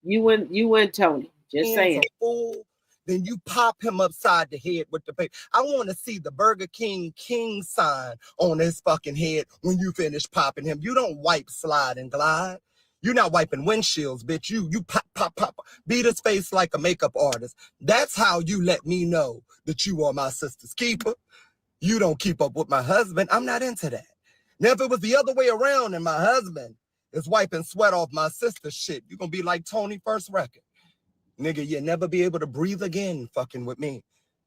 You win, Tony. Just saying. Fool, then you pop him upside the head with the paper. I want to see the Burger King sign on his fucking head when you finish popping him. You don't wipe, slide, and glide. You're not wiping windshields, bitch. You pop. Beat his face like a makeup artist. That's how you let me know that you are my sister's keeper. You don't keep up with my husband. I'm not into that. Now, if it was the other way around and my husband is wiping sweat off my sister's shit, you're going to be like Tony first record. Nigga, you'll never be able to breathe again fucking with me.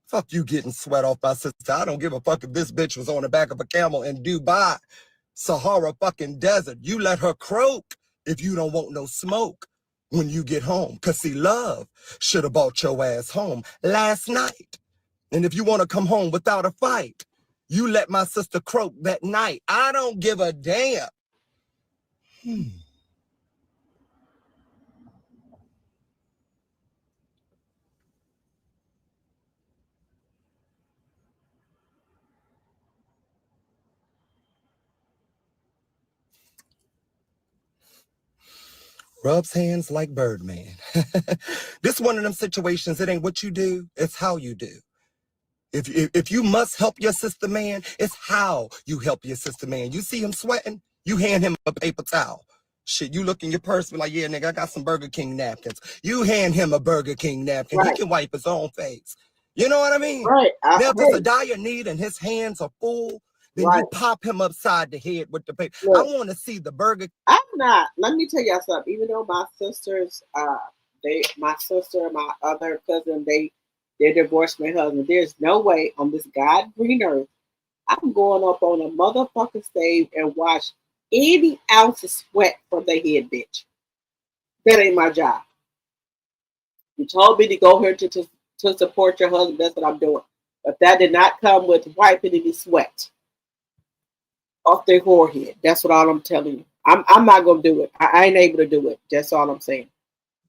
Fuck you getting sweat off my sister. I don't give a fuck if this bitch was on the back of a camel in Dubai, Sahara fucking desert. You let her croak if you don't want no smoke when you get home. Cause see, love should have brought your ass home last night. And if you want to come home without a fight, you let my sister croak that night. I don't give a damn. Rubs hands like Birdman. This one of them situations, it ain't what you do, it's how you do. If you must help your sister, man, it's how you help your sister, man. You see him sweating, you hand him a paper towel. Shit, you look in your purse, be like, yeah, nigga, I got some Burger King napkins. You hand him a Burger King napkin, right. He can wipe his own face. You know what I mean? Right. Now, if it's a dire need and his hands are full, then right. You pop him upside the head with the paper. Look, I want to see the Burger. I'm not. Let me tell y'all something. Even though my sisters, my sister and my other cousin, they divorced my husband. There's no way on this God green earth I'm going up on a motherfucking stage and watch 80 ounces of sweat from their head, bitch. That ain't my job. You told me to go here to support your husband. That's what I'm doing. But that did not come with wiping any sweat off their forehead. That's what all I'm telling you. I'm not gonna do it. I ain't able to do it. That's all I'm saying.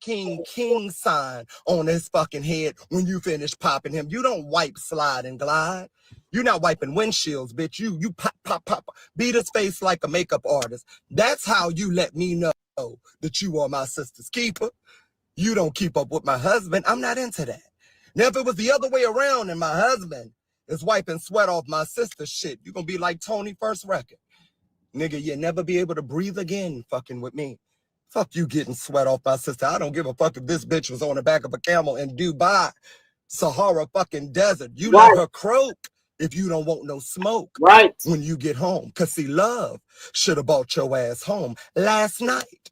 King sign on his fucking head when you finish popping him. You don't wipe, slide, and glide. You're not wiping windshields, bitch. You pop. Beat his face like a makeup artist. That's how you let me know that you are my sister's keeper. You don't keep up with my husband. I'm not into that. Now, if it was the other way around and my husband is wiping sweat off my sister's shit, you're going to be like Tony first record. Nigga, you'll never be able to breathe again fucking with me. Fuck you getting sweat off my sister. I don't give a fuck if this bitch was on the back of a camel in Dubai, Sahara fucking desert. You right. Let her croak if you don't want no smoke right. When you get home. Cause see, love should have brought your ass home last night.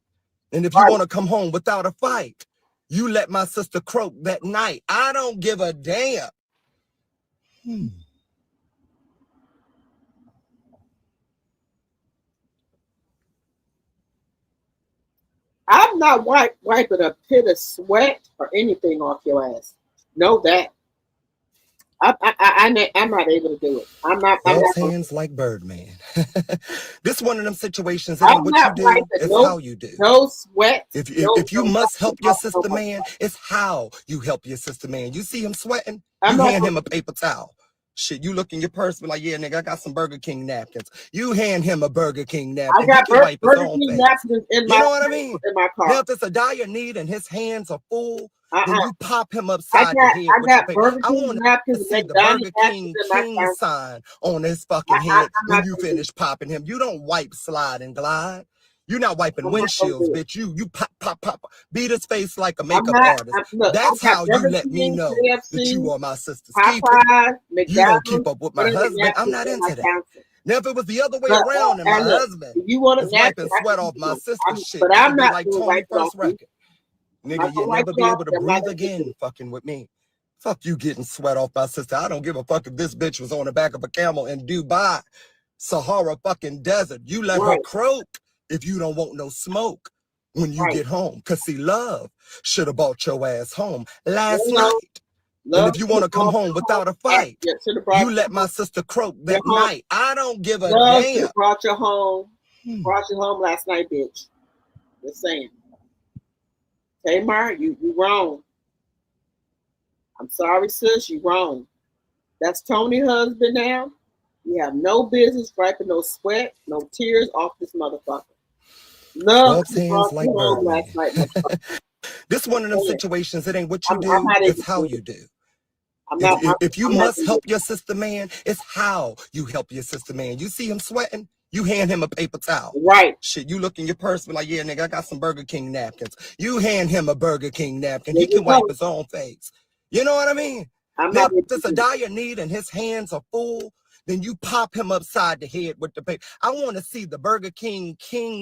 And if you right. Want to come home without a fight, you let my sister croak that night. I don't give a damn. I'm not wiping a pit of sweat or anything off your ass. Know that. I'm not able to do it. I'm not. Rubs hands like Birdman. This one of them situations. It I'm ain't what you not do. wiping It's how you do. no sweat. If you must help your sister, man, it's how you help your sister, man. You see him sweating, you hand him a paper towel. Shit, you look in your purse, be like, yeah, nigga, I got some Burger King napkins. You hand him a Burger King napkin. I got he can wipe his Burger own King face. napkins in You know what I mean? in my car. Now, if it's a dire need and his hands are full, then you pop him upside the head I with got your paper. Burger I King want to napkins, see the McDonald's Burger napkins King in my King car. sign on his fucking head when you finish popping him. You don't wipe, slide, and glide. You're not wiping windshields, bitch. You pop, beat his face like a makeup artist. That's how you let me know that you are my sister's keeper. You don't keep up with my husband. I'm not into that. Now, if it was the other way around and my husband is wiping sweat off my sister's shit, but it I'm would be not like gonna Tony wipe it off First Record. Nigga, you'll never be able to breathe again fucking with me. Fuck you getting sweat off my sister. I don't give a fuck if this bitch was on the back of a camel in Dubai, Sahara fucking desert. You let her croak if you don't want no smoke when you get home. Cause see, love should have brought your ass home last night. And if you want to come home without a fight, you let my sister croak that night. I don't give a damn. Brought you home. Brought you home last night, bitch. Just saying. Tamar, you wrong. I'm sorry, sis, you wrong. That's Tony's husband now. You have no business wiping no sweat, no tears off this motherfucker. Rubs hands like Birdman. This one of them situations, it ain't what you do, it's how you do. If you must help your sister, man, it's how you help your sister, man. You see him sweating, you hand him a paper towel. Right. Shit, you look in your purse, be like, yeah, nigga, I got some Burger King napkins. You hand him a Burger King napkin. He can wipe his own face. You know what I mean? Now, if there's a dire need and his hands are full, then you pop him upside the head with the paper. I want to see the Burger King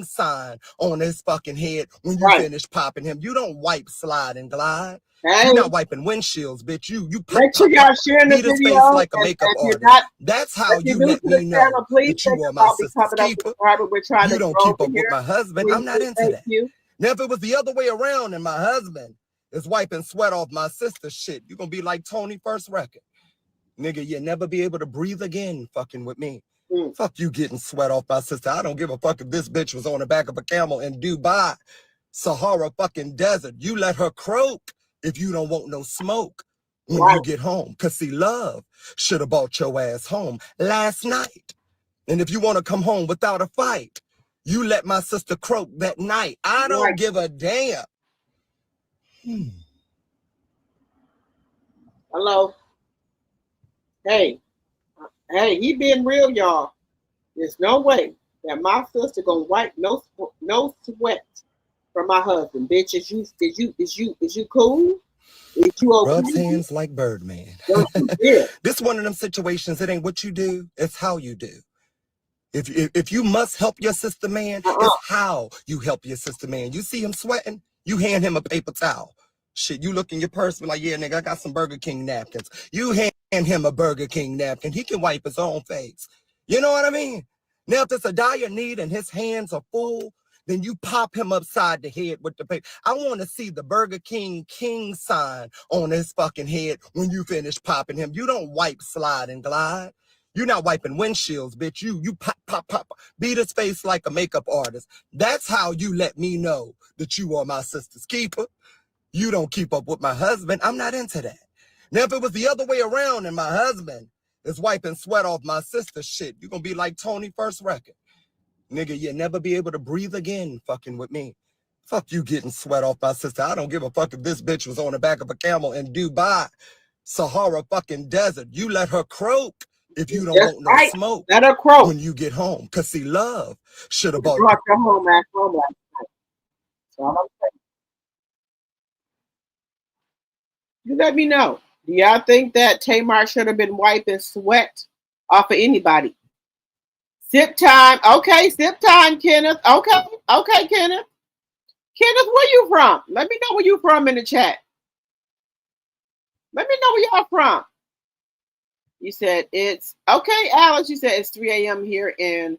sign on his fucking head when you finish popping him. You don't wipe, slide, and glide. You're not wiping windshields, bitch. You make sure y'all sharing the video. Beat his face like a makeup artist. That's how you let me know that you are my sister's keeper. You don't keep up with my husband. I'm not into that. Now, if it was the other way around and my husband is wiping sweat off my sister's shit, you're going to be like Tony First Record. Nigga, you'll never be able to breathe again fucking with me. Fuck you getting sweat off my sister. I don't give a fuck if this bitch was on the back of a camel in Dubai, Sahara fucking desert. You let her croak if you don't want no smoke when you get home. Cause see, love should have brought your ass home last night. And if you want to come home without a fight, you let my sister croak that night. I don't give a damn. Hello. Hey, he being real, y'all. There's no way that my sister gonna wipe no sweat from my husband. Bitch, is you cool? Is you okay? Rubs hands like Birdman. This one of them situations, it ain't what you do, it's how you do. If you must help your sister, man, it's how you help your sister, man. You see him sweating, you hand him a paper towel. Shit, you look in your purse, be like, yeah, nigga, I got some Burger King napkins. You hand him a Burger King napkin. He can wipe his own face. You know what I mean? Now, if there's a dire need and his hands are full, then you pop him upside the head with the paper. I want to see the Burger King sign on his fucking head when you finish popping him. You don't wipe, slide, and glide. You're not wiping windshields, bitch. You pop, beat his face like a makeup artist. That's how you let me know that you are my sister's keeper. You don't keep up with my husband. I'm not into that. Now, if it was the other way around and my husband is wiping sweat off my sister's shit, you're going to be like Tony First Record. Nigga, you'll never be able to breathe again fucking with me. Fuck you getting sweat off my sister. I don't give a fuck if this bitch was on the back of a camel in Dubai, Sahara fucking desert. You let her croak if you don't want no smoke. Let her croak when you get home. Cause see, love should have brought you home last night. So I'm saying. You let me know. Do y'all think that Tamar should have been wiping sweat off of anybody? Sip time. Okay, sip time, Kenneth. Okay, Kenneth. Kenneth, where you from? Let me know where you from in the chat. Let me know where y'all from. You said it's okay, Alex. You said it's 3 a.m. here in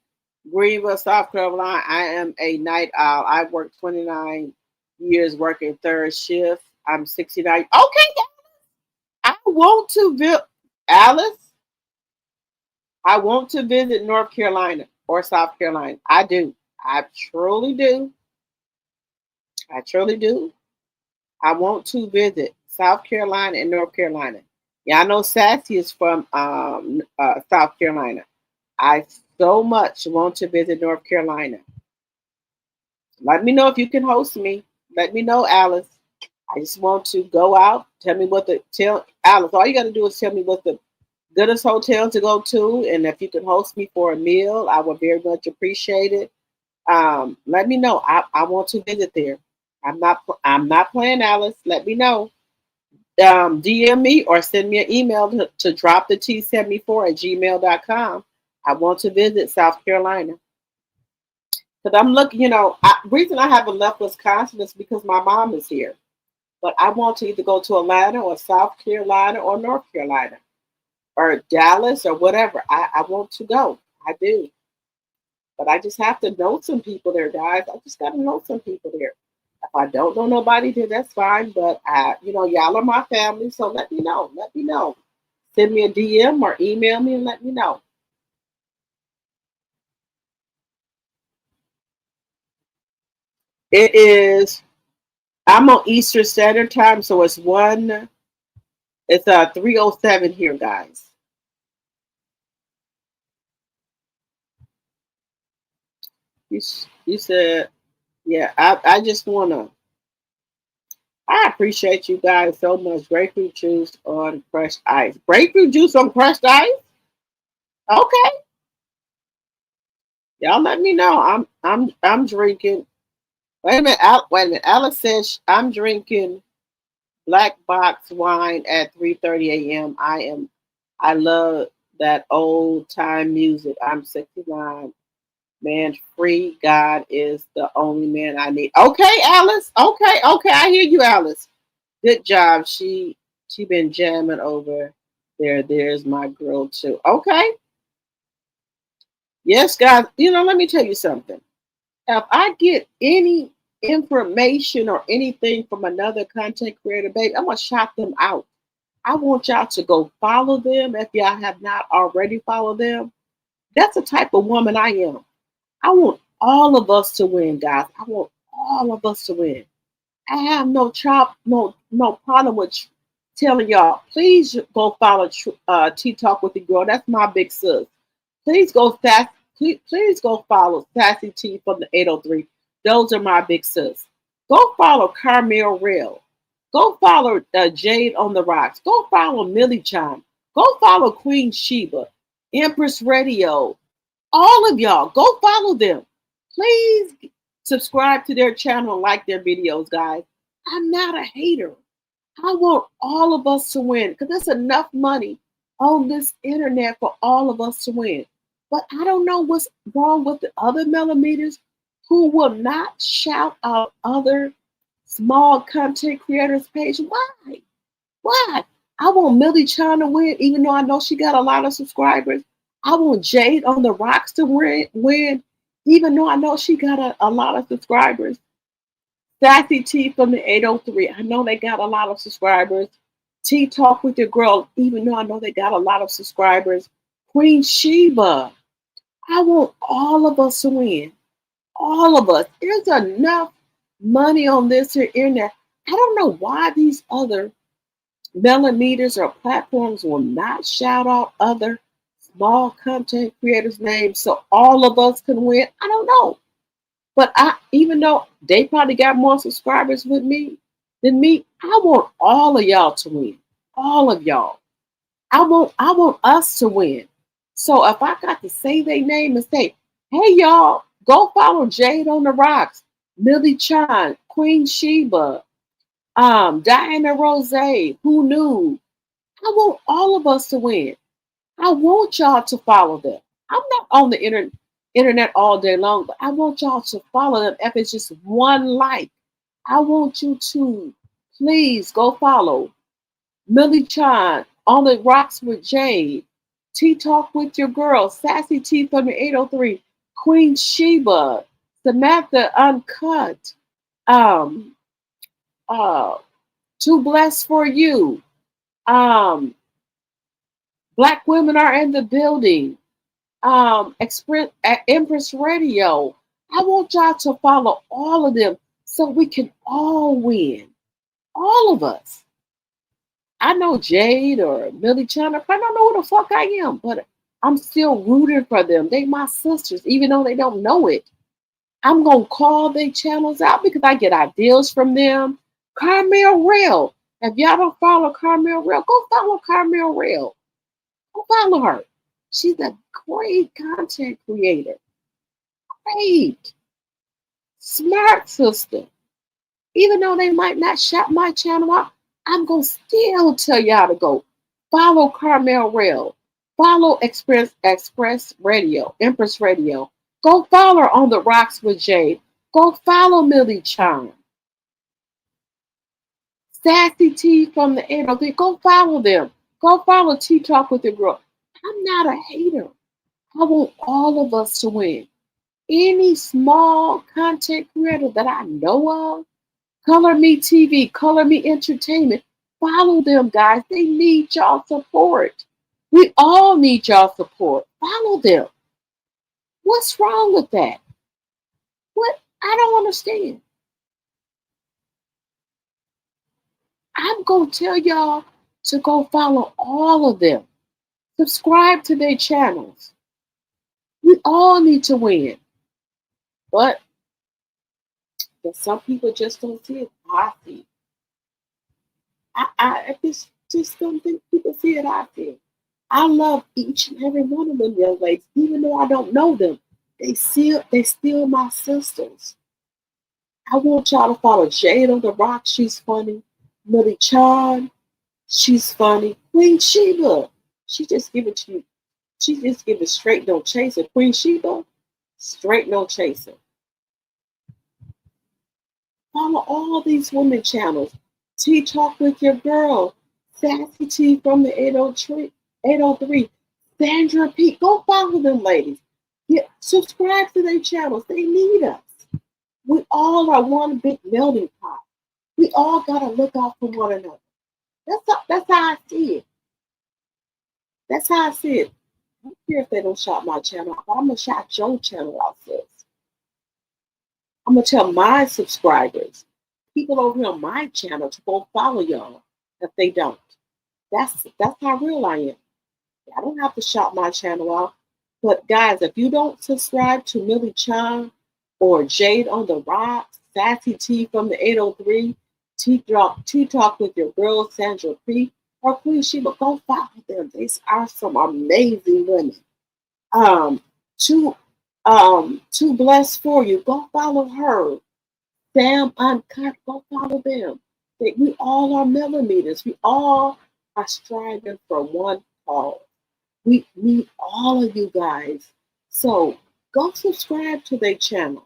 Greenville, South Carolina. I am a night owl. I worked 29 years working third shift. I'm 69. Okay, I want to Alice, I want to visit North Carolina or South Carolina. I do. I truly do. I truly do. I want to visit South Carolina and North Carolina. Yeah, I know Sassy is from South Carolina. I so much want to visit North Carolina. Let me know if you can host me. Let me know, Alice. I just want to go out. Tell me what the tell Alice. All you got to do is tell me what the goodest hotel to go to, and if you can host me for a meal, I would very much appreciate it. Let me know. I want to visit there. I'm not playing, Alice. Let me know. DM me or send me an email to drop the T74 at gmail.com. I want to visit South Carolina. Because I'm looking, reason I haven't left Wisconsin is because my mom is here. But I want to either go to Atlanta or South Carolina or North Carolina or Dallas or whatever. I want to go. I do. But I just have to know some people there, guys. I just got to know some people there. If I don't know nobody there, that's fine. But y'all are my family, so let me know. Let me know. Send me a DM or email me and let me know. It is. I'm on Eastern Standard Time, so it's 3:07 here, guys. You said, yeah. I just wanna. I appreciate you guys so much. Grapefruit juice on crushed ice. Grapefruit juice on crushed ice? Okay. Y'all let me know. I'm drinking. Wait a minute. Wait a minute. Alex says I'm drinking black box wine at 3:30 a.m. I love that old time music. I'm 69. Man, free God is the only man I need. Okay, Alice. Okay. I hear you, Alice. Good job. She been jamming over there. There's my girl too. Okay. Yes, guys. Let me tell you something. If I get any information or anything from another content creator, babe, I'm gonna shout them out. I want y'all to go follow them if y'all have not already followed them. That's the type of woman I am. I want all of us to win, guys. I want all of us to win. I have no problem with telling y'all. Please go follow Tea Talk with the Girl. That's my big sis. Please go please go follow Sassy T from the 803. Those are my big sis. Go follow Carmel Real. Go follow Jade on the Rocks. Go follow Millie Chan. Go follow Queen Sheba, Empress Radio. All of y'all, go follow them. Please subscribe to their channel and like their videos, guys. I'm not a hater. I want all of us to win because there's enough money on this internet for all of us to win. But I don't know what's wrong with the other millimeters who will not shout out other small content creators' page. Why? Why? I want Millie Chan to win, even though I know she got a lot of subscribers. I want Jade on the Rocks to win, even though I know she got a lot of subscribers. Sassy T from the 803. I know they got a lot of subscribers. Tea Talk with your girl, even though I know they got a lot of subscribers. Queen Sheba. I want all of us to win. All of us. There's enough money on this here internet. I don't know why these other millimeters or platforms will not shout out other small content creators' names so all of us can win. I don't know. But even though they probably got more subscribers than me, I want all of y'all to win. All of y'all. I want us to win. So if I got to say their name and say, hey y'all, go follow Jade on the Rocks, Millie Chan, Queen Sheba, Diana Rose, who knew? I want all of us to win. I want y'all to follow them. I'm not on the internet all day long, but I want y'all to follow them. If it's just one like, I want you to please go follow Millie Chan on the Rocks with Jade, Tea Talk with your girl, Sassy T from the 803, Queen Sheba, Samantha Uncut, Too Blessed for You, Black women are in the building. Empress Radio. I want y'all to follow all of them so we can all win. All of us. I know Jade or Millie Chandler. I don't know who the fuck I am, but I'm still rooting for them. They my sisters, even though they don't know it. I'm going to call their channels out because I get ideas from them. Carmel Rail. If y'all don't follow Carmel Rail, go follow Carmel Rail. Go follow her. She's a great content creator. Great. Smart sister. Even though they might not shout my channel out, I'm going to still tell y'all to go follow Carmel Rail. Follow Express Radio, Empress Radio. Go follow her on the Rocks with Jade. Go follow Millie Charm. Sassy T from the 803. Go follow them. Go follow T Talk with your girl. I'm not a hater. I want all of us to win. Any small content creator that I know of, Color Me TV, Color Me Entertainment, follow them, guys. They need y'all support. We all need y'all support. Follow them. What's wrong with that? What? I don't understand. I'm going to tell y'all to go follow all of them. Subscribe to their channels. We all need to win. But some people just don't see it. I see it. I just don't think people see it. I see it. I love each and every one of them young ladies, even though I don't know them. They still my sisters. I want y'all to follow Jade on the Rock. She's funny. Millie Chan, she's funny. Queen Sheba, she just give it to you. She just give it straight, no chaser. Queen Sheba, straight, no chaser. Follow all these women channels. Tea Talk with your girl. Sassy T from the 803. Sandra P. Go follow them, ladies. Subscribe to their channels. They need us. We all are one big melting pot. We all got to look out for one another. That's how I see it. That's how I see it. I don't care if they don't shout my channel out, but I'm going to shout your channel out, sis. I'm going to tell my subscribers, people over here on my channel, to go follow y'all if they don't. That's how real I am. I don't have to shout my channel out. But guys, if you don't subscribe to Millie Chan or Jade on the Rocks, Sassy T from the 803, Tea Talk with your girl, Sandra P, or Queen Sheba, go follow them. They are some amazing women. Too Blessed For You, go follow her. Sam Uncut, go follow them. We all are millimeters. We all are striving for one cause. We need all of you guys. So go subscribe to their channel.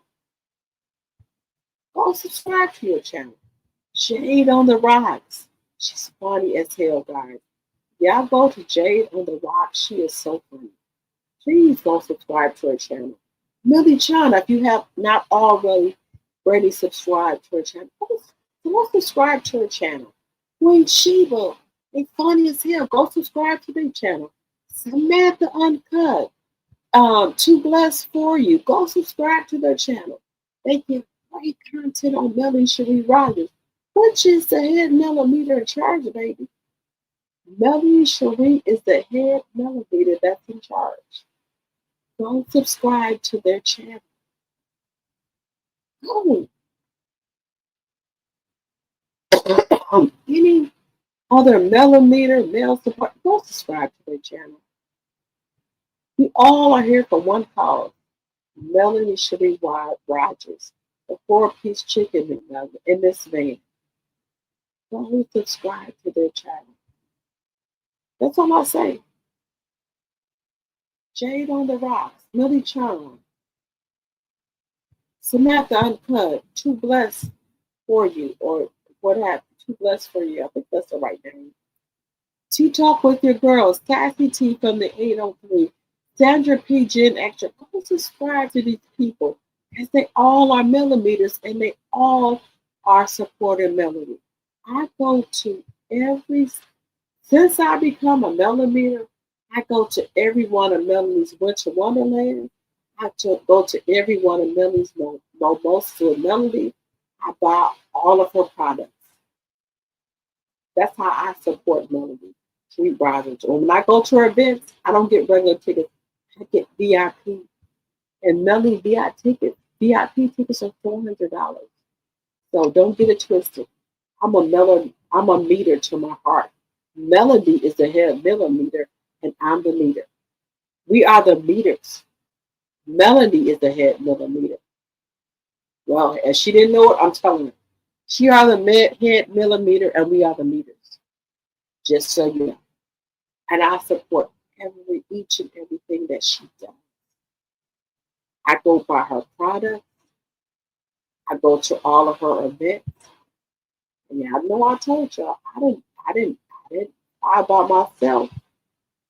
Go subscribe to your channel. Jade on the Rocks. She's funny as hell, guys. Y'all go to Jade on the Rocks. She is so funny. Please go subscribe to her channel. Millie Chan, if you have not already subscribed to her channel, go subscribe to her channel. Queen Sheba, they funny as hell. Go subscribe to their channel. Samantha Uncut, Too Blessed For You. Go subscribe to their channel. They give great content on Melanie Cherie Rogers, which is the head millimeter in charge, baby. Melanie Cherie is the head millimeter that's in charge. Go subscribe to their channel. Go. Any other millimeter male support, go subscribe to their channel. We all are here for one cause. Melanie Cherie Rogers, the 4-piece chicken in this van. Go subscribe to their channel. That's all I say. Jade on the Rocks, Millie Chan, Samantha Uncut, Too Blessed For You, or what happened? Too Blessed For You. I think that's the right name. Tea Talk with your girls, Sassy T from the 803, Sandra P. Gen Extra. Go subscribe to these people, because they all are millimeters and they all are supporting Melody. I go to since I become a millimeter, I go to every one of Melanie's Winter Wonderland. Go to every one of Melanie's most to Melody. I buy all of her products. That's how I support Melody. Sweet Rogers. When I go to her events, I don't get regular tickets. I get VIP. And Melody VIP tickets are $400. So don't get it twisted. I'm a meter to my heart. Melody is the head millimeter, and I'm the meter. We are the meters. Melody is the head millimeter. Well, as she didn't know it, I'm telling her. She are the head millimeter, and we are the meters. Just so you know. And I support each and everything that she does. I go buy her products. I go to all of her events. And yeah, I know I told y'all I didn't buy by myself.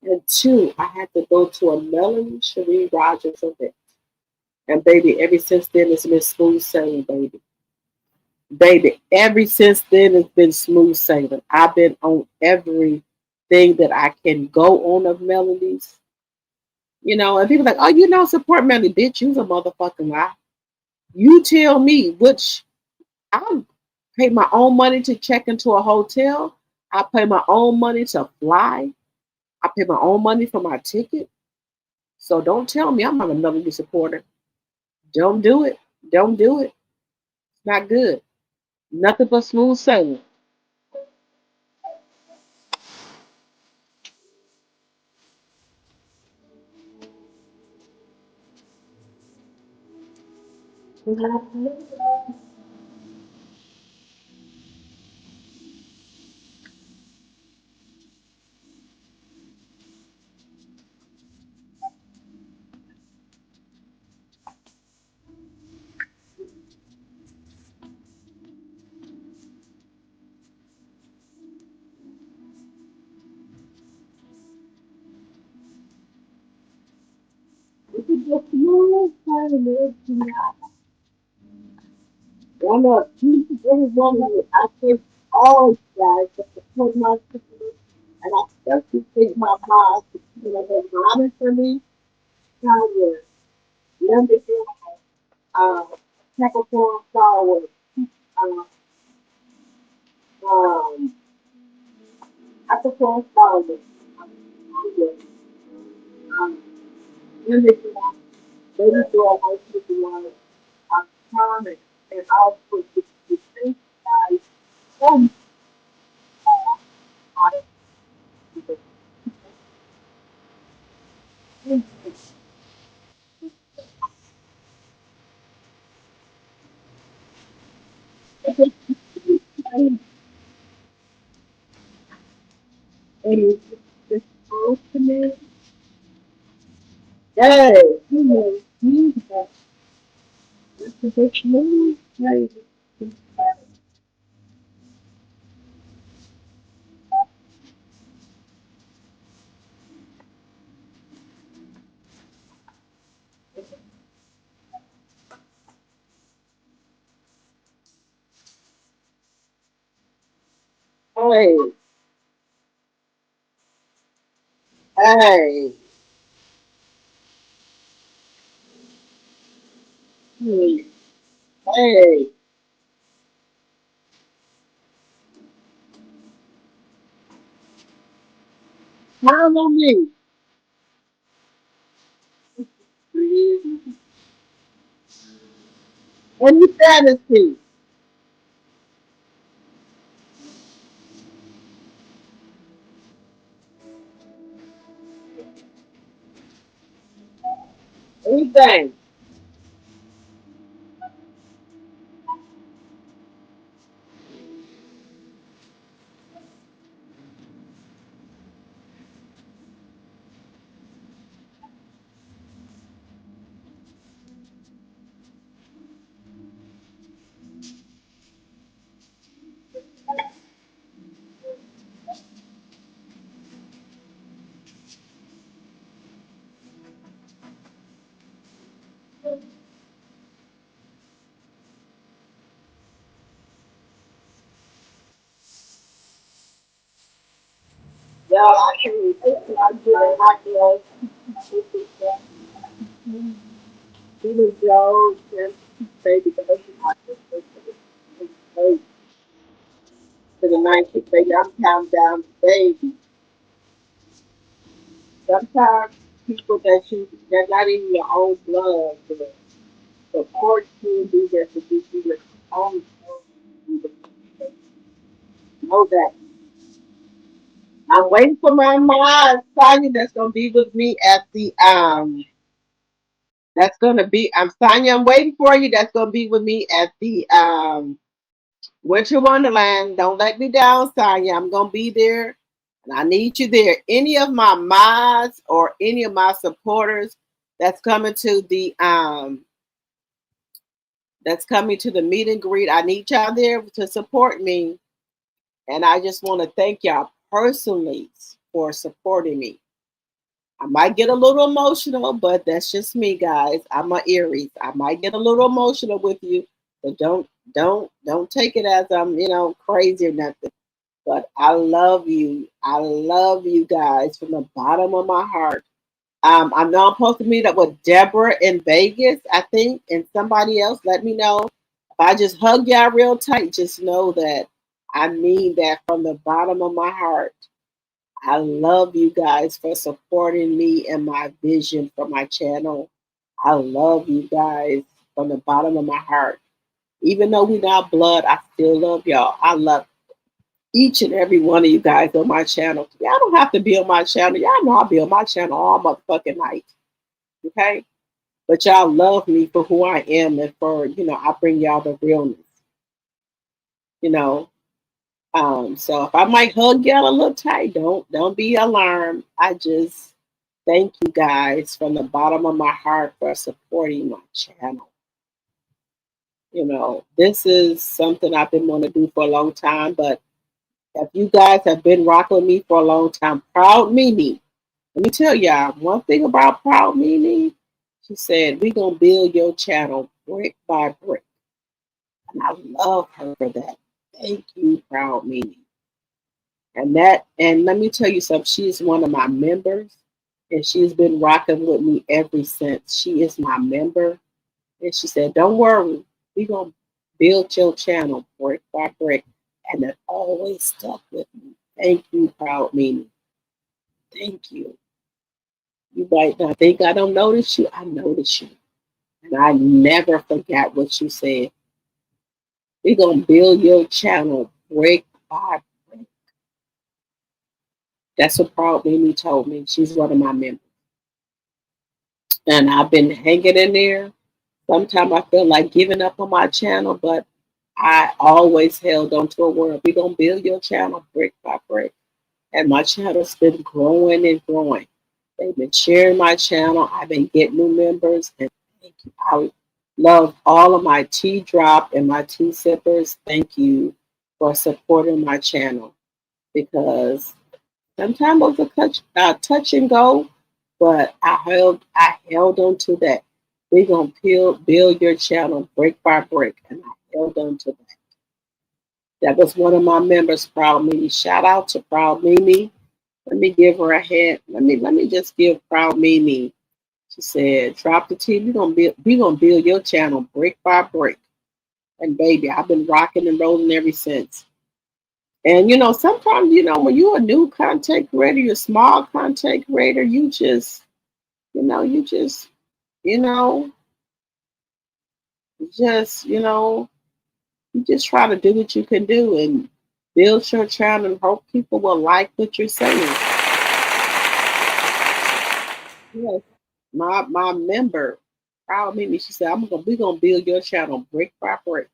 And two, I had to go to a Melanie Cherie Rogers event. And baby, ever since then it's been smooth sailing, baby. Baby, ever since then it's been smooth sailing. I've been on everything that I can go on of Melanie's. You know, and people are like, oh, you don't support Melanie, bitch. You's a motherfucking lie. You tell me which I pay my own money to check into a hotel. I pay my own money to fly. I pay my own money for my ticket. So don't tell me I'm not a Melanie supporter. Don't do it. Don't do it. It's not good. Nothing but smooth sailing. It's just smooth sailing. One of everyone I thank all you guys for supporting my sister, and I especially thank my mom for keeping her honest for me. Kind membership, uh, Capricorn Flower, uh, um, Capricorn Flower, membership, baby girl, my sister was, Carmen, and also the thank guys so much for and it's ultimate. Hey, it's a big smooth, hey. Hey, hey, hey, hey, smile on me. Any fantasy, anything. I can't think I do it like that. He was Joe, just baby, but I just to the 19th, baby. I'm counting down the baby. Sometimes people they're not even your own blood, but support you, be there to be your own blood. Know that. I'm waiting for my mom, Sonya, that's gonna be with me at the that's gonna be I'm Sonya, I'm waiting for you. That's gonna be with me at the Winter Wonderland. Don't let me down, Sonya. I'm gonna be there. And I need you there. Any of my mods or any of my supporters that's coming to the meet and greet. I need y'all there to support me. And I just want to thank y'all personally for supporting me. I might get a little emotional, but that's just me, guys. I'm an Aries. I might get a little emotional with you, but don't take it as I'm, crazy or nothing. But I love you. I love you guys from the bottom of my heart. I know I'm supposed to meet up with Deborah in Vegas, I think, and somebody else. Let me know. If I just hug y'all real tight, just know that I mean that from the bottom of my heart. I love you guys for supporting me and my vision for my channel. I love you guys from the bottom of my heart. Even though we're not blood, I still love y'all. I love each and every one of you guys on my channel. Y'all don't have to be on my channel. Y'all know I'll be on my channel all motherfucking night. Okay? But y'all love me for who I am and for, I bring y'all the realness. So if I might hug y'all a little tight, don't be alarmed. I just thank you guys from the bottom of my heart for supporting my channel. This is something I've been wanting to do for a long time, but if you guys have been rocking with me for a long time, Proud Mimi, let me tell y'all one thing about Proud Mimi. She said, we're going to build your channel brick by brick. And I love her for that. Thank you, Proud Mimi. And let me tell you something, she is one of my members, and she's been rocking with me ever since. She is my member. And she said, don't worry, we're going to build your channel brick by brick. And it always stuck with me. Thank you, Proud Mimi. Thank you. You might not think I don't notice you. I notice you. And I never forgot what you said. We're going to build your channel brick by brick. That's what Proud Mimi told me. She's one of my members. And I've been hanging in there. Sometimes I feel like giving up on my channel, but I always held on to a word. We're going to build your channel brick by brick. And my channel's been growing and growing. They've been sharing my channel. I've been getting new members. And thank you. I love all of my tea drop and my tea sippers. Thank you for supporting my channel. Because sometimes it was a touch and go, but I held on to that. We're going to build your channel brick by brick. And I held on to that. That was one of my members, Proud Mimi. Shout out to Proud Mimi. Let me give her a hand. Let me just give Proud Mimi. She said, drop the T. We're gonna build your channel brick by brick. And baby, I've been rocking and rolling ever since. And sometimes, when you're a new content creator, you're a small content creator, you just try to do what you can do and build your channel and hope people will like what you're saying. Yes, my member, Proud Mimi, she said, we're gonna build your channel brick by brick.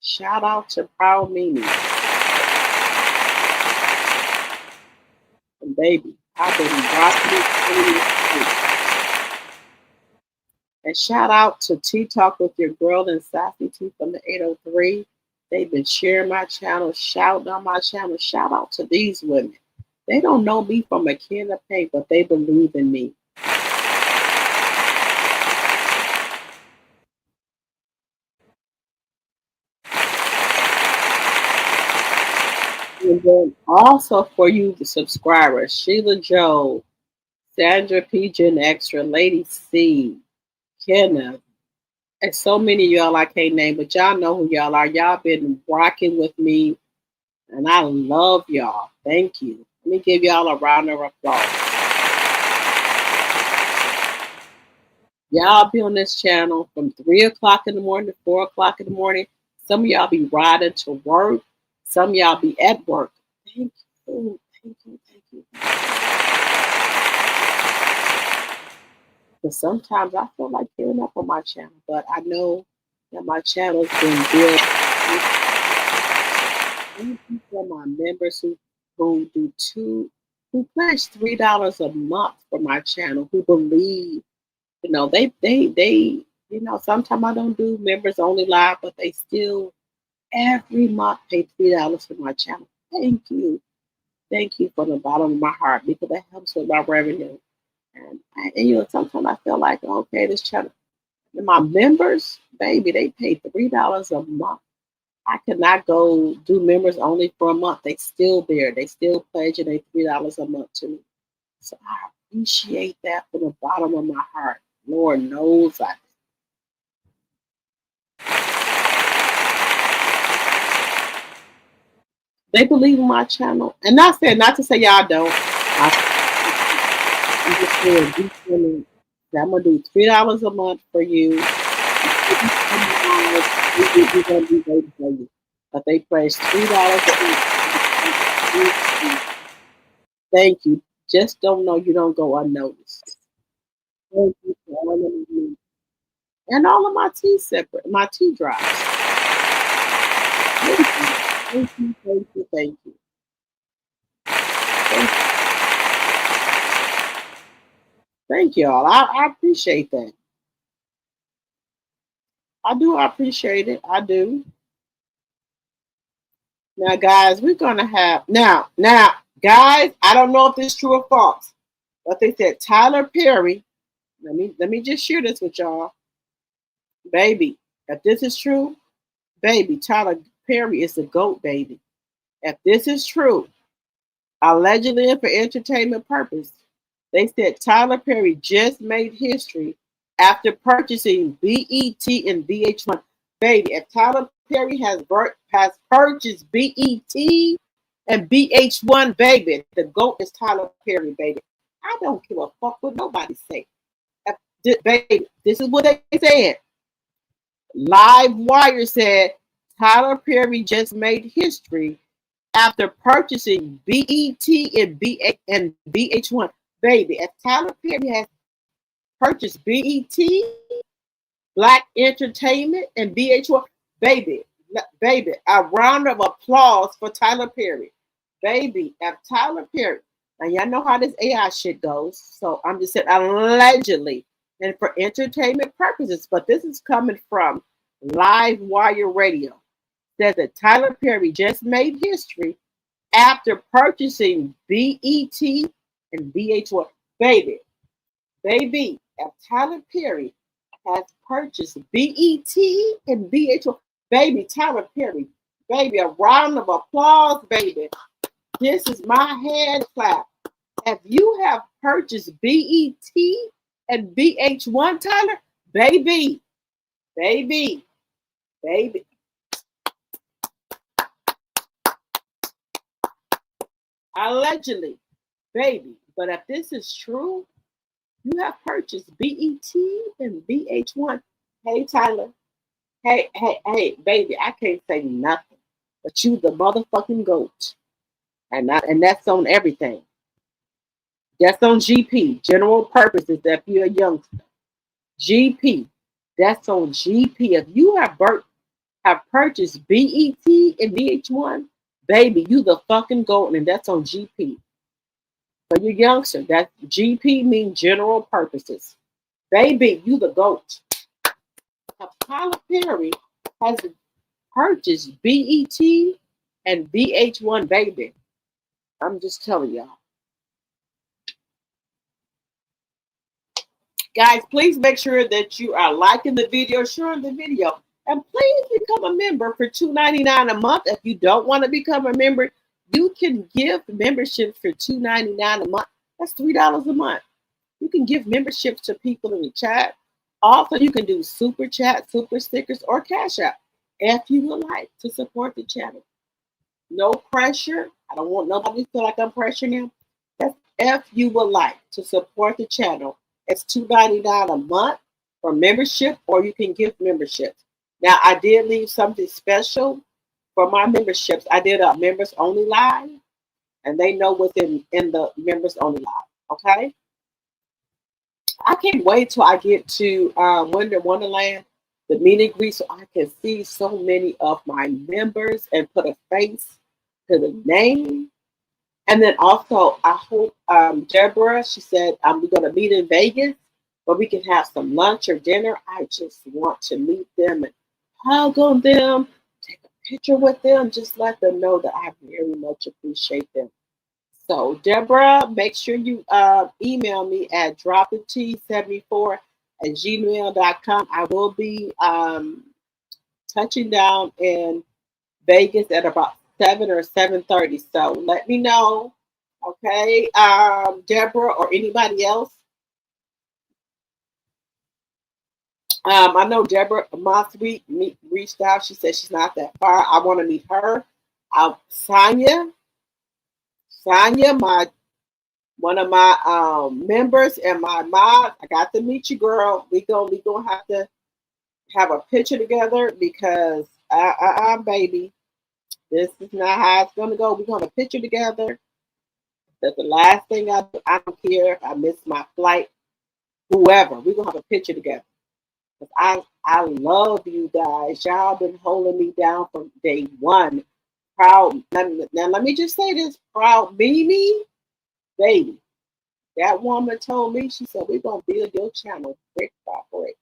Shout out to Proud Mimi. And baby, I've been rocking it. And shout out to Tea Talk with your girl and Sassy T from the 803. They've been sharing my channel, shouting on my channel. Shout out to these women. They don't know me from a can of paint, but they believe in me. And then also for you, the subscribers, Sheila Joe, Sandra P. Gen Extra, Lady C, Kenneth, and so many of y'all I can't name, but y'all know who y'all are. Y'all been rocking with me, and I love y'all. Thank you. Let me give y'all a round of applause. Y'all be on this channel from 3 o'clock in the morning to 4 o'clock in the morning. Some of y'all be riding to work. Some of y'all be at work. Thank you. Thank you. Thank you. But sometimes I feel like giving up on my channel, but I know that my channel's been built. Thank you for my members who pledge $3 a month for my channel, who believe, you know, they, you know, sometimes I don't do members only live, but they still every month pay $3 for my channel. Thank you. Thank you from the bottom of my heart, because that helps with my revenue. And you know, sometimes I feel like, okay, this channel, and my members, baby, they pay $3 a month. I cannot go do members only for a month. They still there. They still pledging they $3 a month to me. So I appreciate that from the bottom of my heart. Lord knows I do. They believe in my channel. And not to say y'all don't. I'm just saying, I'm going to do $3 a month for you. We're going to be waiting for you. But they pledge $3 a month. Thank you. Just don't know you don't go unnoticed. Thank you for all of you. And all of my tea separate, my tea drops. Thank you. Thank you. Thank you. Thank you. Thank y'all. I appreciate that. I do appreciate it. I do. Now, guys, we're gonna have now, guys. I don't know if this is true or false, but they said Tyler Perry. Let me just share this with y'all, baby. If this is true, baby, Tyler Perry is the GOAT, baby. If this is true, allegedly and for entertainment purpose, they said Tyler Perry just made history after purchasing BET and VH1. Baby, if Tyler Perry has purchased BET and VH1, baby, the GOAT is Tyler Perry, baby. I don't give a fuck what nobody say. Baby, this is what they said. Live Wire said Tyler Perry just made history after purchasing BET and VH1. Baby, if Tyler Perry has purchased BET, Black Entertainment, and VH1, baby, a round of applause for Tyler Perry. Baby, if Tyler Perry, now y'all know how this AI shit goes, so I'm just saying allegedly and for entertainment purposes, but this is coming from Live Wire Radio. Says that Tyler Perry just made history after purchasing BET and VH1. Baby, if Tyler Perry has purchased BET and VH1, baby, Tyler Perry, baby, a round of applause, baby. This is my hand clap. If you have purchased BET and VH1, Tyler, baby. Allegedly, baby. But if this is true, you have purchased BET and VH1. Hey, Tyler. Hey, baby, I can't say nothing. But you the motherfucking GOAT. And that's on everything. That's on GP. General purposes if you're a youngster. GP. That's on GP. If you have purchased BET and VH1, baby, you the fucking GOAT, and that's on GP. For you youngster, that GP means general purposes. Baby, you the GOAT. Tyler Perry has purchased BET and VH1, baby. I'm just telling y'all. Guys, please make sure that you are liking the video, sharing the video, and please become a member for $2.99 a month. If you don't want to become a member, You can give memberships for $2.99 a month. That's $3 a month. You can give memberships to people in the chat. Also, you can do super chat, super stickers, or cash app if you would like to support the channel. No pressure. I don't want nobody to feel like I'm pressuring them. That's if you would like to support the channel. It's $2.99 a month for membership, or you can give memberships. Now, I did leave something special for my memberships. I did a members only live, and they know what's in the members only live. Okay. I can't wait till I get to Wonderland, the meet and greet, so I can see so many of my members and put a face to the name. And then also, I hope Deborah, she said, we're going to meet in Vegas, where we can have some lunch or dinner. I just want to meet them and hug on them, take a picture with them, just let them know that I very much appreciate them. So, Deborah, make sure you email me at dropit74@gmail.com. I will be touching down in Vegas at about 7 or 7:30. So let me know, okay, Deborah or anybody else. I know Deborah Mothweek reached out. She said she's not that far. I want to meet her. Sonia, one of my members and my mods. I got to meet you, girl. We gonna have to have a picture together because baby, this is not how it's gonna go. We're gonna picture together. That's the last thing I do. I don't care if I miss my flight. Whoever, we're gonna have a picture together. I love you guys. Y'all been holding me down from day one. Proud. Now let me just say this. Proud Mimi, baby. That woman told me, she said, we're gonna build your channel brick by brick.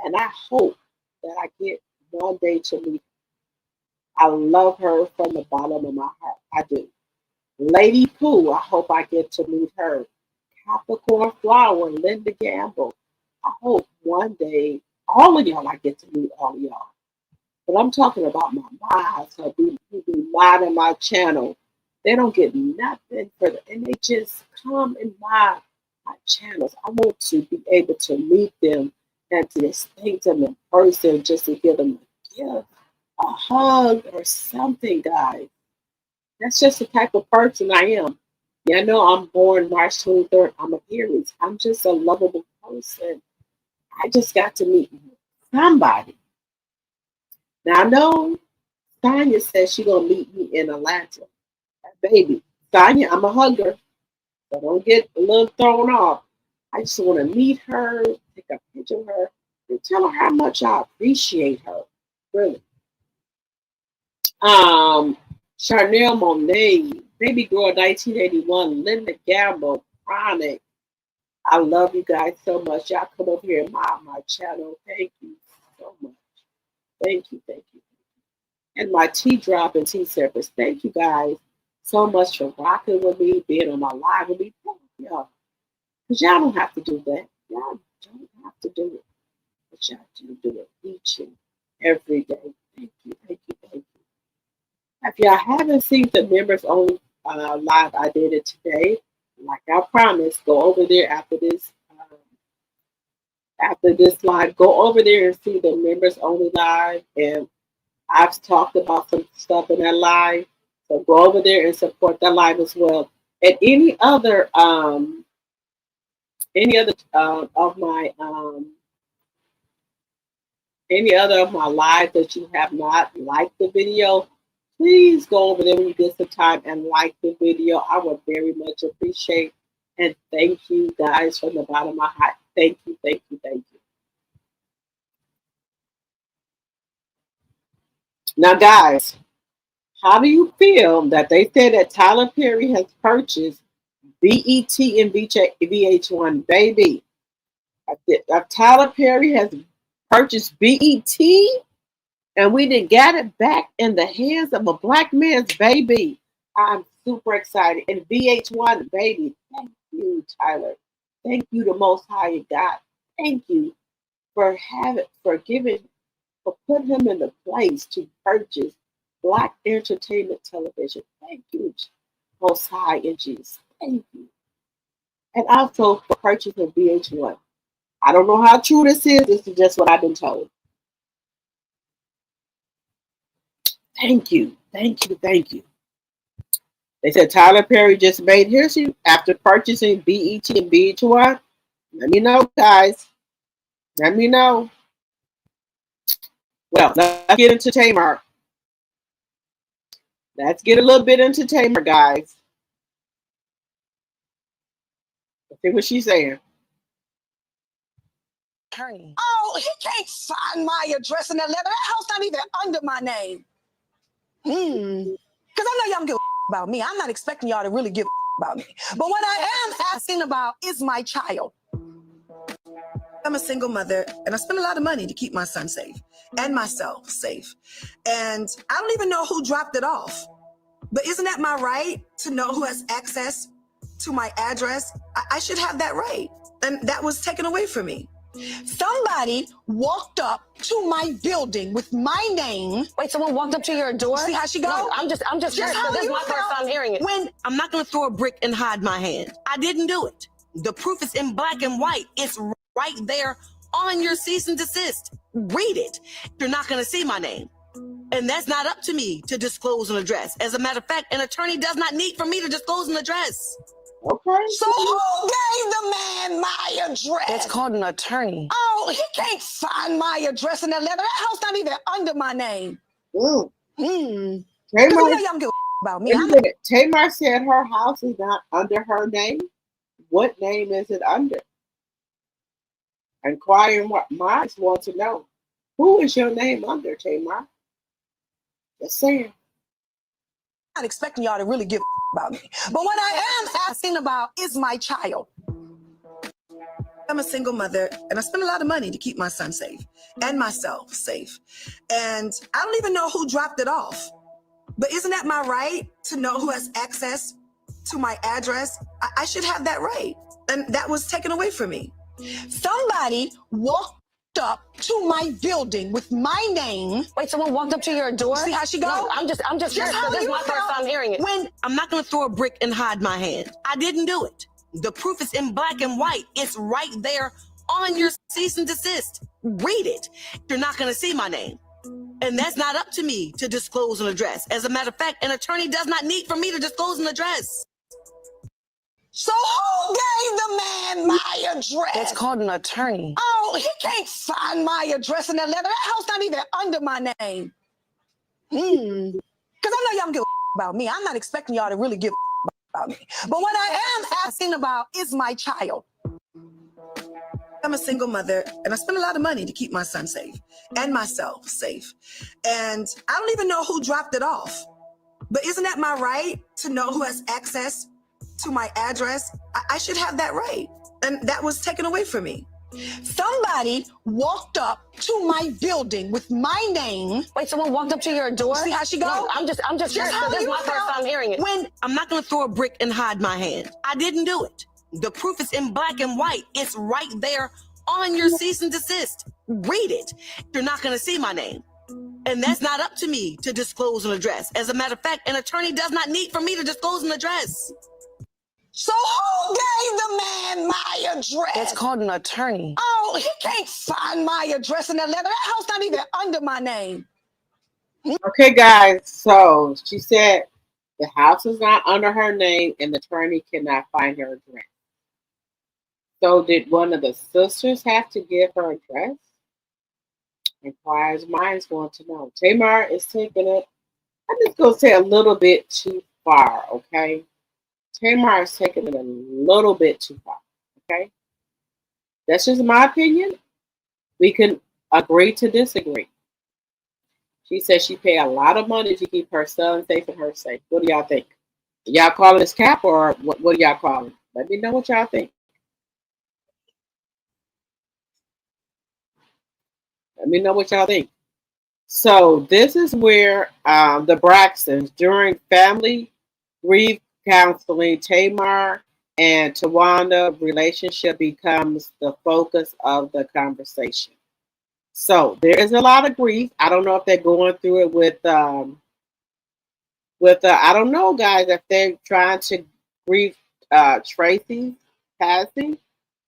And I hope that I get one day to meet her. I love her from the bottom of my heart. I do. Lady Pooh, I hope I get to meet her. Capricorn Flower, Linda Gamble. I hope one day, all of y'all, I get to meet all of y'all. But I'm talking about my mods who be modding my channel. They don't get nothing for it, and they just come and mod my channels. I want to be able to meet them and to just thank them in person, just to give them a gift, a hug, or something, guys. That's just the type of person I am. Yeah, I know I'm born March 23rd. I'm a Aries. I'm just a lovable person. I just got to meet somebody. Now, I know Sonya says she's going to meet me in Atlanta. Baby, Sonya, I'm a hugger. So don't get a little thrown off. I just want to meet her, take a picture of her, and tell her how much I appreciate her. Really. Charnel Monet, Baby Girl 1981, Linda Gamble, Chronic. I love you guys so much. Y'all come over here and my channel. Thank you so much. Thank you, thank you. And my tea drop and tea service. Thank you guys so much for rocking with me, being on my live with me. Thank y'all. Because y'all don't have to do that. Y'all don't have to do it. But y'all do it each and every day. Thank you, thank you, thank you. If y'all haven't seen the members only live, I did it today. Like I promised, go over there after this live. Go over there and see the members only live. And I've talked about some stuff in that live. So go over there and support that live as well. And any other of my lives that you have not liked the video, please go over there when you get some time and like the video. I would very much appreciate and thank you guys from the bottom of my heart. Thank you, thank you, thank you. Now, guys, how do you feel that they say that Tyler Perry has purchased BET and VH1? Baby, if Tyler Perry has purchased BET and we didn't get it back in the hands of a black man's baby, I'm super excited. And VH1, baby, thank you, Tyler. Thank you, the Most High God. Thank you for putting him in the place to purchase Black Entertainment Television. Thank you, Most High in Jesus. Thank you. And also for purchasing VH1. I don't know how true this is. This is just what I've been told. Thank you. Thank you. Thank you. They said Tyler Perry just made history after purchasing BET and VH1. Let me know, guys. Let me know. Well, let's get into Tamar. Let's get a little bit into Tamar, guys. Let's see what she's saying. Attorney. Oh, he can't find my address in that letter. That house not even under my name. Because I know y'all don't give a about me. I'm not expecting y'all to really give a about me. But what I am asking about is my child. I'm a single mother, and I spend a lot of money to keep my son safe and myself safe. And I don't even know who dropped it off. But isn't that my right to know who has access to my address? I should have that right. And that was taken away from me. Somebody walked up to my building with my name. Wait, someone walked up to your door? See how she goes? No, I'm just scared. This is my first time hearing it. When I'm not going to throw a brick and hide my hand. I didn't do it. The proof is in black and white. It's right there on your cease and desist. Read it. You're not going to see my name. And that's not up to me to disclose an address. As a matter of fact, an attorney does not need for me to disclose an address. Okay. So who gave the man my address? It's called an attorney. Oh, he can't find my address in that letter. That house not even under my name. Tamar, You know y'all don't give a about me. Tamar said her house is not under her name. What name is it under? Inquiring minds want to know. Who is your name under, Tamar? Just saying. I'm not expecting y'all to really give a about me. But what I am asking about is my child. I'm a single mother, and I spend a lot of money to keep my son safe and myself safe. And I don't even know who dropped it off. But isn't that my right to know who has access to my address? I should have that right. And that was taken away from me. Somebody walked up to my building with my name. Wait, someone walked up to your door? See how she goes? No, I'm just scared. This is my first time hearing it. When I'm not going to throw a brick and hide my hand. I didn't do it. The proof is in black and white. It's right there on your cease and desist. Read it. You're not going to see my name. And that's not up to me to disclose an address. As a matter of fact, an attorney does not need for me to disclose an address. So who gave the man my address? It's called an attorney. Oh, he can't find my address in that letter. That house not even under my name. Because I know y'all don't give a about me. I'm not expecting y'all to really give a about me. But what I am asking about is my child. I'm a single mother, and I spend a lot of money to keep my son safe and myself safe. And I don't even know who dropped it off. But isn't that my right to know who has access to my address? I should have that right. And that was taken away from me. Somebody walked up to my building with my name. Wait, someone walked up to your door? See how she goes? No, I'm just scared. This is my first time hearing it. When I'm not going to throw a brick and hide my hand. I didn't do it. The proof is in black and white. It's right there on your cease and desist. Read it. You're not going to see my name. And that's not up to me to disclose an address. As a matter of fact, an attorney does not need for me to disclose an address. So who gave the man my address? It's called an attorney. Oh, he can't find my address in that letter. That house not even under my name. Okay, guys. So she said the house is not under her name and the attorney cannot find her address. So did one of the sisters have to give her address? Inquires minds want to know. Tamar is taking it, I'm just going to say a little bit too far, okay? Tamar is taking it a little bit too far, okay? That's just my opinion. We can agree to disagree. She says she paid a lot of money to keep her son safe and her safe. What do y'all think? Y'all calling this cap or what do y'all call it? Let me know what y'all think. Let me know what y'all think. So this is where the Braxtons, during family grief counseling, Tamar and Tawanda relationship becomes the focus of the conversation. So there is a lot of grief. I don't know if they're going through it with with I don't know, guys, if they're trying to grieve Tracy's passing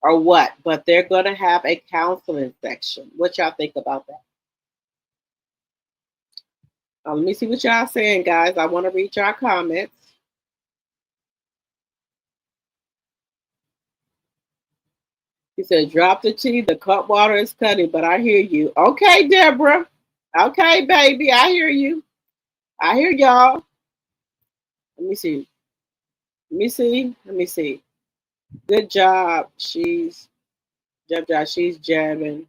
or what, but they're going to have a counseling section. What y'all think about that? Let me see what y'all saying, guys. I want to read your comments. He said, drop the tea. The cup water is cutting, but I hear you. Okay, Deborah. Okay, baby. I hear you. I hear y'all. Let me see. Let me see. Let me see. Good job. She's jabbing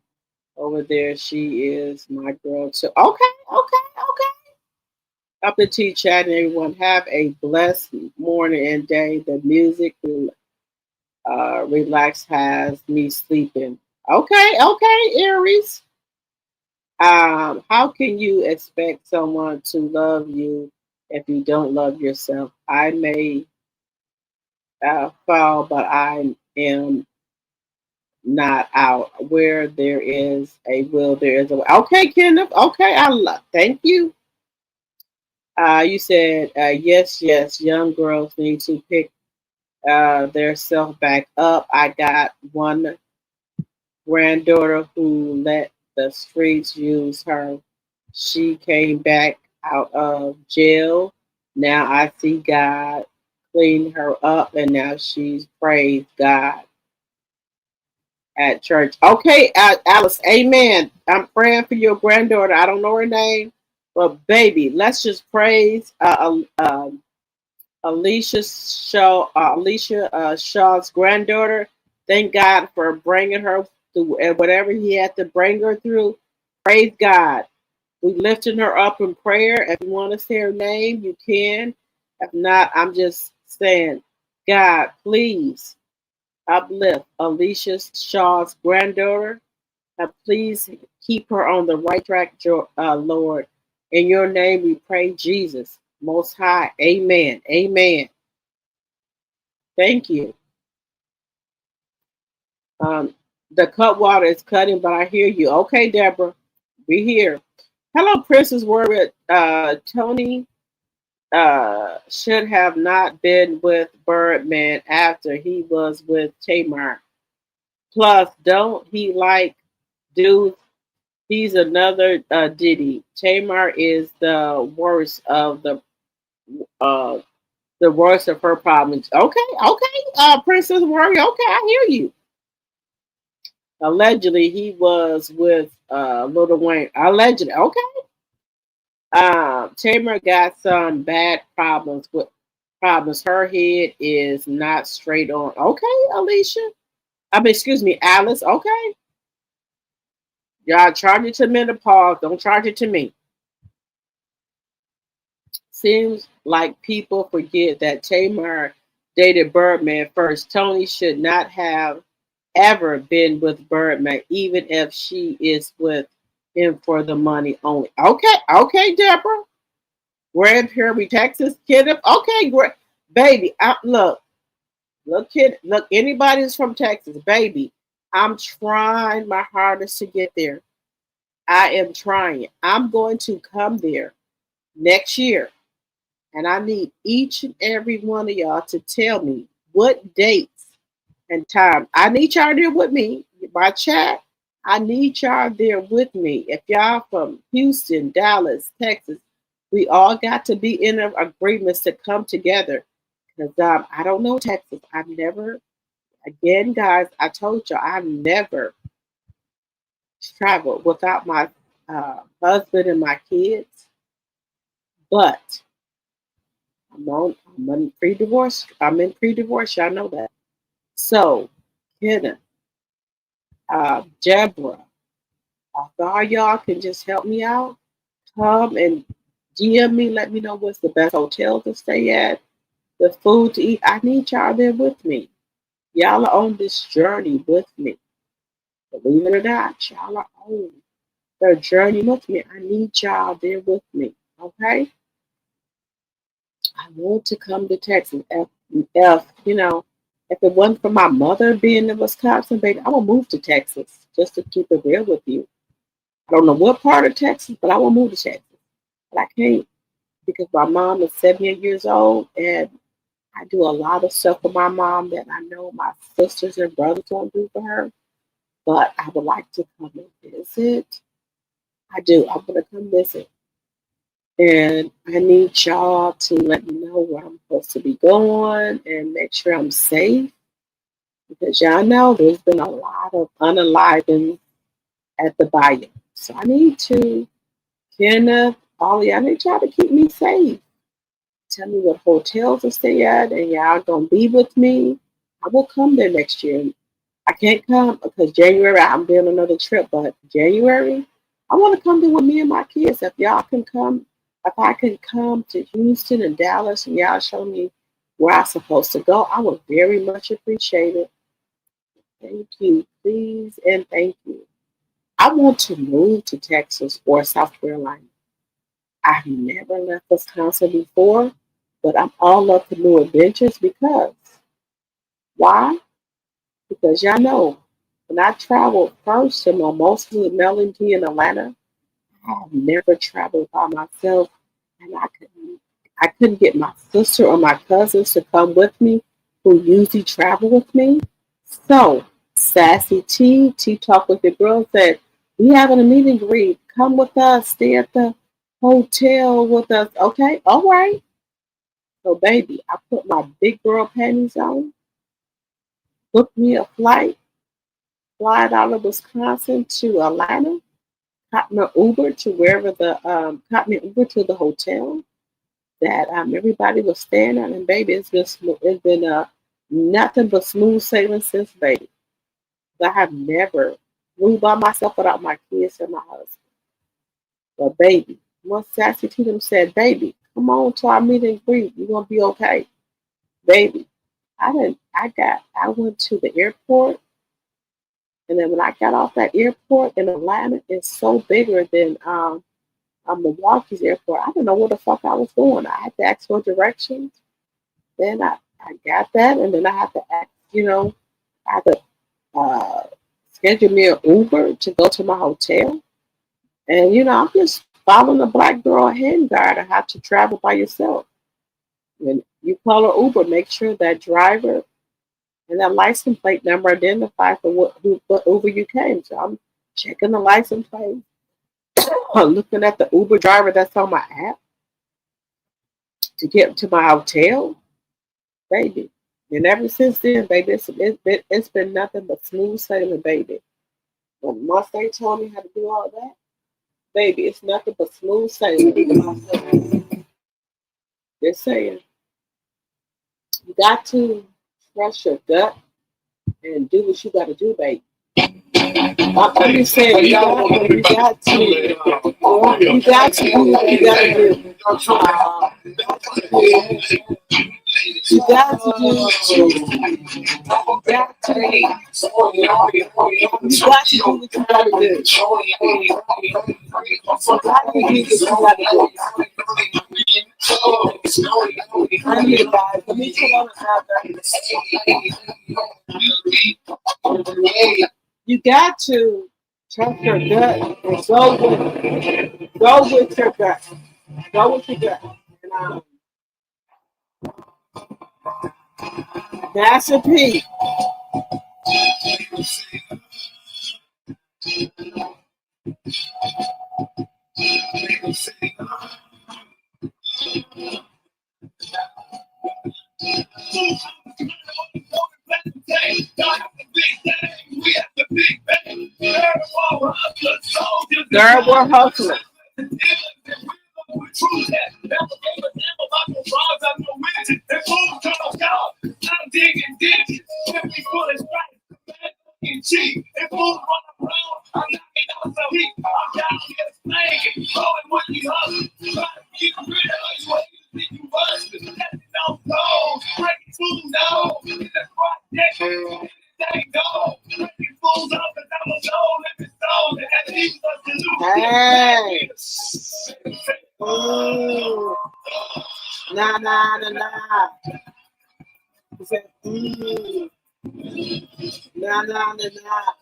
over there. She is my girl too. Okay. Up the tea chat, and everyone have a blessed morning and day. The music relax has me sleeping. Okay, Aries. How can you expect someone to love you if you don't love yourself? I may fall, but I am not out. Where there is a will, there is a way. Okay, Kenneth. Okay, thank you. You said yes. Young girls need to pick their self back up. I got one granddaughter who let the streets use her. She came back out of jail. Now I see God clean her up, and now she's praised God at church. Okay, Alice, amen. I'm praying for your granddaughter. I don't know her name, but baby, let's just praise Alicia Shaw's granddaughter. Thank God for bringing her through whatever He had to bring her through. Praise God. We lifting her up in prayer. If you want to say her name, you can. If not, I'm just saying, God, please uplift Alicia Shaw's granddaughter. Please keep her on the right track, Lord. In your name we pray, Jesus, Most High. Amen. Amen. Thank you. The cut water is cutting, but I hear you. Okay, Deborah, we here. Hello, Princess Warrior. Tony should have not been with Birdman after he was with Tamar. Plus, don't he like dudes? He's another Diddy. Tamar is the worst of the worst of her problems. Okay, Princess Warrior. Okay, I hear you. Allegedly, he was with Lil Wayne. Allegedly, okay. Tamar got some bad problems with problems. Her head is not straight on. Okay, Alicia. Excuse me, Alice. Okay. Y'all charge it to menopause. Don't charge it to me. Seems like people forget that Tamar dated Birdman first. Tony should not have ever been with Birdman, even if she is with him for the money only. Okay, Deborah. We're in Perry, Texas, kid. Okay, great, baby. Look, kid. Look, anybody who's from Texas, baby. I'm trying my hardest to get there. I am trying. I'm going to come there next year. And I need each and every one of y'all to tell me what dates and time. I need y'all there with me. My chat, I need y'all there with me. If y'all from Houston, Dallas, Texas, we all got to be in agreements to come together. Because I don't know Texas. I've never, again, guys, I told you, I've never traveled without my husband and my kids. But I'm in pre-divorce. I'm in pre-divorce. Y'all know that. So, Kenneth, Deborah, if all y'all can just help me out, come and DM me. Let me know what's the best hotel to stay at, the food to eat. I need y'all there with me. Y'all are on this journey with me. Believe it or not, y'all are on the journey with me. I need y'all there with me. Okay? I want to come to Texas. If if it wasn't for my mother being in Wisconsin, baby, I will move to Texas just to keep it real with you. I don't know what part of Texas, but I will move to Texas. But I can't. because my mom is 78 years old, and I do a lot of stuff for my mom that I know my sisters and brothers won't do for her. But I would like to come and visit. I do. I'm gonna come visit, and I need y'all to let me know where I'm supposed to be going and make sure I'm safe because y'all know there's been a lot of unaliving at the bayou. So I need to, Kenneth, Ollie, I need y'all to keep me safe. Tell me what hotels to stay at, and y'all gonna be with me. I will come there next year. I can't come because January I'm doing another trip, but January I want to come there with me and my kids. If y'all can come, if I can come to Houston and Dallas, and y'all show me where I'm supposed to go, I would very much appreciate it. Thank you, please, and thank you. I want to move to Texas or South Carolina. I've never left Wisconsin before, but I'm all up for new adventures because why? Because y'all know when I traveled first to mostly Melody in Atlanta, I've never traveled by myself, and I couldn't get my sister or my cousins to come with me, who usually travel with me. So Sassy T Talk with your girl said, "We having a meet and greet. Come with us. Stay at the hotel with us." Okay, all right. So baby, I put my big girl panties on, booked me a flight, flight out of Wisconsin to Atlanta, got me Uber to wherever got me Uber to the hotel that everybody was staying at, and baby, it's been nothing but smooth sailing since baby. I have never flew by myself without my kids and my husband. But baby, once Sassy Tatum said, "Baby, come on to our meet and greet. You're gonna be okay." Baby, I went to the airport, and then when I got off that airport in Atlanta, it's so bigger than Milwaukee's airport. I didn't know where the fuck I was going. I had to ask for directions. Then I got that, and then I had to ask, I had to schedule me an Uber to go to my hotel. And, I'm just following the black girl hand guide on how to travel by yourself. When you call an Uber, make sure that driver and that license plate number identify for what Uber you came. So I'm checking the license plate, looking at the Uber driver that's on my app to get to my hotel, baby. And ever since then, baby, it's been nothing but smooth sailing, baby. But once they told me how to do all that, baby, it's nothing but smooth sailing. They're saying you got to trust your gut and do what you got to do, baby. I'm just saying, you got to do what you got to do. You got to do what you got to do. You got to do what you got to do. I need it, guys. Let me turn on the You got to trust your gut and go with your gut. Go with your gut. And, Master P. Girl, we're hustling. Hey. Nah. He said, nah.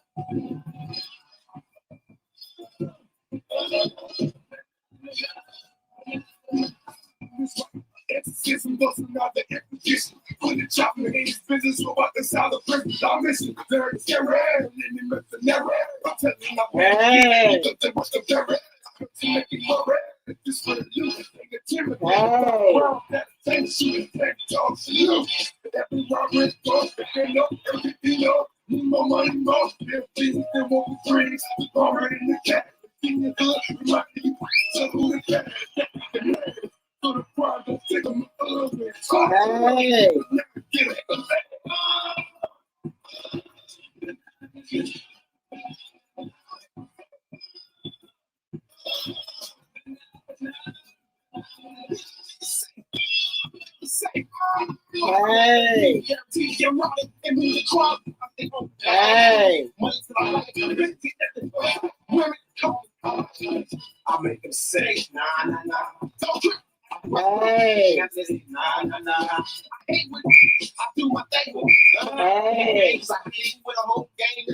System busting out the imposition. Put the chopper in his business. So what the sound of prison dimension. There is terror and in the mercenary. I'm telling you, my man. What's the terror? To make it more red. This for the youth. And the timid. World that takes you. Take talks to you. Every robbery is close. They know everything you know. Need more money, more. If Jesus didn't want the dreams. Already in the cat. In the good. Remind you. So who the cat? So the problem. Take them a little bit. Hey. Hey. Hey. I make them say, nah, nah, nah. Hey. Nah, nah, nah. I hate when I do my thing. Hey. I hate with a whole game.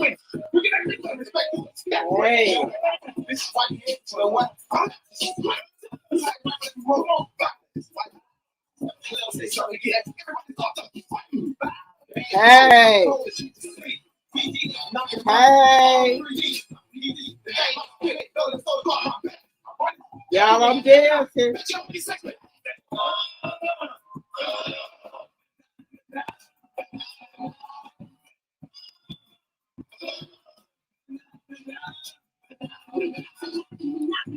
Wait, we can respect. Hey. This white man, you know what? Hey. Hey. Y'all, I'm dancing.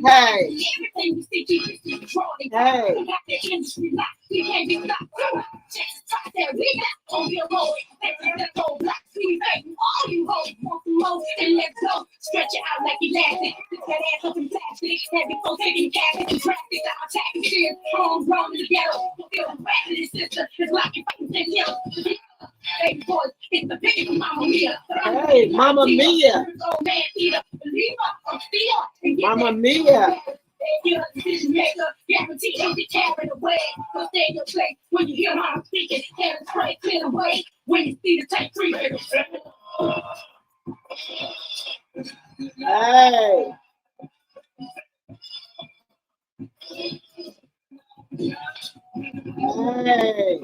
Hey. Hey. Stretch it out like elastic. That ass up in plastic. Heavy folks taking gas and traffic. I'm attacking shit. Homegrown together. Feel the rap in his sister. It's like you fighting 10 years. Hey, boys, it's the biggest Mama Mia. Hey, Mama Mia. Mama Mia. You're a decision maker, guarantee you'll be carried away. But stay in your place when you hear how I'm speaking. Can't spray, clear the way when you see the tank creeping. Hey. Hey.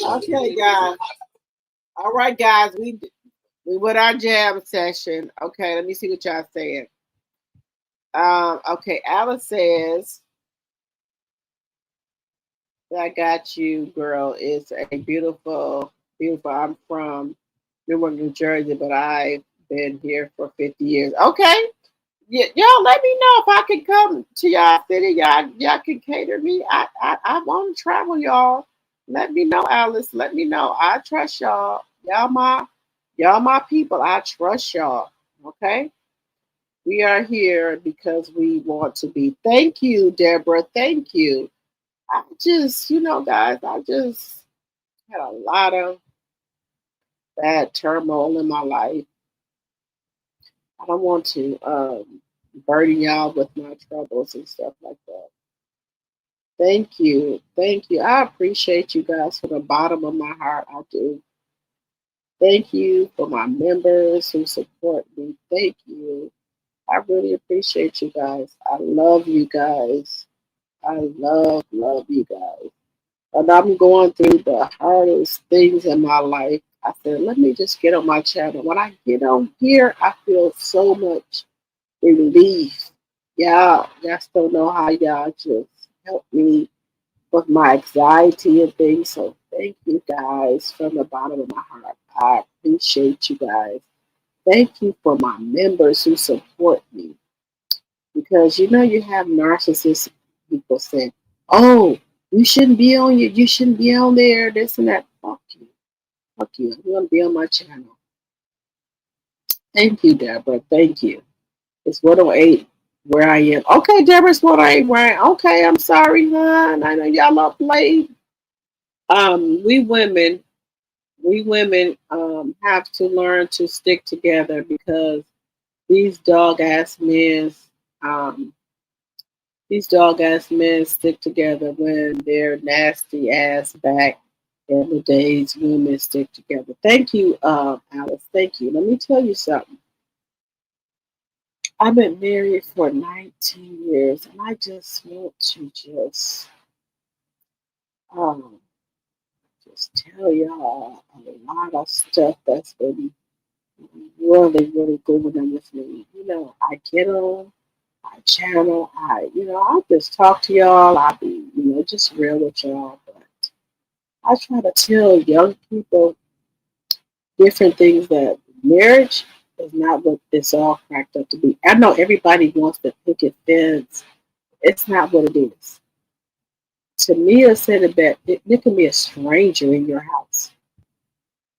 Okay, guys. All right, guys. We with our jam session. Okay, let me see what y'all saying. Okay, Alice says, I got you, girl. It's a beautiful, beautiful. I'm from Newark, New Jersey, but I've been here for 50 years. Okay. Y'all let me know if I can come to y'all city. Y'all can cater me. I want to travel, y'all. Let me know, Alice. Let me know. I trust y'all. Y'all my people. I trust y'all. Okay. We are here because we want to be. Thank you, Deborah. Thank you. I just, guys, I just had a lot of bad turmoil in my life. I don't want to burden y'all with my troubles and stuff like that. Thank you. Thank you. I appreciate you guys from the bottom of my heart. I do. Thank you for my members who support me. Thank you. I really appreciate you guys. I love you guys. I love you guys. And I'm going through the hardest things in my life. I said, let me just get on my channel. When I get on here, I feel so much relief. Y'all just don't know how y'all just help me with my anxiety and things. So thank you guys from the bottom of my heart. I appreciate you guys. Thank you for my members who support me. Because you have narcissistic people saying, oh, you shouldn't be on you shouldn't be on there, this and that. Fuck you. Fuck you. I'm gonna be on my channel. Thank you, Deborah. Thank you. It's 108 where I am. Okay, Deborah, it's 108 where I am. Okay, I'm sorry, hon. I know y'all up late. We women have to learn to stick together because these dog ass men stick together when they're nasty ass back in the days women stick together. Thank you, Alice. Thank you. Let me tell you something. I've been married for 19 years, and I just want to um, just tell y'all a lot of stuff that's been really going on with me. I get on, I channel, I just talk to y'all. I be, just real with y'all. But I try to tell young people different things that marriage is not what it's all cracked up to be. I know everybody wants to pick it fence. It's not what it is. Tamia said it best. It can be a stranger in your house.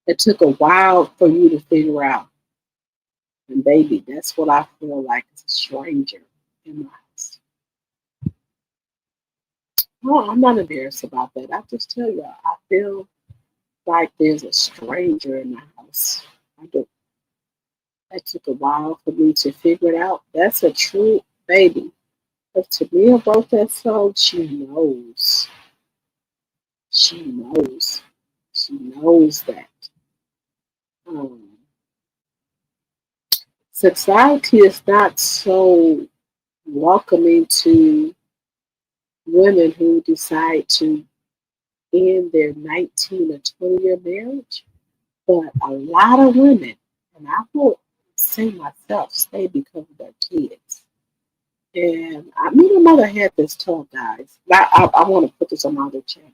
It took a while for you to figure out. And baby, that's what I feel like is a stranger in my house. No, I'm not embarrassed about that. I just tell you, I feel like there's a stranger in my house. I do. It took a while for me to figure it out. That's a true baby. If Tamia wrote that song, she knows. She knows. She knows that. Um, Society is not so welcoming to women who decide to end their 19 or 20-year marriage. But a lot of women, and I won't say myself, stay because of their kids. And me and my mother had this talk, guys. I want to put this on my other channel.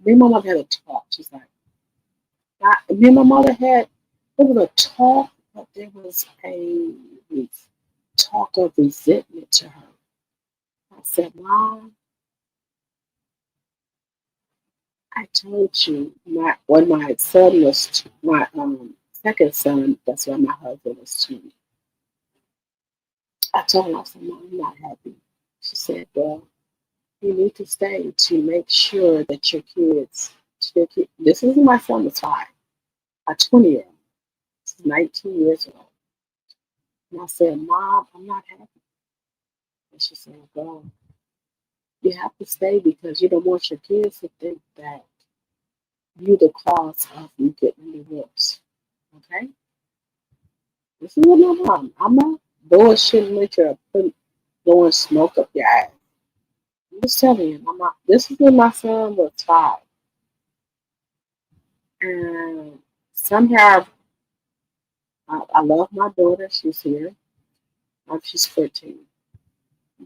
Me and my mother had a talk. She's like, me and my mother had, there was a talk, but there was a talk of resentment to her. I said, Mom, I told you, when my son was, my second son, that's why my husband was 2. I told her, I said, Mom, I'm not happy. She said, well, you need to stay to make sure that your kids, this is my son was 5, a 20-year-old, this is 19 years old. And I said, Mom, I'm not happy. And she said, well, you have to stay because you don't want your kids to think that you're the cause of you getting a divorce. Okay? This is what my mom. I'm not bullshitting with you, blowing smoke up your ass. I'm just telling you, I'm not. This is when my son was 5. And somehow, I love my daughter. She's here. She's 14.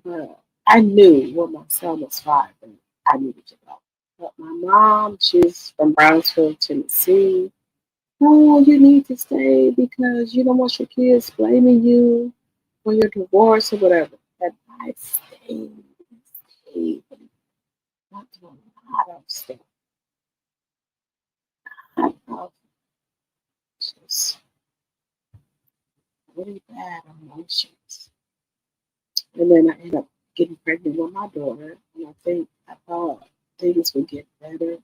But I knew when my son was 5 that I needed to go. But my mom, she's from Brownsville, Tennessee. Oh, you need to stay because you don't want your kids blaming you for your divorce or whatever. And I stayed, not doing a lot of stuff. I of just really bad emotions. And then I ended up getting pregnant with my daughter. And I thought things would get better.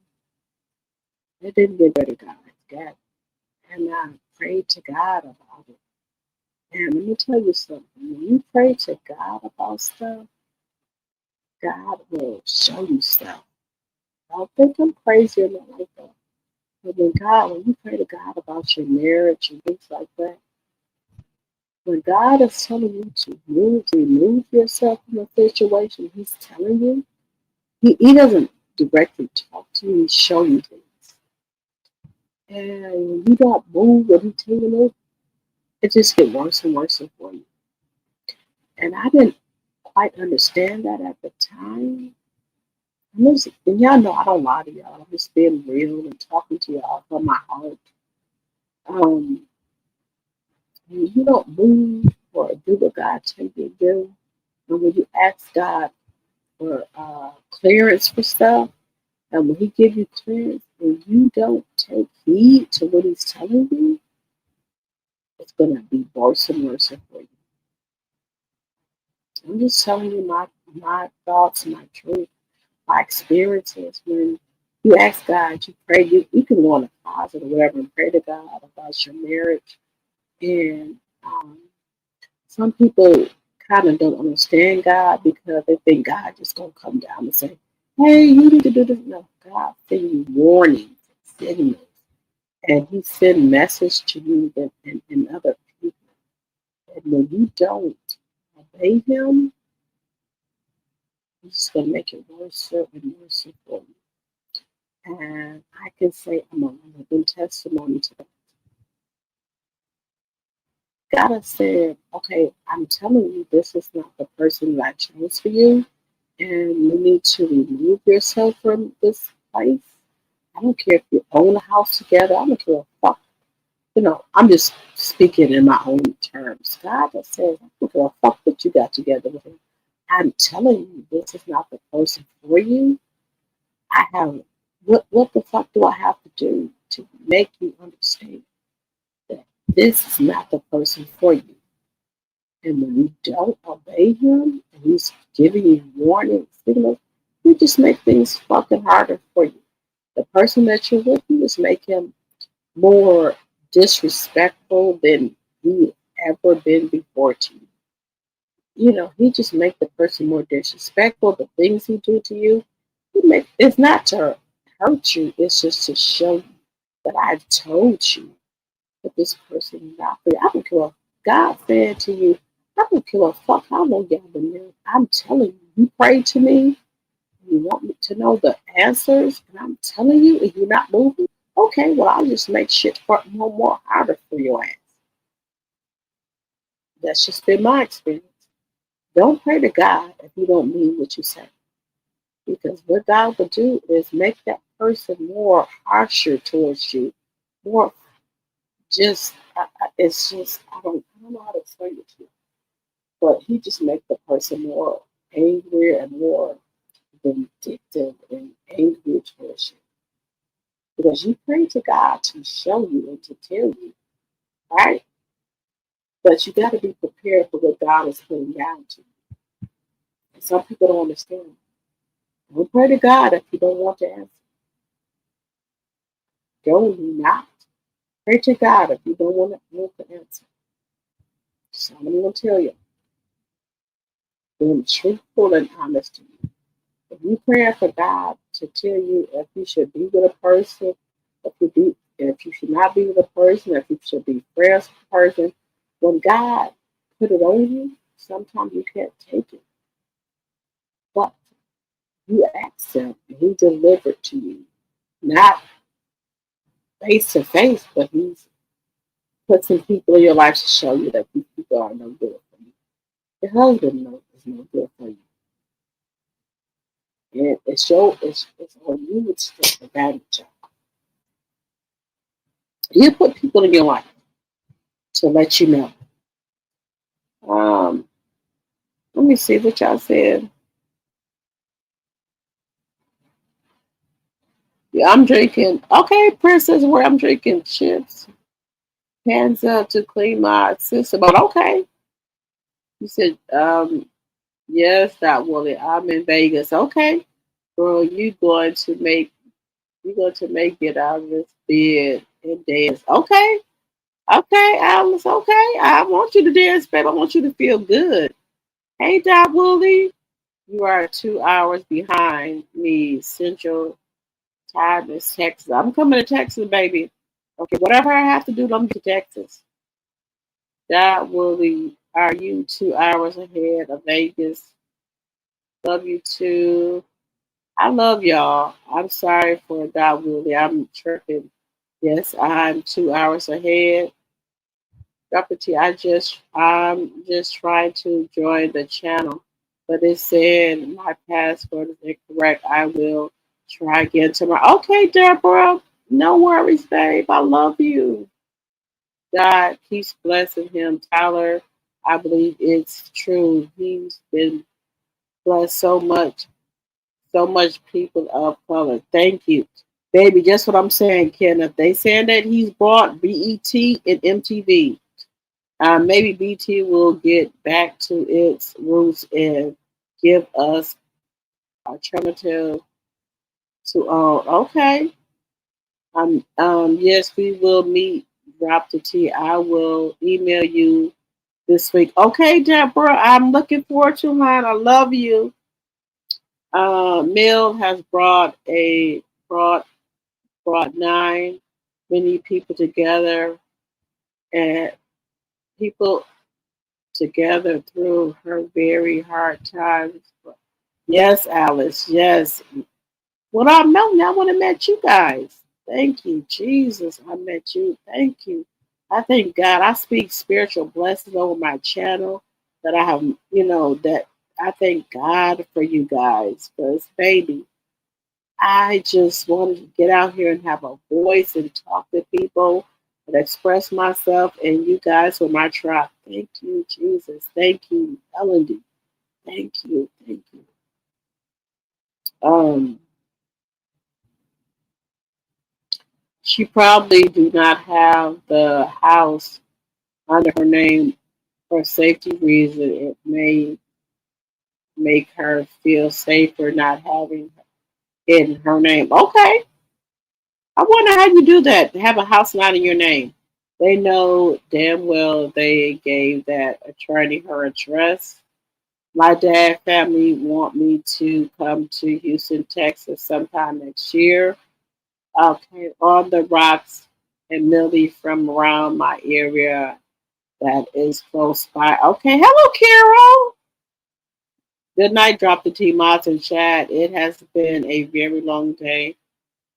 It didn't get better, guys. And I prayed to God about it. And let me tell you something. When you pray to God about stuff, God will show you stuff. I don't think I'm crazy or not like that. But when you pray to God about your marriage and things like that, when God is telling you to remove yourself from a situation, He's telling you, He doesn't directly talk to you, He show you things. And when you don't move when He tells you to move, it just gets worse and worse for you. And I didn't quite understand that at the time. And y'all know I don't lie to y'all. I'm just being real and talking to y'all from my heart. When you don't move or do what God tells you to do, and when you ask God for clearance for stuff, and when He gives you clearance, and you don't take heed to what He's telling you, it's going to be worse and worse for you. I'm just telling you my thoughts, my truth, my experiences. When you ask God, you pray, you can go on a closet or whatever and pray to God about your marriage. And some people kind of don't understand God because they think God just going to come down and say, hey, you need to do this. No, God sends you warnings, signals, and He sends message to you and other people. And when you don't obey him, he's just going to make it worse and worse for you. And I can say I'm a living testimony to that. God has said, okay, I'm telling you, this is not the person that I chose for you. And you need to remove yourself from this place. I don't care if you own a house together. I don't care what fuck. You know, I'm just speaking in my own terms. God has said, I don't care what fuck that you got together with him. I'm telling you, this is not the person for you. I have, what the fuck do I have to do to make you understand that this is not the person for you? And when you don't obey him, and he's giving you warnings, signals, you just make things fucking harder for you. The person that you're with, you just make him more disrespectful than he ever been before to you. You know, he just make the person more disrespectful. The things he do to you, it's not to hurt you. It's just to show you that I've told you that this person is not for you. I don't care what God said to you. I don't care what fuck how long y'all been there. I'm telling you, you pray to me. You want me to know the answers, and I'm telling you, if you're not moving, okay, well, I'll just make shit more harder for your ass. That's just been my experience. Don't pray to God if you don't mean what you say. Because what God will do is make that person more harsher towards you, more just, it's just, I don't know how to explain it to you. But he just makes the person more angry and more vindictive and angry towards you. Because you pray to God to show you and to tell you, right? But you got to be prepared for what God is putting down to you. And some people don't understand. Don't pray to God if you don't want to answer. Don't not. Pray to God if you don't want to answer. So I'm going to tell you, being truthful and honest to you. If you pray for God to tell you if you should be with a person, if you should not be with a person, if you should be friends with a person, when God put it on you, sometimes you can't take it. But you ask him and he delivered to you. Not face to face, but he's put some people in your life to show you that these people are no good for you. Your husband is no good for you. And it's on you to take advantage of. You put people in your life to let you know. Let me see what y'all said. Yeah, I'm drinking. Okay, Princess, where I'm drinking chips. Hands up to clean my system. But okay. You said, yes, that Willie. I'm in Vegas. Okay. Girl, you're going to make it out of this bed and dance. Okay. Okay, Alice. Okay. I want you to dance, babe. I want you to feel good. Hey, Dot Willie. You are 2 hours behind me, Central Time is Texas. I'm coming to Texas, baby. Okay, whatever I have to do, I'm to Texas. That will be, are you 2 hours ahead of Vegas? Love you too. I love y'all. I'm sorry for that, Willie. I'm tripping. Yes, I'm 2 hours ahead. Dr. T, I'm just trying to join the channel, but it said my password is incorrect. I will try again tomorrow. Okay, Deborah, no worries, babe. I love you. God keeps blessing him. Tyler, I believe it's true. He's been blessed so much people of color. Thank you. Baby, just what I'm saying, Kenneth. They saying that he's brought BET and MTV. Maybe BT will get back to its roots and give us alternative to all. Okay. Yes, we will meet. Drop the T. I will email you this week. Okay, Deborah. I'm looking forward to mine. I love you. Mill has brought nine many people together, and people together through her very hard times. Yes, Alice. Yes. Well, I know now when I met you guys. Thank you, Jesus. I met you. Thank you. I thank God. I speak spiritual blessings over my channel that I have, that I thank God for you guys. Because, baby, I just wanted to get out here and have a voice and talk to people and express myself. And you guys were my tribe. Thank you, Jesus. Thank you, Melody. Thank you. Thank you. Um, she probably do not have the house under her name for safety reason. It may make her feel safer not having it in her name. Okay. I wonder how you do that. Have a house not in your name. They know damn well they gave that attorney her address. My dad family want me to come to Houston, Texas sometime next year. Okay, on the rocks and Millie from around my area that is close by. Okay, hello, Carol. Good night, drop the T mods in chat. It has been a very long day,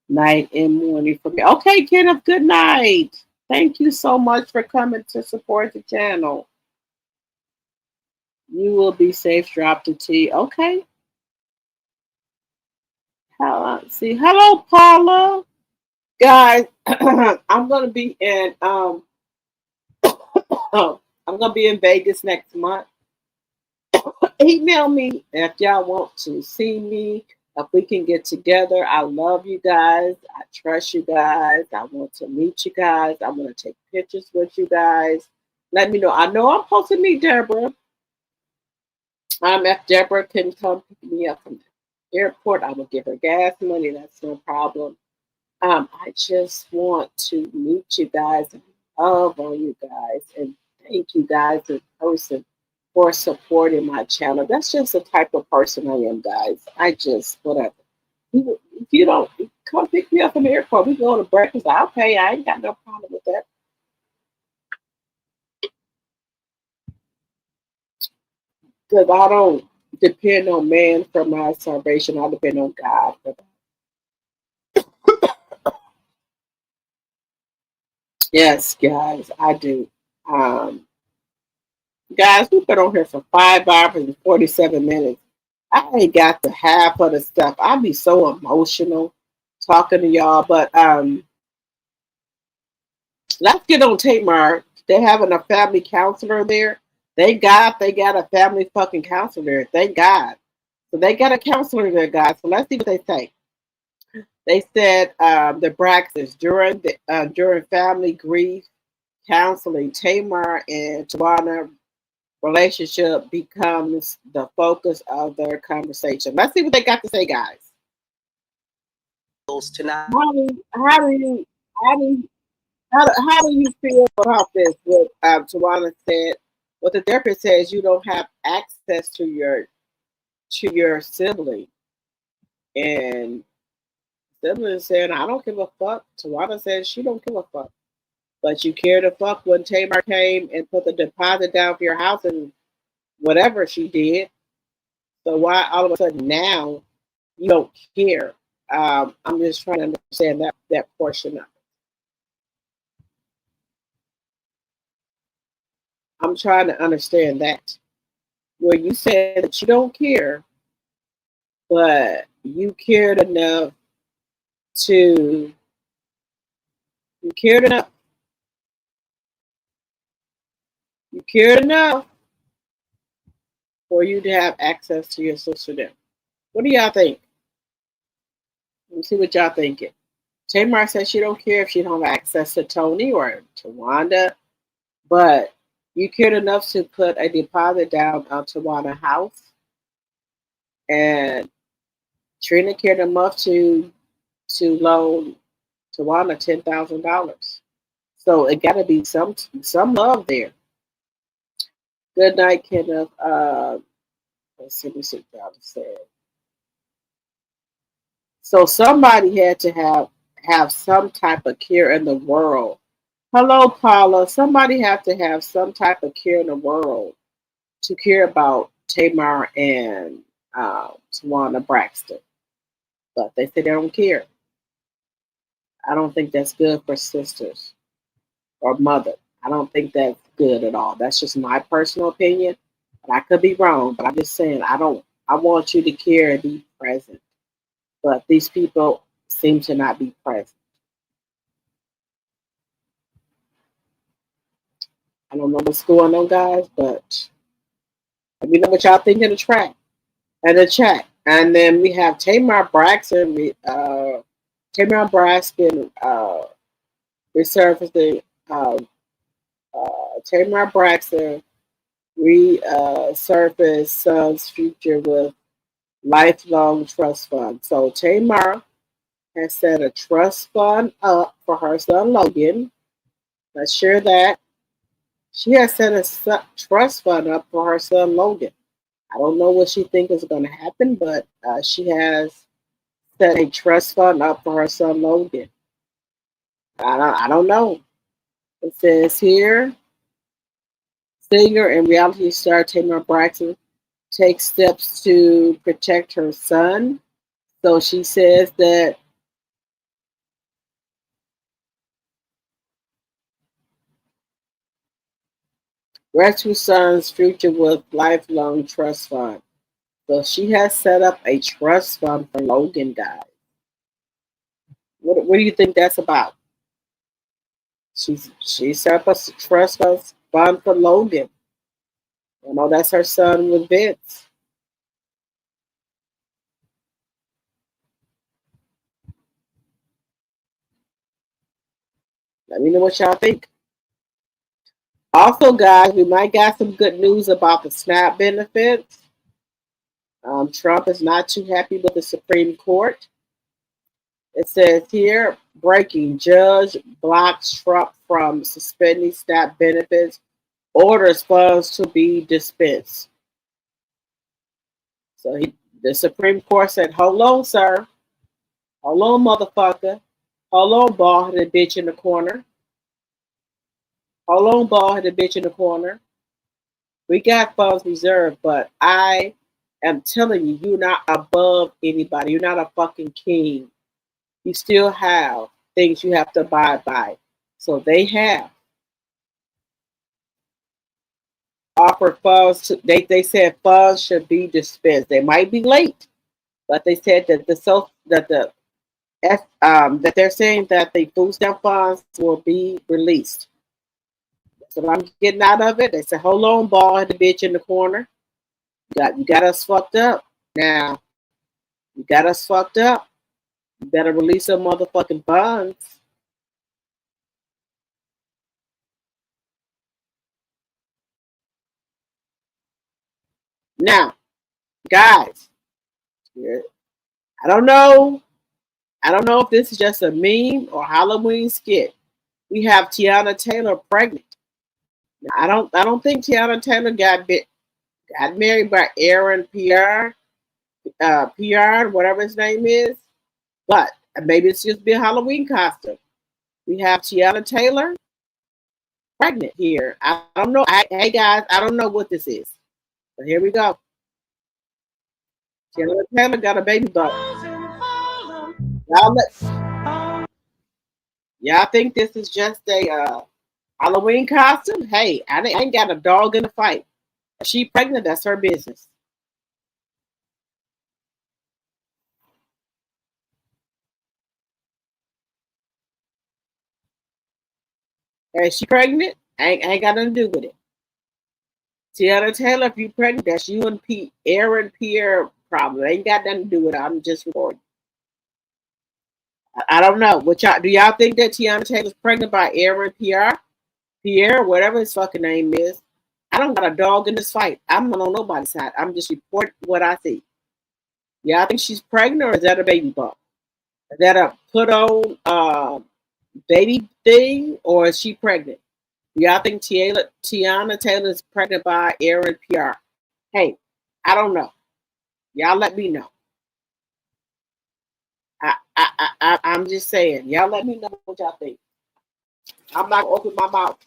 night and morning for me. Okay, Kenneth, good night. Thank you so much for coming to support the channel. You will be safe, drop the T. Okay. See, hello, Paula. Guys, I'm gonna be in I'm gonna be in Vegas next month. Email me if y'all want to see me. If we can get together, I love you guys. I trust you guys. I want to meet you guys. I want to take pictures with you guys. Let me know. I know I'm supposed to meet Deborah. If Deborah can come pick me up from the airport, I will give her gas money. That's no problem. I just want to meet you guys and love on you guys and thank you guys in person for supporting my channel. That's just the type of person I am, guys. I just, whatever. If you don't, come pick me up from the airport. We go to breakfast. I'll pay. I ain't got no problem with that. Because I don't depend on man for my salvation. I depend on God for that. Yes, guys, I do. Guys, we've been on here for 5 hours and 47 minutes. I ain't got the half of the stuff. I be so emotional talking to y'all, but let's get on Tamar. They're having a family counselor there. Thank God they got a family fucking counselor there. Thank God. So they got a counselor there, guys. So let's see what they say. They said the Braxtons during family grief counseling, Tamar and Tawana relationship becomes the focus of their conversation. Let's see what they got to say, guys. Tonight. How do you feel about this? What Tawana said, what the therapist says, you don't have access to your sibling, and sibling said, I don't give a fuck. Tawana says she don't give a fuck, but you care to fuck when Tamar came and put the deposit down for your house and whatever she did. So why all of a sudden now you don't care? I'm just trying to understand that portion of it. I'm trying to understand that. Where you said that you don't care, but you cared enough to you cared enough. You cared enough for you to have access to your sister then. What do y'all think? Let's see what y'all thinking. Tamar says she don't care if she don't have access to Tony or to Wanda, but you cared enough to put a deposit down on Tawana's house, and Trina cared enough to loan Tawana $10,000. So it got to be some love there. Good night, Kenneth. Let's see what y'all said. So somebody had to have some type of care in the world. Hello, Paula. Somebody have to have some type of care in the world to care about Tamar and Tawana Braxton, but they say they don't care. I don't think that's good for sisters or mother. I don't think that's good at all. That's just my personal opinion. And I could be wrong, but I'm just saying I want you to care and be present. But these people seem to not be present. I don't know what's going on, guys, but let me know what y'all think in the chat. And then we have Tamar Braxton. Tamar Braxton resurfacing. Tamar Braxton resurfaced son's future with lifelong trust fund. So Tamar has set a trust fund up for her son Logan. Let's share that. She has set a trust fund up for her son Logan. I don't know what she thinks is going to happen, but she has set a trust fund up for her son Logan. I don't know. It says here, singer and reality star Tamar Braxton takes steps to protect her son. So she says that rescue son's future with lifelong trust fund. So she has set up a trust fund for Logan, guys. What do you think that's about? She set up a trust fund for Logan. I know that's her son with Vince. Let me know what y'all think. Also, guys, we might got some good news about the SNAP benefits. Trump is not too happy with the Supreme Court. It says here, breaking, judge blocks Trump from suspending SNAP benefits, orders funds to be dispensed. So the Supreme Court said, hold on, sir. Hold on, motherfucker. Hold on, bald-headed bitch in the corner. Hold on, bald-headed bitch in the corner. We got funds reserved, but I am telling you, you're not above anybody. You're not a fucking king. You still have things you have to abide by. So they have offered funds. They said funds should be dispensed. They might be late, but they said that that they're saying that the food stamp funds will be released. So I'm getting out of it. They said, hold on, bald the bitch in the corner. You got us fucked up. Now, you got us fucked up. You better release some motherfucking funds. Now, guys, I don't know if this is just a meme or Halloween skit. We have Tiana Taylor pregnant. Now, I don't think Tiana Taylor got married by Aaron PR, whatever his name is, but maybe it's just be a Halloween costume. We have Tiana Taylor pregnant here. I don't know. Hey guys, I don't know what this is, but here we go. Tiana Taylor got a baby bump. Y'all think this is just a Halloween costume? Hey, I ain't got a dog in the fight. If she pregnant, that's her business. Is she pregnant? I ain't got nothing to do with it. Tiana Taylor, if you pregnant, that's you and Aaron Pierre problem. Ain't got nothing to do with it. I'm just recording. I don't know. Do y'all think that Tiana Taylor's pregnant by Aaron Pierre, whatever his fucking name is? I don't got a dog in this fight. I'm not on nobody's side. I'm just reporting what I see. Y'all think she's pregnant, or is that a baby bump? Is that a put on baby thing, or is she pregnant? Y'all think Tiana Taylor is pregnant by Aaron PR? Hey, I don't know. Y'all let me know. I'm just saying. Y'all let me know what y'all think. I'm not gonna open my mouth.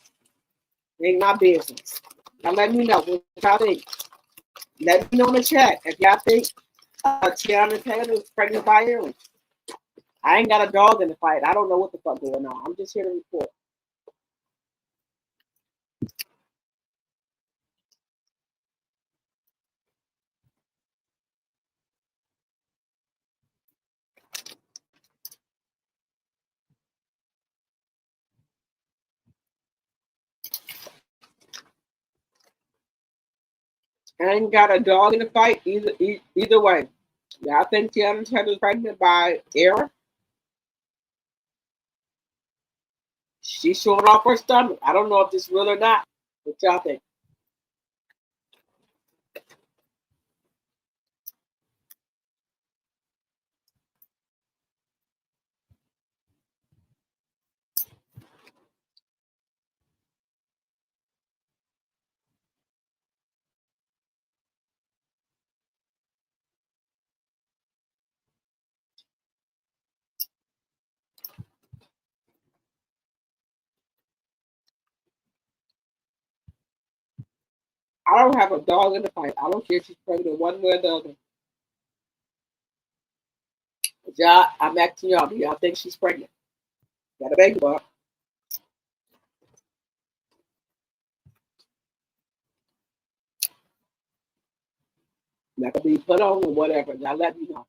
It ain't my business. Now let me know what y'all think. Let me know in the chat if y'all think Tiana Taylor is pregnant by Aaron. I ain't got a dog in the fight. I don't know what the fuck going on. I'm just here to report. I ain't got a dog in the fight either way. Y'all think Tiana Taylor is pregnant by Aaron? She's showing off her stomach. I don't know if this is real or not. What y'all think? I don't have a dog in the fight. I don't care if she's pregnant one way or the other. But y'all, I'm asking y'all, do y'all think she's pregnant? Got a baby bump. That could be put on or whatever. Y'all let me know.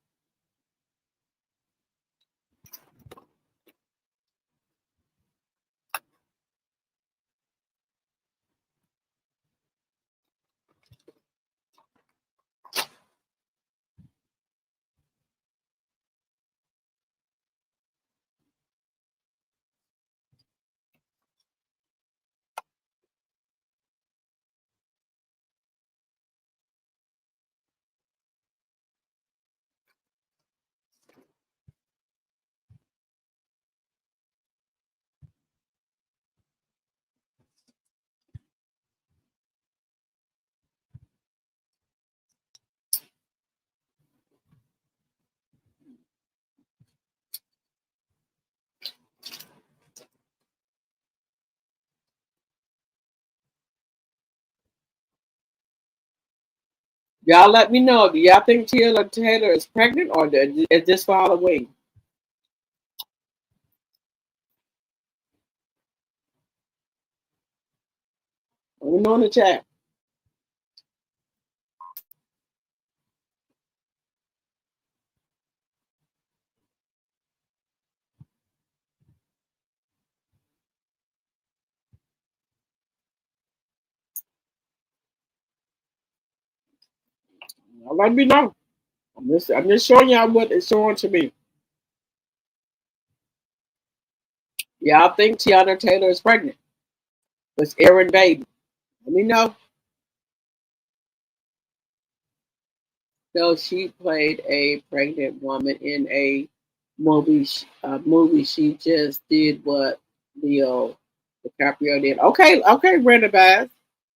Y'all let me know. Do y'all think Tiana Taylor is pregnant or is this for Halloween? Let me know in the chat. Y'all let me know. I'm just showing y'all what it's showing to me. Y'all think Tiana Taylor is pregnant? It's Aaron baby. Let me know. So she played a pregnant woman in a movie. Movie she just did what Leo DiCaprio did. Okay, Brenda Bass.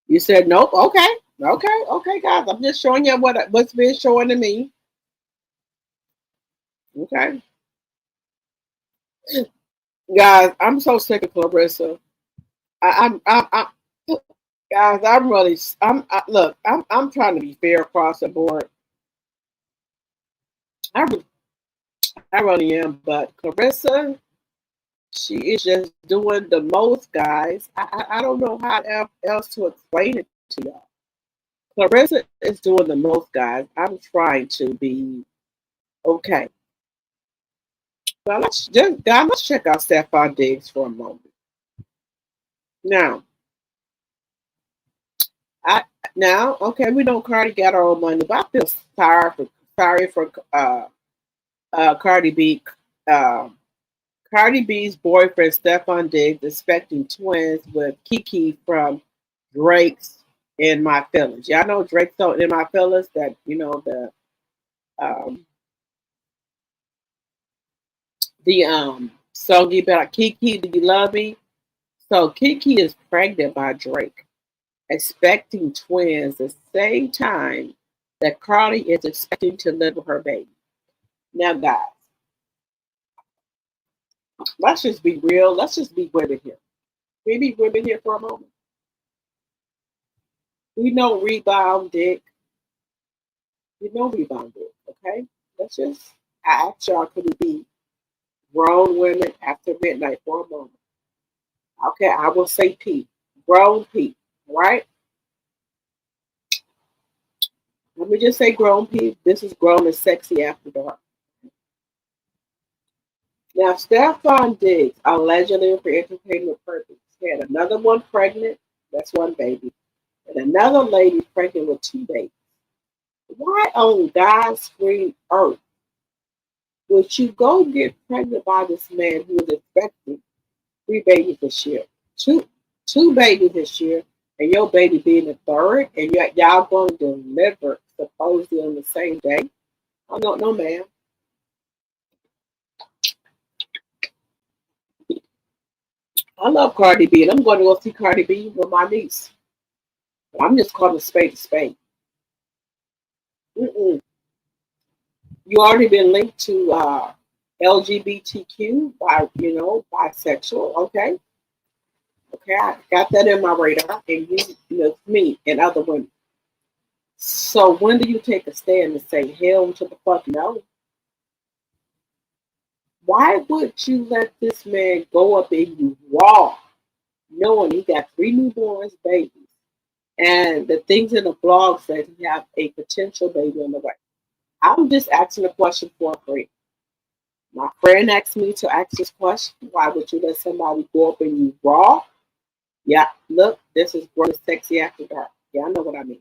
You said nope. Okay, guys. I'm just showing you what's been showing to me. Okay, guys. I'm so sick of Clarissa. Guys. I'm really. Look. I'm trying to be fair across the board. I, I really am, but Clarissa, she is just doing the most, guys. I don't know how else to explain it to y'all. Clarissa is doing the most, guys. I'm trying to be okay. Well, let's check out Stefan Diggs for a moment. Now, okay, we know Cardi got her own money, but I feel sorry for Cardi B. Cardi B's boyfriend Stefan Diggs expecting twins with Kiki from Drake's In My Feelings. Y'all know Drake's on In My Feelings, that the song about Kiki, Do You Love Me? So Kiki is pregnant by Drake, expecting twins the same time that Cardi is expecting to deliver her baby. Now, guys, let's just be real. Let's just be women here. Can we be women here for a moment? We know rebound dick. We know rebound dick, okay? Let's just, I asked y'all, could it be grown women after midnight for a moment? Okay, I will say P. Grown P, right? Let me just say grown P. This is grown and sexy after dark. Now, Stefan Diggs, allegedly for entertainment purposes, had another one pregnant. That's one baby. And another lady pregnant with 2 babies. Why on God's green earth would you go get pregnant by this man who is expecting 3 babies this year? Two babies this year, and your baby being the third, and y'all going to deliver supposedly on the same day? I don't know, ma'am. I love Cardi B, and I'm going to go see Cardi B with my niece. But I'm just calling a spade a spade. Mm-mm. You already been linked to LGBTQ by, bisexual. Okay, I got that in my radar, and me and other women. So when do you take a stand and say hell to the fuck no? Why would you let this man go up in you raw, knowing he got 3 newborns, babies, and the things in the blog said he have a potential baby on the way? I'm just asking a question for a friend. My friend asked me to ask this question. Why would you let somebody go up in you raw? Yeah, look, this is grown sexy after dark. Yeah, I know what I mean.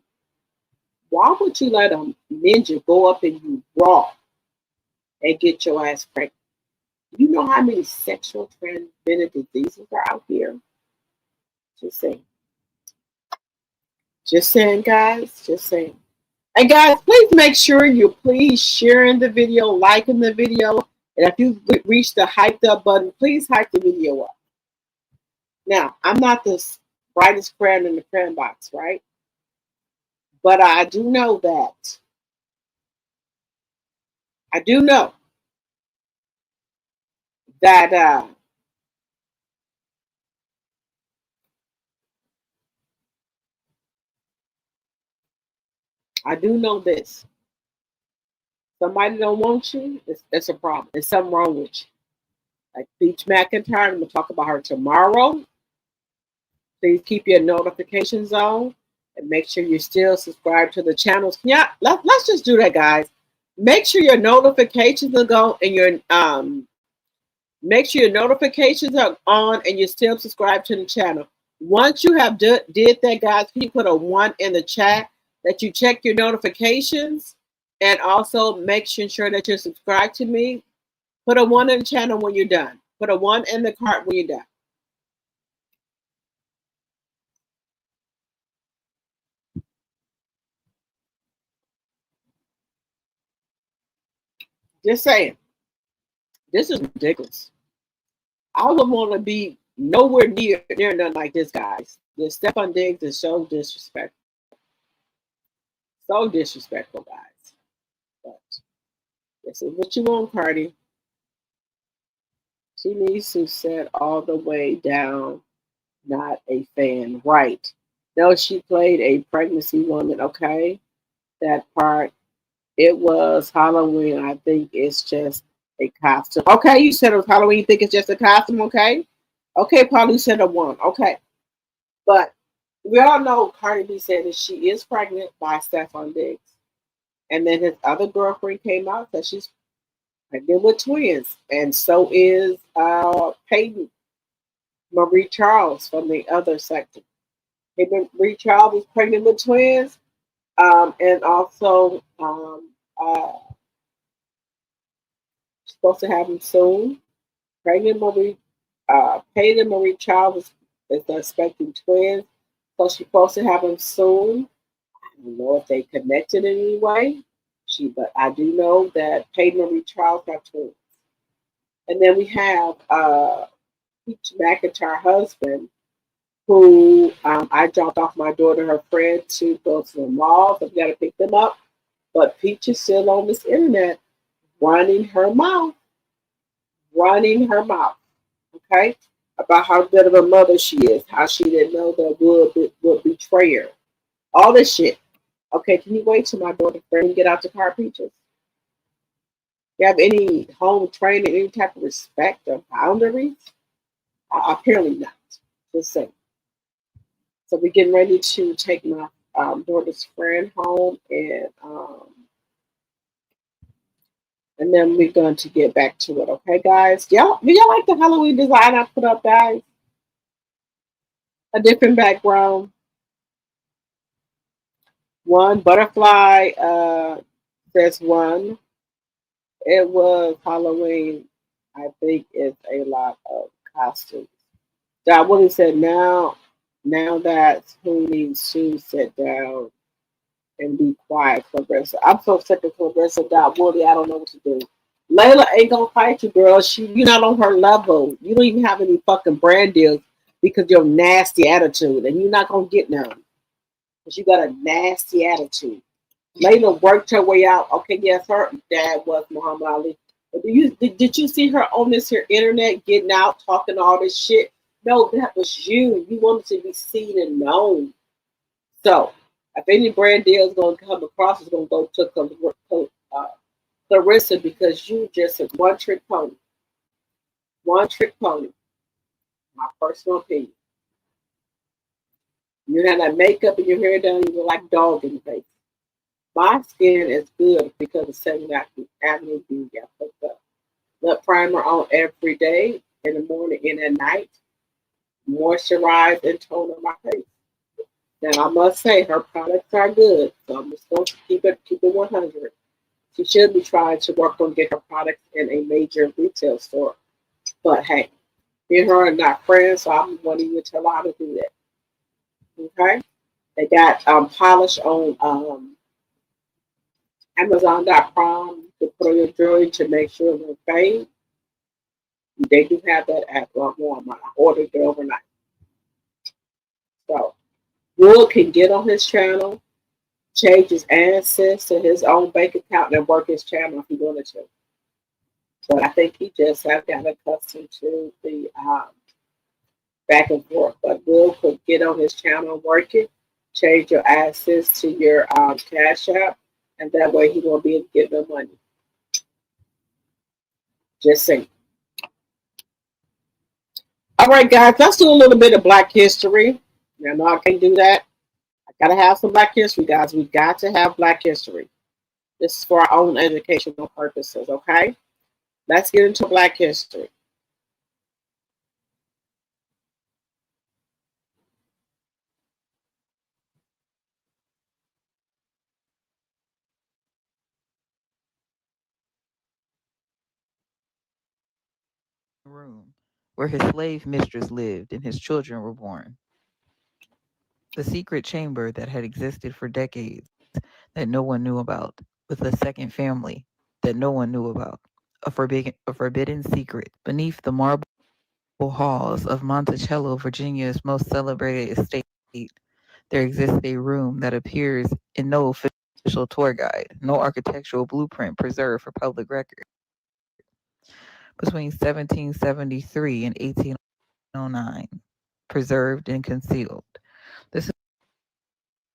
Why would you let a ninja go up in you raw and get your ass pregnant? You know how many sexual transmitted diseases are out here? Just saying. Just saying, guys. Just saying. And guys, please make sure you please sharing the video, liking the video. And if you reach the hyped up button, please hype the video up. Now, I'm not the brightest crayon in the crayon box, right? But I do know that. I do know that I do know this. Somebody don't want you, it's a problem. There's something wrong with you. Like Beach McIntyre, I'm going to talk about her tomorrow. Please keep your notifications on and make sure you're still subscribed to the channels. Yeah, let's just do that, guys. Make sure your notifications are on and your make sure your notifications are on and you're still subscribed to the channel. Once you have did that, guys, can you put a 1 in the chat that you check your notifications and also make sure that you're subscribed to me. Put a 1 in the channel when you're done. Put a 1 in the cart when you're done. Just saying. This is ridiculous. I would want to be nowhere near nothing like this, guys. This Stefan Diggs is so disrespectful. So disrespectful, guys. But this is what you want, Cardi. She needs to sit all the way down, not a fan. Right. No, she played a pregnancy woman, okay? That part. It was Halloween. I think it's just a costume. Okay, you said it was Halloween. You think it's just a costume, okay? Okay, Paul, you said a 1. Okay. But we all know Cardi B said that she is pregnant by Stefan Diggs. And then his other girlfriend came out that she's pregnant with twins. And so is Peyton Marie Charles from the other sector. Peyton Marie Charles is pregnant with twins. And also supposed to have them soon. Peyton Marie Charles is expecting twins. So she's supposed to have them soon. I don't know if they connected in any way. But I do know that Peyton Marie Charles have twins. And then we have Peach McIntyre husband, who I dropped off my daughter, her friend, to go to the mall. So we got to pick them up. But Peach is still on this internet running her mouth. Okay? About how good of a mother she is, how she didn't know that Wood would betray her. all this shit. Okay, can you wait till my daughter's friend get out the car, Peaches? You have any home training, any type of respect or boundaries? Apparently not. Just saying. So we're getting ready to take my daughter's friend home, and then we're going to get back to it. Okay, guys? Do y'all like the Halloween design I put up, guys? A different background. One butterfly says one. It was Halloween. I think it's a lot of costumes. Dot Willie said, now that's who needs to sit down and be quiet, Clarissa. I'm so sick of Clarissa. Dot Willie, I don't know what to do. Layla ain't gonna fight you, girl. You're not on her level. You don't even have any fucking brand deals because of your nasty attitude, and you're not gonna get none because you got a nasty attitude. Layla worked her way out. Okay, yes, her dad was Muhammad Ali. But did you see her on this here internet getting out, talking all this shit? No, that was you. You wanted to be seen and known. So, if any brand deal is going to come across, it's going to go to Clarissa because you just a one trick pony. One trick pony. My personal opinion. You had that makeup and your hair done, you look like dog in the face. My skin is good because of 7th Avenue Beauty. I put the lip primer on every day, in the morning and at night. Moisturize and tone on my face. Now I must say her products are good, so I'm just going to keep it 100. She should be trying to work on get her products in a major retail store. But hey, me and her are not friends, so I'm wanting you to tell her how to do that. Okay? They got polish on Amazon.com to put on your jewelry to make sure it won't fade. They do have that at Walmart. I ordered it overnight. So Will can get on his channel, change his access to his own bank account, and work his channel if he wanted to. But I think he just has gotten accustomed to the back and forth. But Will could get on his channel and work it, change your access to your Cash App, and that way he won't be able to get no money. Just saying. All right, guys, let's do a little bit of Black history. Now, no, I can't do that. I gotta have some Black history, guys. We got to have Black history. This is for our own educational purposes, okay? Let's get into Black history. Room where his slave mistress lived and his children were born. The secret chamber that had existed for decades that no one knew about, with a second family that no one knew about, a forbidden secret beneath the marble halls of Monticello, Virginia's most celebrated estate. There exists a room that appears in no official tour guide, no architectural blueprint preserved for public record. Between 1773 and 1809, preserved and concealed. This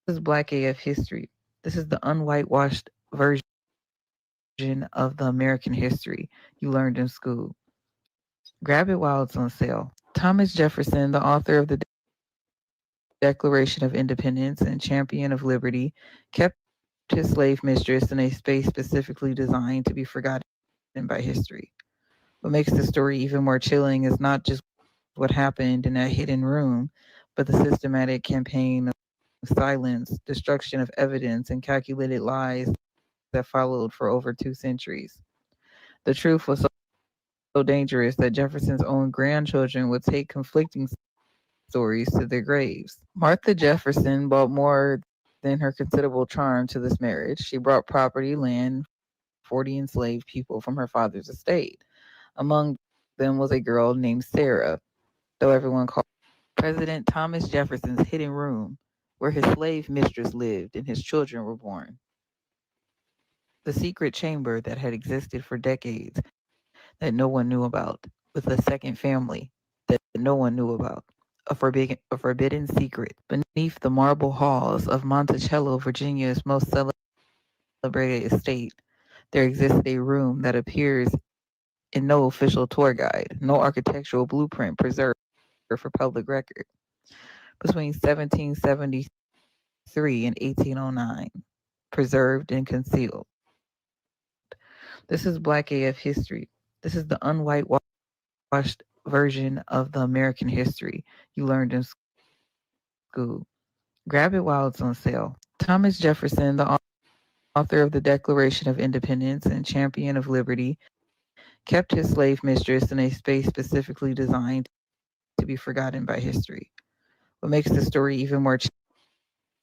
is Black AF history. This is the unwhitewashed version of the American history you learned in school. Grab it while it's on sale. Thomas Jefferson, the author of the Declaration of Independence and champion of liberty, kept his slave mistress in a space specifically designed to be forgotten by history. What makes the story even more chilling is not just what happened in that hidden room, but the systematic campaign of silence, destruction of evidence, and calculated lies that followed for over 2 centuries. The truth was so dangerous that Jefferson's own grandchildren would take conflicting stories to their graves. Martha Jefferson brought more than her considerable charm to this marriage. She brought property, land, 40 enslaved people from her father's estate. Among them was a girl named Sarah, though everyone called President Thomas Jefferson's hidden room, where his slave mistress lived and his children were born. The secret chamber that had existed for decades that no one knew about, with a second family that no one knew about, a forbidden secret. Beneath the marble halls of Monticello, Virginia's most celebrated estate, there existed a room that appears in no official tour guide, no architectural blueprint preserved for public record. Between 1773 and 1809, preserved and concealed. This is Black AF history. This is the unwhitewashed version of the American history you learned in school. Grab it while it's on sale. Thomas Jefferson, the author of the Declaration of Independence and champion of liberty, kept his slave mistress in a space specifically designed to be forgotten by history. What makes the story even more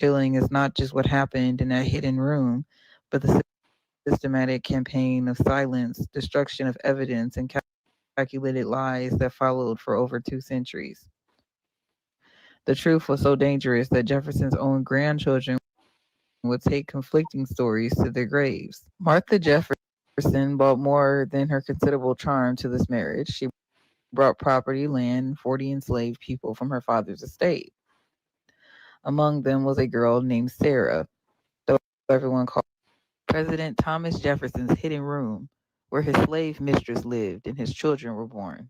chilling is not just what happened in that hidden room, but the systematic campaign of silence, destruction of evidence, and calculated lies that followed for over 2 centuries. The truth was so dangerous that Jefferson's own grandchildren would take conflicting stories to their graves. Martha Jefferson brought more than her considerable charm to this marriage. She brought property, land, 40 enslaved people from her father's estate. Among them was a girl named Sarah, though everyone called President Thomas Jefferson's hidden room, where his slave mistress lived and his children were born.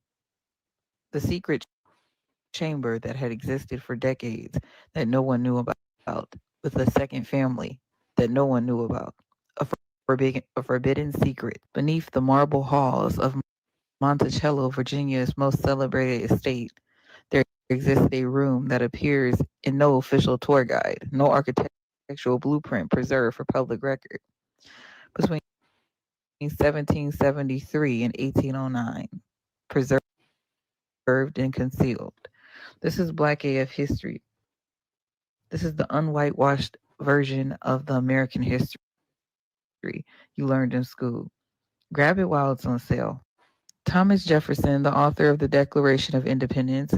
The secret chamber that had existed for decades that no one knew about, with a second family that no one knew about. A forbidden secret beneath the marble halls of Monticello, Virginia's most celebrated estate. There existed a room that appears in no official tour guide, no architectural blueprint preserved for public record. Between 1773 and 1809, preserved and concealed. This is Black AF history. This is the unwhitewashed version of the American history you learned in school. Grab it while it's on sale. Thomas Jefferson, the author of the Declaration of Independence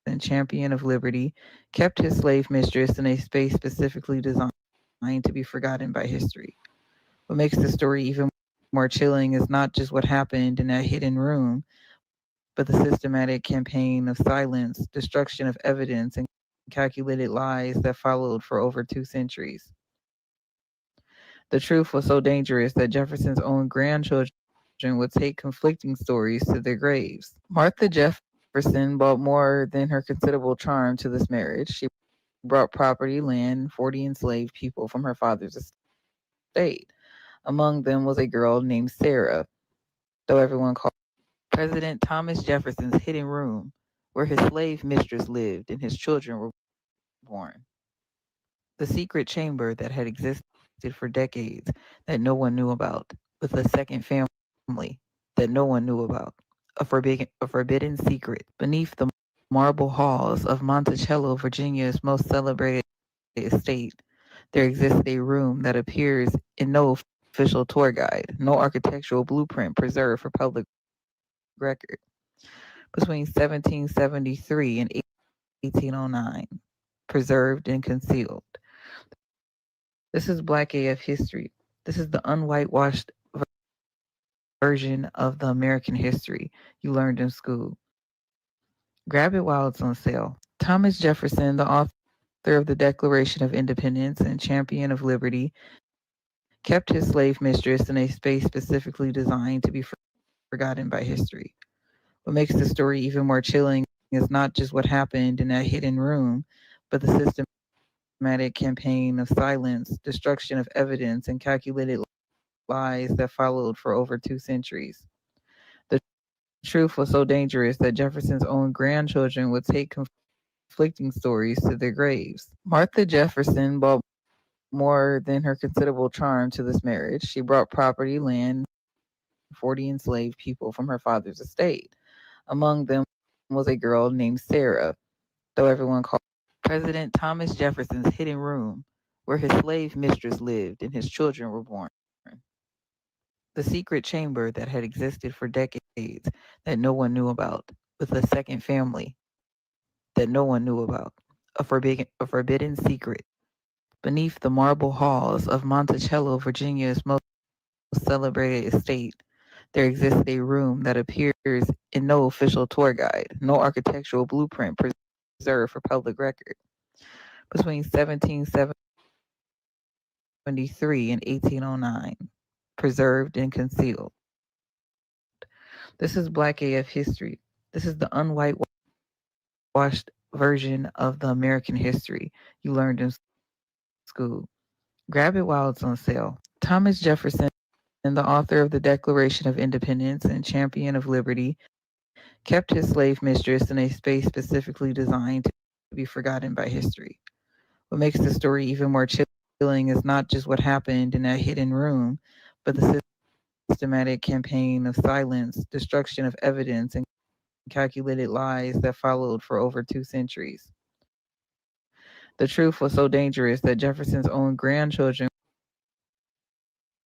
and champion of liberty, kept his slave mistress in a space specifically designed to be forgotten by history. What makes the story even more chilling is not just what happened in that hidden room, but the systematic campaign of silence, destruction of evidence, and calculated lies that followed for over 2 centuries. The truth was so dangerous that Jefferson's own grandchildren would take conflicting stories to their graves. Martha Jefferson brought more than her considerable charm to this marriage. She brought property, land, 40 enslaved people from her father's estate. Among them was a girl named Sarah, though everyone called President Thomas Jefferson's hidden room, where his slave mistress lived and his children were born. The secret chamber that had existed for decades that no one knew about, with a second family that no one knew about. A forbidden secret beneath the marble halls of Monticello, Virginia's most celebrated estate. There existed a room that appears in no official tour guide, no architectural blueprint preserved for public record. Between 1773 and 1809, preserved and concealed. This is Black AF history. This is the unwhitewashed version of the American history you learned in school. Grab it while it's on sale. Thomas Jefferson, the author of the Declaration of Independence and champion of liberty, kept his slave mistress in a space specifically designed to be forgotten by history. What makes the story even more chilling is not just what happened in that hidden room, but the systematic campaign of silence, destruction of evidence, and calculated lies that followed for over 2 centuries. The truth was so dangerous that Jefferson's own grandchildren would take conflicting stories to their graves. Martha Jefferson brought more than her considerable charm to this marriage. She brought property, land, 40 enslaved people from her father's estate. Among them was a girl named Sarah, though everyone called President Thomas Jefferson's hidden room, where his slave mistress lived and his children were born. The secret chamber that had existed for decades that no one knew about, with a second family that no one knew about. A forbidden secret beneath the marble halls of Monticello, Virginia's most celebrated estate. There existed a room that appears in no official tour guide, no architectural blueprint preserved for public record. Between 1773 and 1809, preserved and concealed. This is Black AF history. This is the unwhitewashed version of the American history you learned in school. Grab it while it's on sale. Thomas Jefferson, the author of the Declaration of Independence and champion of liberty, kept his slave mistress in a space specifically designed to be forgotten by history. What makes the story even more chilling is not just what happened in that hidden room, but the systematic campaign of silence, destruction of evidence, and calculated lies that followed for over 2 centuries. The truth was so dangerous that Jefferson's own grandchildren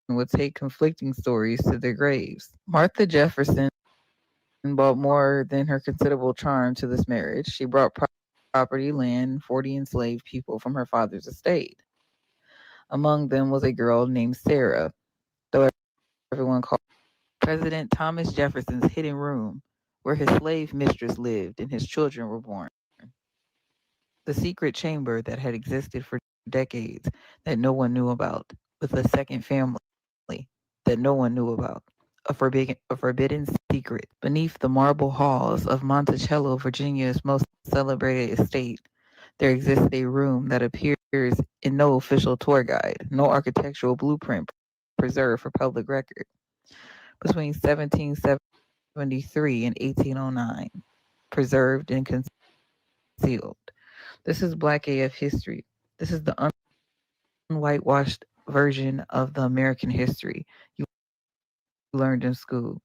would take conflicting stories to their graves. Martha Jefferson brought more than her considerable charm to this marriage. She brought property, land, 40 enslaved people from her father's estate. Among them was a girl named Sarah, though everyone called President Thomas Jefferson's hidden room, where his slave mistress lived and his children were born. The secret chamber that had existed for decades that no one knew about, with a second family that no one knew about. A forbidden secret beneath the marble halls of Monticello, Virginia's most celebrated estate. There exists a room that appears in no official tour guide, no architectural blueprint preserved for public record. Between 1773 and 1809, preserved and concealed. This is Black AF history. This is the unwhitewashed version of the American history you learned in school.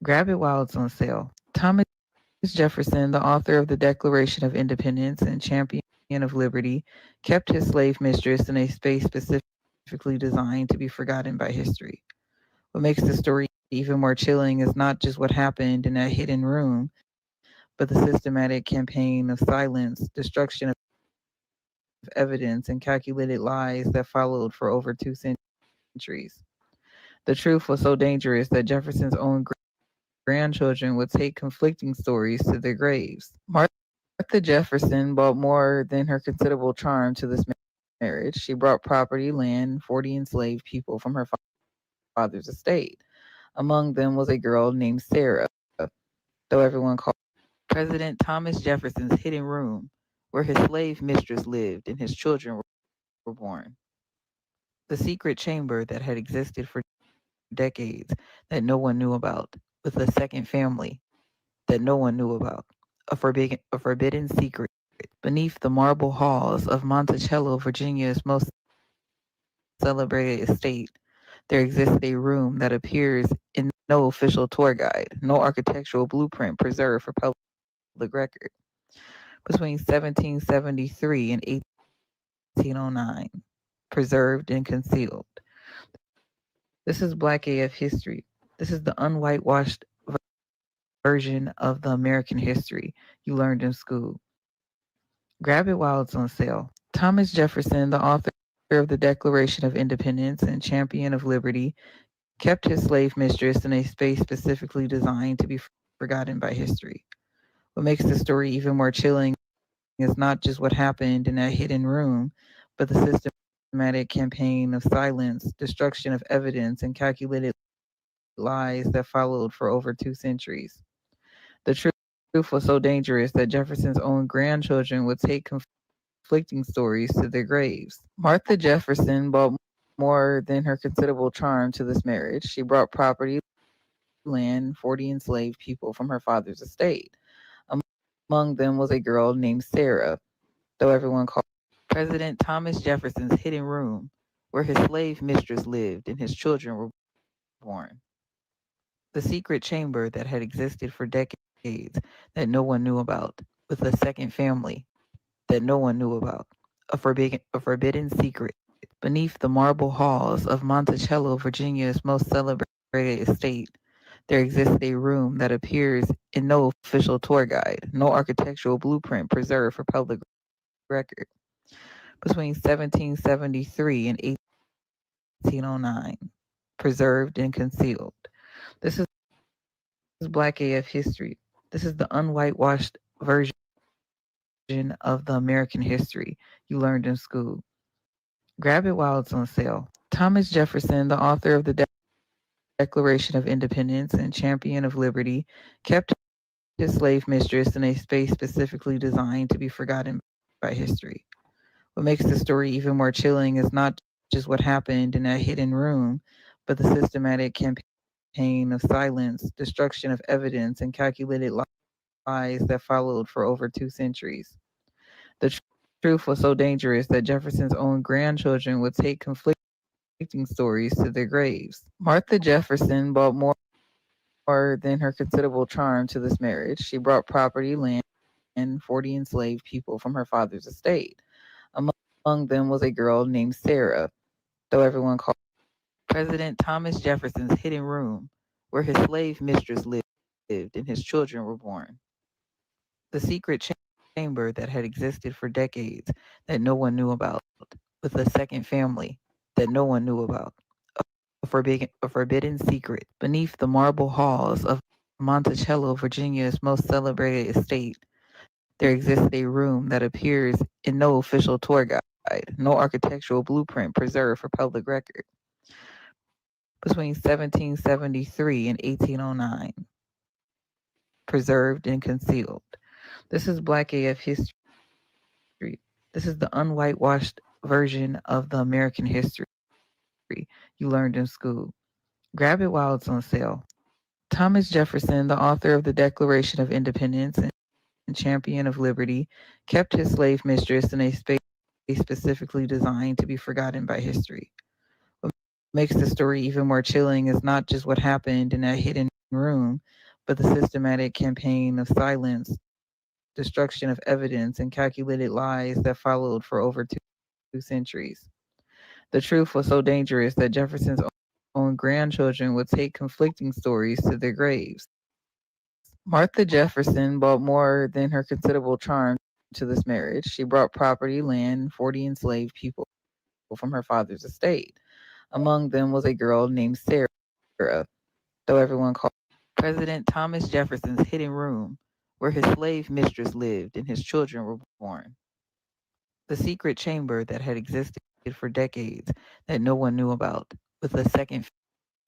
Grab it while it's on sale. Thomas Jefferson, the author of the Declaration of Independence and champion of liberty, kept his slave mistress in a space specifically designed to be forgotten by history. What makes the story even more chilling is not just what happened in that hidden room, but the systematic campaign of silence, destruction of evidence, and calculated lies that followed for over 2 centuries. The truth was so dangerous that Jefferson's own grandchildren would take conflicting stories to their graves. Martha Jefferson brought more than her considerable charm to this marriage. She brought property, land, 40 enslaved people from her father's estate. Among them was a girl named Sarah, though everyone called President Thomas Jefferson's hidden room, where his slave mistress lived and his children were born. The secret chamber that had existed for decades that no one knew about, with a second family that no one knew about. A forbidden secret beneath the marble halls of Monticello, Virginia's most celebrated estate. There exists a room that appears in no official tour guide, no architectural blueprint preserved for public record. Between 1773 and 1809, preserved and concealed. This is Black AF history. This is the unwhitewashed version of the American history you learned in school. Grab it while it's on sale. Thomas Jefferson, the author of the Declaration of Independence and champion of liberty, kept his slave mistress in a space specifically designed to be forgotten by history. What makes the story even more chilling is not just what happened in that hidden room, but the systematic campaign of silence, destruction of evidence, and calculated lies that followed for over 2 centuries. The truth was so dangerous that Jefferson's own grandchildren would take conflicting stories to their graves. Martha Jefferson brought more than her considerable charm to this marriage. She brought property, land, 40 enslaved people from her father's estate. Among them was a girl named Sarah, though everyone called President Thomas Jefferson's hidden room, where his slave mistress lived and his children were born. The secret chamber that had existed for decades that no one knew about, with a second family that no one knew about. A forbidden secret beneath the marble halls of Monticello, Virginia's most celebrated estate. There exists a room that appears in no official tour guide, no architectural blueprint preserved for public record. Between 1773 and 1809, preserved and concealed. This is Black AF history. This is the unwhitewashed version of the American history you learned in school. Grab it while it's on sale. Thomas Jefferson, the author of the Declaration of Independence and champion of liberty, kept his slave mistress in a space specifically designed to be forgotten by history. What makes the story even more chilling is not just what happened in that hidden room, but the systematic campaign of silence, destruction of evidence, and calculated lies that followed for over 2 centuries. The truth was so dangerous that Jefferson's own grandchildren would take conflicting stories to their graves. Martha Jefferson brought more than her considerable charm to this marriage. She brought property, land, and 40 enslaved people from her father's estate. Among them was a girl named Sarah, though everyone called President Thomas Jefferson's hidden room, where his slave mistress lived and his children were born. The secret chamber that had existed for decades that no one knew about, with a second family that no one knew about, a forbidden secret beneath the marble halls of Monticello, Virginia's most celebrated estate. There existed a room that appears in no official tour guide, no architectural blueprint preserved for public record. Between 1773 and 1809, preserved and concealed. This is Black AF history. This is the unwhitewashed version of the American history you learned in school. Grab it while it's on sale. Thomas Jefferson, the author of the Declaration of Independence and champion of liberty, kept his slave mistress in a space specifically designed to be forgotten by history. What makes the story even more chilling is not just what happened in that hidden room, but the systematic campaign of silence, destruction of evidence, and calculated lies that followed for over 2 centuries. The truth was so dangerous that Jefferson's own grandchildren would take conflicting stories to their graves. Martha Jefferson brought more than her considerable charm to this marriage. She brought property, land, 40 enslaved people from her father's estate. Among them was a girl named Sarah, though everyone called President Thomas Jefferson's hidden room, where his slave mistress lived and his children were born. The secret chamber that had existed for decades that no one knew about, with a second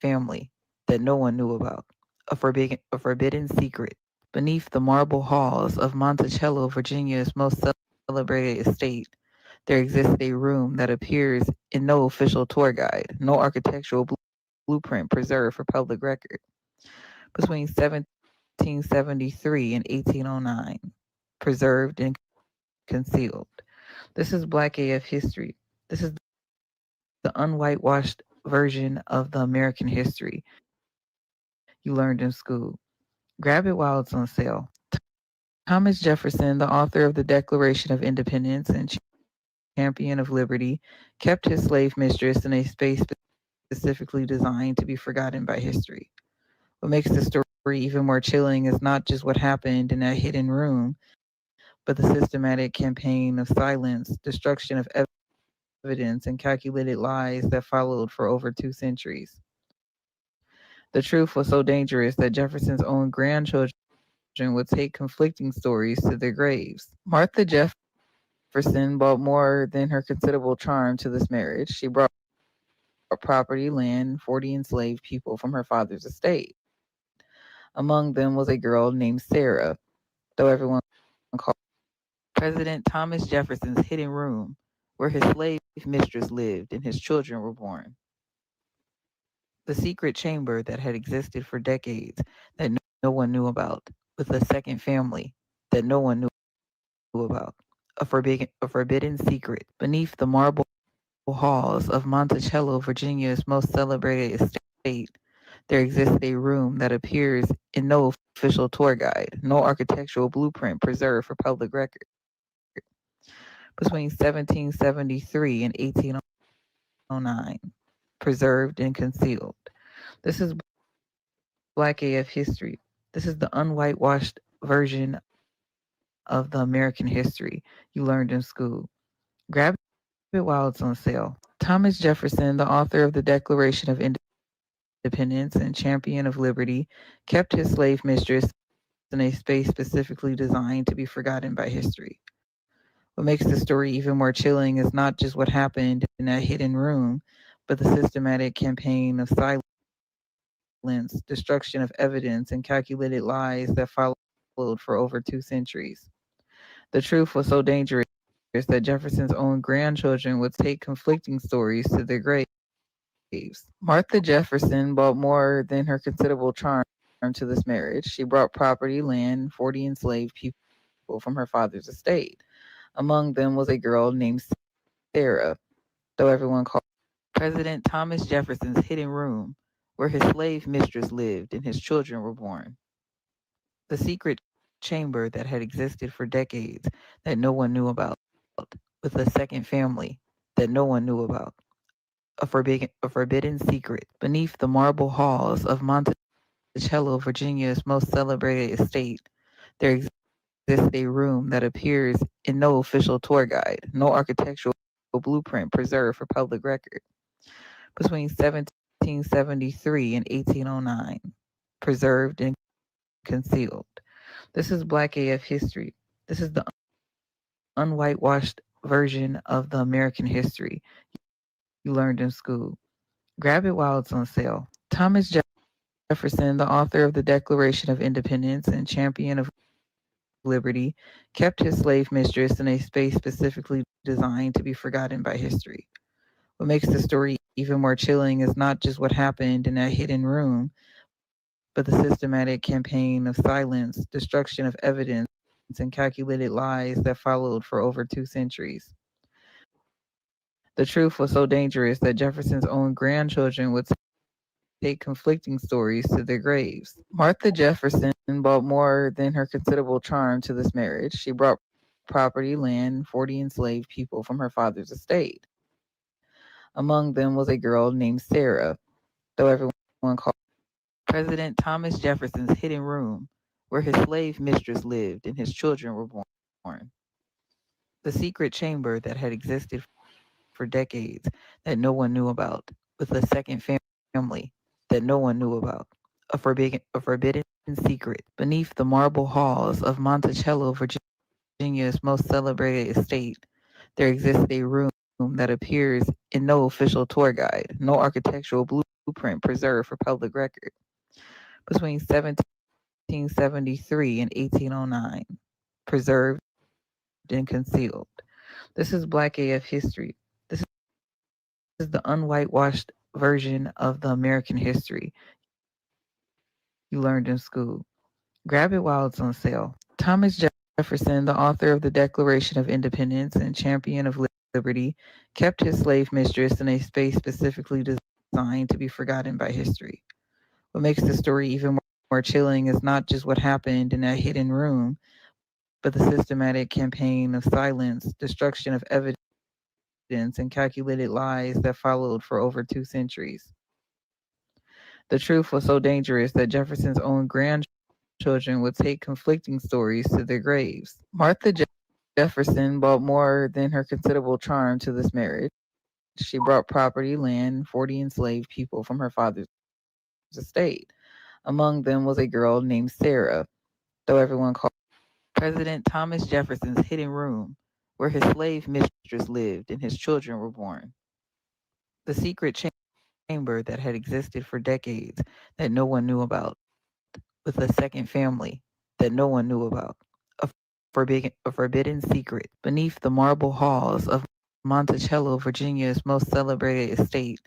family that no one knew about, a forbidden secret beneath the marble halls of Monticello, Virginia's most celebrated estate. There existed a room that appears in no official tour guide, no architectural blueprint preserved for public record. Between 1773 and 1809, preserved and concealed. This is Black AF history. This is the unwhitewashed version of the American history you learned in school. Grab it while it's on sale. Thomas Jefferson, the author of the Declaration of Independence and champion of liberty, kept his slave mistress in a space specifically designed to be forgotten by history. What makes the story even more chilling is not just what happened in that hidden room, but the systematic campaign of silence, destruction of evidence, and calculated lies that followed for over 2 centuries. The truth was so dangerous that Jefferson's own grandchildren would take conflicting stories to their graves. Martha Jefferson brought more than her considerable charm to this marriage. She brought property, land, 40 enslaved people from her father's estate. Among them was a girl named Sarah, though everyone called President Thomas Jefferson's hidden room, where his slave mistress lived and his children were born. The secret chamber that had existed for decades that no one knew about, with a second family that no one knew about, a forbidden secret beneath the marble halls of Monticello, Virginia's most celebrated estate. There existed a room that appears in no official tour guide, no architectural blueprint preserved for public record. Between 1773 and 1809, preserved and concealed. This is Black AF history. This is the unwhitewashed version of the American history you learned in school. Grab it while it's on sale. Thomas Jefferson, the author of the Declaration of Independence and champion of liberty, kept his slave mistress in a space specifically designed to be forgotten by history. What makes the story even more chilling is not just what happened in that hidden room, but the systematic campaign of silence, destruction of evidence, and calculated lies that followed for over 2 centuries. The truth was so dangerous that Jefferson's own grandchildren would take conflicting stories to their graves. Martha Jefferson brought more than her considerable charm to this marriage. She brought property, land, 40 enslaved people from her father's estate. Among them was a girl named Sarah, though everyone called President Thomas Jefferson's hidden room, where his slave mistress lived and his children were born. The secret chamber that had existed for decades that no one knew about, with a second family that no one knew about. A forbidden secret beneath the marble halls of Monticello, Virginia's most celebrated estate. There exists a room that appears in no official tour guide, no architectural blueprint preserved for public record. Between 1773 and 1809, preserved and concealed. This is Black AF history. This is the unwhitewashed version of the American history you learned in school. Grab it while it's on sale. Thomas Jefferson, the author of the Declaration of Independence and champion of liberty, kept his slave mistress in a space specifically designed to be forgotten by history. What makes the story even more chilling is not just what happened in that hidden room, but the systematic campaign of silence, destruction of evidence, and calculated lies that followed for over 2 centuries. The truth was so dangerous that Jefferson's own grandchildren would take conflicting stories to their graves. Martha Jefferson brought more than her considerable charm to this marriage. She brought property, land, 40 enslaved people from her father's estate. Among them was a girl named Sarah, though everyone called President Thomas Jefferson's hidden room, where his slave mistress lived and his children were born. The secret chamber that had existed for decades that no one knew about, with a second family that no one knew about. A forbidden secret beneath the marble halls of Monticello, Virginia's most celebrated estate. There exists a room that appears in no official tour guide, no architectural blueprint preserved for public record. Between 1773 and 1809, preserved and concealed. This is Black AF history. This is the unwhitewashed version of the American history you learned in school. Grab it while it's on sale. Thomas Jefferson, the author of the Declaration of Independence and champion of liberty, kept his slave mistress in a space specifically designed to be forgotten by history. What makes the story even more chilling is not just what happened in that hidden room, but the systematic campaign of silence, destruction of evidence, and calculated lies that followed for over 2 centuries. The truth was so dangerous that Jefferson's own grandchildren would take conflicting stories to their graves. Martha Jefferson brought more than her considerable charm to this marriage. She brought property, land, 40 enslaved people from her father's estate. Among them was a girl named Sarah, though everyone called President Thomas Jefferson's hidden room, where his slave mistress lived and his children were born. The secret chamber that had existed for decades that no one knew about, with a second family that no one knew about. A forbidden secret beneath the marble halls of Monticello, Virginia's most celebrated estate.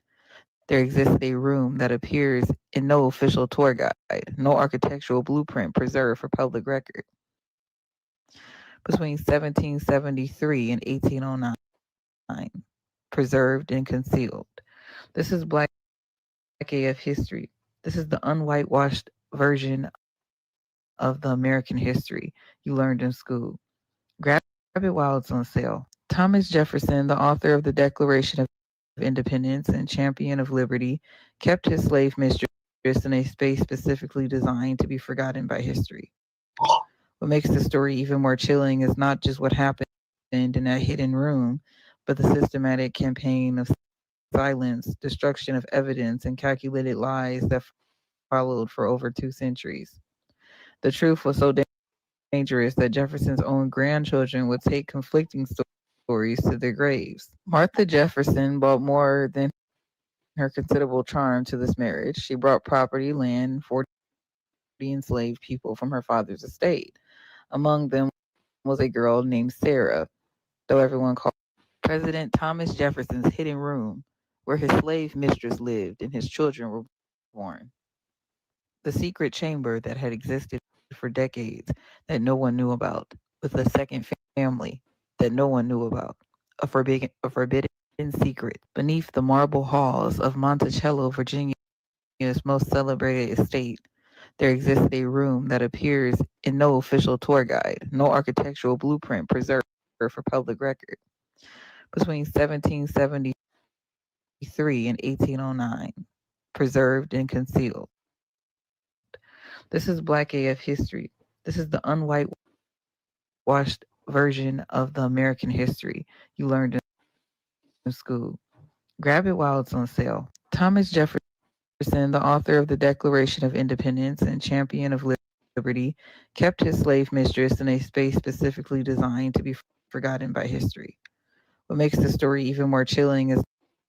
There exists a room that appears in no official tour guide, no architectural blueprint preserved for public record. Between 1773 and 1809, preserved and concealed. This is Black AF history. This is the unwhitewashed version of the American history you learned in school. Grab it while it's on sale. Thomas Jefferson, the author of the Declaration of Independence and champion of liberty, kept his slave mistress in a space specifically designed to be forgotten by history. What makes the story even more chilling is not just what happened in that hidden room, but the systematic campaign of silence, destruction of evidence, and calculated lies that followed for over 2 centuries. The truth was so dangerous that Jefferson's own grandchildren would take conflicting stories to their graves. Martha Jefferson brought more than her considerable charm to this marriage. She brought property, land, 40 enslaved people from her father's estate. Among them was a girl named Sarah, though everyone called President Thomas Jefferson's hidden room, where his slave mistress lived and his children were born. The secret chamber that had existed for decades that no one knew about, with a second family that no one knew about, a forbidden secret. Beneath the marble halls of Monticello, Virginia's most celebrated estate, there existed a room that appears in no official tour guide, no architectural blueprint preserved for public record. Between 1773 and 1809, preserved and concealed. This is Black AF history. This is the unwhitewashed version of the American history you learned in school. Grab it while it's on sale. Thomas Jefferson, the author of the Declaration of Independence and champion of liberty, kept his slave mistress in a space specifically designed to be forgotten by history. What makes the story even more chilling is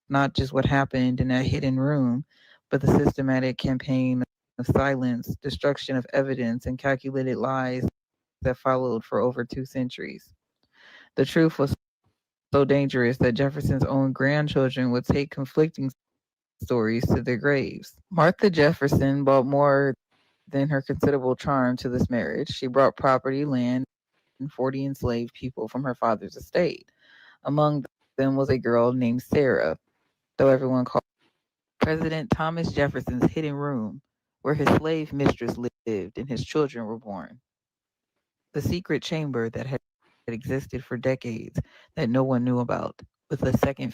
not just what happened in that hidden room, but the systematic campaign of silence, destruction of evidence, and calculated lies that followed for over 2 centuries. The truth was so dangerous that Jefferson's own grandchildren would take conflicting stories to their graves. Martha Jefferson brought more than her considerable charm to this marriage. She brought property, land, and 40 enslaved people from her father's estate. Among them was a girl named Sarah, though everyone called President Thomas Jefferson's hidden room, where his slave mistress lived and his children were born. The secret chamber that had existed for decades that no one knew about, with a second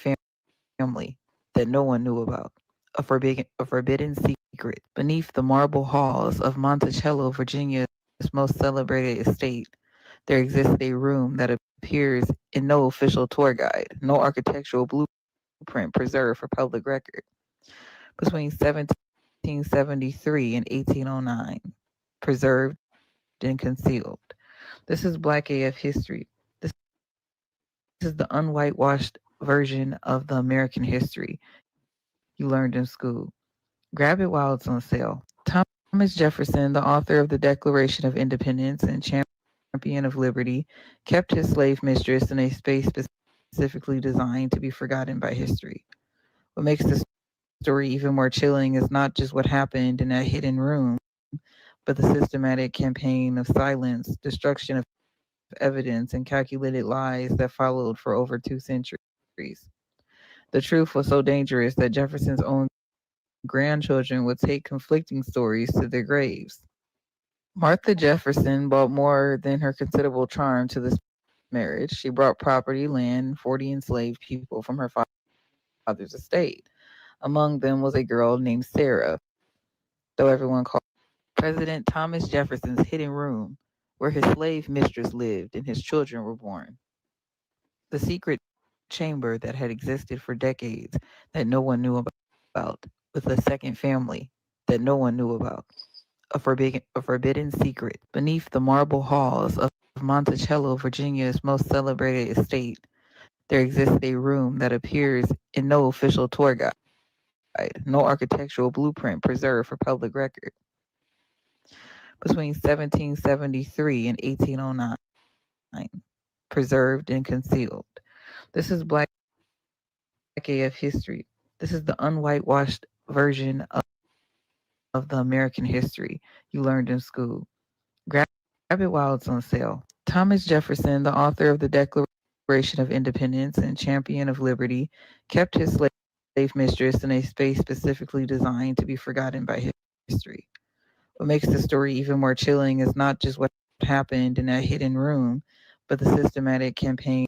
family that no one knew about, a forbidden secret. Beneath the marble halls of Monticello, Virginia's most celebrated estate, there existed a room that appears in no official tour guide, no architectural blueprint preserved for public record. Between 1773 and 1809, preserved and concealed. This is Black AF history. This is the unwhitewashed version of the American history you learned in school. Grab it while it's on sale. Thomas Jefferson, the author of the Declaration of Independence and champion of liberty, kept his slave mistress in a space specifically designed to be forgotten by history. What makes this story even more chilling is not just what happened in that hidden room, but the systematic campaign of silence, destruction of evidence, and calculated lies that followed for over 2 centuries. The truth was so dangerous that Jefferson's own grandchildren would take conflicting stories to their graves. Martha Jefferson brought more than her considerable charm to this marriage. She brought property, land, 40 enslaved people from her father's estate. Among them was a girl named Sarah, though everyone called President Thomas Jefferson's hidden room, where his slave mistress lived and his children were born. The secret chamber that had existed for decades that no one knew about, with a second family that no one knew about, a forbidden secret. Beneath the marble halls of Monticello, Virginia's most celebrated estate, there existed a room that appears in no official tour guide, no architectural blueprint preserved for public record. Between 1773 and 1809, preserved and concealed. This is Black AF history. This is the unwhitewashed version of the American history you learned in school. Grab it while it's on sale. Thomas Jefferson, the author of the Declaration of Independence and champion of liberty, kept his slave mistress in a space specifically designed to be forgotten by history. What makes the story even more chilling is not just what happened in that hidden room, but the systematic campaign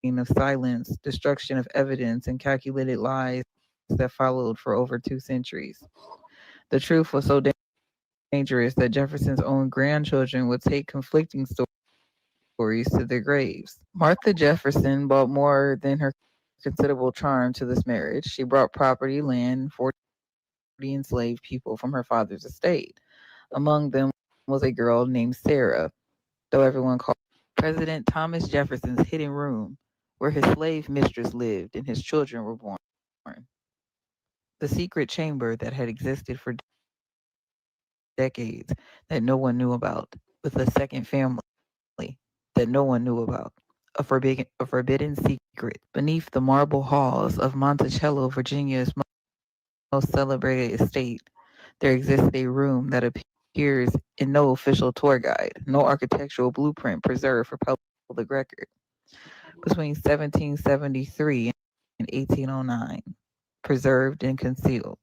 of silence, destruction of evidence, and calculated lies that followed for over 2 centuries. The truth was so dangerous that Jefferson's own grandchildren would take conflicting stories to their graves. Martha Jefferson brought more than her considerable charm to this marriage. She brought property, land, 40 enslaved people from her father's estate. Among them was a girl named Sarah, though everyone called President Thomas Jefferson's hidden room, where his slave mistress lived and his children were born. The secret chamber that had existed for decades that no one knew about, with a second family that no one knew about. A forbidden secret beneath the marble halls of Monticello, Virginia's most celebrated estate. There existed a room that appears in no official tour guide, no architectural blueprint preserved for public record. Between 1773 and 1809, preserved and concealed.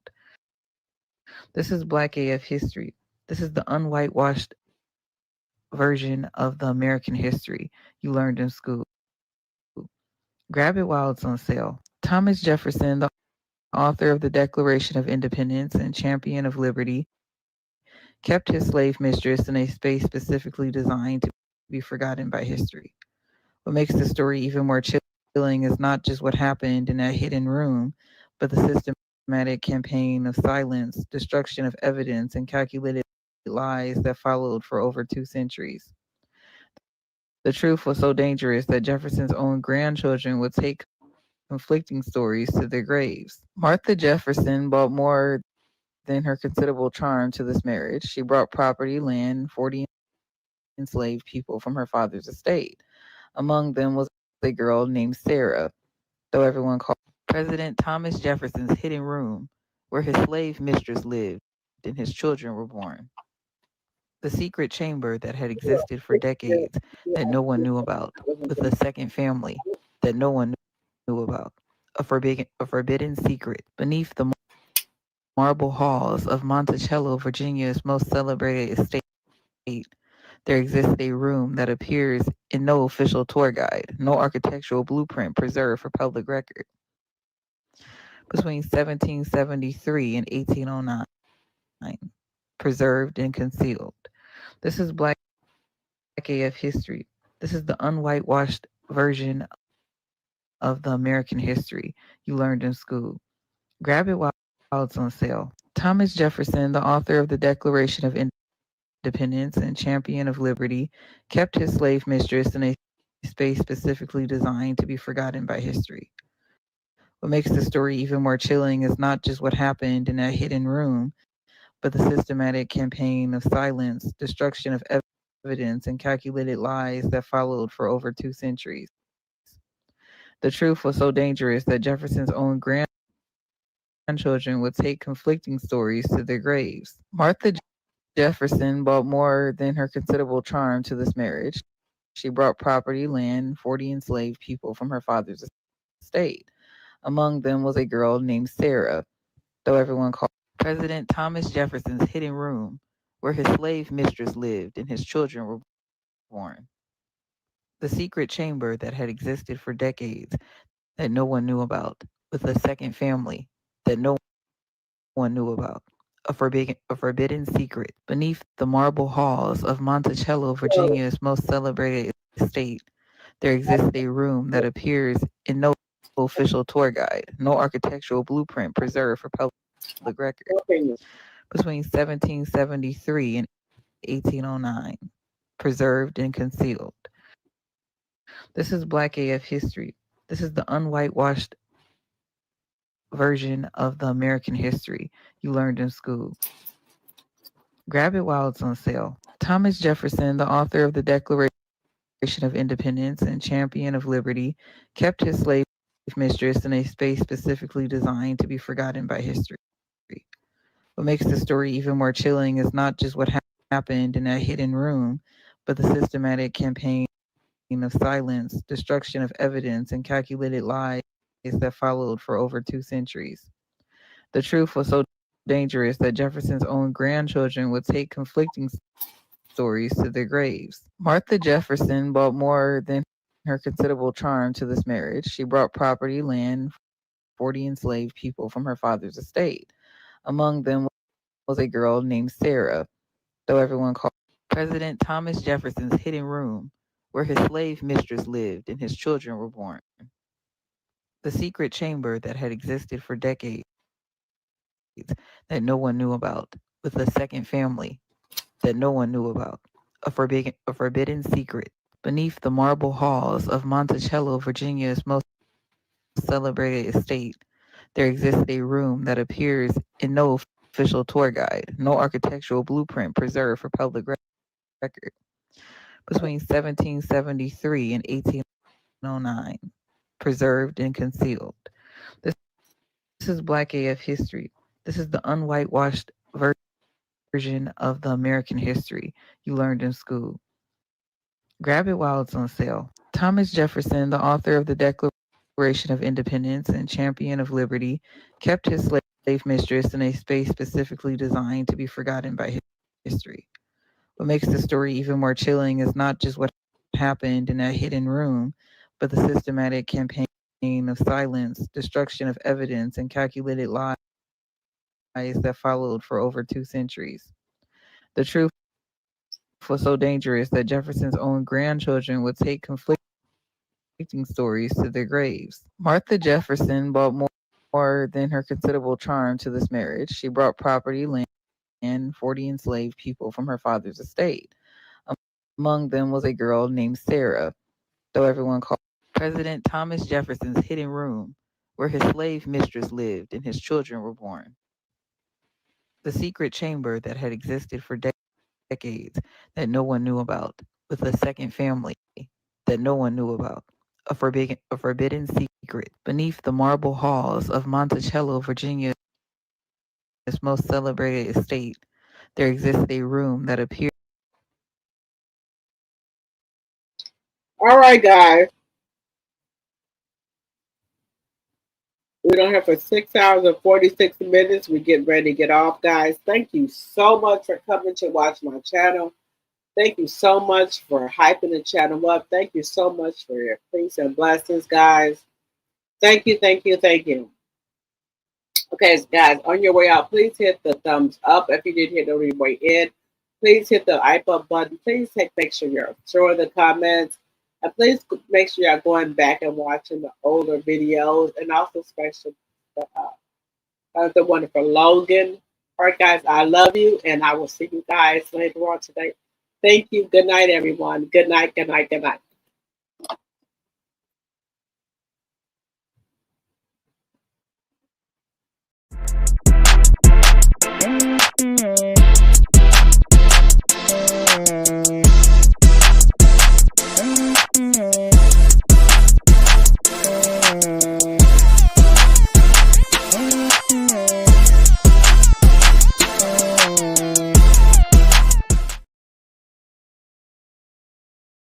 This is Black AF history. This is the unwhitewashed version of the American history you learned in school. Grab it while it's on sale. Thomas Jefferson, the author of the Declaration of Independence and champion of liberty, kept his slave mistress in a space specifically designed to be forgotten by history. What makes the story even more chilling is not just what happened in that hidden room, but the systematic campaign of silence, destruction of evidence, and calculated lies that followed for over 2 centuries. The truth was so dangerous that Jefferson's own grandchildren would take conflicting stories to their graves. Martha Jefferson brought more than her considerable charm to this marriage. She brought property, land, 40 enslaved people from her father's estate. Among them was a girl named Sarah, though everyone called President Thomas Jefferson's hidden room, where his slave mistress lived and his children were born. The secret chamber that had existed for decades that no one knew about, with a second family that no one knew about. A forbidden secret beneath the marble halls of Monticello, Virginia's most celebrated estate. There existed a room that appears in no official tour guide, no architectural blueprint preserved for public record. Between 1773 and 1809, preserved and concealed. This is Black AF history. This is the unwhitewashed version of the American history you learned in school. Grab it while it's on sale. Thomas Jefferson, the author of the Declaration of Independence and champion of liberty, kept his slave mistress in a space specifically designed to be forgotten by history. What makes the story even more chilling is not just what happened in that hidden room, but the systematic campaign of silence, destruction of evidence, and calculated lies that followed for over 2 centuries. The truth was so dangerous that Jefferson's own grandchildren would take conflicting stories to their graves. Martha Jefferson brought more than her considerable charm to this marriage. She brought property, land, 40 enslaved people from her father's estate. Among them was a girl named Sarah, though everyone called President Thomas Jefferson's hidden room, where his slave mistress lived and his children were born. The secret chamber that had existed for decades that no one knew about, with a second family that no one knew about. A forbidden secret beneath the marble halls of Monticello, Virginia's most celebrated estate. There exists a room that appears in no official tour guide, no architectural blueprint preserved for public record. Between 1773 and 1809, preserved and concealed. This is Black AF history. This is the unwhitewashed version of the American history you learned in school. Grab it while it's on sale. Thomas Jefferson, the author of the Declaration of Independence and champion of liberty, kept his slave mistress in a space specifically designed to be forgotten by history. What makes the story even more chilling is not just what happened in that hidden room, but the systematic campaign of silence, destruction of evidence, and calculated lies that followed for over 2 centuries. The truth was so dangerous that Jefferson's own grandchildren would take conflicting stories to their graves. Martha Jefferson brought more than her considerable charm to this marriage. She brought property, land, 40 enslaved people from her father's estate. Among them was a girl named Sarah, though everyone called President Thomas Jefferson's hidden room, where his slave mistress lived and his children were born. The secret chamber that had existed for decades that no one knew about, with a second family that no one knew about. a forbidden secret. Beneath the marble halls of Monticello, Virginia's most celebrated estate, there existed a room that appears in no official tour guide, no architectural blueprint preserved for public record. Between 1773 and 1809, preserved and concealed. This is Black AF history. This is the unwhitewashed version of the American history you learned in school. Grab it while it's on sale. Thomas Jefferson, the author of the Declaration of Independence and champion of liberty, kept his slave mistress in a space specifically designed to be forgotten by history. What makes the story even more chilling is not just what happened in that hidden room, but the systematic campaign of silence, destruction of evidence, and calculated lies that followed for over 2 centuries. The truth was so dangerous that Jefferson's own grandchildren would take conflicting stories to their graves. Martha Jefferson brought more than her considerable charm to this marriage. She brought property, land, and 40 enslaved people from her father's estate. Among them was a girl named Sarah, though everyone called President Thomas Jefferson's hidden room, where his slave mistress lived and his children were born. The secret chamber that had existed for decades that no one knew about, with a second family that no one knew about. A forbidden secret. Beneath the marble halls of Monticello, Virginia's most celebrated estate, there existed a room that appeared. All right, guys. We're on here for 6 hours and 46 minutes. We're getting ready to get off, guys. Thank you so much for coming to watch my channel. Thank you so much for hyping the channel up. Thank you so much for your peace and blessings, guys. Thank you, thank you, thank you. Okay, guys, on your way out, please hit the thumbs up. If you did hit on your way in, please hit the hype up button. Please make sure you're showing the comments. And please make sure you're going back and watching the older videos, and also especially the one for Logan. All right, guys, I love you, and I will see you guys later on today. Thank you. Good night, everyone. Good night, good night, good night.